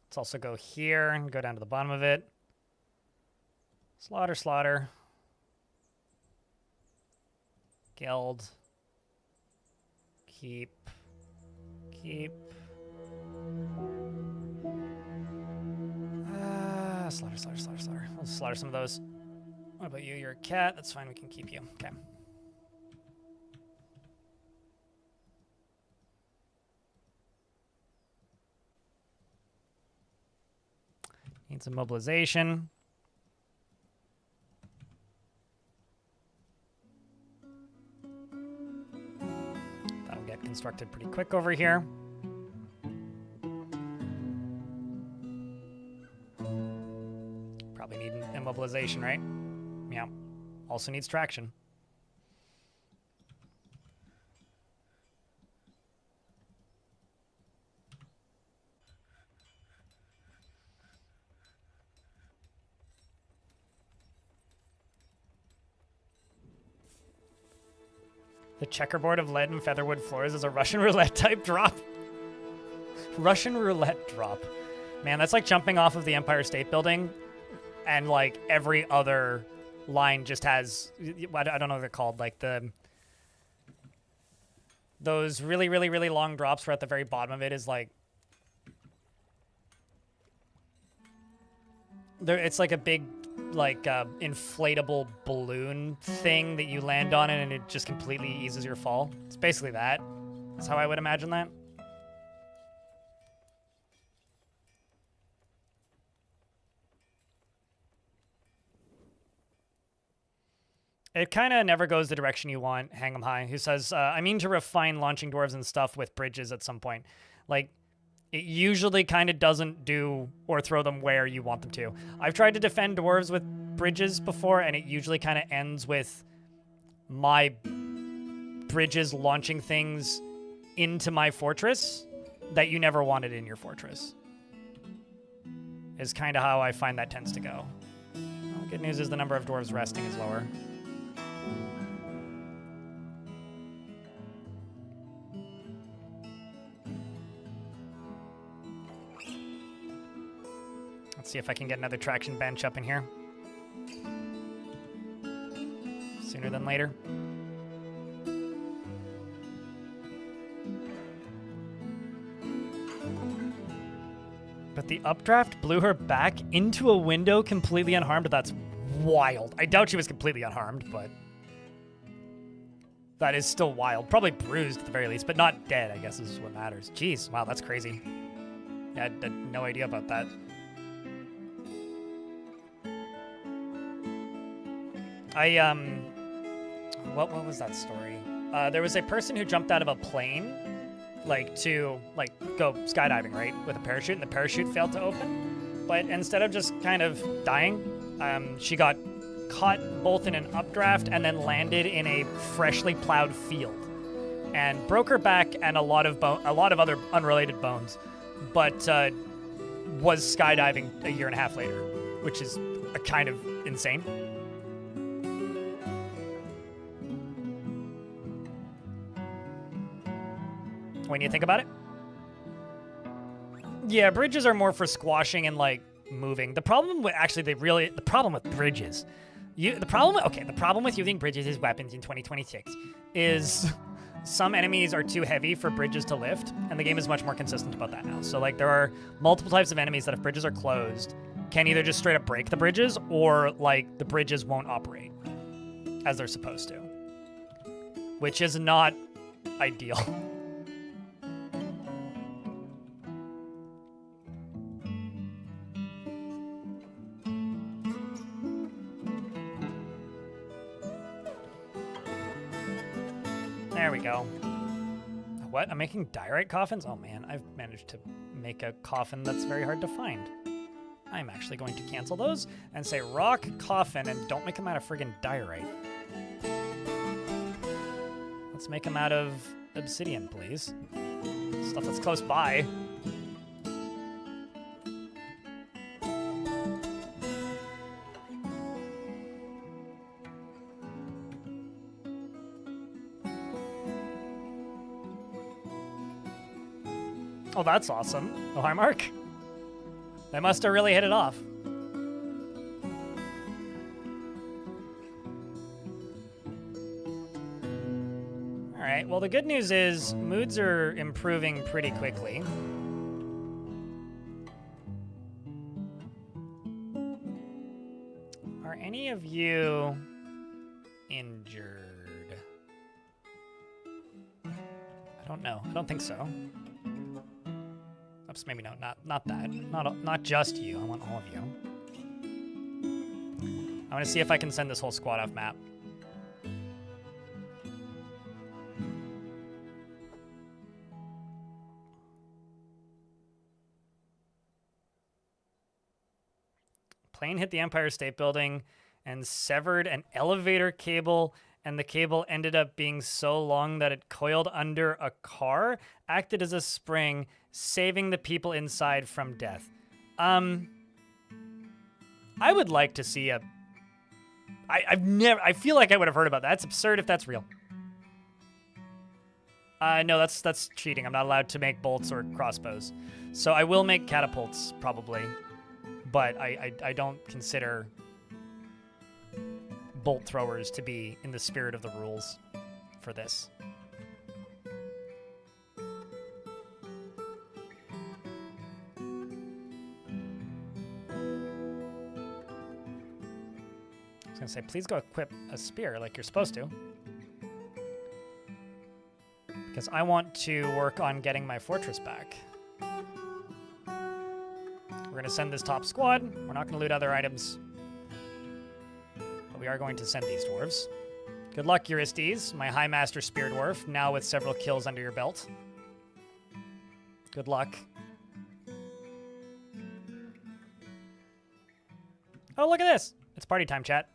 Let's also go here and go down to the bottom of it. Slaughter, slaughter. Geld. Keep. Keep. Slaughter, slaughter, slaughter, slaughter. We'll slaughter some of those. What about you? You're a cat. That's fine. We can keep you. Okay. Need some mobilization. That'll get constructed pretty quick over here. Probably need immobilization, right? Yeah. Also needs traction. The checkerboard of lead and featherwood floors is a Russian roulette type drop. Russian roulette drop. Man, that's like jumping off of the Empire State Building and like every other line just has, I don't know what they're called, like those really, really, really long drops where at the very bottom of it is like, it's like a big like inflatable balloon thing that you land on and it just completely eases your fall. It's basically that. That's how I would imagine that. It kind of never goes the direction you want, Hang 'em High, who says, I mean to refine launching dwarves and stuff with bridges at some point. Like, it usually kind of doesn't do or throw them where you want them to. I've tried to defend dwarves with bridges before, and it usually kind of ends with my bridges launching things into my fortress that you never wanted in your fortress. Is kind of how I find that tends to go. Well, good news is the number of dwarves resting is lower. Let's see if I can get another traction bench up in here. Sooner than later. But the updraft blew her back into a window completely unharmed. That's wild. I doubt she was completely unharmed, but that is still wild. Probably bruised at the very least, but not dead, I guess is what matters. Jeez, wow, that's crazy. Yeah, I had no idea about that. What was that story? There was a person who jumped out of a plane, to go skydiving, right, with a parachute, and the parachute failed to open. But instead of just kind of dying, she got caught both in an updraft and then landed in a freshly plowed field, and broke her back and a lot of other unrelated bones, but was skydiving a year and a half later, which is a kind of insane. When you think about it. Yeah, bridges are more for squashing and moving. The problem with the problem with bridges, the problem with using bridges as weapons in 2026 is some enemies are too heavy for bridges to lift, and the game is much more consistent about that now. So there are multiple types of enemies that if bridges are closed, can either just straight up break the bridges or the bridges won't operate as they're supposed to, which is not ideal. There we go. What? I'm making diorite coffins? Oh man, I've managed to make a coffin that's very hard to find. I'm actually going to cancel those and say rock coffin and don't make them out of friggin' diorite. Let's make them out of obsidian, please. Stuff that's close by. Oh, that's awesome. Oh, hi, Mark. They must have really hit it off. All right, well, the good news is moods are improving pretty quickly. Are any of you injured? I don't know. I don't think so. Oops, maybe no, not that. Not just you. I want all of you. I want to see if I can send this whole squad off map. Plane hit the Empire State Building and severed an elevator cable, and the cable ended up being so long that it coiled under a car, acted as a spring, saving the people inside from death. I would like to see a... I feel like I would have heard about that. That's absurd if that's real. No, that's cheating. I'm not allowed to make bolts or crossbows. So I will make catapults, probably. But I don't consider bolt throwers to be in the spirit of the rules for this. I was gonna say, please go equip a spear like you're supposed to. Because I want to work on getting my fortress back. We're going to send this top squad. We're not going to loot other items. But we are going to send these dwarves. Good luck, Eurystheus, my High Master Spear Dwarf, now with several kills under your belt. Good luck. Oh, look at this. It's party time, chat.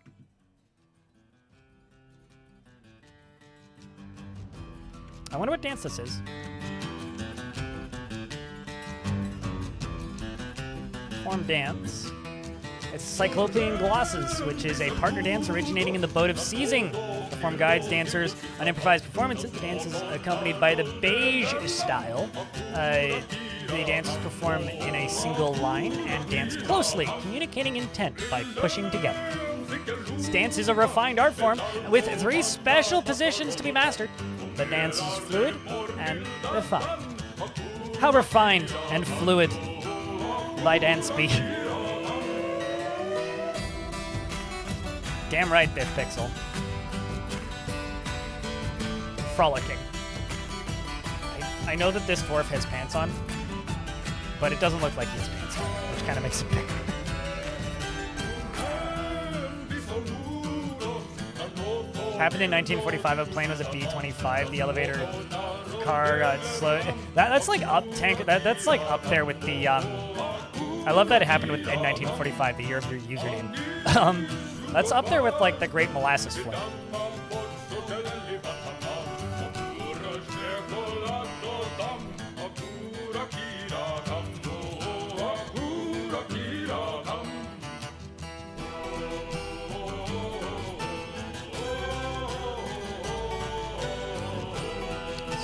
I wonder what dance this is. Form dance. It's Cyclopean Glosses, which is a partner dance originating in the boat of seizing. The form guides dancers on improvised performances. The dance is accompanied by the beige style. The dancers perform in a single line and dance closely, communicating intent by pushing together. This dance is a refined art form with 3 special positions to be mastered. The dance is fluid and refined. How refined and fluid thy dance be. Damn right, Biff Pixel. Frolicking. I know that this dwarf has pants on, but it doesn't look like he has pants on, which kind of makes it bad. Happened in 1945. A plane was a B-25. The elevator car got slow. That's like up tank. That's like up there with the. I love that it happened in 1945, the year of your username. That's up there with like the Great Molasses Flood.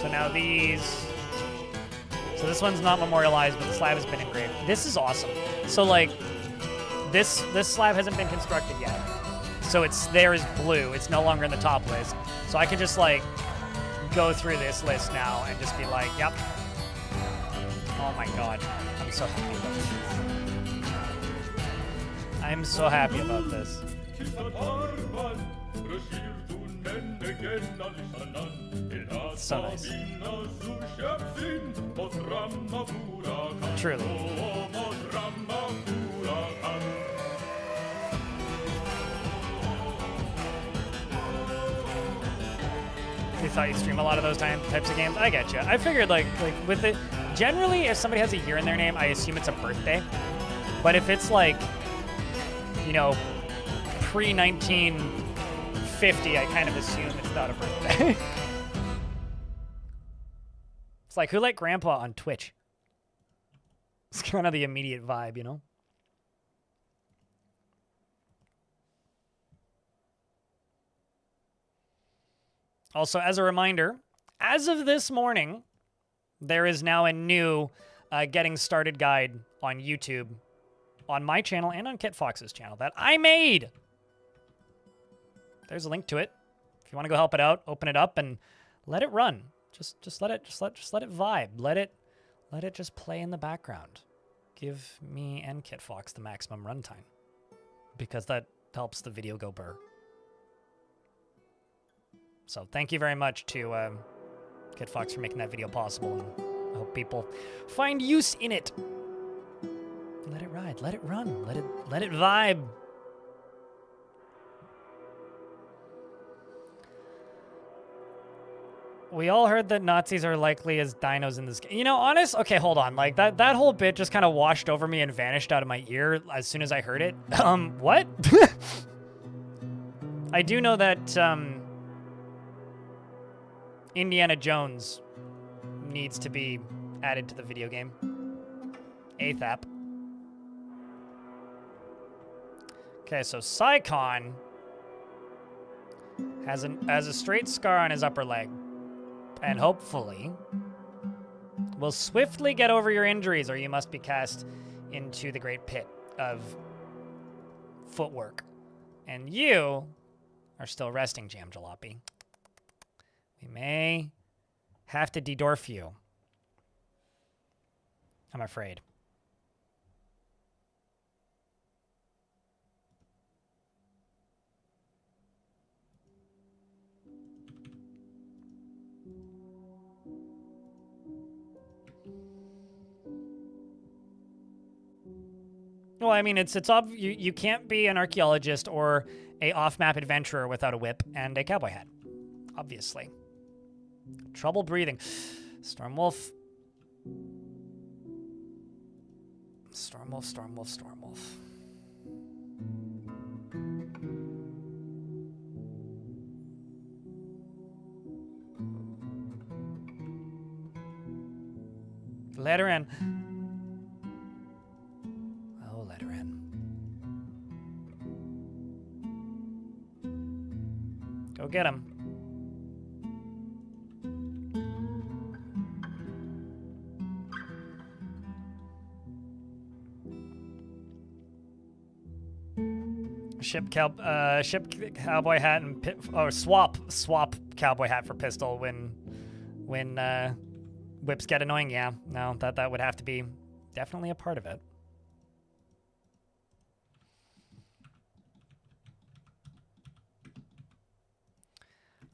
So now these. So this one's not memorialized, but the slab has been engraved. This is awesome. So like, this slab hasn't been constructed yet. So it's there is blue. It's no longer in the top list. So I can just like go through this list now and just be like, yep. Oh my god, I'm so happy about this. I'm so happy about this. It's so nice. Truly. You thought you'd stream a lot of those types of games? I get you. I figured like with it, generally if somebody has a year in their name, I assume it's a birthday. But if it's like, you know, pre-1950, I kind of assume it's not a birthday. It's like, who let Grandpa on Twitch? It's kind of the immediate vibe, you know? Also, as a reminder, as of this morning, there is now a new getting started guide on YouTube, on my channel and on Kit Fox's channel that I made. There's a link to it. If you want to go help it out, open it up and let it run. Just let it vibe. Let it just play in the background. Give me and Kit Fox the maximum runtime, because that helps the video go burr. So thank you very much to Kit Fox for making that video possible, and I hope people find use in it. Let it ride, let it run, let it vibe. We all heard that Nazis are likely as dinos in this game. You know, okay, hold on. Like, that whole bit just kind of washed over me and vanished out of my ear as soon as I heard it. What? I do know that, Indiana Jones needs to be added to the video game. ASAP. Okay, so Psycon has a straight scar on his upper leg. And hopefully will swiftly get over your injuries, or you must be cast into the great pit of footwork. And you are still resting, Jam Jalopy. We may have to de-dwarf you, I'm afraid. Well, I mean, it's you can't be an archaeologist or a off-map adventurer without a whip and a cowboy hat, obviously. Trouble breathing. Stormwolf. Stormwolf, Stormwolf, Stormwolf. Let her in. Go get him. Ship cowboy hat and swap cowboy hat for pistol when whips get annoying. Yeah, no, that would have to be definitely a part of it.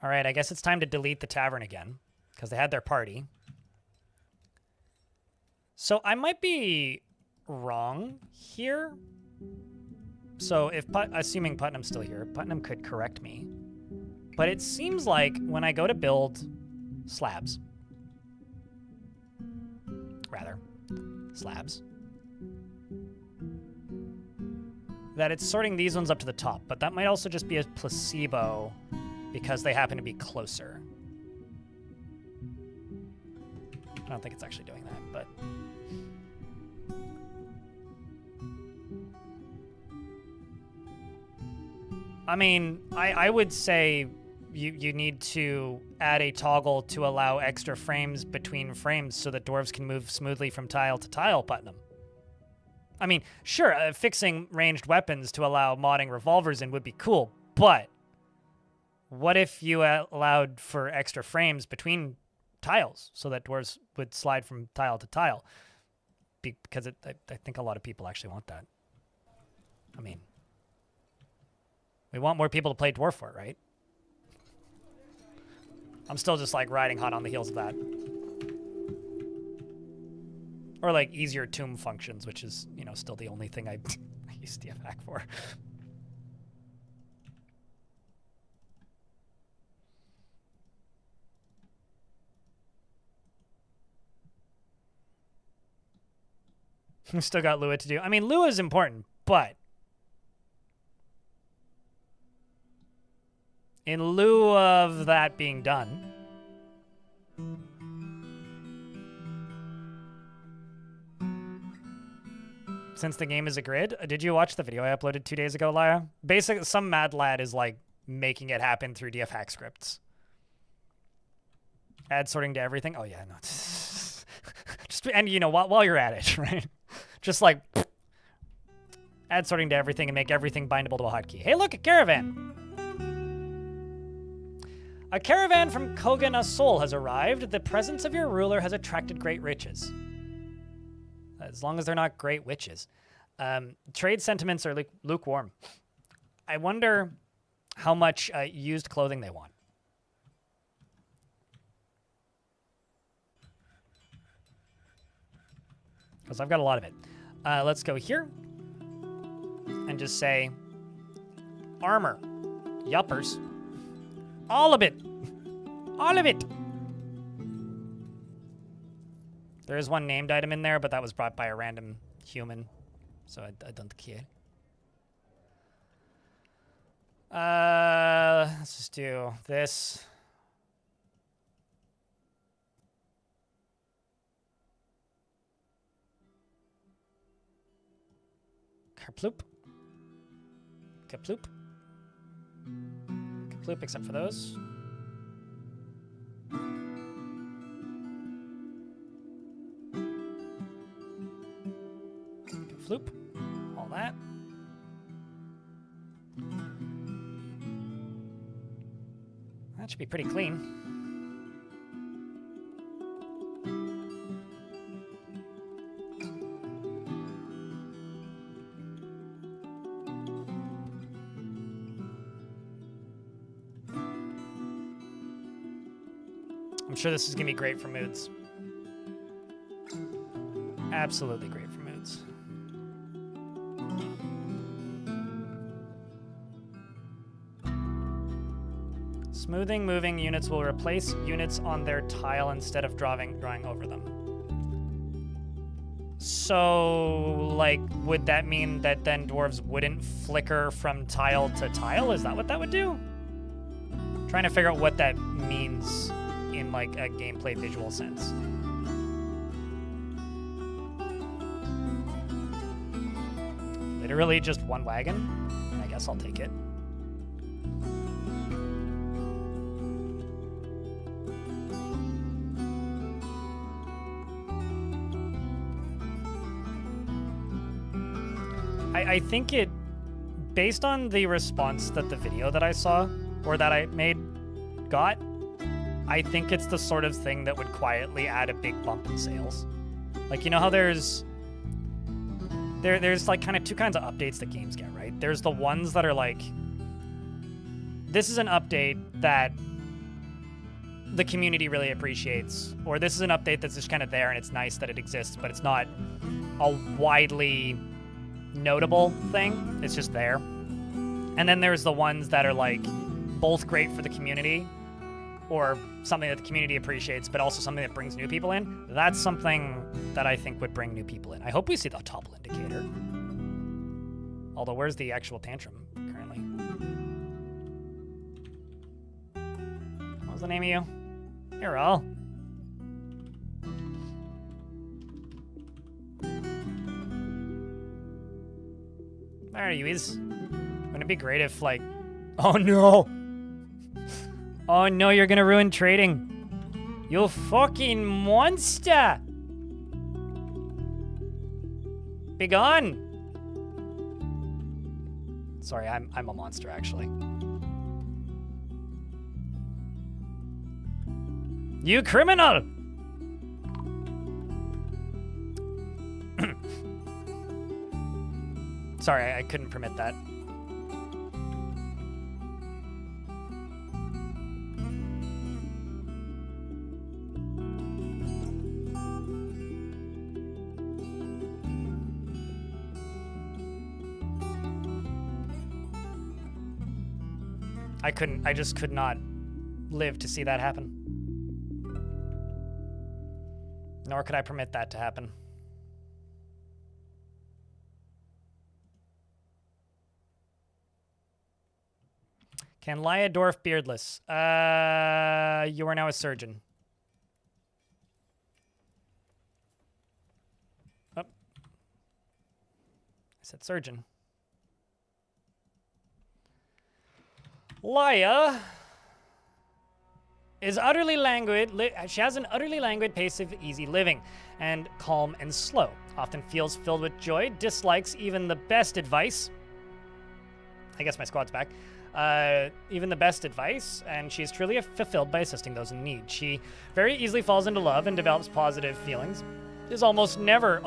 All right, I guess it's time to delete the tavern again, because they had their party. So I might be wrong here. So if assuming Putnam's still here, Putnam could correct me. But it seems like when I go to build slabs, that it's sorting these ones up to the top, but that might also just be a placebo because they happen to be closer. I don't think it's actually doing that, but... I mean, I would say you need to add a toggle to allow extra frames between frames so that dwarves can move smoothly from tile to tile, Putnam. I mean, sure, fixing ranged weapons to allow modding revolvers in would be cool, but what if you allowed for extra frames between tiles so that dwarves would slide from tile to tile? Because I think a lot of people actually want that. I mean, we want more people to play Dwarf Fort, right? I'm still just like riding hot on the heels of that. Or like easier tomb functions, which is, you know, still the only thing I use DFhack for. We still got Lua to do. I mean, Lua is important, but in lieu of that being done, since the game is a grid, did you watch the video I uploaded 2 days ago, Laya? Basically, some mad lad is like making it happen through DFhack scripts. Add sorting to everything. Oh yeah, no. Just and you know while you're at it, right? Just like add sorting to everything and make everything bindable to a hotkey. Hey, look, a caravan. A caravan from Kogan Asol has arrived. The presence of your ruler has attracted great riches. As long as they're not great witches. Trade sentiments are lukewarm. I wonder how much used clothing they want. Because I've got a lot of it. Let's go here and just say armor, yuppers, all of it, all of it. There is one named item in there, but that was brought by a random human, so I don't care. Let's just do this. Kerploop. Kaploop. Kaploop, except for those. Floop. All that. That should be pretty clean. I'm sure this is going to be great for moods. Absolutely great for moods. Smoothing moving units will replace units on their tile instead of drawing over them. So, like, would that mean that then dwarves wouldn't flicker from tile to tile? Is that what that would do? Trying to figure out what that means in, like, a gameplay visual sense. Literally just one wagon? I guess I'll take it. I think it, based on the response that the video that I saw, or that I made, got, I think it's the sort of thing that would quietly add a big bump in sales. Like, you know how there's like kind of two kinds of updates that games get, right? There's the ones that are like, this is an update that the community really appreciates, or this is an update that's just kind of there and it's nice that it exists, but it's not a widely notable thing. It's just there. And then there's the ones that are like both great for the community, or something that the community appreciates, but also something that brings new people in. That's something that I think would bring new people in. I hope we see the topple indicator. Although, where's the actual tantrum currently? What was the name of you? You're all. There you is. Wouldn't it be great if, like... Oh, no! Oh, no, you're gonna ruin trading. You fucking monster! Be gone! Sorry, I'm a monster, actually. You criminal! Sorry, I couldn't permit that. I just could not live to see that happen. Nor could I permit that to happen. Can lie a dwarf beardless. You are now a surgeon. Oh. I said surgeon. Laia is utterly languid. She has an utterly languid pace of easy living, and calm and slow. Often feels filled with joy. Dislikes even the best advice. I guess my squad's back. Even the best advice, and she is truly fulfilled by assisting those in need. She very easily falls into love and develops positive feelings. Is almost never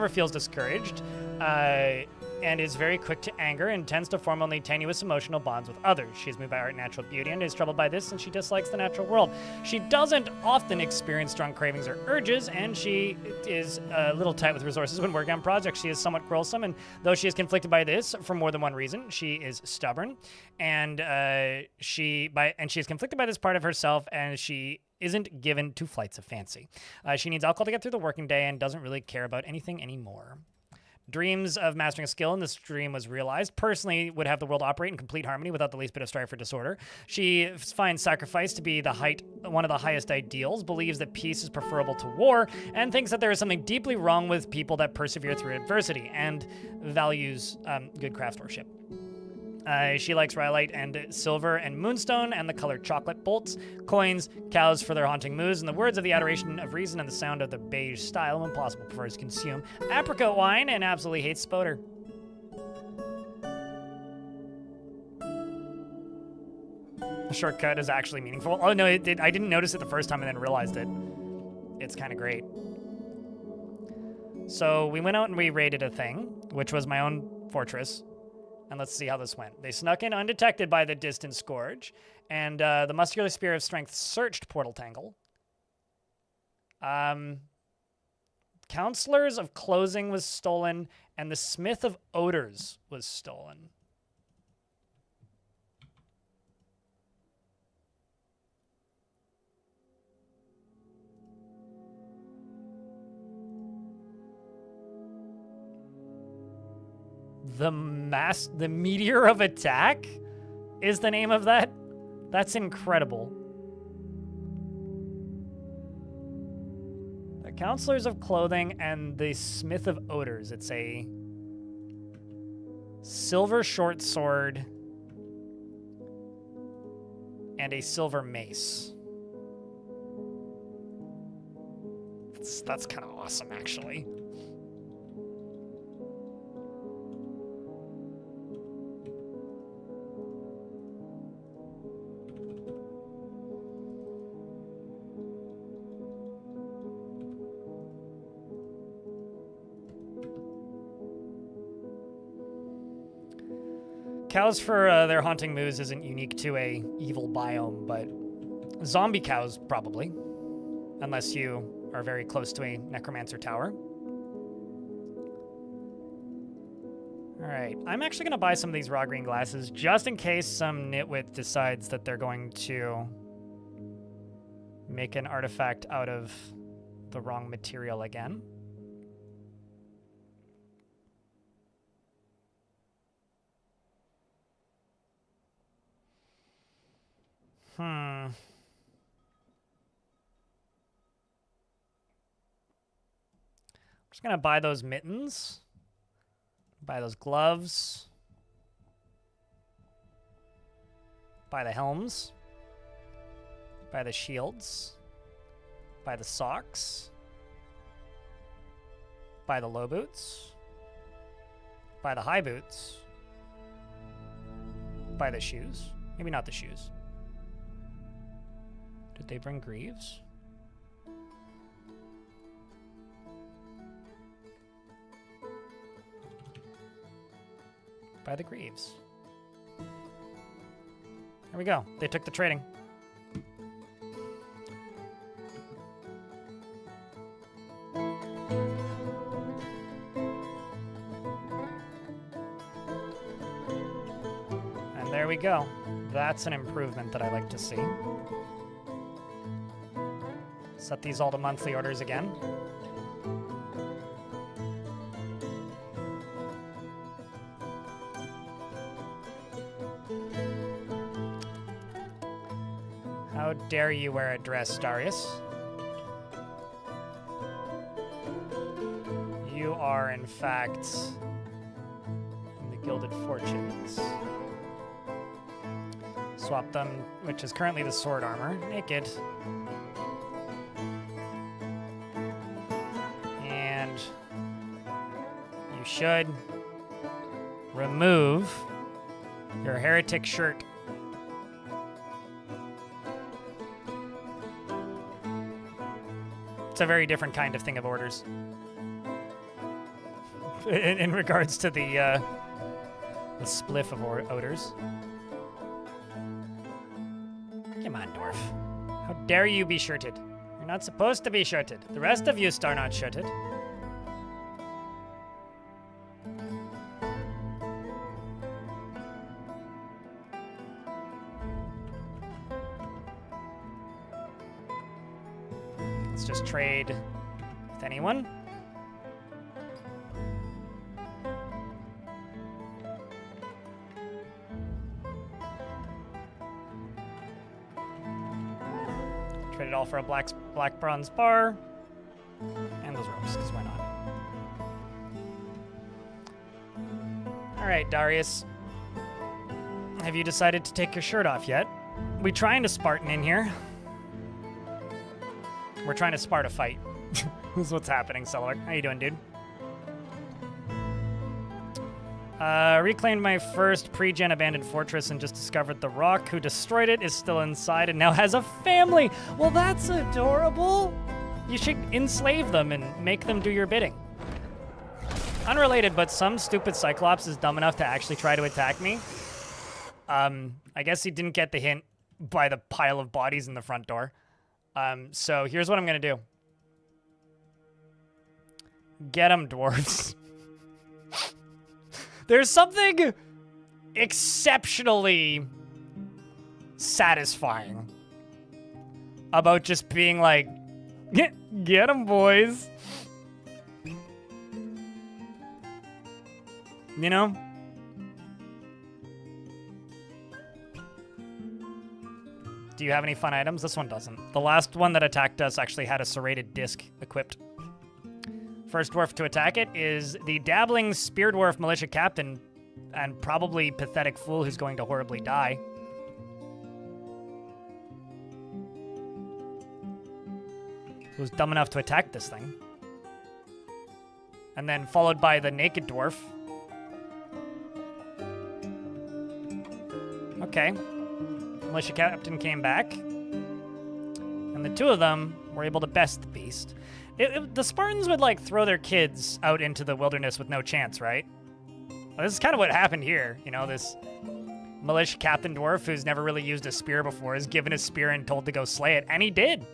feels discouraged, and is very quick to anger and tends to form only tenuous emotional bonds with others. She is moved by art and natural beauty and is troubled by this, and she dislikes the natural world. She doesn't often experience strong cravings or urges, and she is a little tight with resources when working on projects. She is somewhat quarrelsome, and though she is conflicted by this for more than one reason, she is stubborn, and she is conflicted by this part of herself, and she isn't given to flights of fancy. She needs alcohol to get through the working day and doesn't really care about anything anymore. Dreams of mastering a skill, and this dream was realized. Personally, would have the world operate in complete harmony without the least bit of strife or disorder. She finds sacrifice to be one of the highest ideals, believes that peace is preferable to war, and thinks that there is something deeply wrong with people that persevere through adversity, and values good craftsmanship. She likes rhyolite and silver and moonstone and the colored chocolate bolts, coins, cows for their haunting moos, and the words of the adoration of reason and the sound of the beige style when possible prefers to consume apricot wine and absolutely hates Spoder. The shortcut is actually meaningful. Oh no, I didn't notice it the first time and then realized it. It's kind of great. So we went out and we raided a thing, which was my own fortress. And let's see how this went. They snuck in undetected by the distant scourge, and the muscular spear of strength searched Portal Tangle. Counselors of Closing was stolen, and the Smith of Odors was stolen. The Meteor of Attack is the name of that? That's incredible. The Counselors of Clothing and the Smith of Odors. It's a silver short sword and a silver mace. That's kind of awesome, actually. Cows for their haunting moos isn't unique to a evil biome, but zombie cows probably, unless you are very close to a necromancer tower. All right, I'm actually going to buy some of these raw green glasses just in case some nitwit decides that they're going to make an artifact out of the wrong material again. I'm just gonna buy those mittens, buy those gloves, buy the helms, buy the shields, buy the socks, buy the low boots, buy the high boots, buy the shoes. Maybe not the shoes. Did they bring greaves? Buy the greaves. There we go. They took the trading. And there we go. That's an improvement that I like to see. Set these all to monthly orders again. How dare you wear a dress, Darius? You are, in fact, in the Gilded Fortunes. swap them, which is currently the sword armor, naked. And you should remove your heretic shirt. It's a very different kind of thing of orders. In regards to the spliff of odors. Come on, Dwarf. How dare you be shirted? You're not supposed to be shirted. The rest of you are not shirted. Let's just trade with anyone. Trade it all for a black bronze bar. And those ropes, because why not? Alright, Darius. Have you decided to take your shirt off yet? We trying to Spartan in here. We're trying to Sparta fight. This is what's happening, Cellar. How you doing, dude? Reclaimed my first pre-gen abandoned fortress and just discovered the rock who destroyed it is still inside and now has a family. Well, that's adorable. You should enslave them and make them do your bidding. Unrelated, but some stupid Cyclops is dumb enough to actually try to attack me. I guess he didn't get the hint by the pile of bodies in the front door. So here's what I'm gonna do. Get him, dwarves. There's something exceptionally satisfying about just being like, get him, boys. You know? Do you have any fun items? This one doesn't. The last one that attacked us actually had a serrated disc equipped. First dwarf to attack it is the dabbling spear dwarf militia captain and probably pathetic fool who's going to horribly die. Who's dumb enough to attack this thing. And then followed by the naked dwarf. Okay. Militia captain came back. And the two of them were able to best the beast. The Spartans would, like, throw their kids out into the wilderness with no chance, right? Well, this is kind of what happened here. You know, this militia captain dwarf who's never really used a spear before is given a spear and told to go slay it, and he did.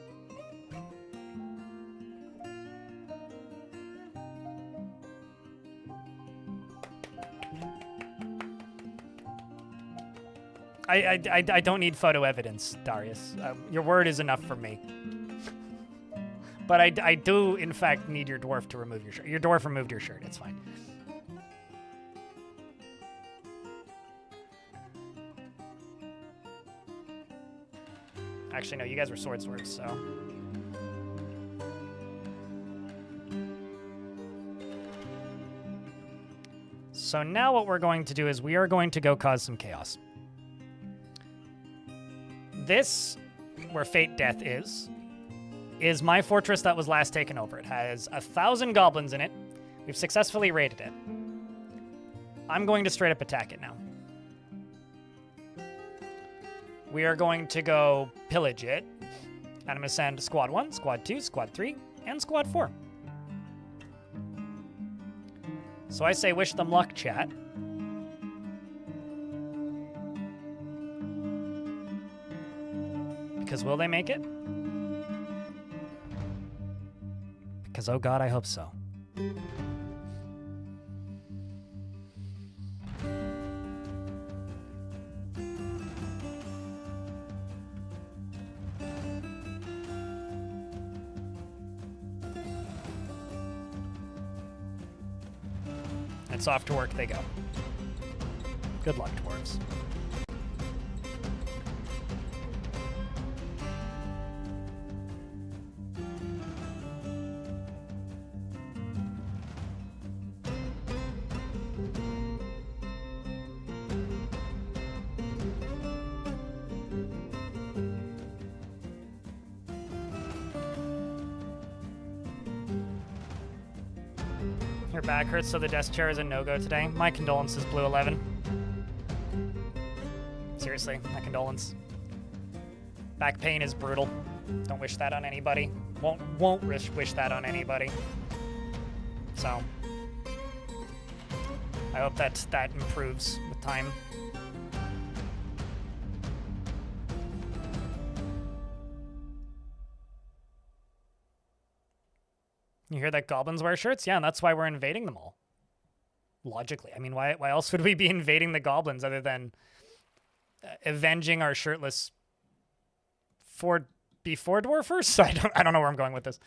I don't need photo evidence, Darius. Your word is enough for me. But I do, in fact, need your dwarf to remove your shirt. Your dwarf removed your shirt. It's fine. Actually, no, you guys were swordswords, so... So now what we're going to do is we are going to go cause some chaos. This, where Fate Death is my fortress that was last taken over. It has 1,000 goblins in it. We've successfully raided it. I'm going to straight up attack it now. We are going to go pillage it. And I'm going to send Squad 1, Squad 2, Squad 3, and Squad 4. So I say wish them luck, chat. Because will they make it? Because, oh God, I hope so. It's off to work they go. Good luck, dwarves. Your back hurts, so the desk chair is a no-go today. My condolences, Blue 11. Seriously, my condolence. Back pain is brutal. Don't wish that on anybody. Won't wish that on anybody. So, I hope that improves with time. You hear that goblins wear shirts? Yeah, and that's why we're invading them all. Logically. I mean, why else would we be invading the goblins other than avenging our shirtless before dwarfers? So I don't know where I'm going with this.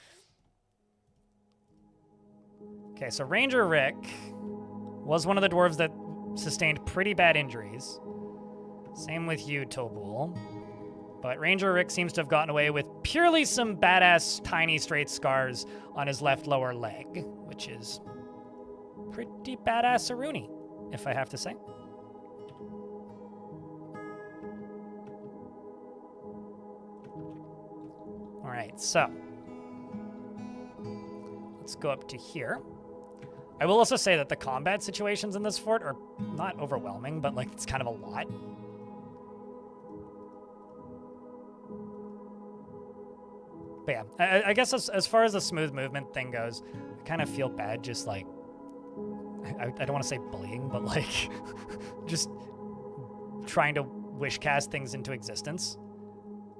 Okay, so Ranger Rick was one of the dwarves that sustained pretty bad injuries. Same with you, Tobul. But Ranger Rick seems to have gotten away with purely some badass tiny straight scars on his left lower leg, which is pretty badass-a-rooney, if I have to say. All right, so let's go up to here. I will also say that the combat situations in this fort are not overwhelming, but like it's kind of a lot. But yeah, I guess as far as the smooth movement thing goes, I kind of feel bad just like, I don't want to say bullying, but like just trying to wish cast things into existence.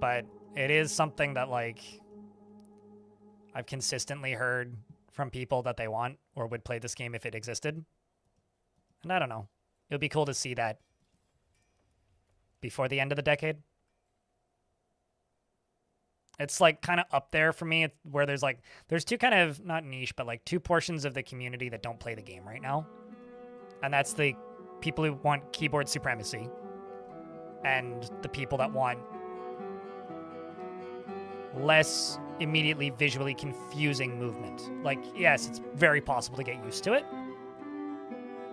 But it is something that like I've consistently heard from people that they want or would play this game if it existed. And I don't know. It would be cool to see that before the end of the decade. It's like kind of up there for me where there's two kind of, not niche, but like two portions of the community that don't play the game right now. And that's the people who want keyboard supremacy and the people that want less immediately visually confusing movement. Like, yes, it's very possible to get used to it,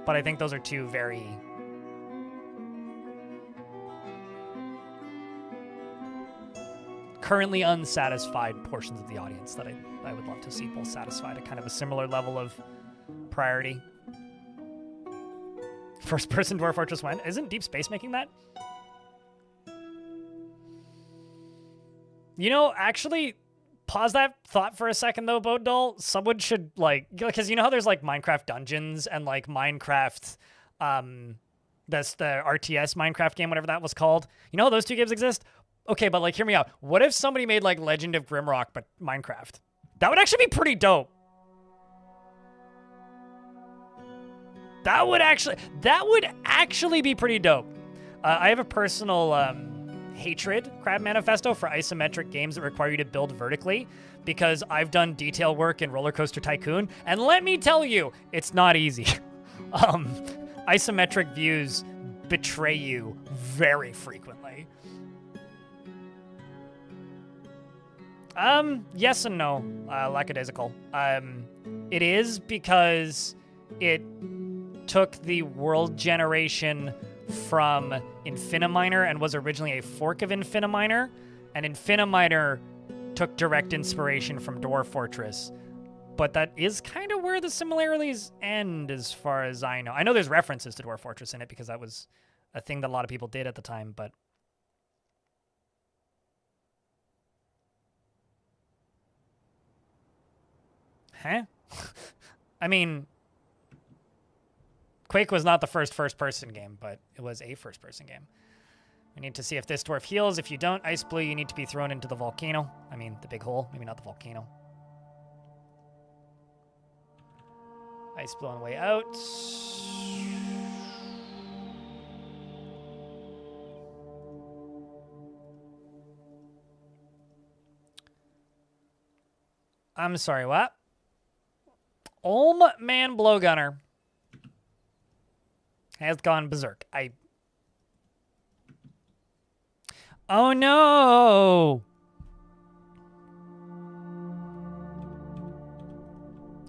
but I think those are two very currently unsatisfied portions of the audience that I would love to see both satisfied at kind of a similar level of priority. First person Dwarf Fortress went. Isn't Deep Space making that? You know, actually, pause that thought for a second though, Bodol. Someone should like, because you know how there's like Minecraft Dungeons and like Minecraft, that's the RTS Minecraft game, whatever that was called. You know how those two games exist? Okay, but like, hear me out. What if somebody made like Legend of Grimrock, but Minecraft? That would actually be pretty dope. That would actually be pretty dope. I have a personal hatred crab manifesto for isometric games that require you to build vertically because I've done detail work in Roller Coaster Tycoon, and let me tell you, it's not easy. Isometric views betray you very frequently. Yes and no, lackadaisical. It is because it took the world generation from Infiniminer and was originally a fork of Infiniminer, and Infiniminer took direct inspiration from Dwarf Fortress. But that is kind of where the similarities end as far as I know. I know there's references to Dwarf Fortress in it because that was a thing that a lot of people did at the time, but huh? I mean, Quake was not the first-person game, but it was a first-person game. We need to see if this dwarf heals. If you don't, Ice Blue, you need to be thrown into the volcano. I mean, the big hole. Maybe not the volcano. Ice Blue on the way out. I'm sorry, what? Man Blowgunner has gone berserk. Oh no!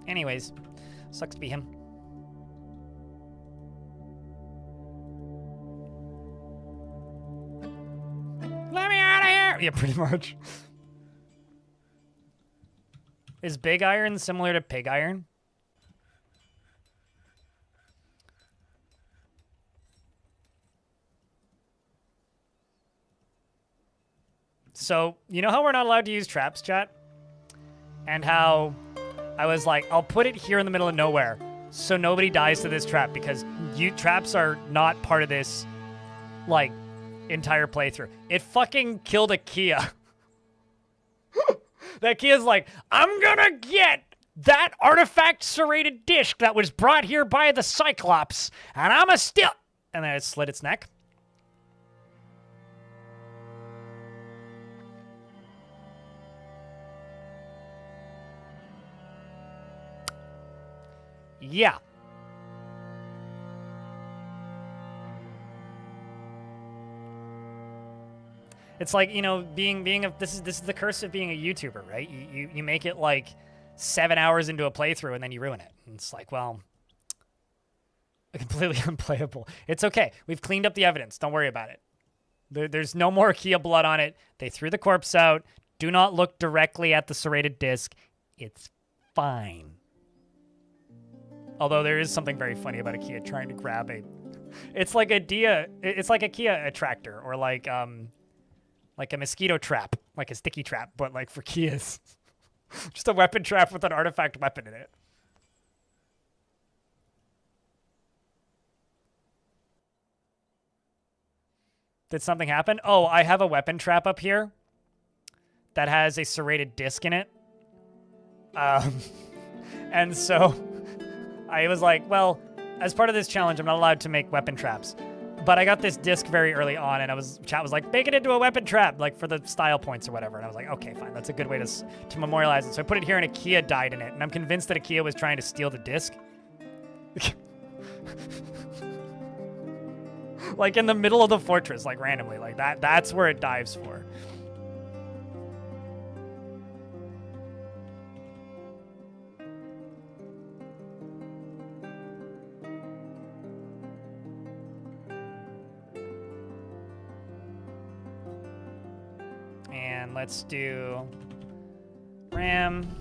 Anyways, sucks to be him. Let me out of here! Yeah, pretty much. Is Big Iron similar to Pig Iron? So, you know how we're not allowed to use traps, chat? And how I was like, I'll put it here in the middle of nowhere so nobody dies to this trap because traps are not part of this, like, entire playthrough. It fucking killed a Kia. That Kia's like, I'm gonna get that artifact serrated disc that was brought here by the Cyclops, and I'm a still... And then it slit its neck. Yeah. It's like, you know, this is the curse of being a YouTuber, right? You make it like 7 hours into a playthrough and then you ruin it. And it's like, well, completely unplayable. It's okay. We've cleaned up the evidence. Don't worry about it. There's no more Kia blood on it. They threw the corpse out. Do not look directly at the serrated disc. It's fine. Although there is something very funny about a Kia trying to grab it's like a Kia attractor or like a mosquito trap, like a sticky trap, but like for Kias. Just a weapon trap with an artifact weapon in it. Did something happen? Oh, I have a weapon trap up here that has a serrated disc in it. And so I was like, well, as part of this challenge, I'm not allowed to make weapon traps. But I got this disc very early on, and chat was like, make it into a weapon trap, like for the style points or whatever. And I was like, okay, fine, that's a good way to memorialize it. So I put it here, and a Kia died in it, and I'm convinced that a Kia was trying to steal the disc. Like in the middle of the fortress, like randomly, like that's where it dives for. And let's do RAM.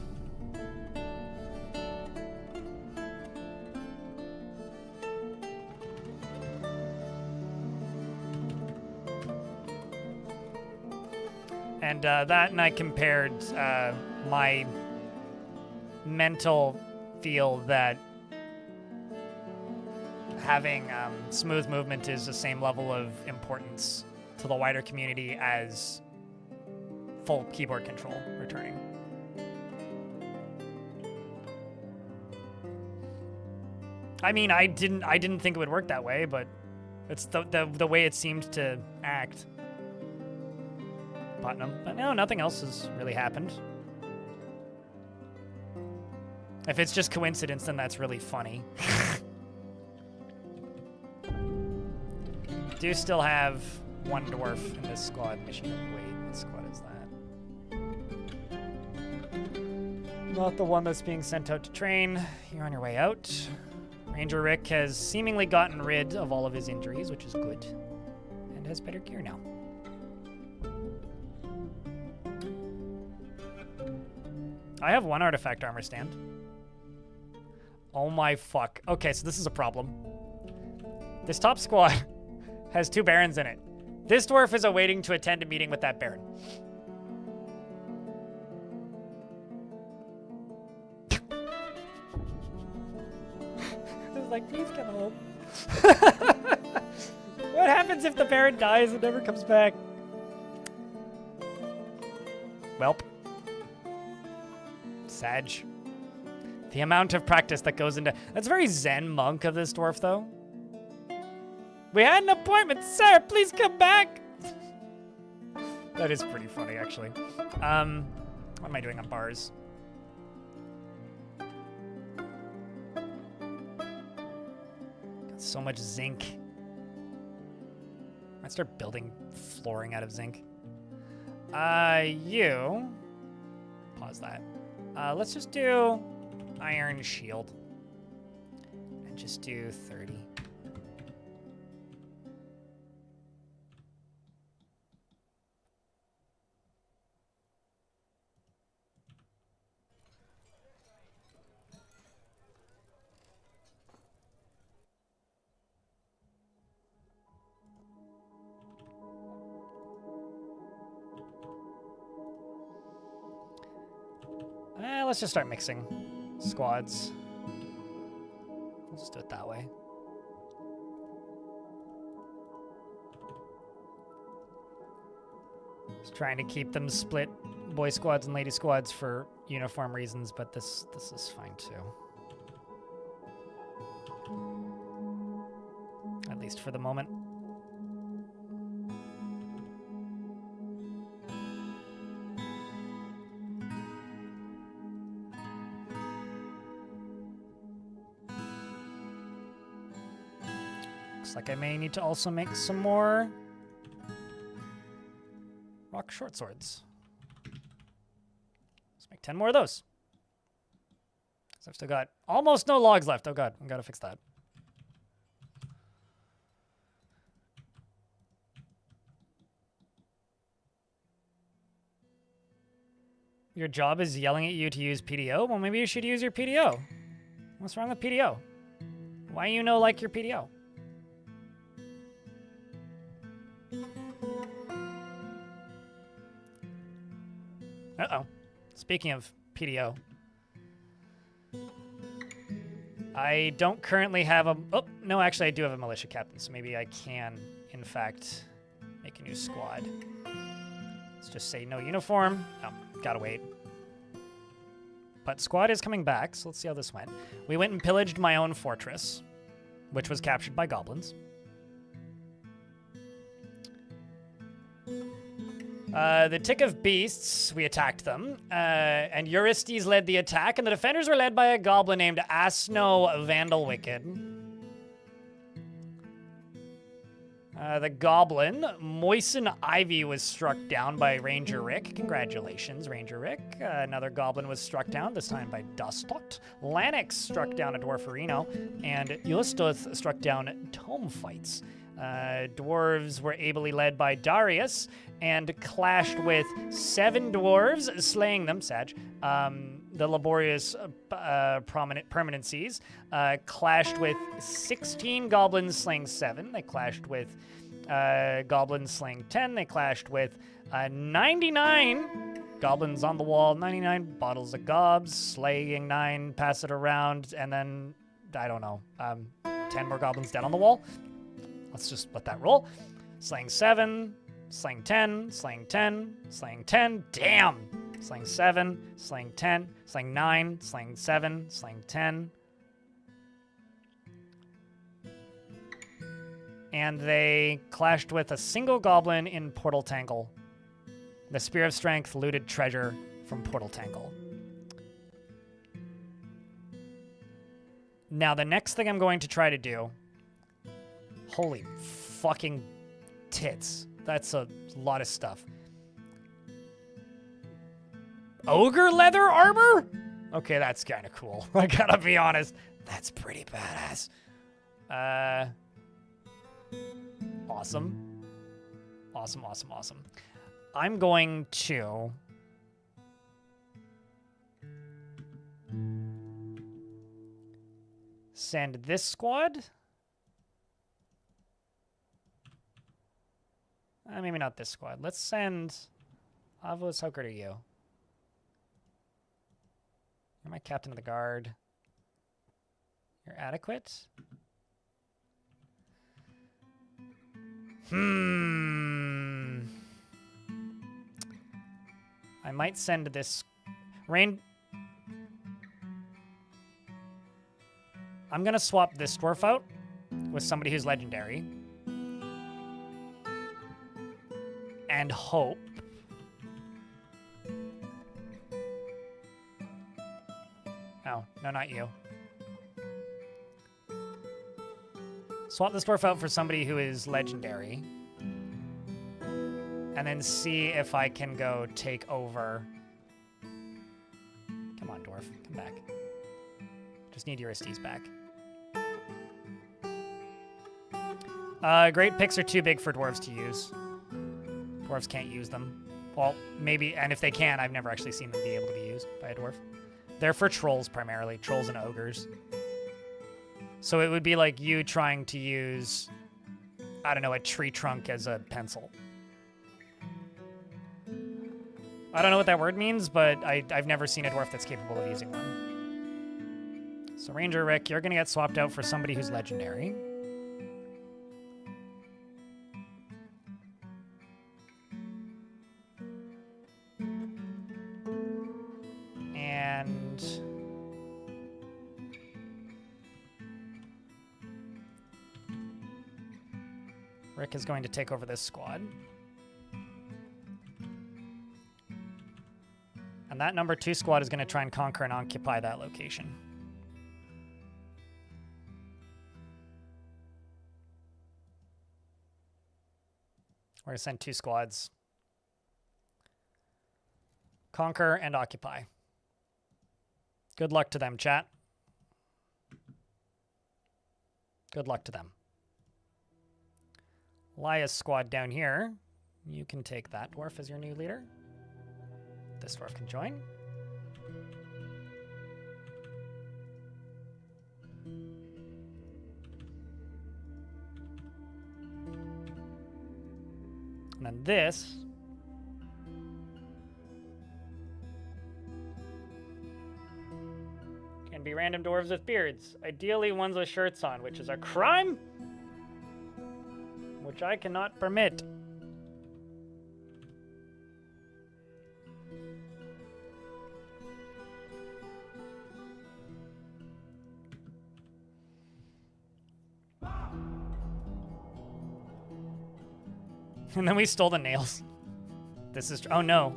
And that and I compared my mental feel that having smooth movement is the same level of importance to the wider community as full keyboard control returning. I mean, I didn't think it would work that way, but it's the way it seemed to act. Putnam. But no, nothing else has really happened. If it's just coincidence, then that's really funny. Do still have one dwarf in this squad mission. Wait, what squad is that? Not the one that's being sent out to train. You're on your way out. Ranger Rick has seemingly gotten rid of all of his injuries, which is good, and has better gear now. I have one artifact armor stand. Oh my fuck. Okay, so this is a problem. This top squad has 2 barons in it. This dwarf is awaiting to attend a meeting with that baron. It's like, please come home. What happens if the baron dies and never comes back? Welp. Sag. The amount of practice that goes into... That's very Zen monk of this dwarf, though. We had an appointment, sir. Please come back. That is pretty funny, actually. What am I doing on bars? Got so much zinc. I might start building flooring out of zinc. You... Pause that. Let's just do iron shield. And just do 30. let's just start mixing squads. We'll just do it that way. Just trying to keep them split, boy squads and lady squads for uniform reasons, but this is fine too. At least for the moment. Looks like I may need to also make some more rock short swords. Let's make 10 more of those. So I've still got almost no logs left. Oh god, I gotta fix that. Your job is yelling at you to use PDO? Well, maybe you should use your PDO. What's wrong with PDO? Why you no like your PDO? Uh-oh. Speaking of PDO. I don't currently have a... Oh, no, actually I do have a militia captain, so maybe I can, in fact, make a new squad. Let's just say no uniform. Oh, gotta wait. But squad is coming back, so let's see how this went. We went and pillaged my own fortress, which was captured by goblins. The Tick of Beasts, we attacked them, and Eurystes led the attack, and the defenders were led by a goblin named Asno Vandalwicked. The goblin, Moisten Ivy, was struck down by Ranger Rick. Congratulations, Ranger Rick. Another goblin was struck down, this time by Dustot. Lanix struck down a Dwarferino, and Eustoth struck down Tome Fights. Dwarves were ably led by Darius and clashed with 7 dwarves, slaying them, Sag. The laborious permanencies clashed with 16 goblins, slaying 7. They clashed with goblins, slaying 10. They clashed with 99 goblins on the wall, 99 bottles of gobs, slaying 9, pass it around, and then, I don't know, 10 more goblins dead on the wall. Let's just let that roll. Slaying 7, slaying 10, slaying 10, slaying 10. Damn! Slaying 7, slaying 10, slaying 9, slaying 7, slaying 10. And they clashed with a single goblin in Portal Tangle. The Spear of Strength looted treasure from Portal Tangle. Now, the next thing I'm going to try to do... Holy fucking tits. That's a lot of stuff. Ogre leather armor? Okay, that's kind of cool. I gotta be honest. That's pretty badass. Awesome. Awesome, awesome, awesome. I'm going to... send this squad... maybe not this squad. Let's send Avos Hoker to you. You're my captain of the guard. You're adequate. I might send this... I'm going to swap this dwarf out with somebody who's legendary. And hope. Oh, no, not you. Swap this dwarf out for somebody who is legendary. And then see if I can go take over. Come on, dwarf. Come back. Just need Eurystes back. Great picks are too big for dwarves to use. Dwarves can't use them. Well, maybe, and if they can, I've never actually seen them be able to be used by a dwarf. They're for trolls primarily, trolls and ogres. So it would be like you trying to use, I don't know, a tree trunk as a pencil. I don't know what that word means, but I've never seen a dwarf that's capable of using one. So Ranger Rick, you're going to get swapped out for somebody who's legendary. And Rick is going to take over this squad. And that number 2 squad is going to try and conquer and occupy that location. We're going to send 2 squads. Conquer and occupy. Good luck to them, chat. Good luck to them. Lia's squad down here. You can take that dwarf as your new leader. This dwarf can join. And then this can be random dwarves with beards. Ideally ones with shirts on, which is a crime, which I cannot permit. And then we stole the nails. This is... Oh, no.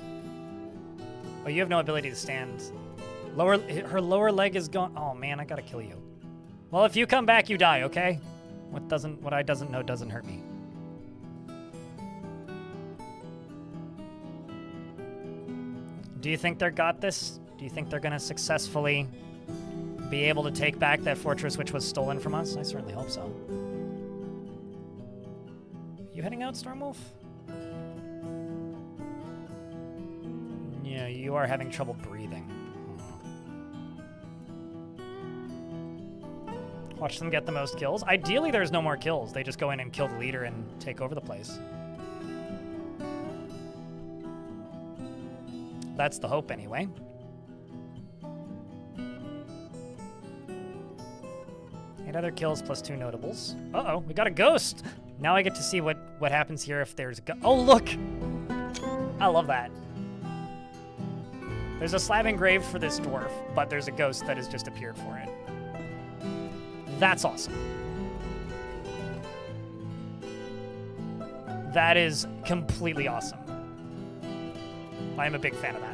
Oh, you have no ability to stand. Her lower leg is gone. Oh, man, I gotta kill you. Well, if you come back, you die, okay? What I doesn't know doesn't hurt me. Do you think they're got this? Do you think they're gonna successfully be able to take back that fortress which was stolen from us? I certainly hope so. You heading out, Stormwolf? Yeah, you are having trouble breathing. Watch them get the most kills. Ideally, there's no more kills. They just go in and kill the leader and take over the place. That's the hope, anyway. Eight other kills plus 2 notables. Uh-oh, we got a ghost! Now I get to see what happens here if there's a oh, look! I love that. There's a slab engraved for this dwarf, but there's a ghost that has just appeared for it. That's awesome. That is completely awesome. I'm a big fan of that.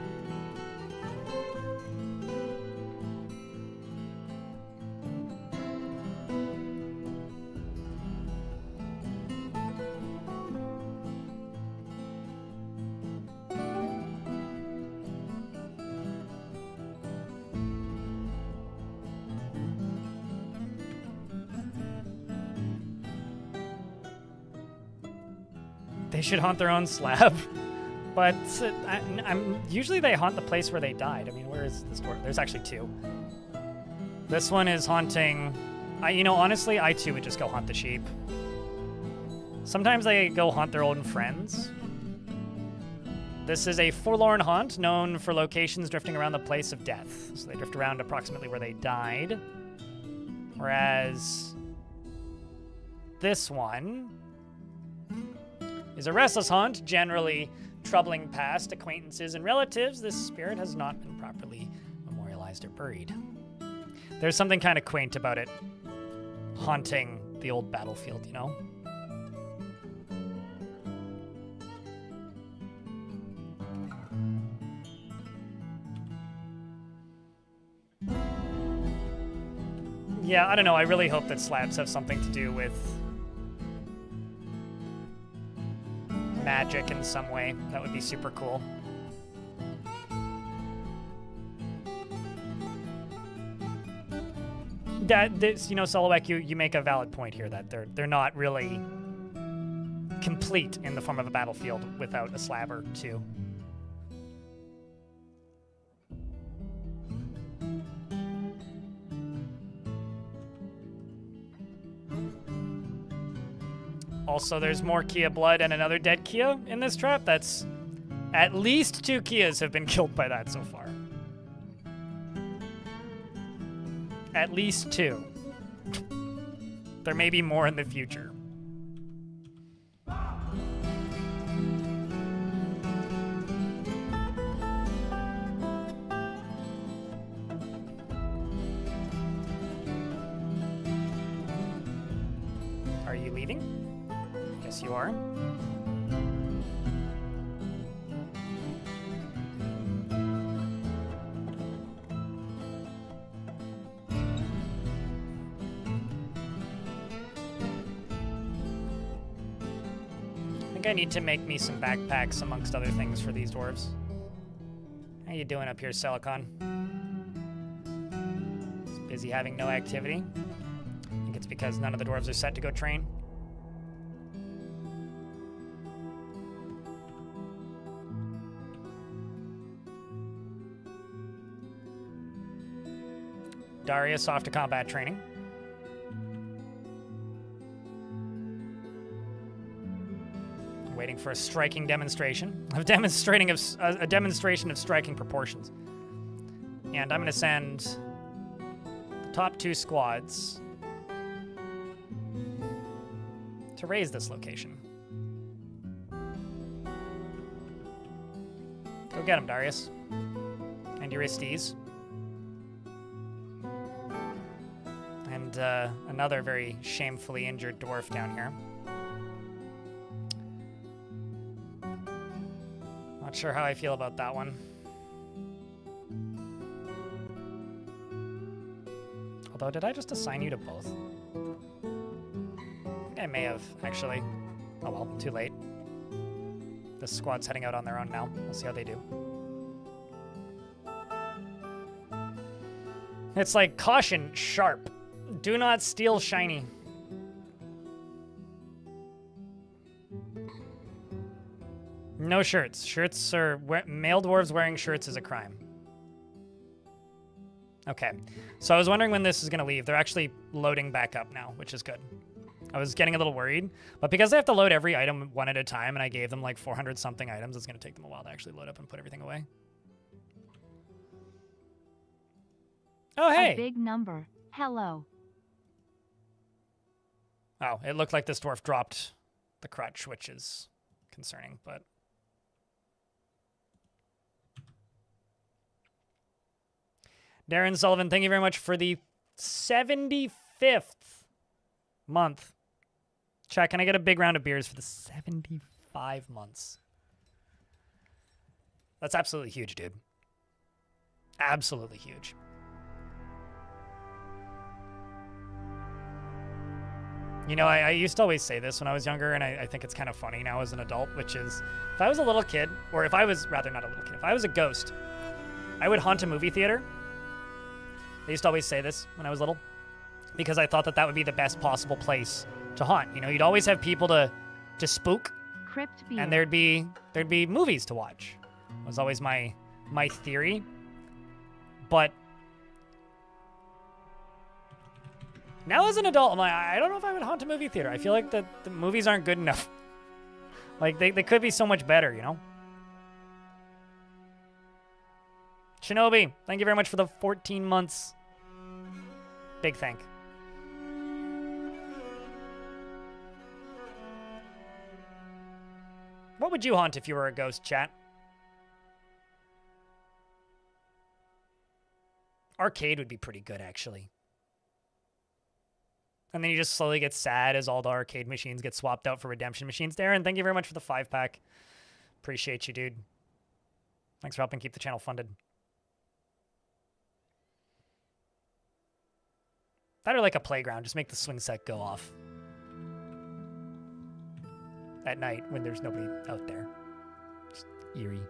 They should haunt their own slab. But usually they haunt the place where they died. I mean, where is this dwarf? There's actually 2. This one is haunting... you know, honestly, I too would just go haunt the sheep. Sometimes they go haunt their own friends. This is a forlorn haunt known for locations drifting around the place of death. So they drift around approximately where they died. Whereas this one is a restless haunt, generally troubling past acquaintances and relatives. This spirit has not been properly memorialized or buried. There's something kind of quaint about it haunting the old battlefield, you know? Yeah, I don't know. I really hope that slabs have something to do with magic in some way. That would be super cool. You know, Solowek, you make a valid point here that they're not really complete in the form of a battlefield without a slab or 2. Also, there's more Kia blood and another dead Kia in this trap. That's At least 2 Kias have been killed by that so far. At least 2. There may be more in the future. Are you leaving? Yes, you are. I think I need to make me some backpacks amongst other things for these dwarves. How you doing up here, Silicon? Just busy having no activity. I think it's because none of the dwarves are set to go train. Darius off to combat training. Waiting for a striking demonstration of a demonstration of striking proportions. And I'm going to send the top 2 squads to raise this location. Go get him, Darius. And Eurystheus. And another very shamefully injured dwarf down here. Not sure how I feel about that one. Although, did I just assign you to both? I think I may have, actually. Oh well, too late. This squad's heading out on their own now. We'll see how they do. It's like, caution, sharp. Do not steal shiny. No shirts. Shirts are... Male dwarves wearing shirts is a crime. Okay. So I was wondering when this is going to leave. They're actually loading back up now, which is good. I was getting a little worried. But because they have to load every item one at a time, and I gave them like 400-something items, it's going to take them a while to actually load up and put everything away. Oh, hey! A big number. Hello. Oh, it looked like this dwarf dropped the crutch, which is concerning, but... Darren Sullivan, thank you very much for the 75th month. Chat, can I get a big round of beers for the 75 months? That's absolutely huge, dude. Absolutely huge. You know, I used to always say this when I was younger, and I think it's kind of funny now as an adult, which is, if I was a little kid, or if I was, rather not a little kid, if I was a ghost, I would haunt a movie theater. I used to always say this when I was little, because I thought that that would be the best possible place to haunt. You know, you'd always have people to spook, and there'd be movies to watch. Was always my theory. But now as an adult, I'm like, I don't know if I would haunt a movie theater. I feel like the movies aren't good enough. Like, they could be so much better, you know? Shinobi, thank you very much for the 14 months. Big thank. What would you haunt if you were a ghost, chat? Arcade would be pretty good, actually. And then you just slowly get sad as all the arcade machines get swapped out for redemption machines. Darren, thank you very much for the 5-pack. Appreciate you, dude. Thanks for helping keep the channel funded. That or like a playground. Just make the swing set go off. At night when there's nobody out there. Just eerie.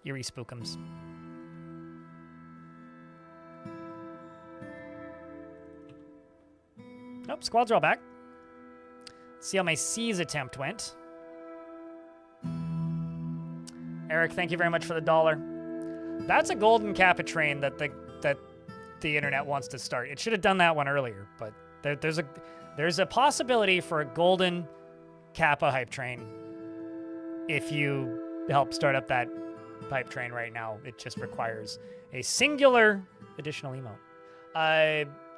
Eerie spookums. Nope, squads are all back. Let's see how my C's attempt went. Eric, thank you very much for the $1. That's a golden Kappa train that the internet wants to start. It should have done that one earlier, but there's a possibility for a golden Kappa hype train if you help start up that pipe train right now. It just requires a singular additional emote.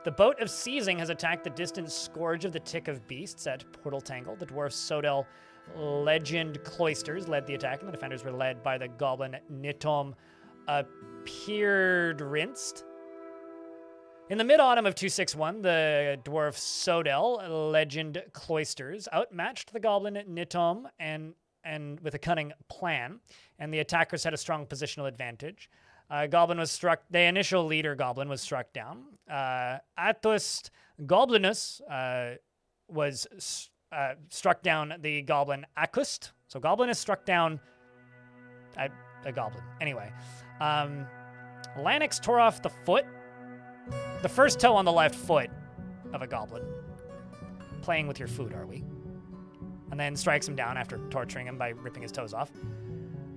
The Boat of Seizing has attacked the distant Scourge of the Tick of Beasts at Portal Tangle. The Dwarf Sodel Legend Cloisters led the attack, and the defenders were led by the Goblin Nitom Appeared Rinsed. In the mid-autumn of 261, the Dwarf Sodel Legend Cloisters outmatched the Goblin Nitom and with a cunning plan, and the attackers had a strong positional advantage. Goblin was struck. The initial leader Goblin was struck down. Athos Goblinus was struck down the Goblin Acust. So Goblin is struck down a Goblin. Anyway, Lanix tore off the foot, the first toe on the left foot of a Goblin. Playing with your food, are we? And then strikes him down after torturing him by ripping his toes off.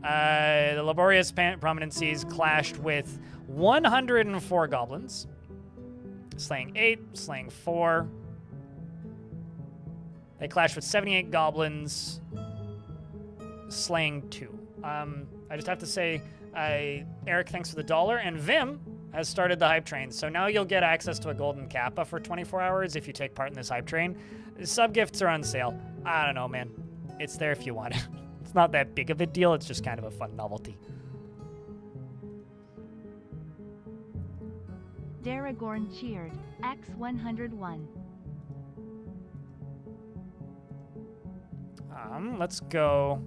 The laborious prominences clashed with 104 goblins, slaying 8, slaying 4. They clashed with 78 goblins, slaying 2. I just have to say, Eric, thanks for the $1, and Vim has started the hype train. So now you'll get access to a golden kappa for 24 hours if you take part in this hype train. Sub gifts are on sale. I don't know, man. It's there if you want it. It's not that big of a deal. It's just kind of a fun novelty. Daragorn cheered. X101. Let's go.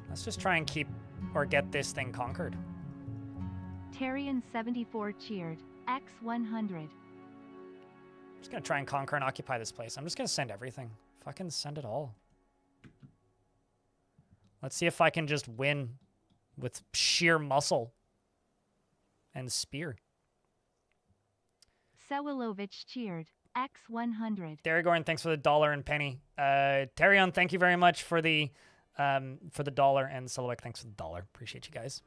Let's just try and keep or get this thing conquered. Tarian74 cheered. X100. I'm just going to try and conquer and occupy this place. I'm just going to send everything. Fucking send it all. Let's see if I can just win with sheer muscle and spear. Sewilovich cheered. X100. Daragorn, thanks for the $1 and penny. Tarion, thank you very much for the $1, and Silhouette, thanks for the $1. Appreciate you guys.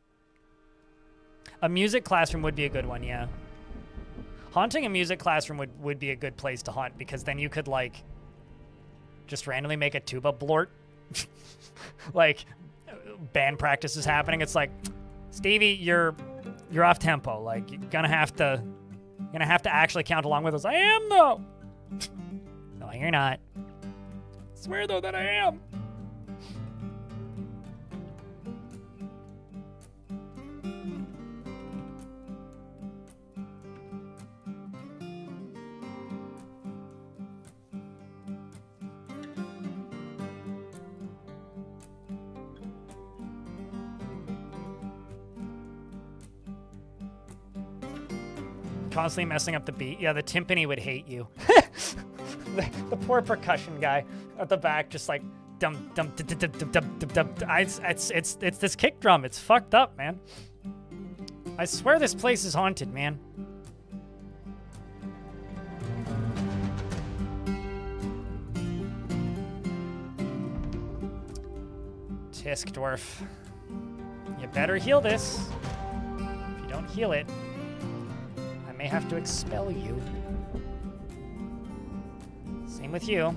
A music classroom would be a good one, yeah. Haunting a music classroom would be a good place to haunt, because then you could, like, just randomly make a tuba blort. Like, band practice is happening. It's like, Stevie, you're off tempo. Like, you're gonna have to actually count along with us. I am, though. No, you're not. I swear, though, that I am. Constantly messing up the beat. Yeah, the timpani would hate you. the poor percussion guy at the back, just like dum dum dum dum dum dum dum. It's this kick drum. It's fucked up, man. I swear this place is haunted, man. Tisk Dwarf, you better heal this. If you don't heal it, I may have to expel you. Same with you.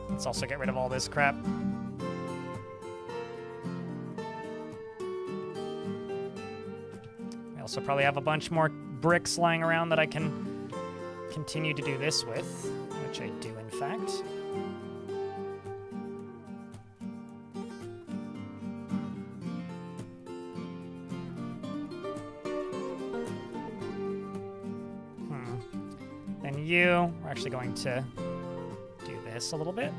Let's also get rid of all this crap. I also probably have a bunch more bricks lying around that I can continue to do this with, which I do, in fact. Then we're actually going to do this a little bit.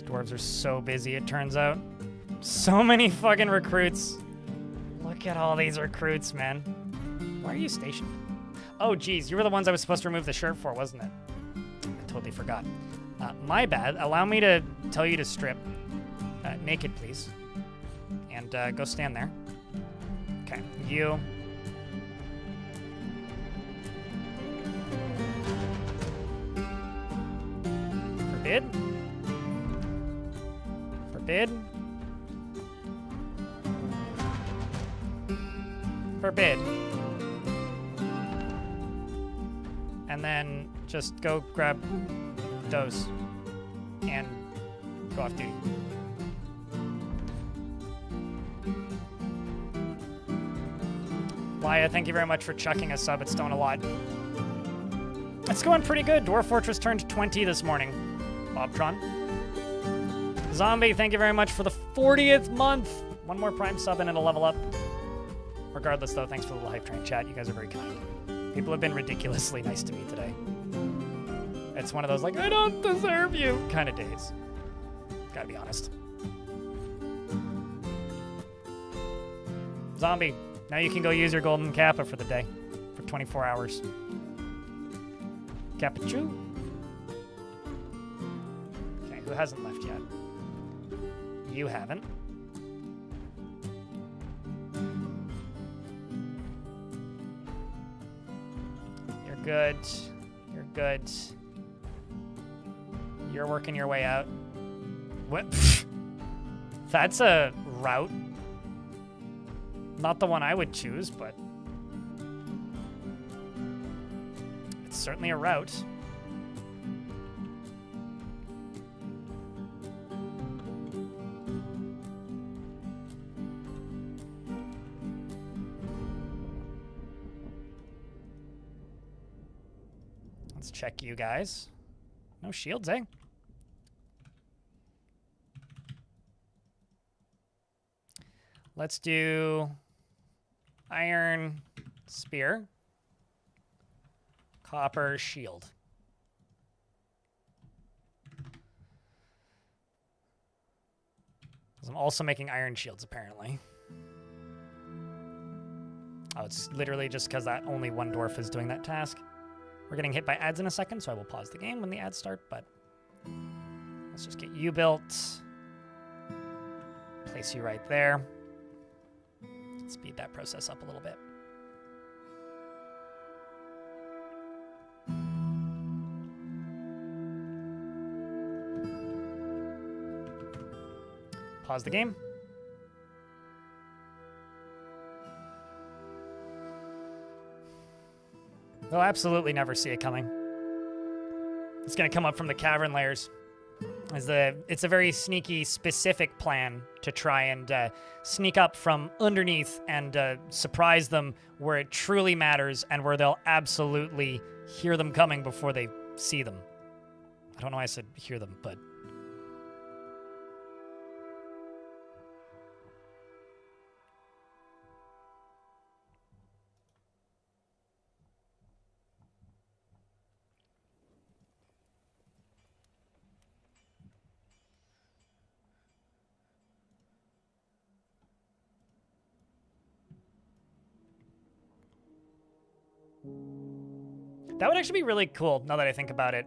Dwarves are so busy, it turns out. So many fucking recruits. Look at all these recruits, man. Why are you stationed? Oh, geez, you were the ones I was supposed to remove the shirt for, wasn't it? I totally forgot. My bad. Allow me to tell you to strip. Naked, please. And go stand there. Okay, you. Forbid. Forbid. Forbid. And then just go grab those and go off duty. Laya, thank you very much for chucking a sub at Stone a lot. It's going pretty good. Dwarf Fortress turned 20 this morning. Bobtron. Zombie, thank you very much for the 40th month. One more Prime sub and it'll level up. Regardless, though, thanks for the little hype train chat. You guys are very kind. People have been ridiculously nice to me today. It's one of those, like, I don't deserve you kind of days. Gotta be honest. Zombie, now you can go use your golden kappa for the day. For 24 hours. Kappa-choo. Okay, who hasn't left yet? You haven't. You're good. You're good. You're working your way out. What? That's a route. Not the one I would choose, but it's certainly a route. Let's check you guys. No shields, eh? Let's do iron spear, copper shield. I'm also making iron shields, apparently. Oh, it's literally just because that only one dwarf is doing that task. We're getting hit by ads in a second, so I will pause the game when the ads start, but let's just get you built. Place you right there. Speed that process up a little bit. Pause the game. They'll absolutely never see it coming. It's going to come up from the cavern layers. It's a very sneaky, specific plan to try and sneak up from underneath and surprise them where it truly matters and where they'll absolutely hear them coming before they see them. I don't know why I said hear them, but... That would actually be really cool, now that I think about it.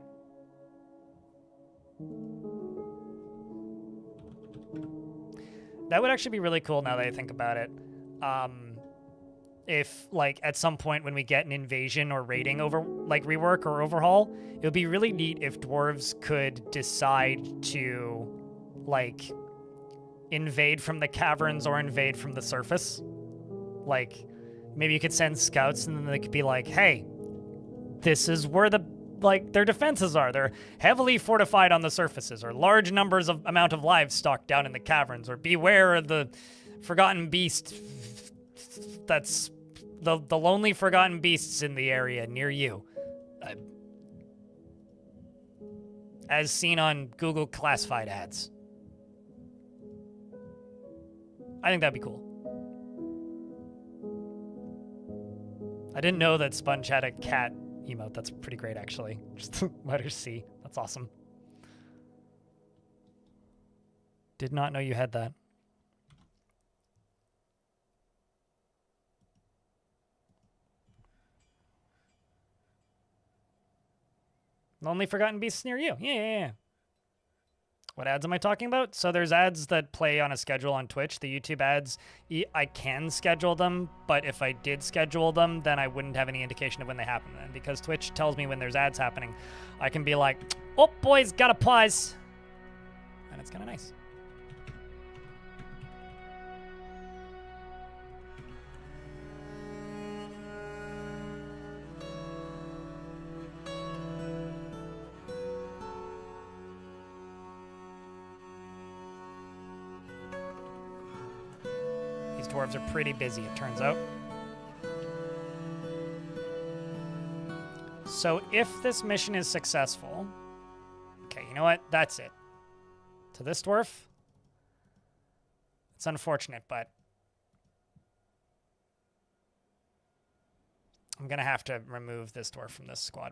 That would actually be really cool, now that I think about it. If, like, at some point when we get an invasion or raiding over, like, rework or overhaul, it would be really neat if dwarves could decide to, like, invade from the caverns or invade from the surface. Like, maybe you could send scouts and then they could be like, hey, this is where their defenses are. They're heavily fortified on the surfaces, or large numbers of amount of livestock down in the caverns, or beware of the forgotten beast. That's the lonely forgotten beasts in the area near you. As seen on Google classified ads. I think that'd be cool. I didn't know that Sponge had a cat emote. That's pretty great, actually. Just letter C. That's awesome. Did not know you had that. Lonely Forgotten Beasts near you. Yeah. What ads am I talking about? So there's ads that play on a schedule on Twitch. The YouTube ads, I can schedule them, but if I did schedule them, then I wouldn't have any indication of when they happen. And because Twitch tells me when there's ads happening, I can be like, oh, boys, gotta pause. And it's kind of nice. Dwarves are pretty busy, it turns out. So if this mission is successful... Okay, you know what? That's it. To this dwarf? It's unfortunate, but... I'm gonna have to remove this dwarf from this squad.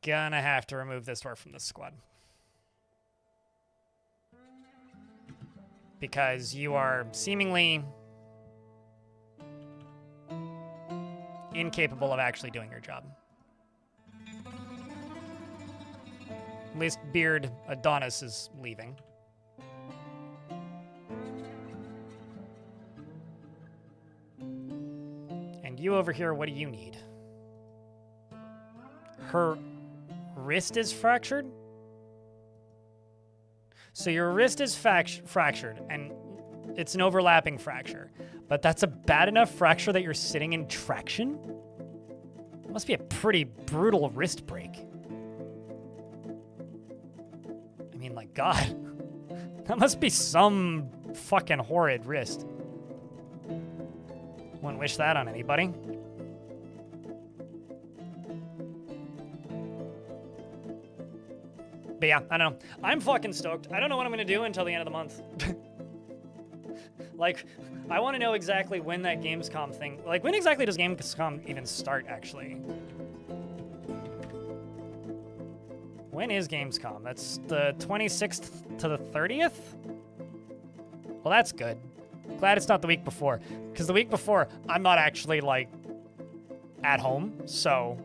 Gonna have to remove this dwarf from this squad. Because you are seemingly incapable of actually doing your job. At least Beard Adonis is leaving. And you over here, what do you need? Her wrist is fractured? So your wrist is fractured, and it's an overlapping fracture. But that's a bad enough fracture that you're sitting in traction? It must be a pretty brutal wrist break. I mean, like, God. That must be some fucking horrid wrist. Wouldn't wish that on anybody. But yeah, I don't know. I'm fucking stoked. I don't know what I'm gonna do until the end of the month. Like, I want to know exactly when that Gamescom thing... Like, when exactly does Gamescom even start, actually? When is Gamescom? That's the 26th to the 30th? Well, that's good. Glad it's not the week before. Because the week before, I'm not actually, like, at home, so...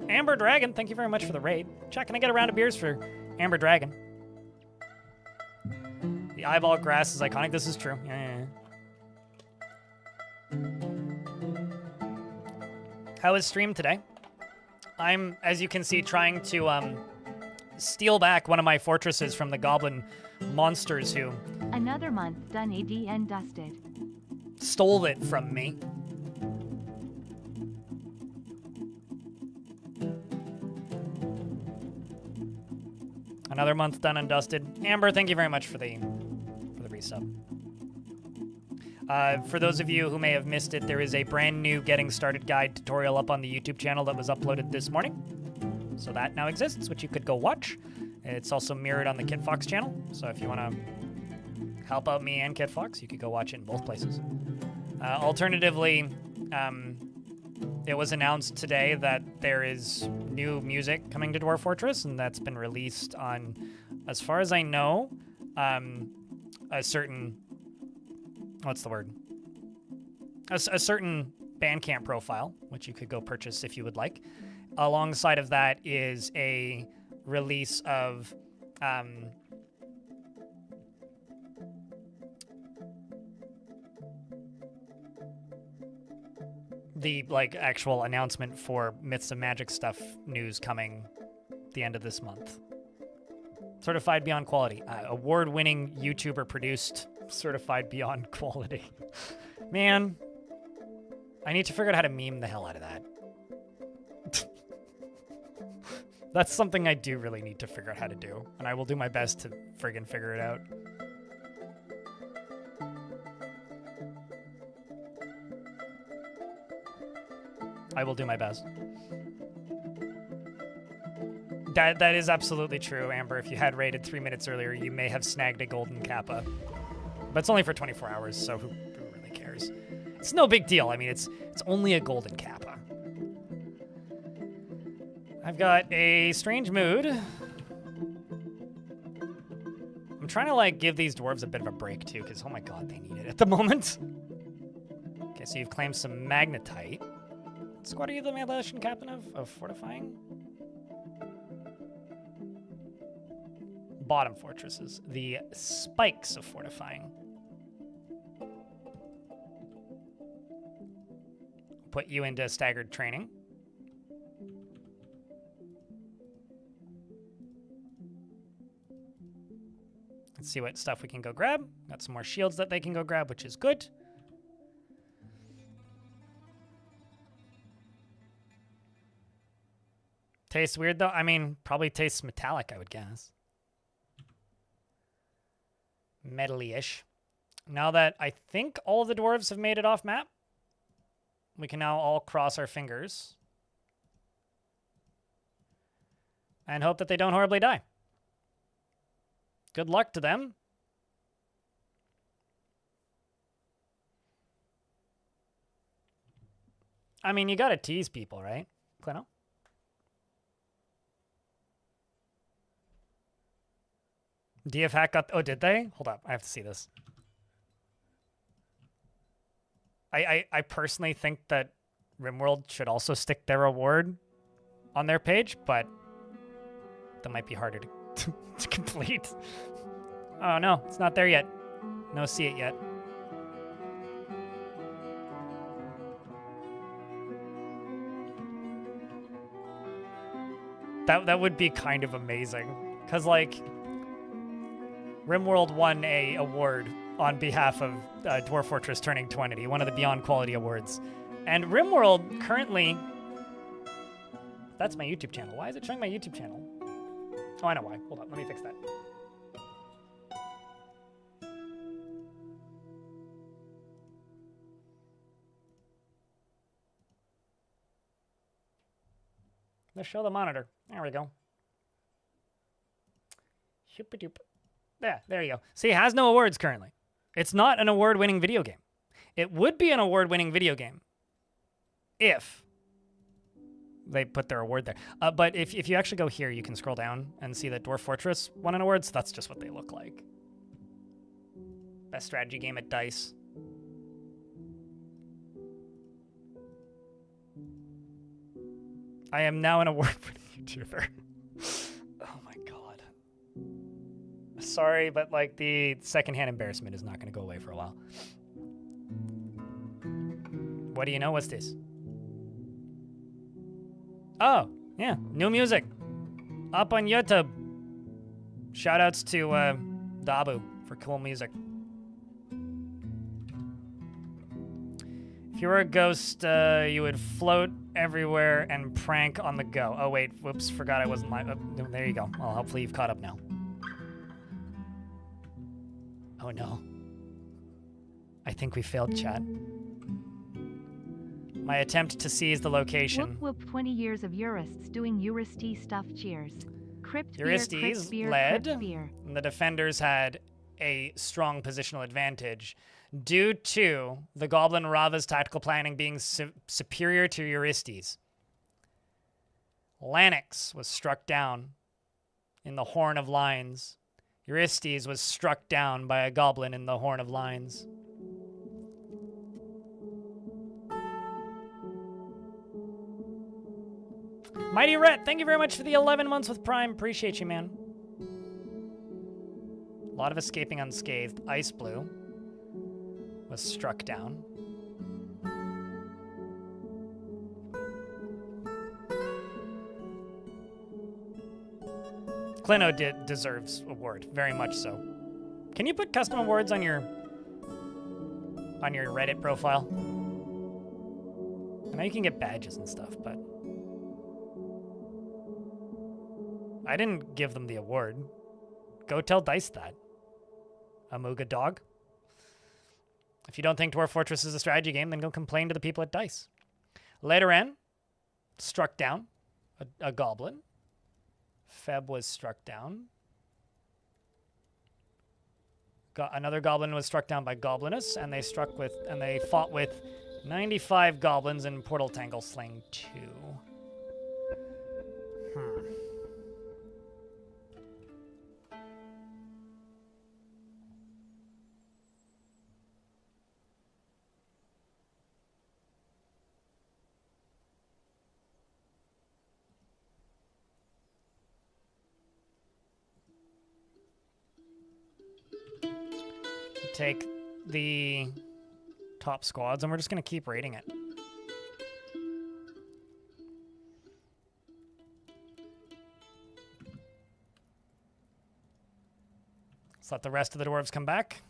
Amber Dragon, thank you very much for the raid. Chat, can I get a round of beers for Amber Dragon? The eyeball grass is iconic. This is true. Yeah. How was stream today? I'm, as you can see, trying to steal back one of my fortresses from the goblin monsters who... Another month done AD and dusted. Stole it from me. Another month done and dusted. Amber, thank you very much for the resub. For those of you who may have missed it, there is a brand new Getting Started Guide tutorial up on the YouTube channel that was uploaded this morning. So that now exists, which you could go watch. It's also mirrored on the Kit Fox channel. So if you want to help out me and Kit Fox, you could go watch it in both places. Alternatively, it was announced today that there is new music coming to Dwarf Fortress, and that's been released on, as far as I know, a certain, what's the word? A certain Bandcamp profile, which you could go purchase if you would like. Alongside of that is a release of the actual announcement for Myths of Magic stuff news coming the end of this month. Certified Beyond Quality. Award-winning YouTuber produced Certified Beyond Quality. Man, I need to figure out how to meme the hell out of that. That's something I do really need to figure out how to do, and I will do my best to friggin' figure it out. I will do my best. That is absolutely true, Amber. If you had raided 3 minutes earlier, you may have snagged a golden kappa. But it's only for 24 hours, so who really cares? It's no big deal. I mean, it's only a golden kappa. I've got a strange mood. I'm trying to like give these dwarves a bit of a break too, because oh my god, they need it at the moment. Okay, so you've claimed some magnetite. What squad are you the Malaysian captain of fortifying? Bottom fortresses, the spikes of fortifying. Put you into staggered training. Let's see what stuff we can go grab. Got some more shields that they can go grab, which is good. Tastes weird though. I mean, probably tastes metallic, I would guess. Metally-ish. Now that I think all of the dwarves have made it off map, we can now all cross our fingers and hope that they don't horribly die. Good luck to them. I mean, you gotta tease people, right, Clino? DF Hack got... Oh, did they? Hold up. I have to see this. I personally think that RimWorld should also stick their award on their page, but that might be harder to complete. Oh, no. It's not there yet. No see it yet. That would be kind of amazing. Because, like... RimWorld won a award on behalf of Dwarf Fortress Turning 20, one of the Beyond Quality Awards. And RimWorld currently... That's my YouTube channel. Why is it showing my YouTube channel? Oh, I know why. Hold on, let me fix that. Let's show the monitor. There we go. Shoop-a-doop. Yeah, there you go. See, it has no awards currently. It's not an award-winning video game. It would be an award-winning video game if they put their award there. But if you actually go here, you can scroll down and see that Dwarf Fortress won an award, so that's just what they look like. Best strategy game at DICE. I am now an award-winning YouTuber. Oh my god. Sorry, but like the secondhand embarrassment is not going to go away for a while. What do you know? What's this? Oh, yeah, new music. Up on YouTube. Shoutouts to Dabu for cool music. If you were a ghost, you would float everywhere and prank on the go. Oh, wait, whoops, forgot I wasn't live. Oh, there you go. Well, hopefully you've caught up now. Oh, no. I think we failed, chat. My attempt to seize the location. Whoop whoop 20 years of Eurists doing Eurist stuff, cheers. Crypt Euristes led, and the defenders had a strong positional advantage due to the Goblin Rava's tactical planning being superior to Euristes. Lanix was struck down in the Horn of Lions. Euristes was struck down by a goblin in the Horn of Lions. Mighty Rhett, thank you very much for the 11 months with Prime. Appreciate you, man. A lot of escaping unscathed. Ice Blue was struck down. Clino deserves award, very much so. Can you put custom awards on your Reddit profile? I know you can get badges and stuff, but I didn't give them the award. Go tell DICE that. Amuga dog. If you don't think Dwarf Fortress is a strategy game, then go complain to the people at DICE. Later in, struck down a goblin. Feb was struck down. Another goblin was struck down by Goblinus, and they fought with 95 goblins in Portal Tangle Sling 2. take the top squads, and we're just going to keep raiding it. Let's let the rest of the dwarves come back.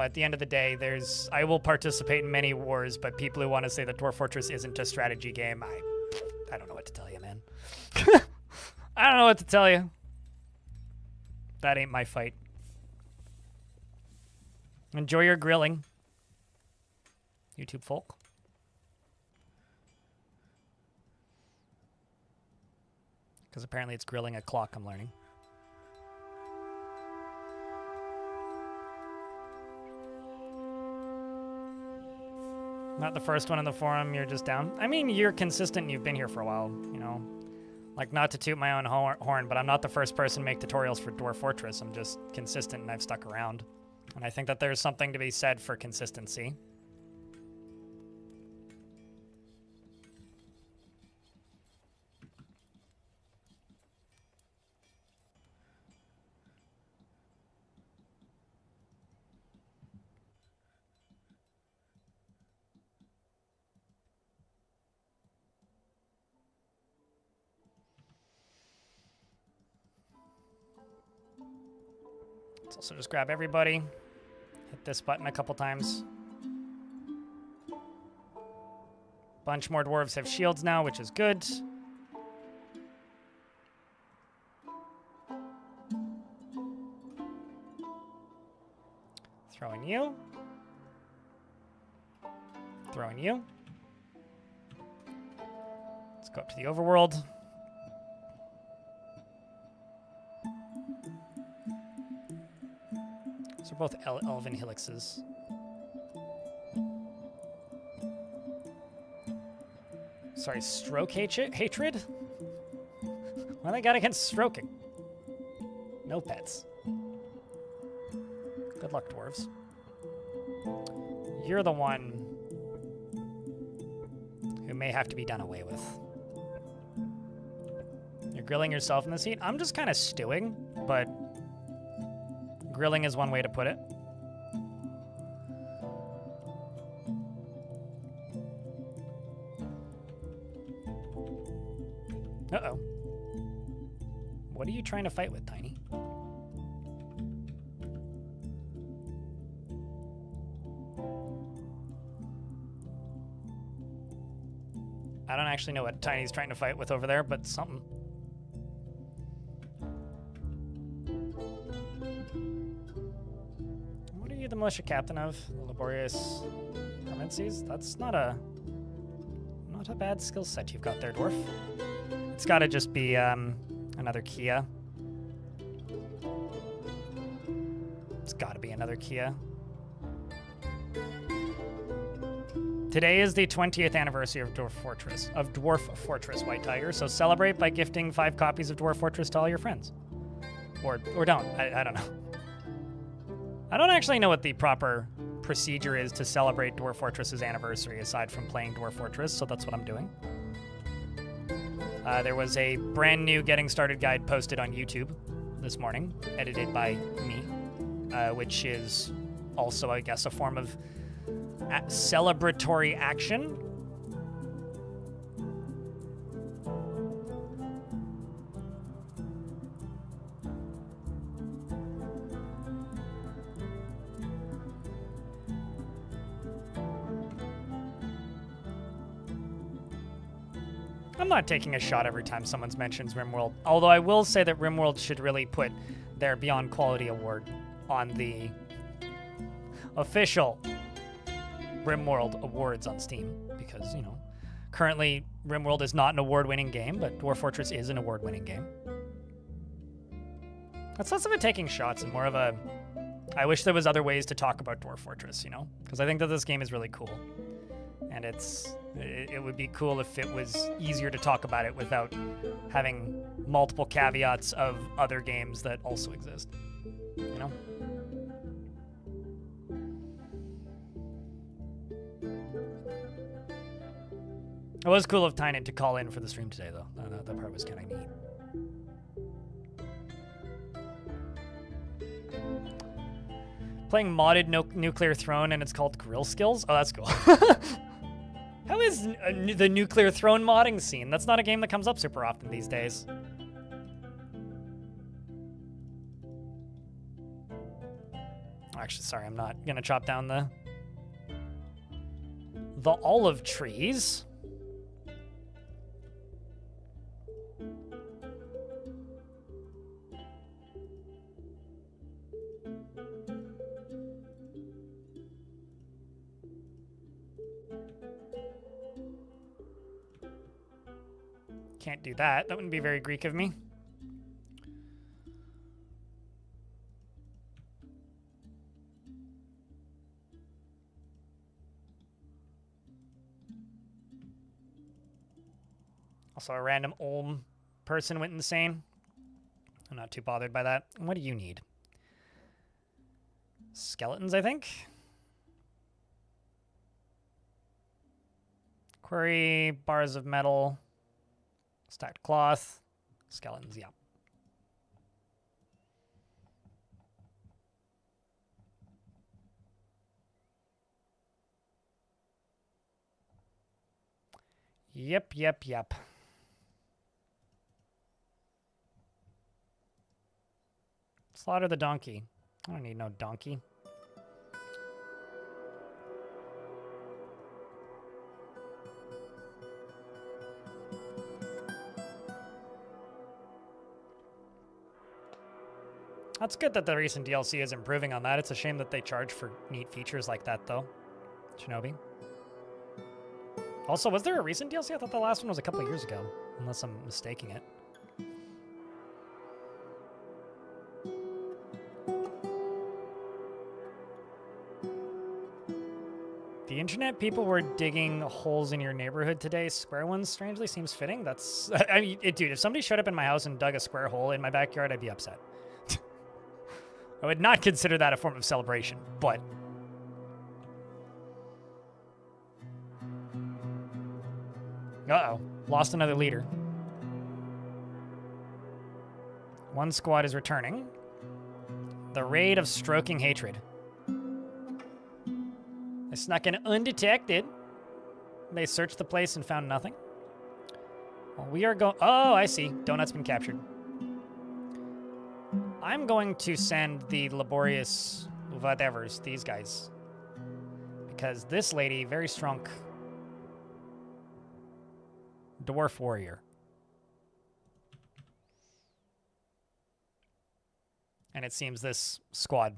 At the end of the day, I will participate in many wars, but people who want to say that Dwarf Fortress isn't a strategy game, I don't know what to tell you, man. I don't know what to tell you. That ain't my fight. Enjoy your grilling, YouTube folk. Because apparently it's grilling a clock, I'm learning. Not the first one in the forum, you're just down. I mean, you're consistent and you've been here for a while, Like, not to toot my own horn, but I'm not the first person to make tutorials for Dwarf Fortress. I'm just consistent and I've stuck around. And I think that there's something to be said for consistency. Let's also just grab everybody. Hit this button a couple times. Bunch more dwarves have shields now, which is good. Throwing you. Throwing you. Let's go up to the overworld. These are both elven helixes. Sorry, stroke hatred? What do they got against stroking? No pets. Good luck, dwarves. You're the one who may have to be done away with. You're grilling yourself in this heat. I'm just kind of stewing, but grilling is one way to put it. Uh-oh. What are you trying to fight with, Tiny? I don't actually know what Tiny's trying to fight with over there, but something. What are you the militia captain of? The laborious permanencies? That's not a bad skill set you've got there, dwarf. It's got to just be another Kia. It's got to be another Kia. Today is the 20th anniversary of Dwarf Fortress, White Tiger. So celebrate by gifting 5 copies of Dwarf Fortress to all your friends, or don't. I don't know. I don't actually know what the proper procedure is to celebrate Dwarf Fortress's anniversary aside from playing Dwarf Fortress. So that's what I'm doing. There was a brand new Getting Started guide posted on YouTube this morning, edited by me, which is also, I guess, a form of celebratory action. I'm not taking a shot every time someone mentions RimWorld, although I will say that RimWorld should really put their Beyond Quality Award on the official RimWorld Awards on Steam, because, currently RimWorld is not an award-winning game, but Dwarf Fortress is an award-winning game. That's less of a taking shots and more of a, I wish there was other ways to talk about Dwarf Fortress, because I think that this game is really cool. And it would be cool if it was easier to talk about it without having multiple caveats of other games that also exist, It was cool of Tynan to call in for the stream today, though. That part was kind of neat. Playing modded Nuclear Throne, and it's called Grill Skills? Oh, that's cool. How is the Nuclear Throne modding scene? That's not a game that comes up super often these days. Actually, sorry, I'm not gonna chop down the olive trees. Can't do that. That wouldn't be very Greek of me. Also, a random Ulm person went insane. I'm not too bothered by that. What do you need? Skeletons, I think? Quarry, bars of metal, stacked cloth, skeletons, yeah. Yep. Slaughter the donkey. I don't need no donkey. That's good that the recent DLC is improving on that. It's a shame that they charge for neat features like that, though. Shinobi. Also, was there a recent DLC? I thought the last one was a couple years ago, unless I'm mistaking it. The internet people were digging holes in your neighborhood today. Square ones strangely seems fitting. That's, I mean, dude, if somebody showed up in my house and dug a square hole in my backyard, I'd be upset. I would not consider that a form of celebration, but... Uh-oh. Lost another leader. One squad is returning. The raid of stroking hatred. They snuck in undetected. They searched the place and found nothing. Well, we are going... Oh, I see. Donut's been captured. I'm going to send the laborious whatevers, these guys. Because this lady, very strong dwarf warrior. And it seems this squad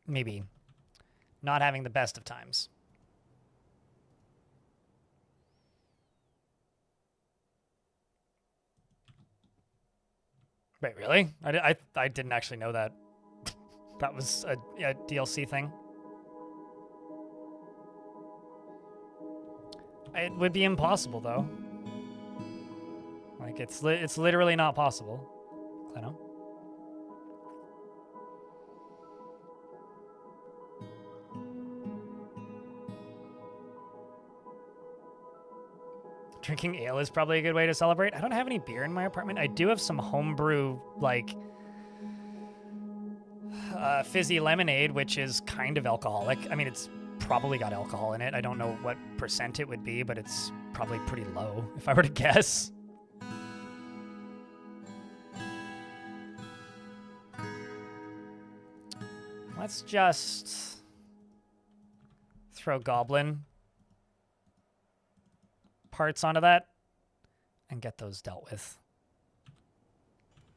maybe not having the best of times. Wait, really? I didn't actually know that. That was a DLC thing. It would be impossible, though. Like, it's literally not possible. Cleno. Drinking ale is probably a good way to celebrate. I don't have any beer in my apartment. I do have some homebrew, like, fizzy lemonade, which is kind of alcoholic. I mean, it's probably got alcohol in it. I don't know what percent it would be, but it's probably pretty low, if I were to guess. Let's just throw goblin parts onto that and get those dealt with.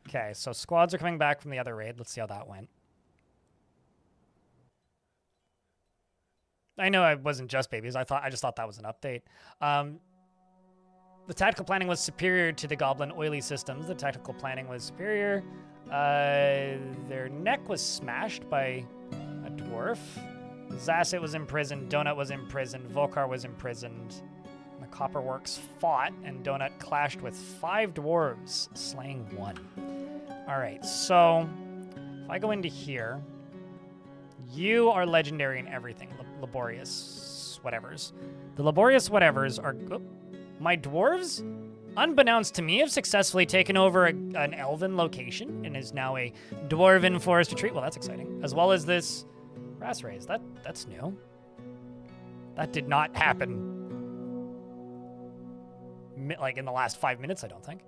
Okay, so squads are coming back from the other raid. Let's see how that went. I know it wasn't just babies. I just thought that was an update. The tactical planning was superior to the goblin oily systems. The tactical planning was superior. Their neck was smashed by a dwarf. Zasset was imprisoned. Donut was imprisoned. Volkar was imprisoned. The Copperworks fought, and Donut clashed with 5 dwarves, slaying 1. All right, so if I go into here, you are legendary in everything. Laborious whatevers. The laborious whatevers are... Oh, my dwarves, unbeknownst to me, have successfully taken over an elven location and is now a dwarven forest retreat. Well, that's exciting. As well as this grass raise. That's new. That did not happen like in the last 5 minutes, I don't think.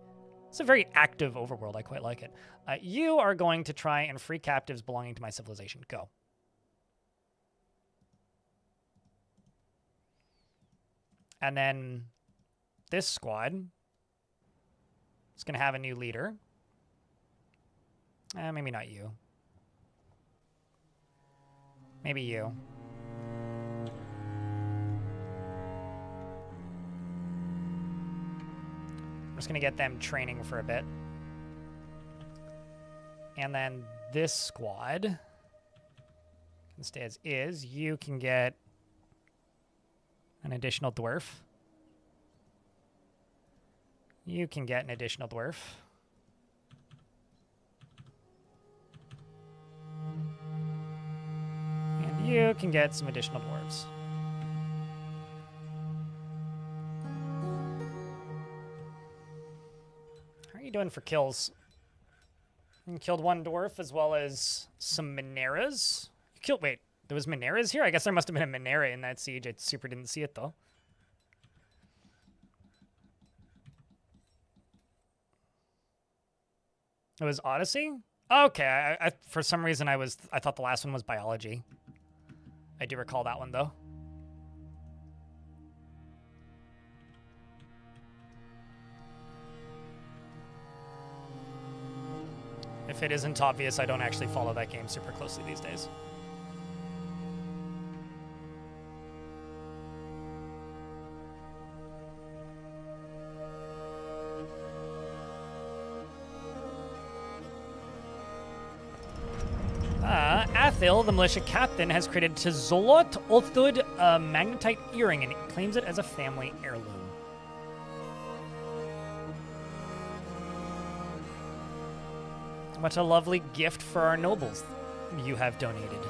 It's a very active overworld. I quite like it. You are going to try and free captives belonging to my civilization. Go. And then this squad is going to have a new leader. Maybe not you. Maybe you. I'm just going to get them training for a bit. And then this squad can stay as is. You can get an additional dwarf. You can get an additional dwarf. And you can get some additional dwarves. How are you doing for kills? You killed one dwarf as well as some Mineras. You killed, wait, there was Mineras here? I guess there must have been a Minera in that siege. I super didn't see it though. It was Odyssey? Okay, I for some reason I thought the last one was biology. I do recall that one though. If it isn't obvious, I don't actually follow that game super closely these days. Athil, the militia captain, has created Tzolot Olthud, a magnetite earring, and claims it as a family heirloom. What a lovely gift for our nobles you have donated.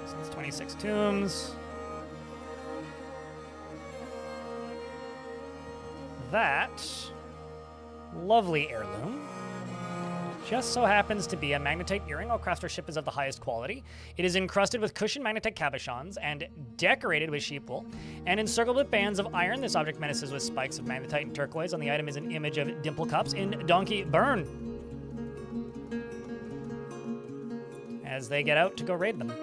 So it's 26 tombs. That lovely heirloom just so happens to be a magnetite earring. All craftsmanship is of the highest quality. It is encrusted with cushioned magnetite cabochons and decorated with sheep wool. And encircled with bands of iron, this object menaces with spikes of magnetite and turquoise. On the item is an image of dimple cups in Donkey Burn, as they get out to go raid them.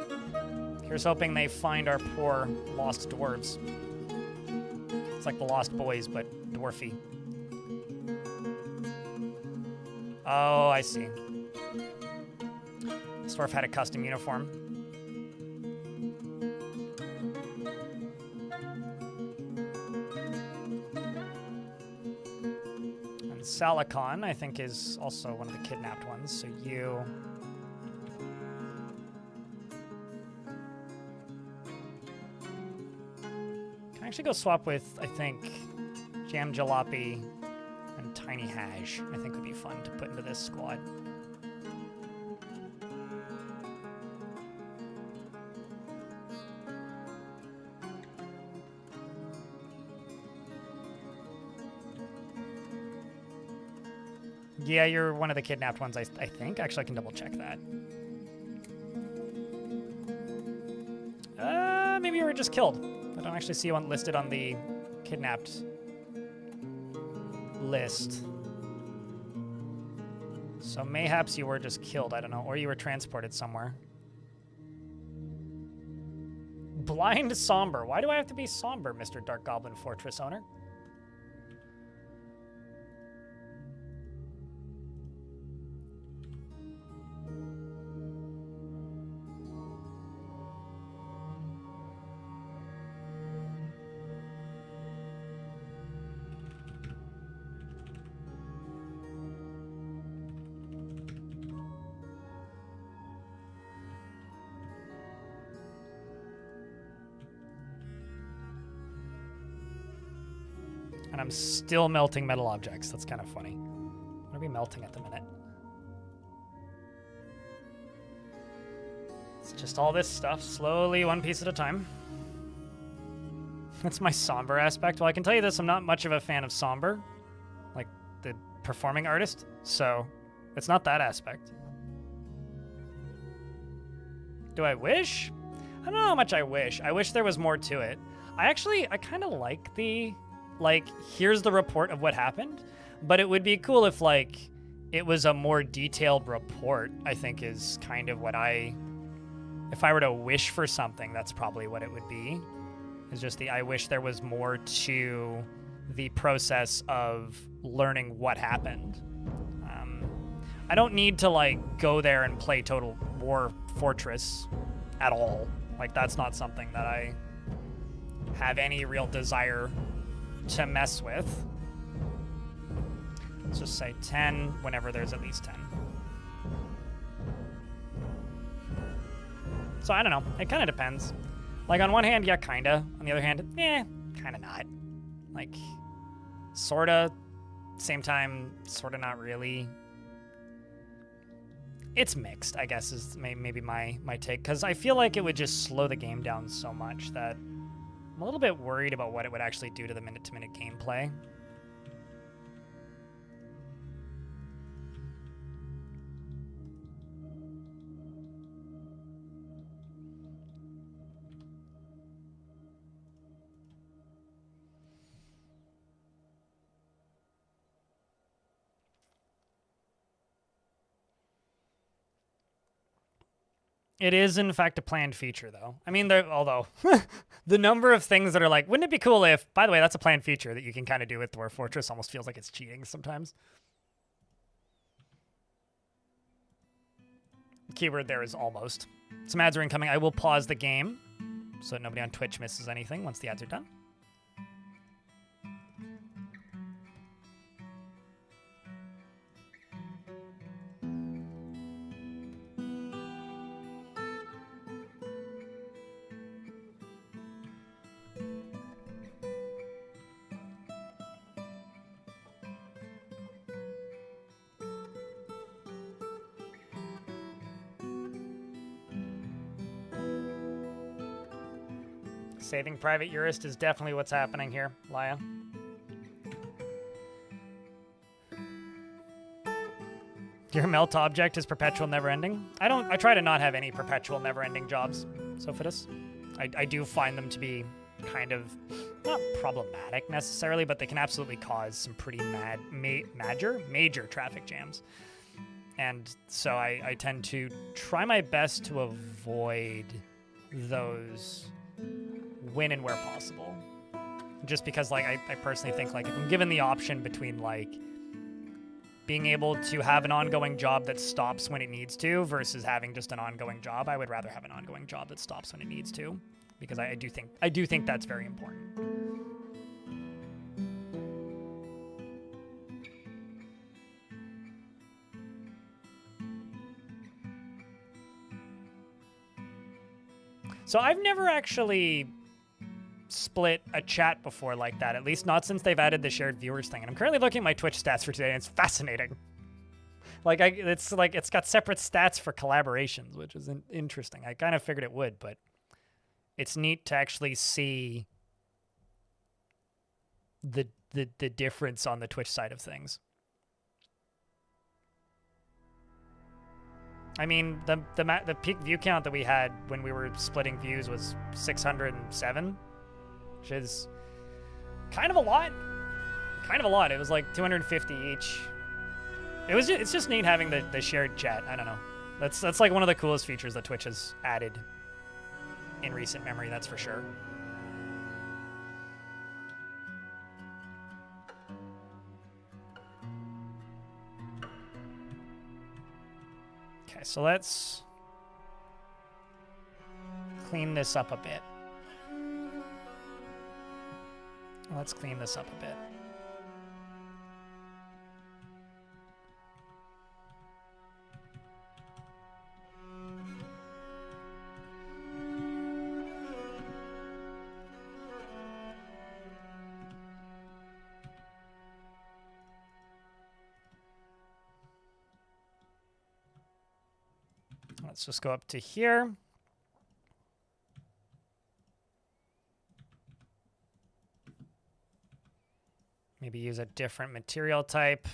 Here's hoping they find our poor lost dwarves. It's like the Lost Boys, but dwarfy. Oh, I see. This dwarf had a custom uniform. And Salicon, I think, is also one of the kidnapped ones, so you... can actually go swap with, I think, Jam Jalopy and Tiny Hash, I think would be fun to put into this squad. Yeah, you're one of the kidnapped ones, I think. Actually, I can double check that. Maybe you were just killed. I don't actually see one listed on the kidnapped list. So mayhaps you were just killed, I don't know, or you were transported somewhere. Blind Somber. Why do I have to be somber, Mr. Dark Goblin Fortress owner? And I'm still melting metal objects. That's kind of funny. What are we melting at the minute? It's just all this stuff, slowly, one piece at a time. That's my somber aspect. Well, I can tell you this, I'm not much of a fan of somber, like the performing artist, so it's not that aspect. Do I wish? I don't know how much I wish. I wish there was more to it. I kind of like the, like, here's the report of what happened, but it would be cool if, like, it was a more detailed report, I think is kind of what if I were to wish for something, that's probably what it would be. It's just I wish there was more to the process of learning what happened. I don't need to, like, go there and play Total War Fortress at all. Like, that's not something that I have any real desire to mess with. Let's just say 10 whenever there's at least 10. So I don't know. It kind of depends. Like, on one hand, yeah, kinda. On the other hand, kinda not. Like, sorta. Same time, sorta not really. It's mixed, I guess, is maybe my take. Because I feel like it would just slow the game down so much that I'm a little bit worried about what it would actually do to the minute-to-minute gameplay. It is, in fact, a planned feature, though. I mean, although the number of things that are like, wouldn't it be cool if, by the way, that's a planned feature that you can kind of do with Dwarf Fortress, almost feels like it's cheating sometimes. The keyword there is almost. Some ads are incoming. I will pause the game so that nobody on Twitch misses anything once the ads are done. Saving Private Jurist is definitely what's happening here, Laya. Your melt object is perpetual never-ending? I try to not have any perpetual never-ending jobs, Sophidus. I do find them to be kind of, not problematic necessarily, but they can absolutely cause some pretty major traffic jams. And so I tend to try my best to avoid those when and where possible. Just because, like, I personally think, like, if I'm given the option between, like, being able to have an ongoing job that stops when it needs to versus having just an ongoing job, I would rather have an ongoing job that stops when it needs to, because I do think that's very important. So I've never actually split a chat before like that, at least not since they've added the shared viewers thing. And I'm currently looking at my Twitch stats for today, and it's fascinating. Like, it's got separate stats for collaborations, which is interesting. I kind of figured it would, but it's neat to actually see the difference on the Twitch side of things. I mean, the peak view count that we had when we were splitting views was 607, which is kind of a lot. Kind of a lot. It was like 250 each. It's just neat having the shared chat. I don't know. That's like one of the coolest features that Twitch has added in recent memory, that's for sure. Okay, so let's clean this up a bit. Let's clean this up a bit. Let's just go up to here. Maybe use a different material type.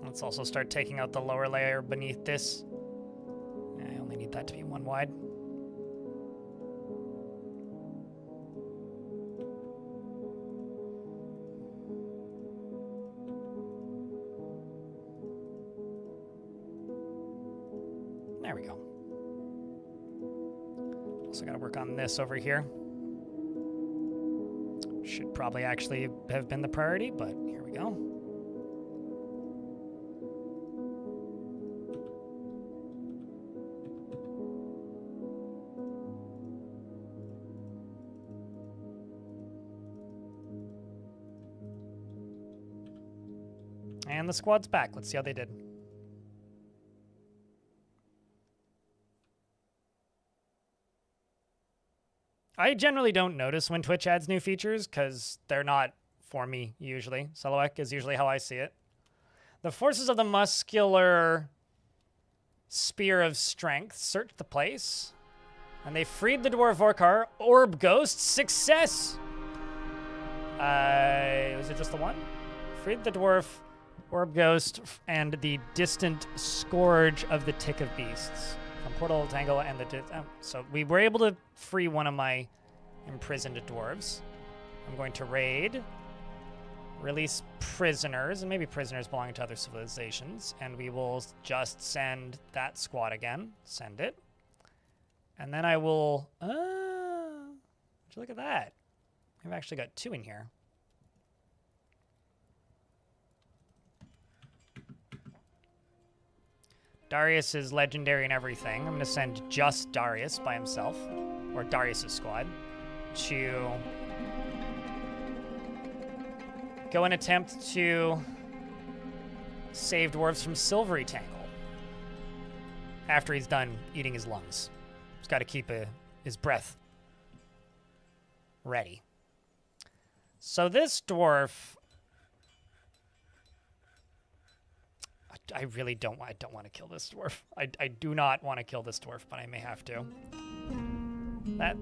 Let's also start taking out the lower layer beneath this. I only need that to be 1 wide. There we go. Also got to work on this over here. Should probably actually have been the priority, but here we go. And the squad's back. Let's see how they did. I generally don't notice when Twitch adds new features because they're not for me usually. Selawek is usually how I see it. The forces of the muscular spear of strength searched the place, and they freed the dwarf Orcar. Orb ghost success. Was it just the one? Freed the dwarf Orb Ghost and the distant scourge of the Tick of Beasts from Portal Tangle and the so we were able to free one of my imprisoned dwarves. I'm going to raid, release prisoners, and maybe prisoners belonging to other civilizations, and we will just send that squad again. Send it. And then I will would you look at that? I've actually got 2 in here. Darius is legendary and everything. I'm going to send just Darius by himself, or Darius' squad, to go and attempt to save dwarves from Silvery Tangle after he's done eating his lungs. He's got to keep his breath ready. So this dwarf, I really don't want to kill this dwarf. I do not want to kill this dwarf, but I may have to. That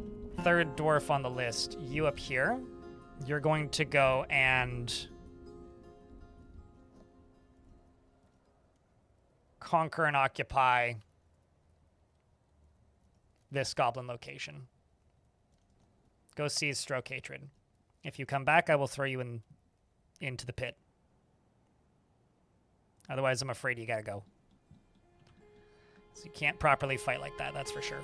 third dwarf on the list, you up here, you're going to go and conquer and occupy this goblin location. Go seize Stroke Hatred. If you come back, I will throw you into the pit. Otherwise, I'm afraid you gotta go. So you can't properly fight like that, that's for sure.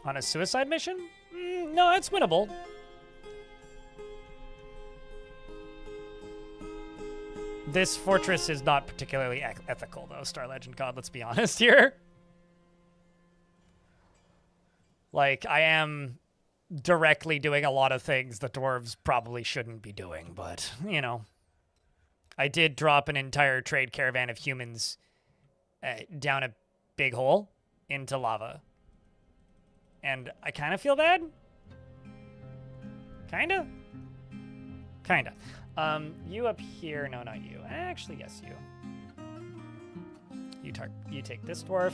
On a suicide mission? No, it's winnable. This fortress is not particularly ethical, though, Star Legend God, let's be honest here. Like, I am directly doing a lot of things the dwarves probably shouldn't be doing, but, you know. I did drop an entire trade caravan of humans down a big hole into lava. And I kind of feel bad. Kinda? Kinda. You up here, no, not you. Actually, yes, you. You take this dwarf.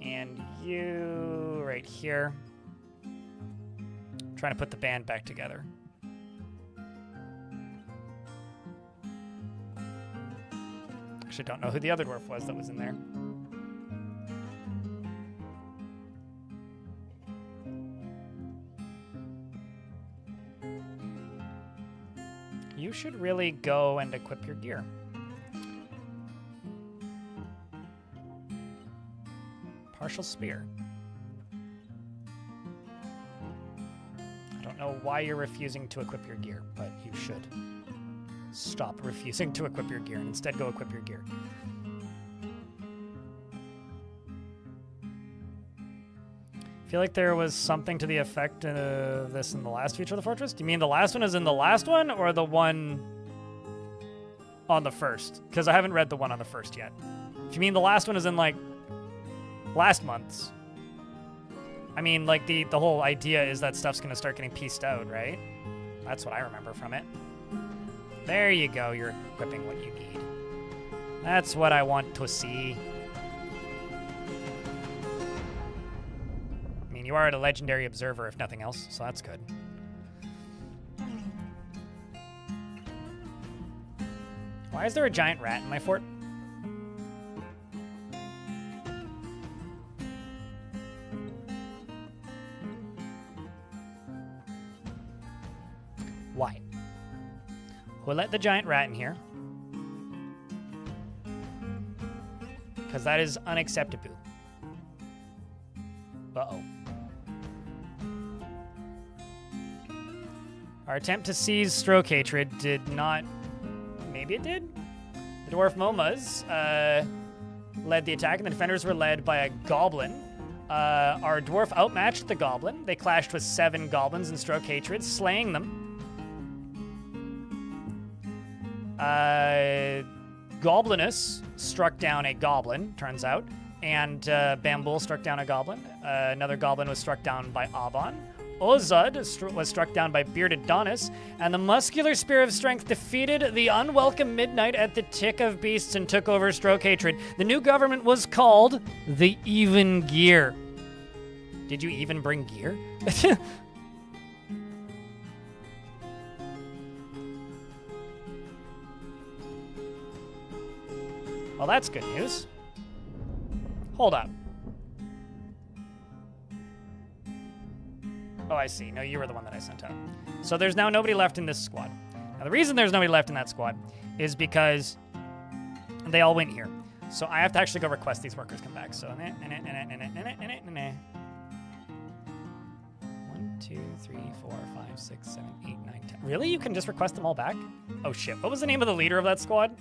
And you right here. I'm trying to put the band back together. Actually, don't know who the other dwarf was that was in there. You should really go and equip your gear. Partial spear. I don't don't know why you're refusing to equip your gear, but you should. Stop refusing to equip your gear and instead go equip your gear. I feel like there was something to the effect of this in the last feature of the fortress. Do you mean the last one is in the last one or the one on the first? Because I haven't read the one on the first yet. If you mean the last one is in like last month's, I mean like the whole idea is that stuff's gonna start getting pieced out, right? That's what I remember from it. There you go, you're equipping what you need. That's what I want to see. I mean, you are a legendary observer, if nothing else, so that's good. Why is there a giant rat in my fort? Why? We'll let the giant rat in here. Because that is unacceptable. Uh-oh. Our attempt to seize Stroke Hatred did not... Maybe it did? The Dwarf Momas led the attack, and the defenders were led by a goblin. Our dwarf outmatched the goblin. They clashed with 7 goblins in Stroke Hatred, slaying them. Goblinus struck down a goblin, turns out, and Bambul struck down a goblin. Another goblin was struck down by Aban. Ozud was struck down by Bearded Donis, and the Muscular Spear of Strength defeated the unwelcome Midnight at the Tick of Beasts and took over Stroke Hatred. The new government was called the Even Gear. Did you even bring gear? Well, that's good news. Hold up. Oh, I see. No, you were the one that I sent out. So there's now nobody left in this squad. Now, the reason there's nobody left in that squad is because they all went here. So I have to actually go request these workers come back. So 1, 2, 3, 4, 5, 6, 7, 8, 9, 10. Really? You can just request them all back? Oh, shit. What was the name of the leader of that squad?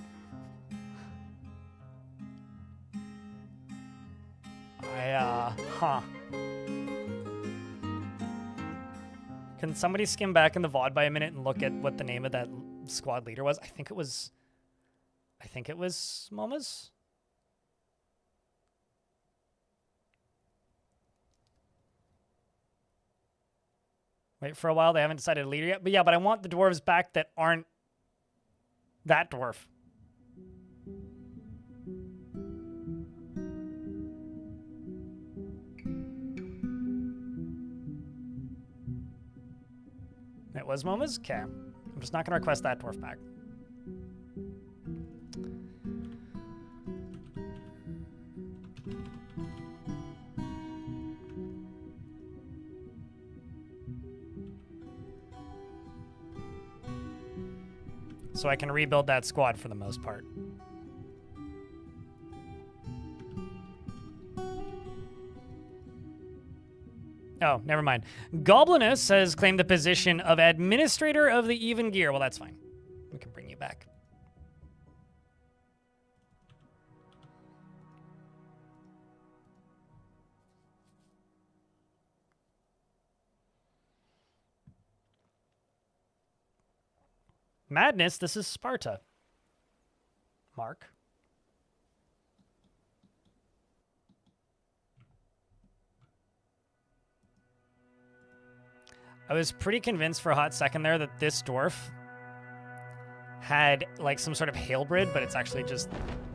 Can somebody skim back in the VOD by a minute and look at what the name of that squad leader was? I think it was Momas? Wait for a while, they haven't decided a leader yet. But yeah, but I want the dwarves back that aren't that dwarf. It was Momas? Okay. I'm just not going to request that dwarf back. So I can rebuild that squad for the most part. Oh, never mind. Goblinus has claimed the position of Administrator of the Even Gear. Well, that's fine. We can bring you back. Madness, this is Sparta. Mark. I was pretty convinced for a hot second there that this dwarf had like some sort of halberd, but it's actually just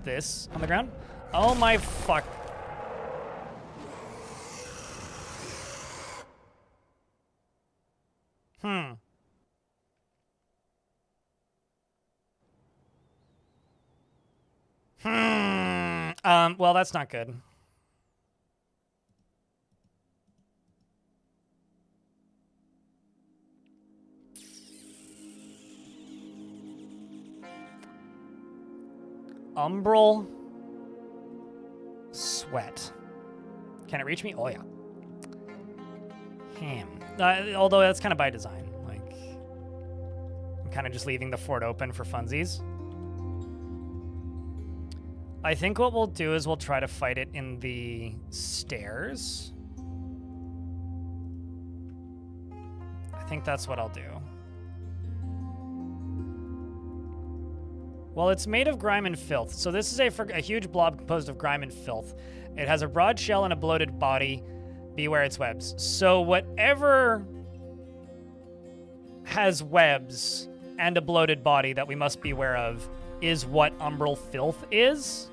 this on the ground. Oh my fuck. Well, that's not good. Umbral Sweat. Can it reach me? Oh, yeah. Although that's kind of by design. Like, I'm kind of just leaving the fort open for funsies. I think what we'll do is we'll try to fight it in the stairs. I think that's what I'll do. Well, it's made of grime and filth. So this is a huge blob composed of grime and filth. It has a broad shell and a bloated body. Beware its webs. So whatever has webs and a bloated body that we must beware of is what umbral filth is.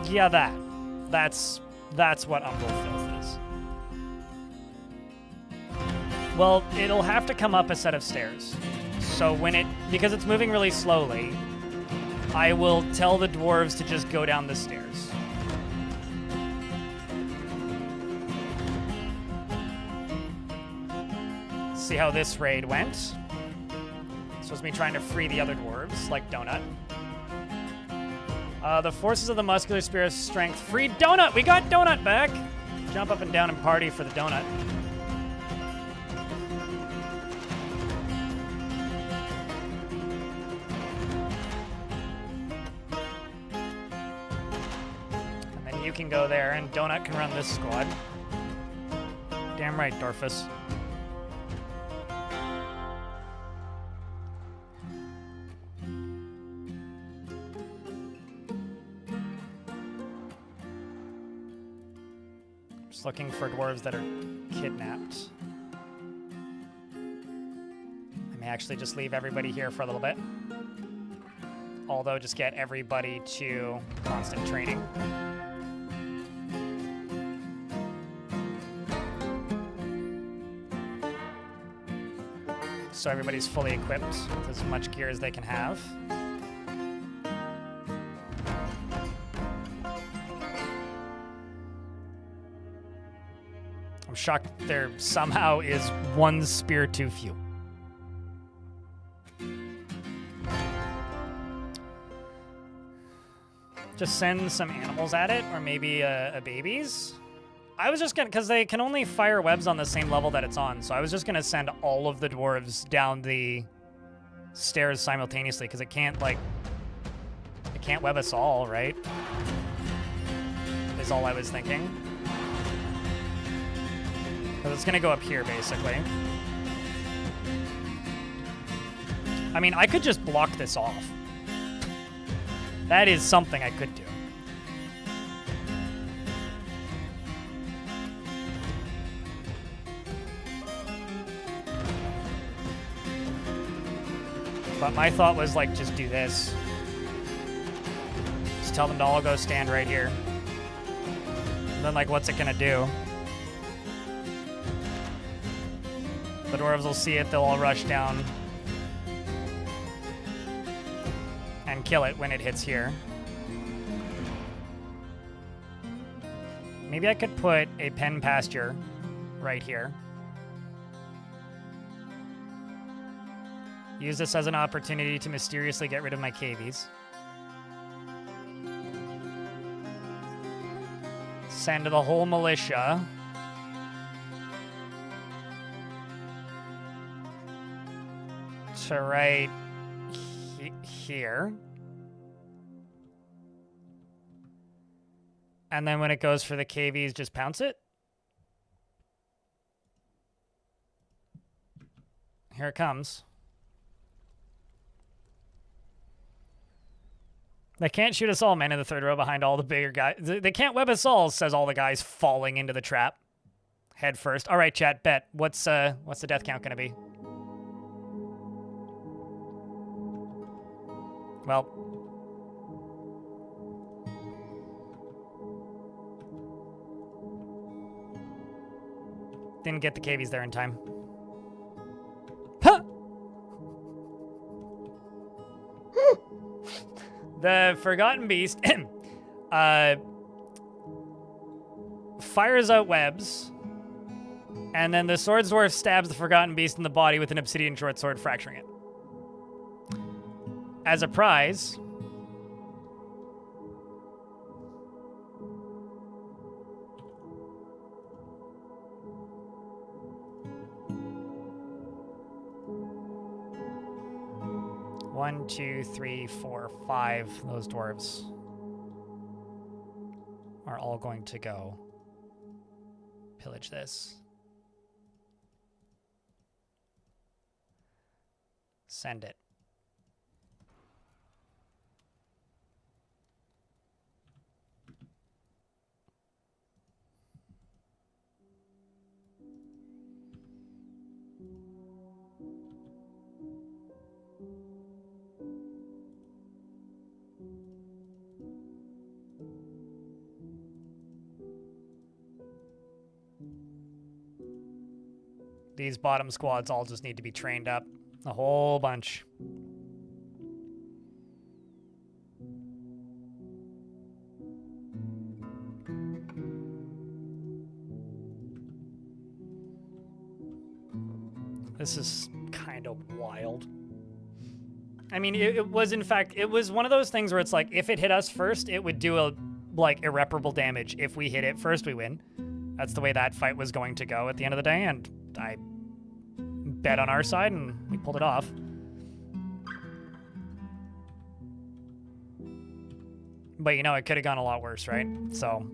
Yeah, that's what umbral filth is. Well, it'll have to come up a set of stairs. So because it's moving really slowly, I will tell the dwarves to just go down the stairs. See how this raid went? This was me trying to free the other dwarves, like Donut. The forces of the muscular spirit strength freed Donut! We got Donut back! Jump up and down and party for the Donut. You can go there, and Donut can run this squad. Damn right, Dwarfus. Just looking for dwarves that are kidnapped. I may actually just leave everybody here for a little bit. Although, just get everybody to constant training. So everybody's fully equipped with as much gear as they can have. I'm shocked there somehow is one spear too few. Just send some animals at it, or maybe a babies. I was just gonna, because they can only fire webs on the same level that it's on, so I was just gonna send all of the dwarves down the stairs simultaneously, because it can't web us all, right? Is all I was thinking. Because it's gonna go up here, basically. I mean, I could just block this off. That is something I could do. But my thought was, like, just do this. Just tell them to all go stand right here. And then, like, what's it gonna do? The dwarves will see it, they'll all rush down. And kill it when it hits here. Maybe I could put a pen pasture right here. Use this as an opportunity to mysteriously get rid of my cavies. Send the whole militia. To right here. And then when it goes for the cavies, just pounce it. Here it comes. They can't shoot us all, man, in the third row behind all the bigger guys. They can't web us all, says all the guys falling into the trap. Head first. All right, chat, bet. What's the death count going to be? Well. Didn't get the cavies there in time. Huh! The Forgotten Beast fires out webs, and then the Swords Dwarf stabs the Forgotten Beast in the body with an obsidian short sword, fracturing it. As a prize, 1, 2, 3, 4, 5. Those dwarves are all going to go pillage this. Send it. These bottom squads all just need to be trained up. A whole bunch. This is kind of wild. I mean, it was, in fact, it was one of those things where it's like, if it hit us first, it would do like irreparable damage. If we hit it first, we win. That's the way that fight was going to go at the end of the day, and I bet on our side, and we pulled it off. But, you know, it could have gone a lot worse, right? So,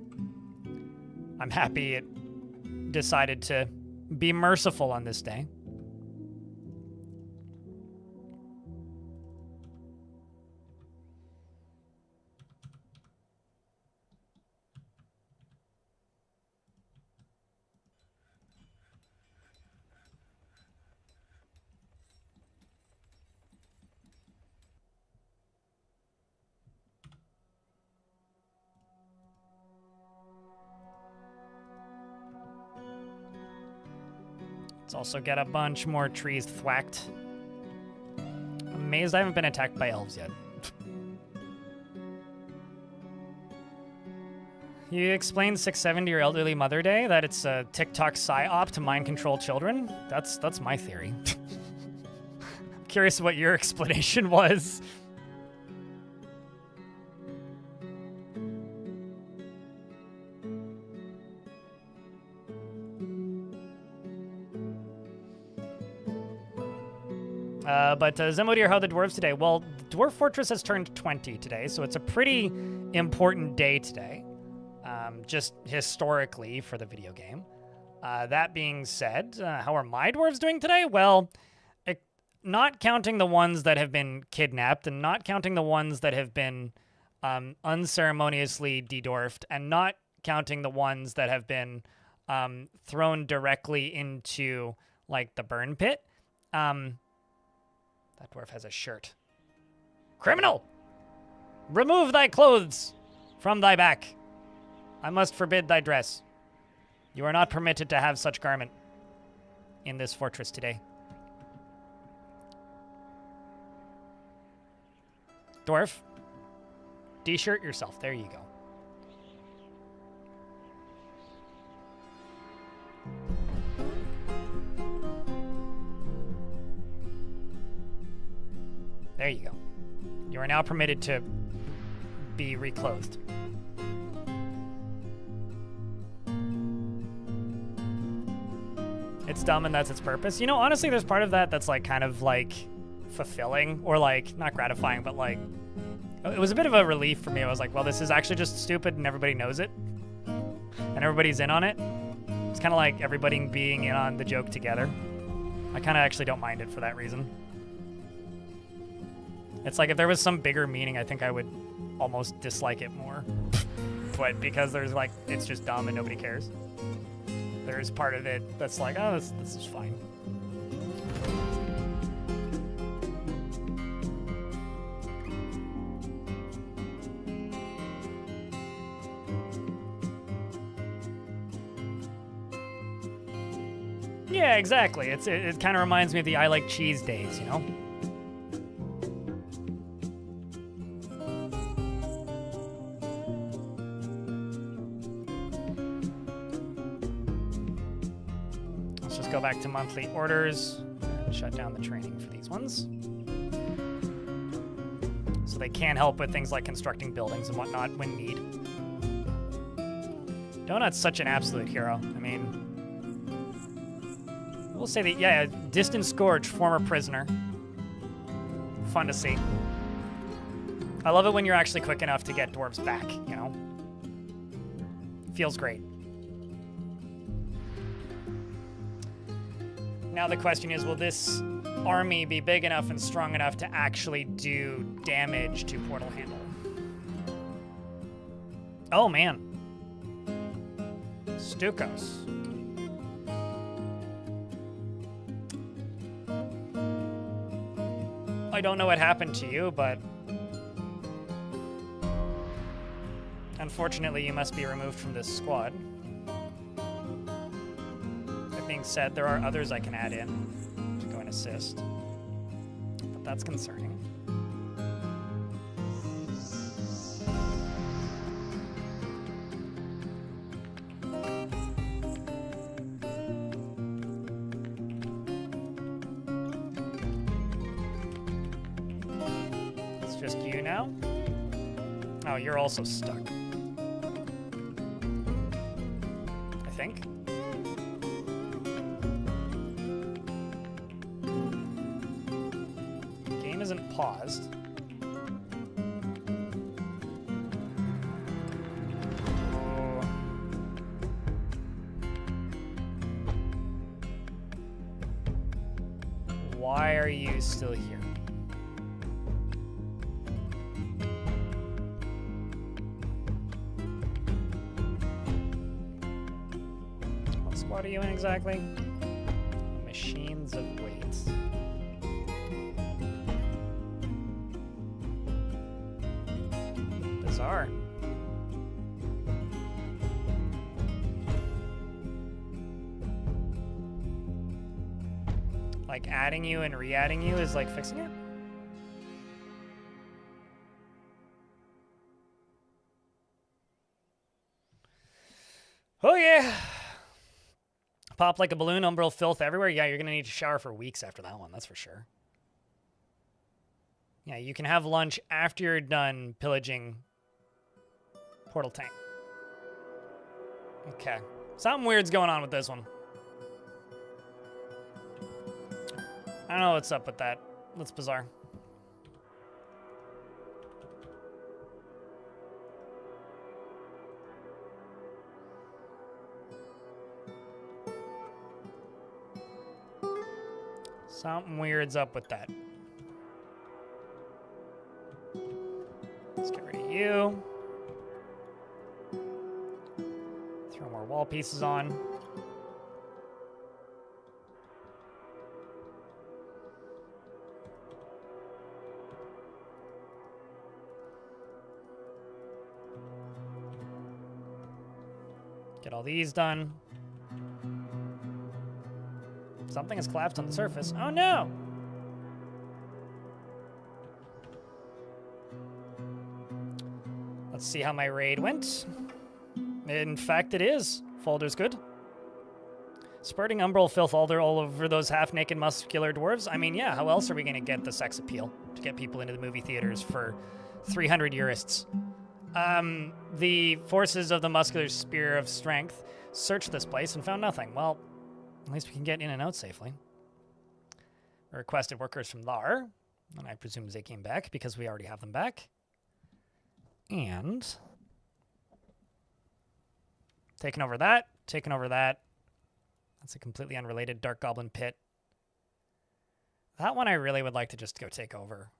I'm happy it decided to be merciful on this day. Let's also get a bunch more trees thwacked. I'm amazed I haven't been attacked by elves yet. You explained 670 your elderly mother day, that it's a TikTok psyop to mind control children? That's my theory. I'm curious what your explanation was. But Zemodir, how are the dwarves today? Well, Dwarf Fortress has turned 20 today, so it's a pretty important day today, just historically for the video game. That being said, how are my dwarves doing today? Well, not counting the ones that have been kidnapped, and not counting the ones that have been unceremoniously de-dwarfed, and not counting the ones that have been thrown directly into, like, the burn pit. That dwarf has a shirt. Criminal! Remove thy clothes from thy back. I must forbid thy dress. You are not permitted to have such garment in this fortress today. Dwarf, de-shirt yourself. There you go. There you go. You are now permitted to be reclothed. It's dumb and that's its purpose. You know, honestly, there's part of that that's like kind of like fulfilling or like not gratifying, but like it was a bit of a relief for me. I was like, well, this is actually just stupid and everybody knows it and everybody's in on it. It's kind of like everybody being in on the joke together. I kind of actually don't mind it for that reason. It's like if there was some bigger meaning, I think I would almost dislike it more. But because there's like, it's just dumb and nobody cares. There's part of it that's like, oh, this is fine. Yeah, exactly. It kind of reminds me of the I like cheese days, you know? Go back to monthly orders and shut down the training for these ones. So they can help with things like constructing buildings and whatnot when need. Donut's such an absolute hero. I mean, we'll say that, yeah, Distant Scourge, former prisoner. fun to see. I love it when you're actually quick enough to get dwarves back, you know? Feels great. Now the question is, will this army be big enough and strong enough to actually do damage to Portal Handle? Oh, man. Stukos. I don't know what happened to you, but unfortunately you must be removed from this squad. That being said, there are others I can add in to go and assist, but that's concerning. It's just you now? Oh, you're also stuck. I think. Game isn't paused. Oh. Why are you still here? What are you in exactly? Machines of weights. Bizarre. Like adding you and re-adding you is like fixing it? Oh yeah. Pop like a balloon, umbral filth everywhere. Yeah, you're going to need to shower for weeks after that one, that's for sure. Yeah, you can have lunch after you're done pillaging Portal Tank. Okay. Something weird's going on with this one. I don't know what's up with that. That's bizarre. Something weird's up with that. Let's get rid of you. Throw more wall pieces on. Get all these done. Something has collapsed on the surface. Oh no! Let's see how my raid went. In fact, it is. Folder's good. Spurting umbral filth all over those half-naked muscular dwarves. I mean, yeah, how else are we going to get the sex appeal to get people into the movie theaters for 300 Eurists? The forces of the muscular spear of strength searched this place and found nothing. Well, at least we can get in and out safely. We requested workers from Lar, and I presume they came back because we already have them back. And taking over that, taking over that. That's a completely unrelated Dark Goblin Pit. That one I really would like to just go take over.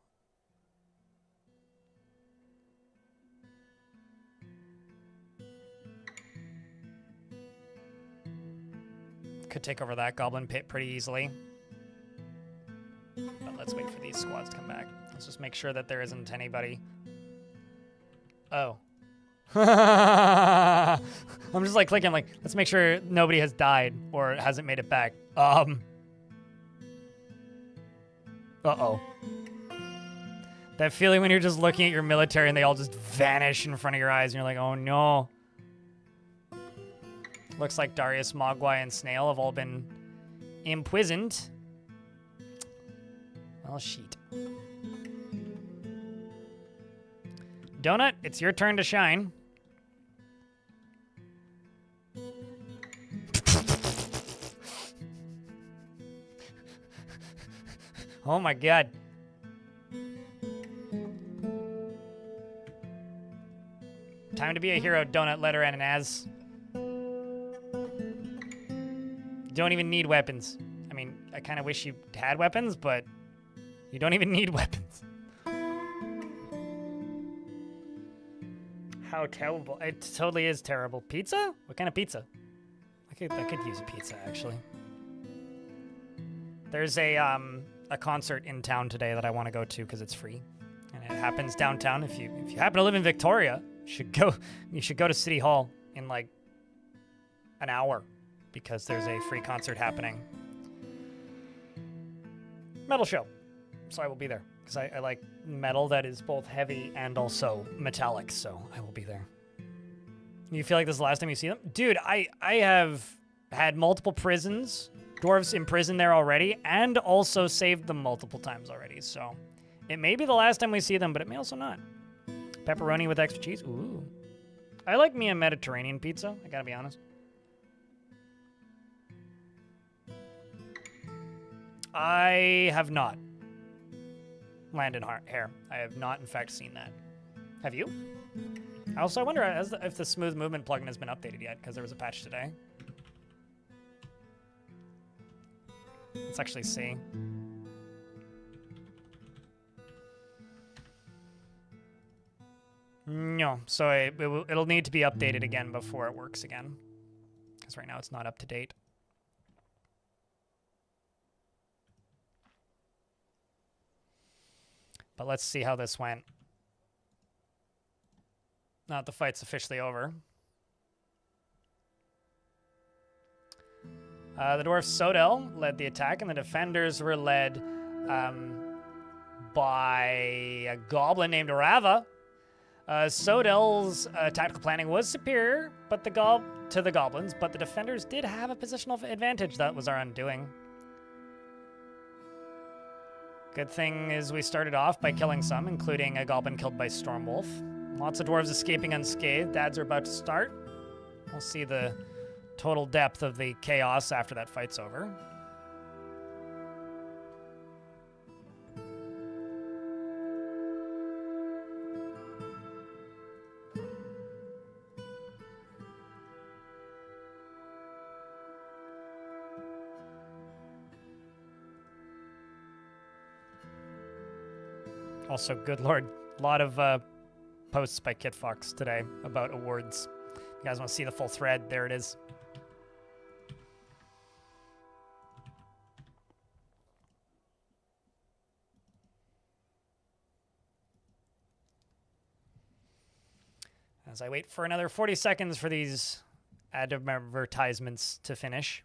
Could take over that Goblin Pit pretty easily. But let's wait for these squads to come back. Let's just make sure that there isn't anybody. Oh. I'm just like clicking, like, let's make sure nobody has died or hasn't made it back. Uh-oh. That feeling when you're just looking at your military and they all just vanish in front of your eyes and you're like, oh no. Looks like Darius, Mogwai, and Snail have all been imprisoned. Well, sheet. Donut, it's your turn to shine. Oh my god. Time to be a hero, donut, letter, and an as. Don't even need weapons. I mean, I kind of wish you had weapons, but you don't even need weapons. How terrible. It totally is terrible. Pizza? What kind of pizza? I could use a pizza, actually. There's a concert in town today that I want to go to because it's free. And it happens downtown. If you happen to live in Victoria, you should go to City Hall in like an hour because there's a free concert happening. Metal show. So I will be there because I like metal that is both heavy and also metallic, so I will be there. You feel like this is the last time you see them? Dude, I have had multiple dwarves imprisoned there already, and also saved them multiple times already, so it may be the last time we see them, but it may also not. Pepperoni with extra cheese? Ooh. I like me a Mediterranean pizza, I gotta be honest. I have not. Landon Hare. I have not, in fact, seen that. Have you? Also, I wonder if the smooth movement plugin has been updated yet, because there was a patch today. Let's actually see. No, so it'll need to be updated again before it works again. Because right now it's not up to date. But let's see how this went. Now that the fight's officially over. The dwarf Sodel led the attack, and the defenders were led by a goblin named Rava. Sodel's tactical planning was superior to the goblins, but the defenders did have a positional advantage. That was our undoing. Good thing is we started off by killing some, including a goblin killed by Stormwolf. Lots of dwarves escaping unscathed. Ads are about to start. We'll see the total depth of the chaos after that fight's over. Also, good lord, a lot of posts by Kit Fox today about awards. If you guys want to see the full thread, there it is. As I wait for another 40 seconds for these advertisements to finish.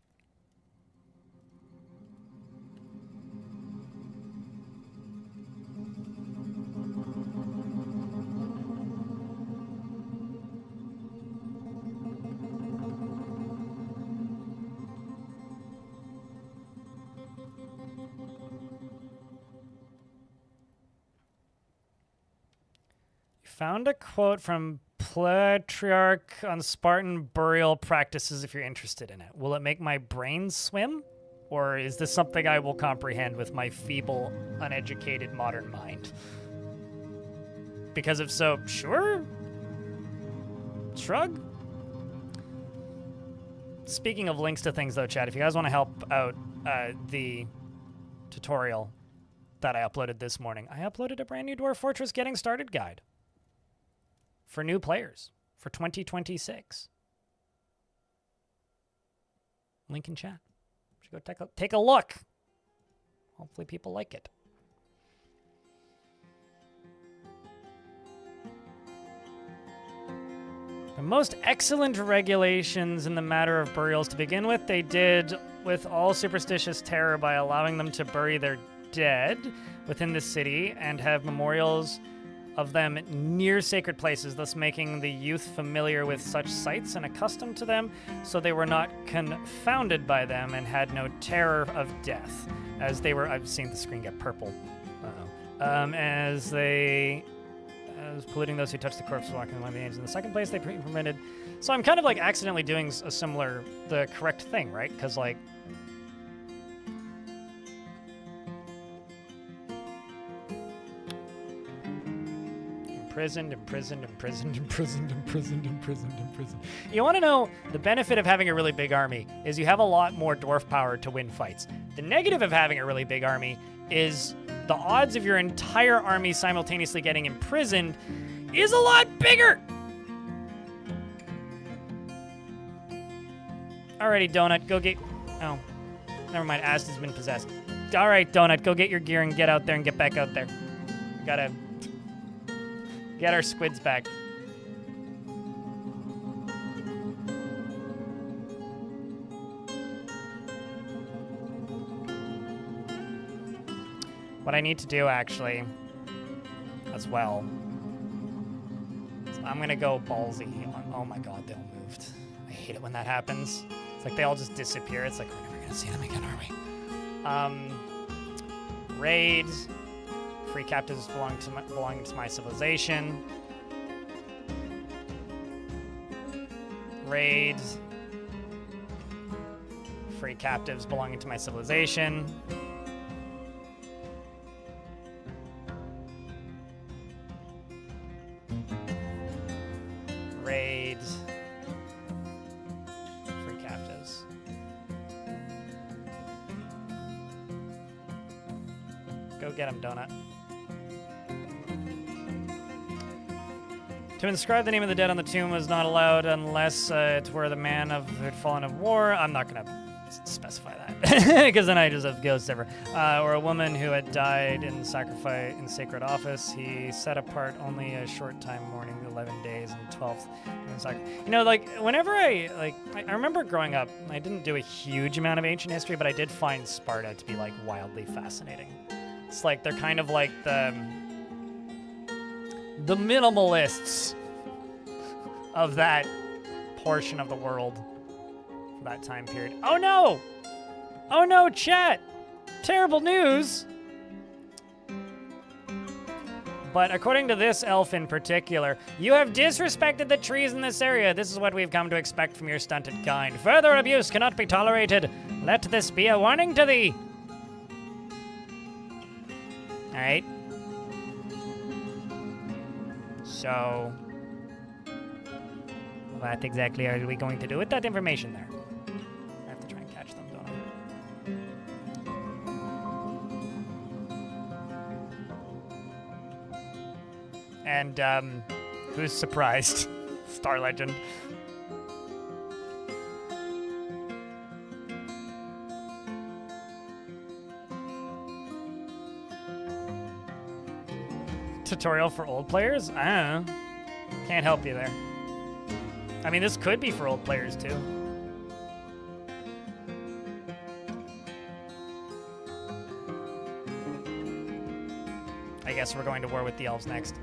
Found a quote from Patriarch on Spartan burial practices if you're interested in it. Will it make my brain swim? Or is this something I will comprehend with my feeble, uneducated modern mind? Because if so, sure? Shrug? Speaking of links to things though, chat, if you guys want to help out the tutorial that I uploaded this morning, I uploaded a brand new Dwarf Fortress Getting Started guide for new players for 2026. Link in chat. Should go take a look. Hopefully people like it. The most excellent regulations in the matter of burials to begin with, they did with all superstitious terror by allowing them to bury their dead within the city and have memorials of them near sacred places, thus making the youth familiar with such sites and accustomed to them, so they were not confounded by them and had no terror of death, as they were. I've seen the screen get purple. As polluting those who touch the corpse, walking among the angels. In the second place, they permitted. So I'm kind of like accidentally doing the correct thing, right? Because like. imprisoned, imprisoned, imprisoned, imprisoned, imprisoned, imprisoned, imprisoned. You want to know the benefit of having a really big army is you have a lot more dwarf power to win fights. The negative of having a really big army is the odds of your entire army simultaneously getting imprisoned is a lot bigger. Alrighty, Donut, go get... Oh, never mind, Aston's been possessed. Alright, Donut, go get your gear and get out there and get back out there. Gotta get our squids back. What I need to do, actually, as well, so I'm gonna go ballsy. Oh my god, they all moved. I hate it when that happens. It's like they all just disappear. It's like we're never gonna see them again, are we? Raid. Free captives belonging to my civilization. Raid. Free captives belonging to my civilization. Raid. Free captives. Go get him, Donut. To inscribe the name of the dead on the tomb was not allowed unless it's where the man who had fallen of war. I'm not going to specify that because then I just have ghosts ever. Or a woman who had died in sacrifice in sacred office. He set apart only a short time, mourning 11 days and 12th. You know, like whenever I remember growing up, I didn't do a huge amount of ancient history, but I did find Sparta to be like wildly fascinating. It's like they're kind of like the minimalists of that portion of the world for that time period. Oh no! Oh no, chat! Terrible news! But according to this elf in particular, you have disrespected the trees in this area. This is what we've come to expect from your stunted kind. Further abuse cannot be tolerated. Let this be a warning to thee. Alright. So, what exactly are we going to do with that information there? I have to try and catch them, don't I? And, who's surprised? Star Legend. Tutorial for old players? I don't know. Can't help you there. I mean, this could be for old players, too. I guess we're going to war with the elves next.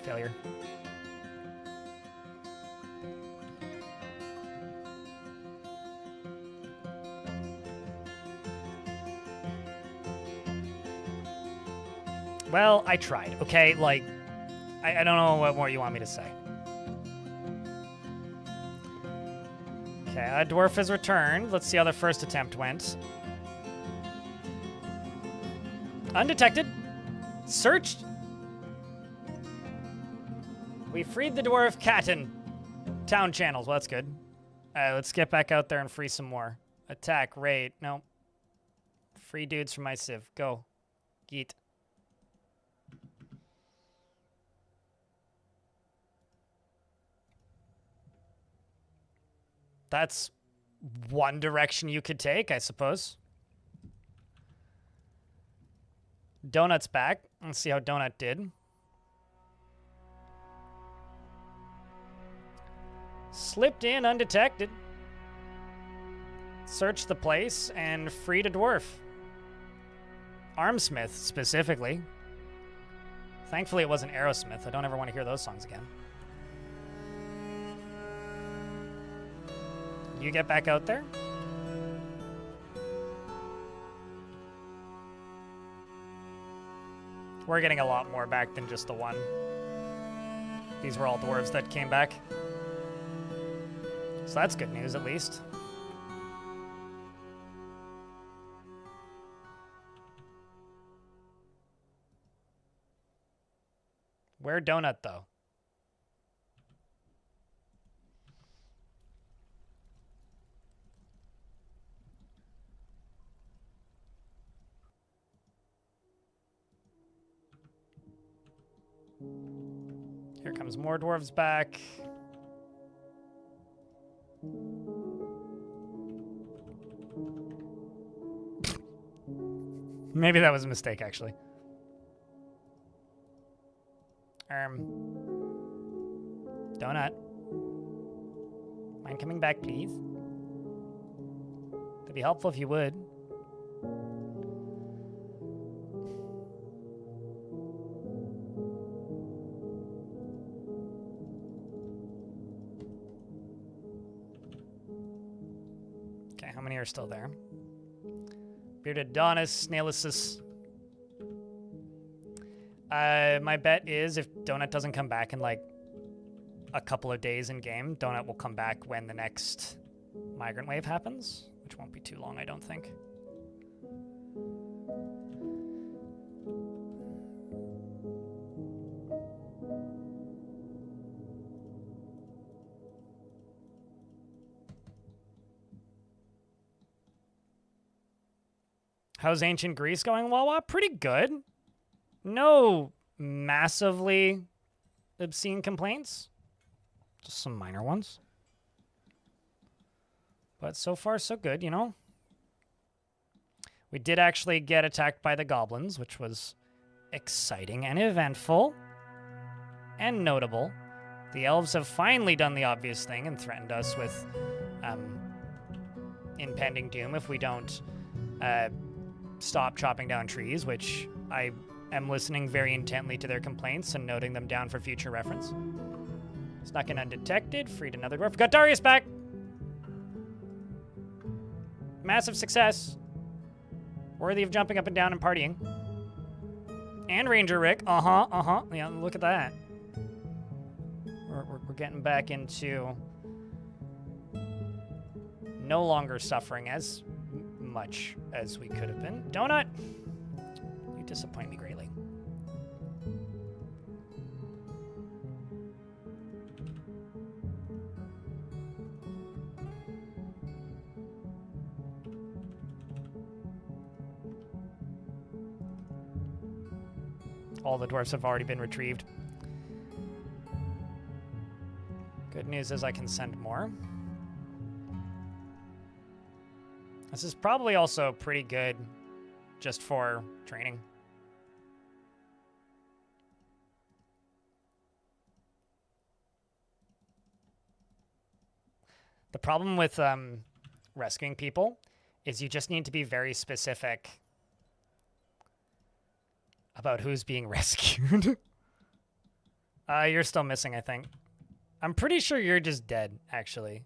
Failure. Well, I tried, okay? Like, I don't know what more you want me to say. Okay, a dwarf has returned. Let's see how the first attempt went. Undetected. Searched. We freed the dwarf Katten. Town channels. Well, that's good. Let's get back out there and free some more. Attack, raid. No. Free dudes from my civ. Go. Yeet. That's one direction you could take, I suppose. Donut's back. Let's see how Donut did. Slipped in undetected. Searched the place and freed a dwarf. Armsmith, specifically. Thankfully, it wasn't Aerosmith. I don't ever want to hear those songs again. you get back out there? We're getting a lot more back than just the one. These were all dwarves that came back. So that's good news, at least. Where Donut, though? Here comes more dwarves back. Maybe that was a mistake, actually. Donut. Mind coming back, please? That'd be helpful if you would. Okay, how many are still there? Bearded Adonis, Snailisus. My bet is if Donut doesn't come back in like a couple of days in game, Donut will come back when the next migrant wave happens, which won't be too long, I don't think. How's ancient Greece going, Wawa? Pretty good. No massively obscene complaints. Just some minor ones. But so far, so good, you know? We did actually get attacked by the goblins, which was exciting and eventful and notable. The elves have finally done the obvious thing and threatened us with impending doom if we don't stop chopping down trees, which I am listening very intently to their complaints and noting them down for future reference. Snuck in undetected, freed another dwarf. Got Darius back! Massive success. Worthy of jumping up and down and partying. And Ranger Rick. Yeah, look at that. We're getting back into no longer suffering as much as we could have been. Donut, you disappoint me greatly. All the dwarfs have already been retrieved. Good news is I can send more. This is probably also pretty good just for training. The problem with rescuing people is you just need to be very specific about who's being rescued. You're still missing, I think. I'm pretty sure you're just dead, actually.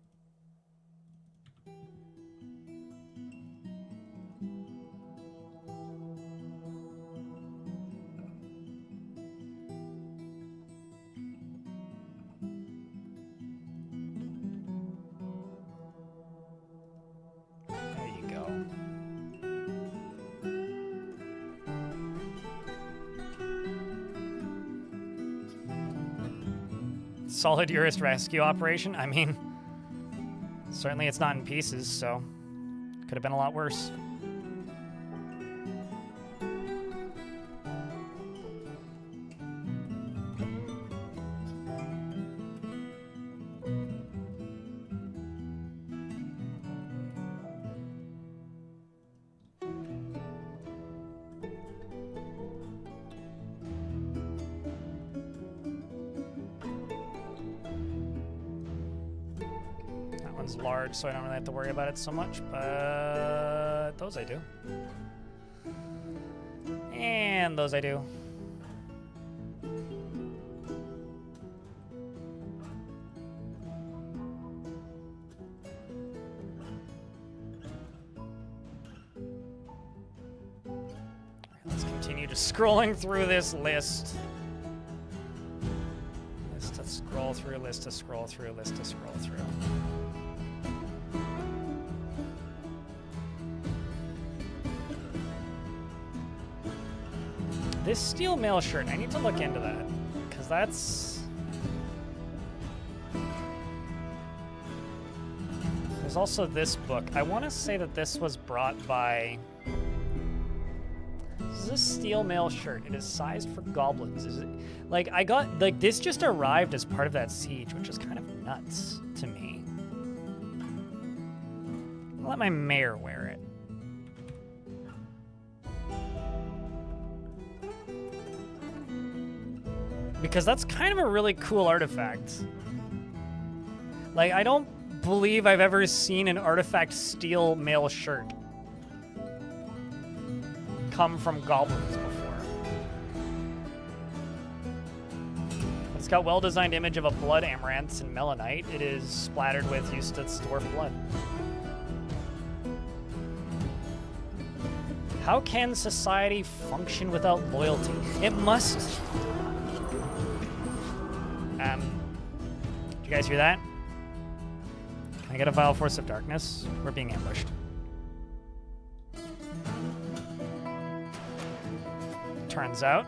There you go. Solid Urist rescue operation? I mean, certainly it's not in pieces, so could have been a lot worse. Large, so I don't really have to worry about it so much, but those I do. And those I do. continue just scrolling through this list. List to scroll through, list to scroll through, list to scroll through. This steel mail shirt, I need to look into that, because that's... There's also this book. I want to say that this was brought by... This is a steel mail shirt. It is sized for goblins. Is it... Like, I got... Like, this just arrived as part of that siege, which is kind of nuts to me. I'll let my mayor wear it. Because that's kind of a really cool artifact. Like, I don't believe I've ever seen an artifact steel mail shirt come from goblins before. It's got well-designed image of a blood amaranth and melanite. It is splattered with Eustace dwarf blood. How can society function without loyalty? It must... Did you guys hear that? Can I get a Vile Force of Darkness? We're being ambushed. Turns out.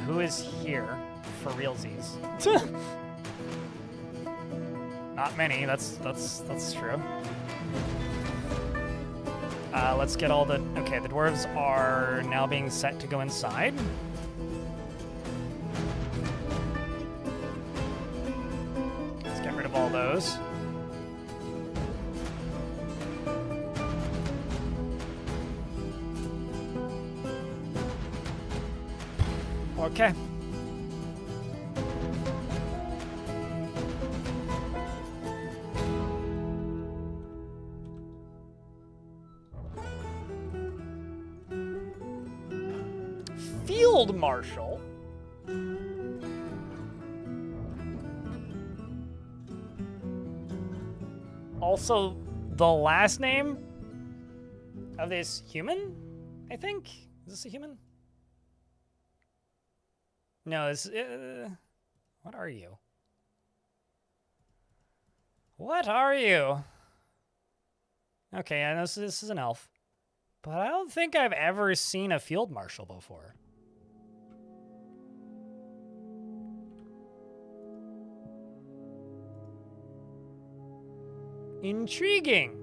Who is here for realsies? Not many, that's true. Let's get all the... Okay, the dwarves are now being set to go inside. Let's get rid of all those. Okay. Field Marshal. Also, the last name of this human, I think? Is this a human? No, this... what are you? What are you? Okay, I know this is an elf. But I don't think I've ever seen a field marshal before. Intriguing.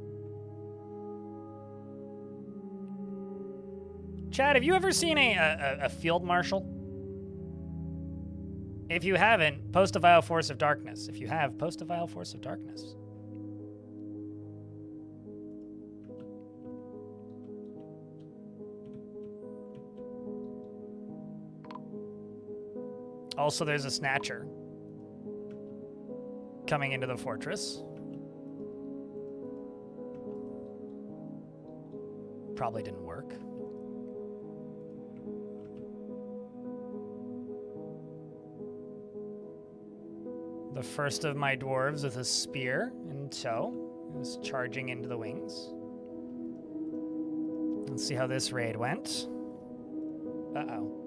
Chad, have you ever seen a field marshal? If you haven't, post a Vile Force of Darkness. If you have, post a Vile Force of Darkness. Also, there's a Snatcher coming into the fortress. Probably didn't work. The first of my dwarves with a spear in tow is charging into the wings. Let's see how this raid went. Uh-oh.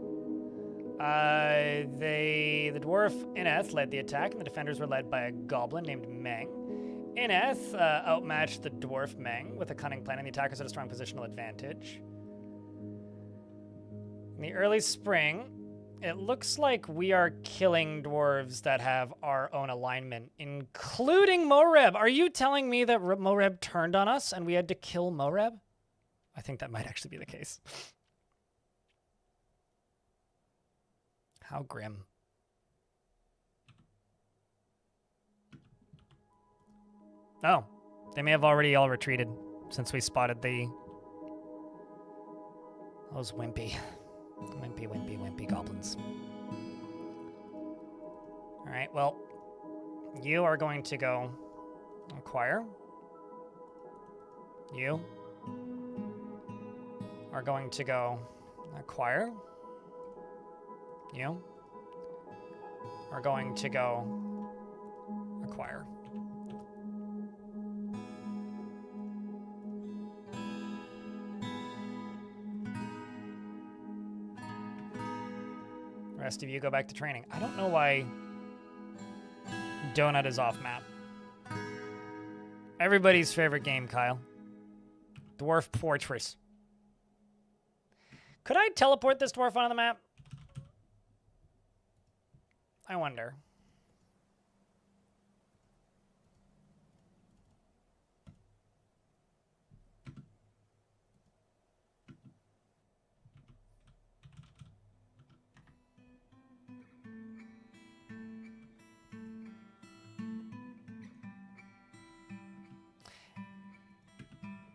The dwarf Ineth led the attack, and the defenders were led by a goblin named Meng. Ineth outmatched the dwarf Meng with a cunning plan, and the attackers had a strong positional advantage. In the early spring, it looks like we are killing dwarves that have our own alignment, including Moreb. Are you telling me that Moreb turned on us and we had to kill Moreb? I think that might actually be the case. How grim. Oh, they may have already all retreated since we spotted those wimpy goblins. All right, well, you are going to go acquire. You are going to go acquire. You are going to go acquire. rest of you go back to training. I don't know why Donut is off map. Everybody's favorite game, Kyle. Dwarf Fortress. Could I teleport this dwarf onto the map? I wonder.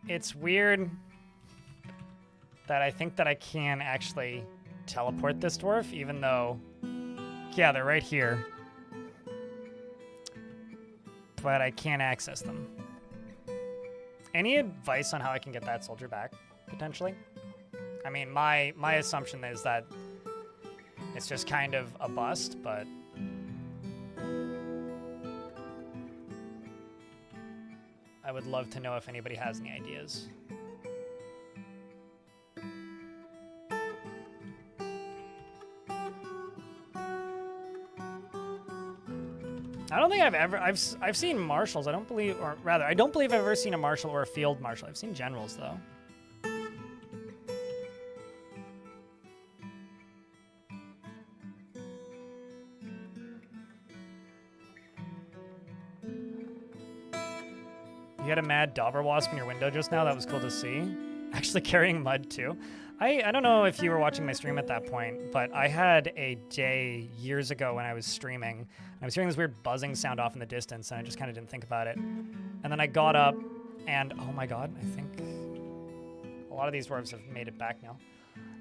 It's weird that I think that I can actually teleport this dwarf, even though, yeah, they're right here. But I can't access them. Any advice on how I can get that soldier back, potentially? I mean, my assumption is that it's just kind of a bust, but... I would love to know if anybody has any ideas. I don't think I've seen marshals. I don't believe, or rather, I don't believe I've ever seen a marshal or a field marshal. I've seen generals though. You had a mad dauber wasp in your window just now. That was cool to see. Actually carrying mud too. I don't know if you were watching my stream at that point, but I had a day years ago when I was streaming. I was hearing this weird buzzing sound off in the distance, and I just kind of didn't think about it. And then I got up, and oh my god, I think a lot of these dwarves have made it back now.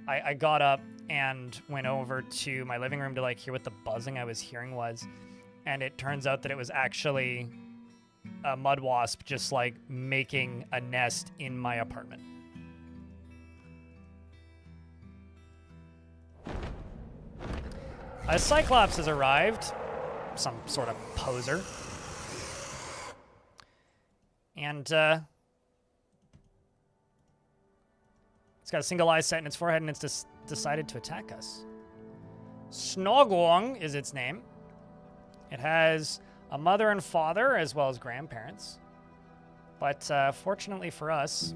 I got up and went over to my living room to like hear what the buzzing I was hearing was, and it turns out that it was actually a mud wasp just like making a nest in my apartment. A Cyclops has arrived, some sort of poser. And it's got a single eye set in its forehead and it's decided to attack us. Snogwong is its name. It has a mother and father as well as grandparents. But fortunately for us,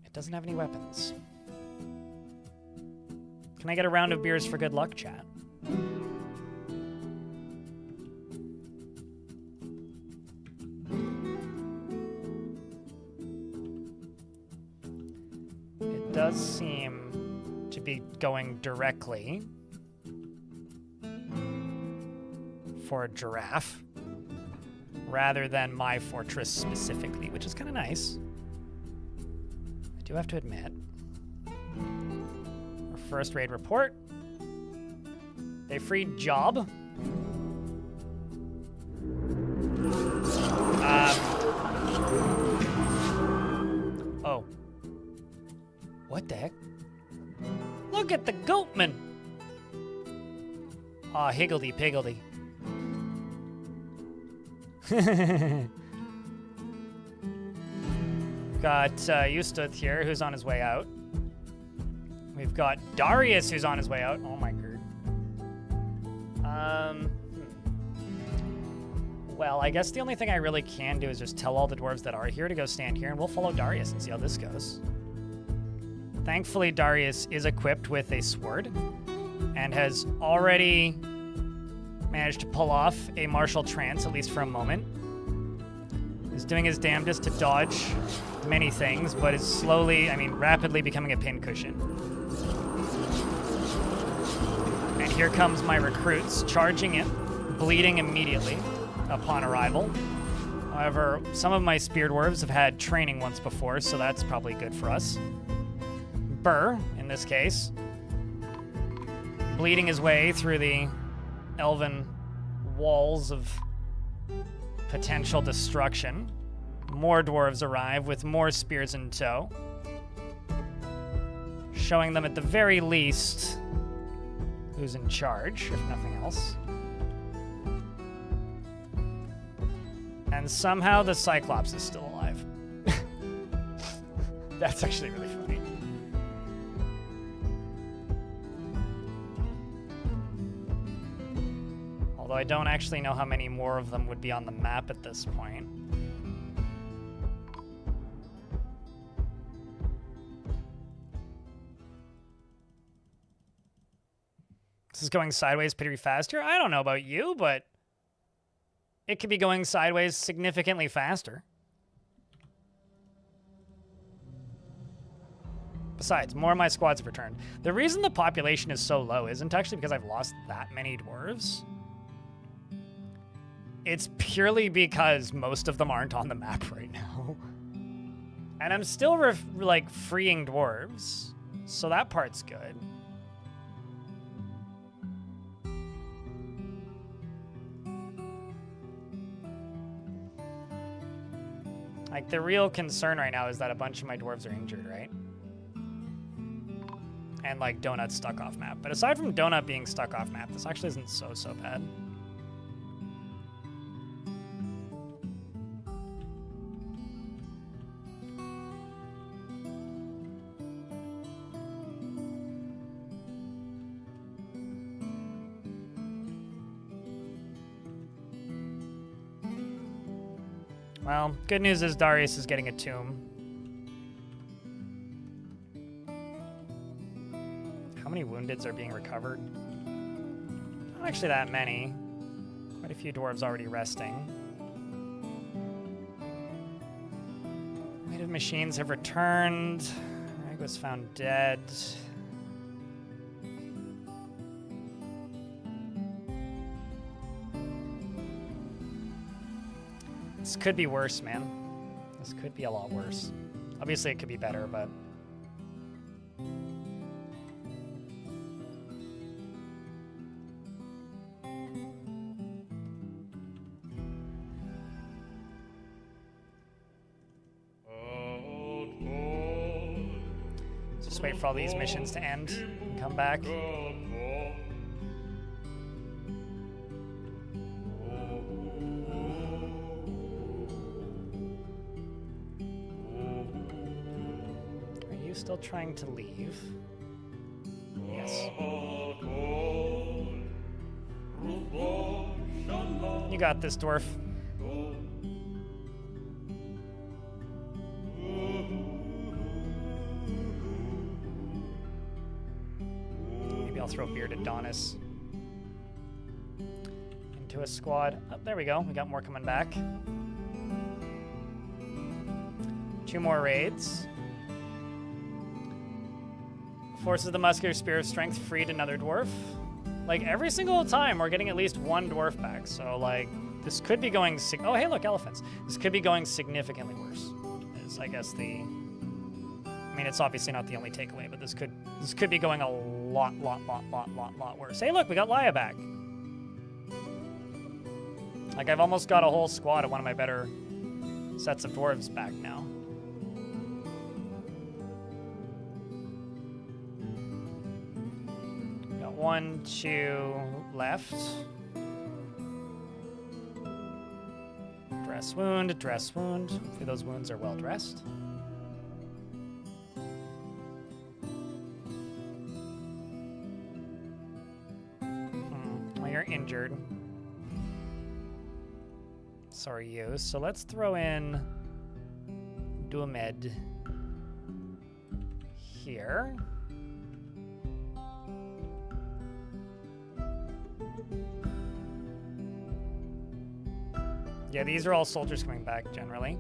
it doesn't have any weapons. Can I get a round of beers for good luck, chat? It does seem to be going directly for a giraffe rather than my fortress specifically, which is kind of nice. I do have to admit. First raid report. They freed Job. Oh. What the heck? Look at the goatman. Aw, higgledy piggledy. Got Eustath here, who's on his way out. We've got Darius, who's on his way out. Oh my god. Well, I guess the only thing I really can do is just tell all the dwarves that are here to go stand here, and we'll follow Darius and see how this goes. Thankfully, Darius is equipped with a sword and has already managed to pull off a martial trance, at least for a moment. He's doing his damnedest to dodge many things, but is slowly, rapidly becoming a pincushion. And here comes my recruits, charging in, bleeding immediately upon arrival. However, some of my spear dwarves have had training once before, so that's probably good for us. Burr, in this case, bleeding his way through the elven walls of potential destruction. More dwarves arrive with more spears in tow, showing them at the very least who's in charge, if nothing else. And somehow the Cyclops is still alive. That's actually really funny. Although I don't actually know how many more of them would be on the map at this point. This is going sideways pretty faster. I don't know about you, but it could be going sideways significantly faster. Besides, more of my squads have returned. The reason the population is so low isn't actually because I've lost that many dwarves. It's purely because most of them aren't on the map right now. And I'm still like freeing dwarves, so that part's good. Like, the real concern right now is that a bunch of my dwarves are injured, right? And, like, Donut's stuck off map. But aside from Donut being stuck off map, this actually isn't so bad. Well, good news is Darius is getting a tomb. How many woundeds are being recovered? Not actually that many. Quite a few dwarves already resting. Native machines have returned. Rag was found dead. This could be worse, man. This could be a lot worse. Obviously, it could be better, but... Just wait for all these missions to end and come back. Still trying to leave. Yes. You got this, Dwarf. Maybe I'll throw Bearded Donis into a squad. Oh, there we go. We got more coming back. 2 more raids. Forces the muscular spear of strength freed another dwarf. Like, every single time we're getting at least 1 dwarf back. So, like, this could be going... Oh, hey, look, elephants. This could be going significantly worse. Is, I guess, the... I mean, it's obviously not the only takeaway, but this could be going a lot worse. Hey, look, we got Laia back. Like, I've almost got a whole squad of one of my better sets of dwarves back now. Got 1, 2 left. Dress wound, dress wound. Hopefully those wounds are well dressed. Well, you're injured. So are you. So let's throw in Duamed here. Yeah, these are all soldiers coming back generally.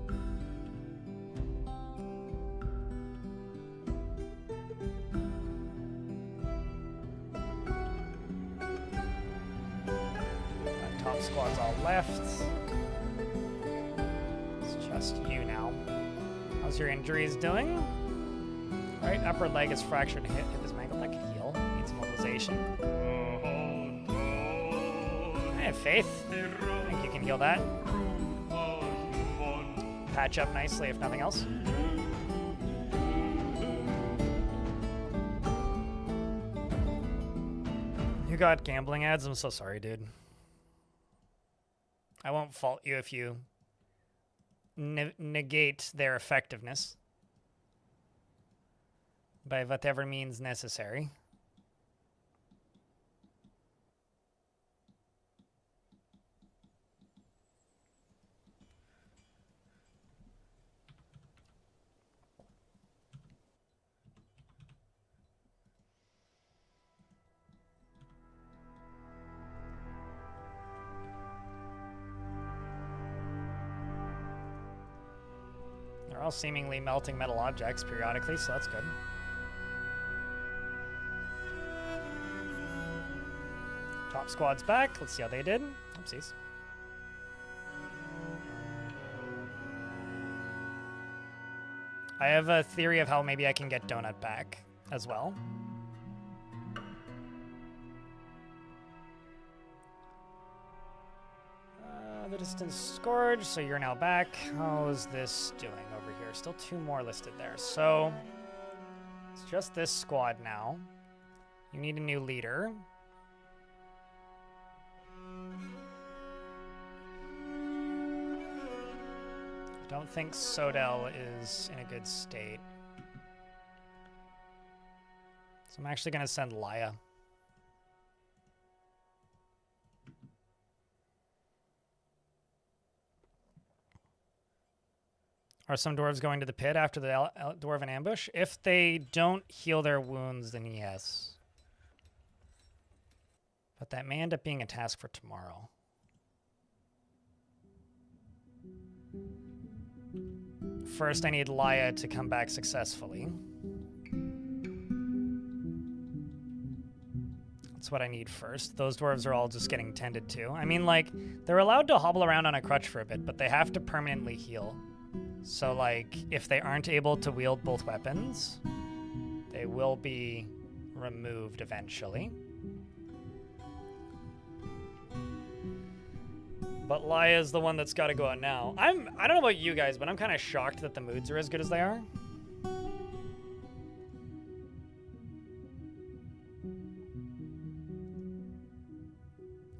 That top squad's all left. It's just you now. How's your injuries doing? Right, upper leg is fractured and hit his mangled. That could heal. Needs mobilization. I have faith. I think you can heal that. Patch up nicely, if nothing else. You got gambling ads? I'm so sorry, dude. I won't fault you if you negate their effectiveness by whatever means necessary. while seemingly melting metal objects periodically, so that's good. Top squad's back. Let's see how they did. Oopsies. I have a theory of how maybe I can get Donut back as well. The distance scourge, so you're now back. How's this doing over here? Still 2 more listed there. So it's just this squad now. You need a new leader. I don't think Sodel is in a good state. So I'm actually going to send Laya. Are some dwarves going to the pit after the dwarven ambush? If they don't heal their wounds, then yes. But that may end up being a task for tomorrow. First, I need Laya to come back successfully. That's what I need first. Those dwarves are all just getting tended to. I mean, like, they're allowed to hobble around on a crutch for a bit, but they have to permanently heal. So, like, if they aren't able to wield both weapons, they will be removed eventually. But Laya's the one that's got to go out now. I don't know about you guys, but I'm kind of shocked that the moods are as good as they are.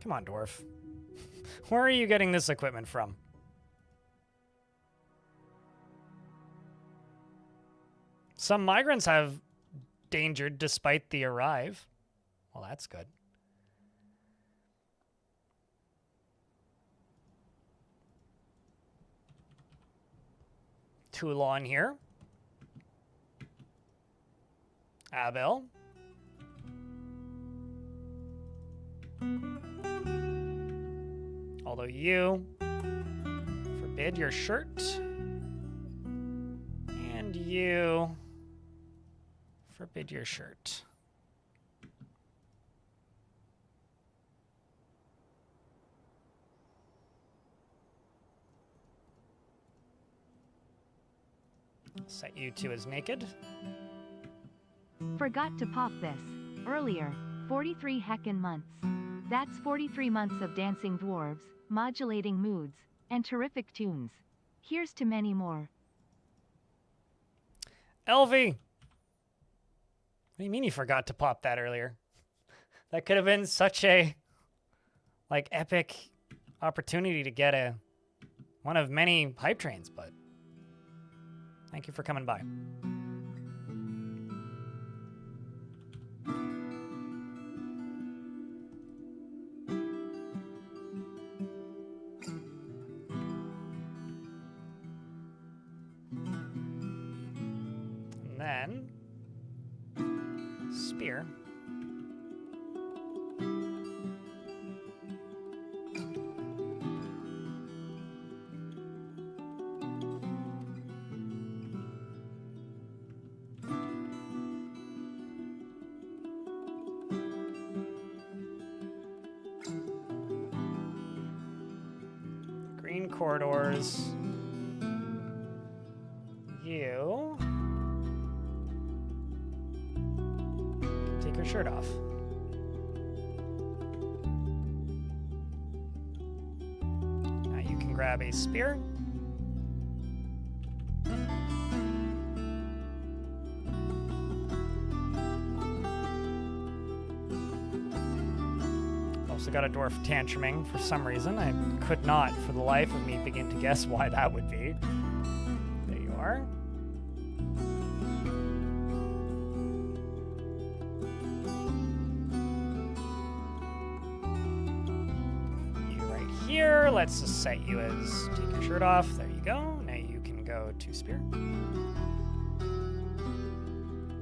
Come on, Dwarf. Where are you getting this equipment from? Some migrants have dangered despite the arrive. Well, that's good. Toulon here. Abel. Although you forbid your shirt. And you forbid your shirt. Set you two as naked. Forgot to pop this earlier. 43 heckin' months. That's 43 months of dancing dwarves, modulating moods, and terrific tunes. Here's to many more. Elvie! What do you mean you forgot to pop that earlier? That could have been such a, like, epic opportunity to get one of many hype trains, but thank you for coming by. And then spear. Green corridors. You take your shirt off. Now you can grab a spear. Also got a dwarf tantruming for some reason. I could not, for the life of me, begin to guess why that would be. There you are. You right here. Let's just set you as take your shirt off. There you go. Now you can go to spear.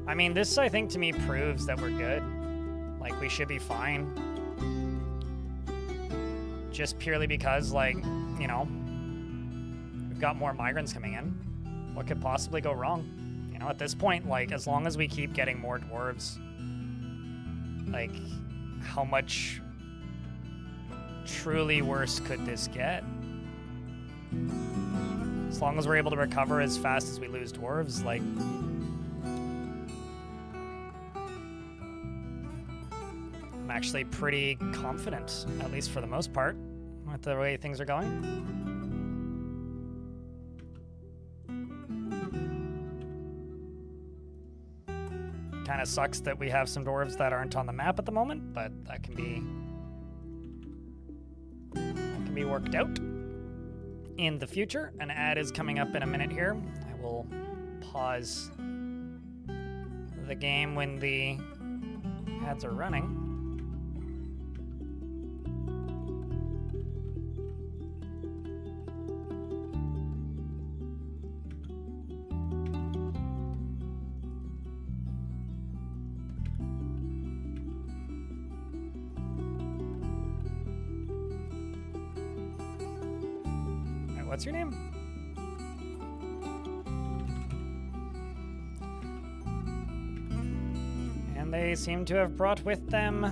I mean, this, I think, to me proves that we're good. Like, we should be fine. Just purely because, like, you know, we've got more migrants coming in. what could possibly go wrong? You know, at this point, like, as long as we keep getting more dwarves, like, how much truly worse could this get? As long as we're able to recover as fast as we lose dwarves, like... I'm actually pretty confident, at least for the most part, with the way things are going. Kind of sucks that we have some dwarves that aren't on the map at the moment, but that can be worked out in the future. An ad is coming up in a minute here. I will pause the game when the ads are running. What's your name? And they seem to have brought with them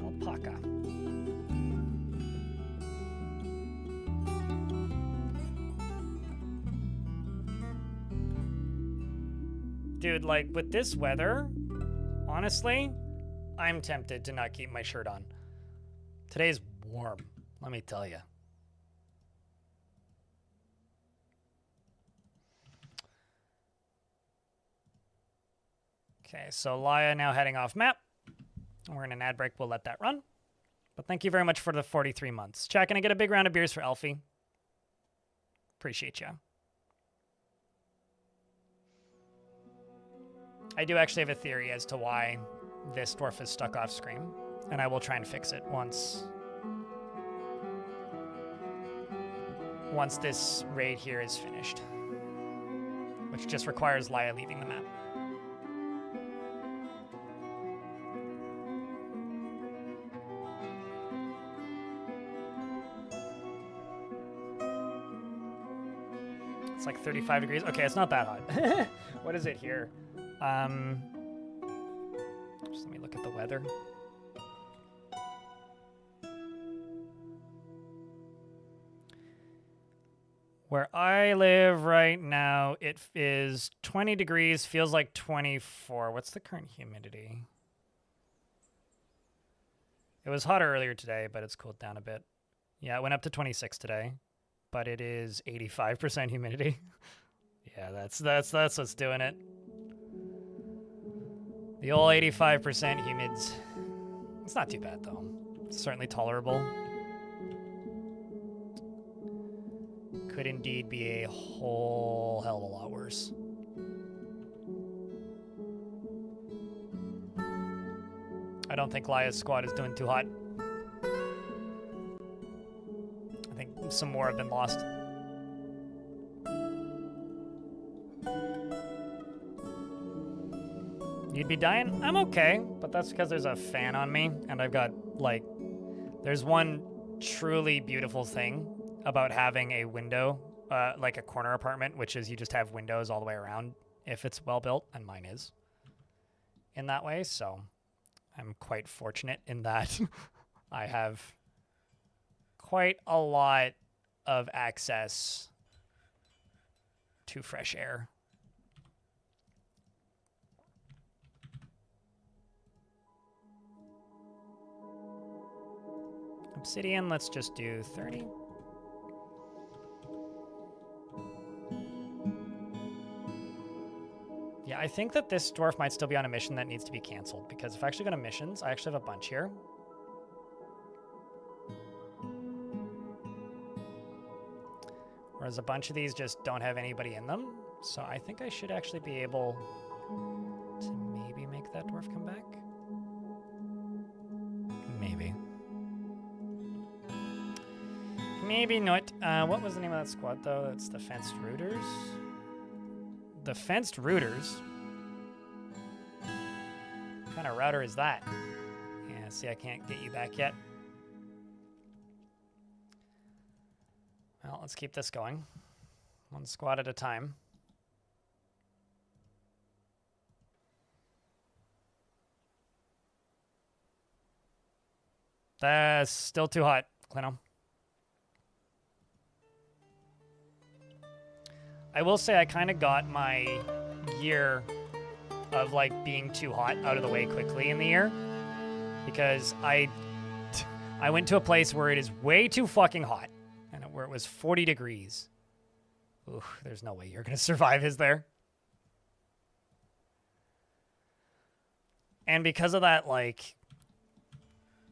alpaca. Dude, like, with this weather, honestly, I'm tempted to not keep my shirt on. Today's warm, let me tell you. Okay, so Laya now heading off map. We're in an ad break. We'll let that run. But thank you very much for the 43 months. Chat, can I get a big round of beers for Elfie? Appreciate you. I do actually have a theory as to why this dwarf is stuck off screen, and I will try and fix it once this raid here is finished, which just requires Laya leaving the map. It's like 35 degrees. Okay, it's not that hot. What is it here? Just let me look at the weather. Where I live right now, it is 20 degrees, feels like 24. What's the current humidity? It was hotter earlier today, but it's cooled down a bit. Yeah, it went up to 26 today, but it is 85% humidity. Yeah, that's what's doing it. The old 85% humids. It's not too bad though. It's certainly tolerable. Could indeed be a whole hell of a lot worse. I don't think Laya's squad is doing too hot. I think some more have been lost. You'd be dying? I'm okay, but that's because there's a fan on me, and I've got, like, there's one truly beautiful thing about having a window, like a corner apartment, which is you just have windows all the way around if it's well built, and mine is in that way, so I'm quite fortunate in that I have quite a lot of access to fresh air. Obsidian, let's just do 30. Yeah, I think that this dwarf might still be on a mission that needs to be canceled, because if I actually go to missions, I actually have a bunch here. Whereas a bunch of these just don't have anybody in them. So I think I should actually be able to maybe make that dwarf come back. Maybe. Maybe not. What was the name of that squad, though? That's the Fenced Rooters. The Fenced Rooters? What kind of router is that? Yeah, see, I can't get you back yet. Well, let's keep this going. One squad at a time. That's still too hot, Clino. I will say I kind of got my year of like being too hot out of the way quickly in the year, because I went to a place where it is way too fucking hot, and where it was 40 degrees. Ooh, there's no way you're gonna survive, is there? And because of that, like,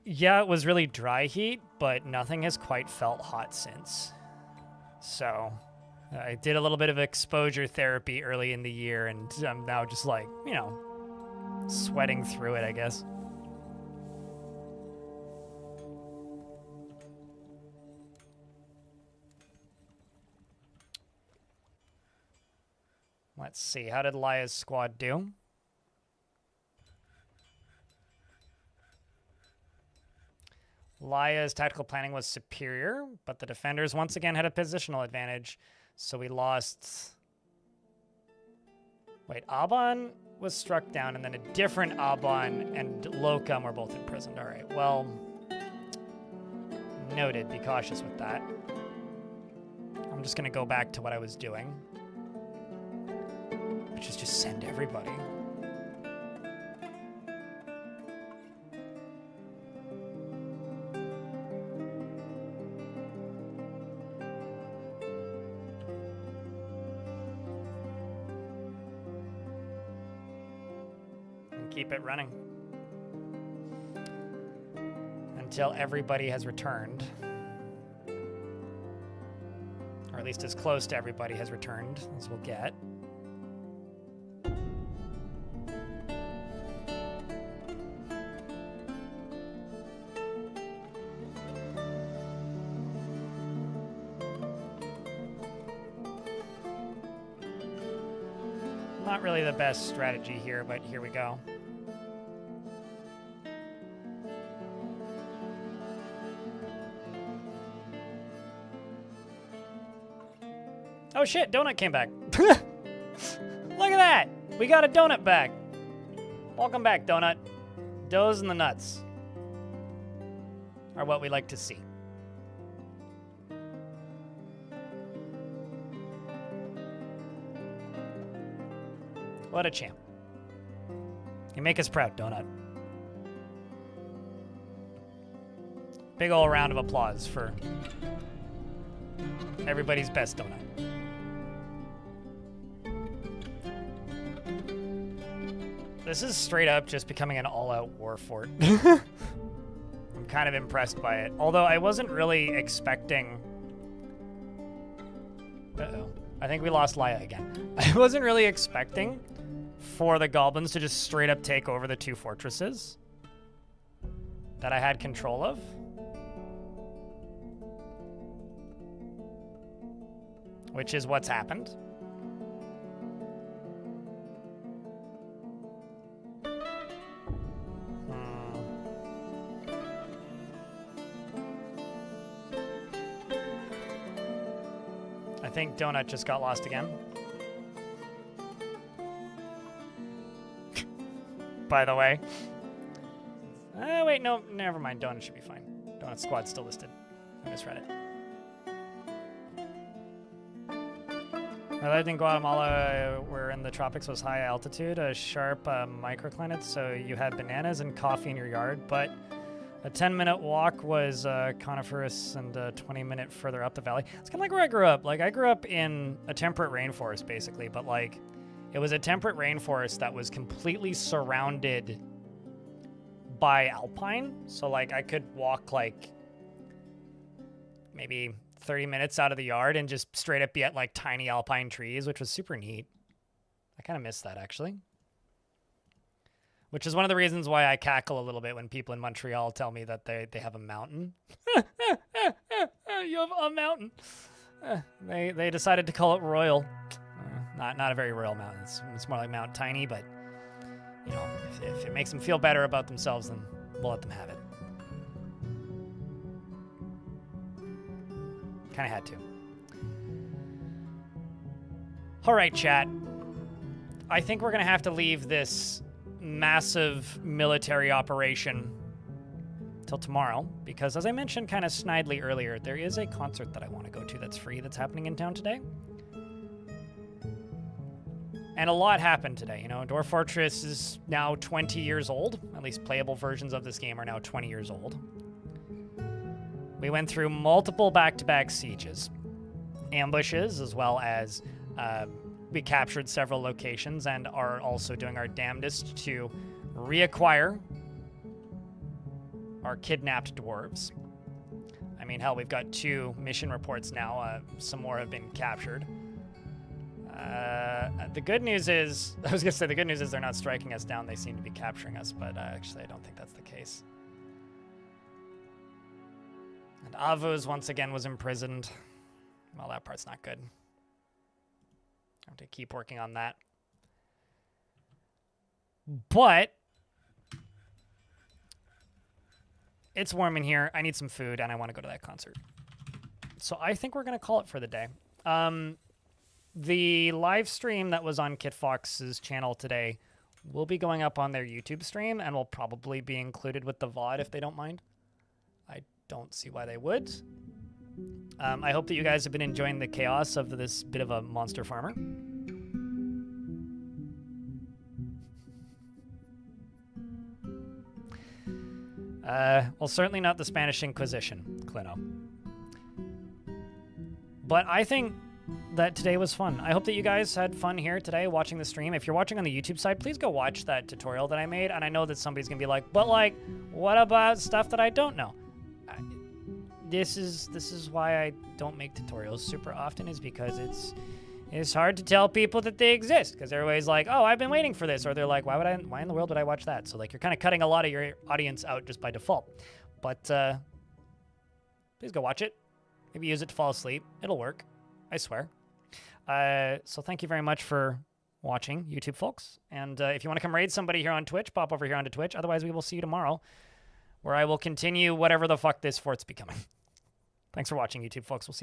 yeah, it was really dry heat, but nothing has quite felt hot since. So I did a little bit of exposure therapy early in the year, and I'm now just like, you know, sweating through it, I guess. Let's see, how did Laya's squad do? Laya's tactical planning was superior, but the defenders once again had a positional advantage, so we lost... Wait, Aban was struck down, and then a different Aban and Lokam were both imprisoned. All right, well, noted. Be cautious with that. I'm just going to go back to what I was doing, which is just send everybody. Keep it running until everybody has returned, or at least as close to everybody has returned as we'll get. Not really the best strategy here, but here we go. Oh shit, Donut came back. Look at that! We got a Donut back. Welcome back, Donut. Doughs and the nuts are what we like to see. What a champ. You make us proud, Donut. Big ol' round of applause for everybody's best Donut. This is straight up just becoming an all-out war fort. I'm kind of impressed by it. Although I wasn't really expecting... Uh-oh. I think we lost Laya again. I wasn't really expecting for the goblins to just straight up take over the two fortresses that I had control of. Which is what's happened. I think Donut just got lost again. By the way. Wait, no, never mind. Donut should be fine. Donut squad's still listed. I misread it. I lived in Guatemala, where in the tropics was high altitude, a sharp microclimate, so you had bananas and coffee in your yard, but a 10-minute walk was coniferous and a 20-minute further up the valley. It's kind of like where I grew up. Like, I grew up in a temperate rainforest, basically, but, like, it was a temperate rainforest that was completely surrounded by alpine. So, like, I could walk, like, maybe 30 minutes out of the yard and just straight up be at, like, tiny alpine trees, which was super neat. I kind of miss that, actually. Which is one of the reasons why I cackle a little bit when people in Montreal tell me that they have a mountain. You have a mountain. They decided to call it Royal. Not a very royal mountain. It's more like Mount Tiny, but, you know, if it makes them feel better about themselves, then we'll let them have it. Kind of had to. All right, chat. I think we're going to have to leave this massive military operation till tomorrow, because as I mentioned kind of snidely earlier, there is a concert that I want to go to that's free that's happening in town today. And a lot happened today. You know, Dwarf Fortress is now 20 years old. At least playable versions of this game are now 20 years old. We went through multiple back-to-back sieges, ambushes, as well as we captured several locations and are also doing our damnedest to reacquire our kidnapped dwarves. I mean, hell, we've got 2 mission reports now. Some more have been captured. The good news is, I was going to say, the good news is they're not striking us down. They seem to be capturing us, but actually I don't think that's the case. And Avuz once again was imprisoned. Well, that part's not good. I have to keep working on that. But it's warm in here. I need some food, and I want to go to that concert. So I think we're going to call it for the day. The live stream that was on KitFox's channel today will be going up on their YouTube stream, and will probably be included with the VOD if they don't mind. I don't see why they would. I hope that you guys have been enjoying the chaos of this bit of a monster farmer. Well, certainly not the Spanish Inquisition, Clino. But I think that today was fun. I hope that you guys had fun here today watching the stream. If you're watching on the YouTube side, please go watch that tutorial that I made. And I know that somebody's going to be like, but like, what about stuff that I don't know? This is why I don't make tutorials super often, is because it's hard to tell people that they exist, because everybody's like, oh, I've been waiting for this, or they're like, why in the world would I watch that? So like, you're kind of cutting a lot of your audience out just by default. But please go watch it. Maybe use it to fall asleep. It'll work, I swear. So thank you very much for watching, YouTube folks. And if you want to come raid somebody here on Twitch, pop over here onto Twitch. Otherwise, we will see you tomorrow, where I will continue whatever the fuck this fort's becoming. Thanks for watching, YouTube folks. We'll see you.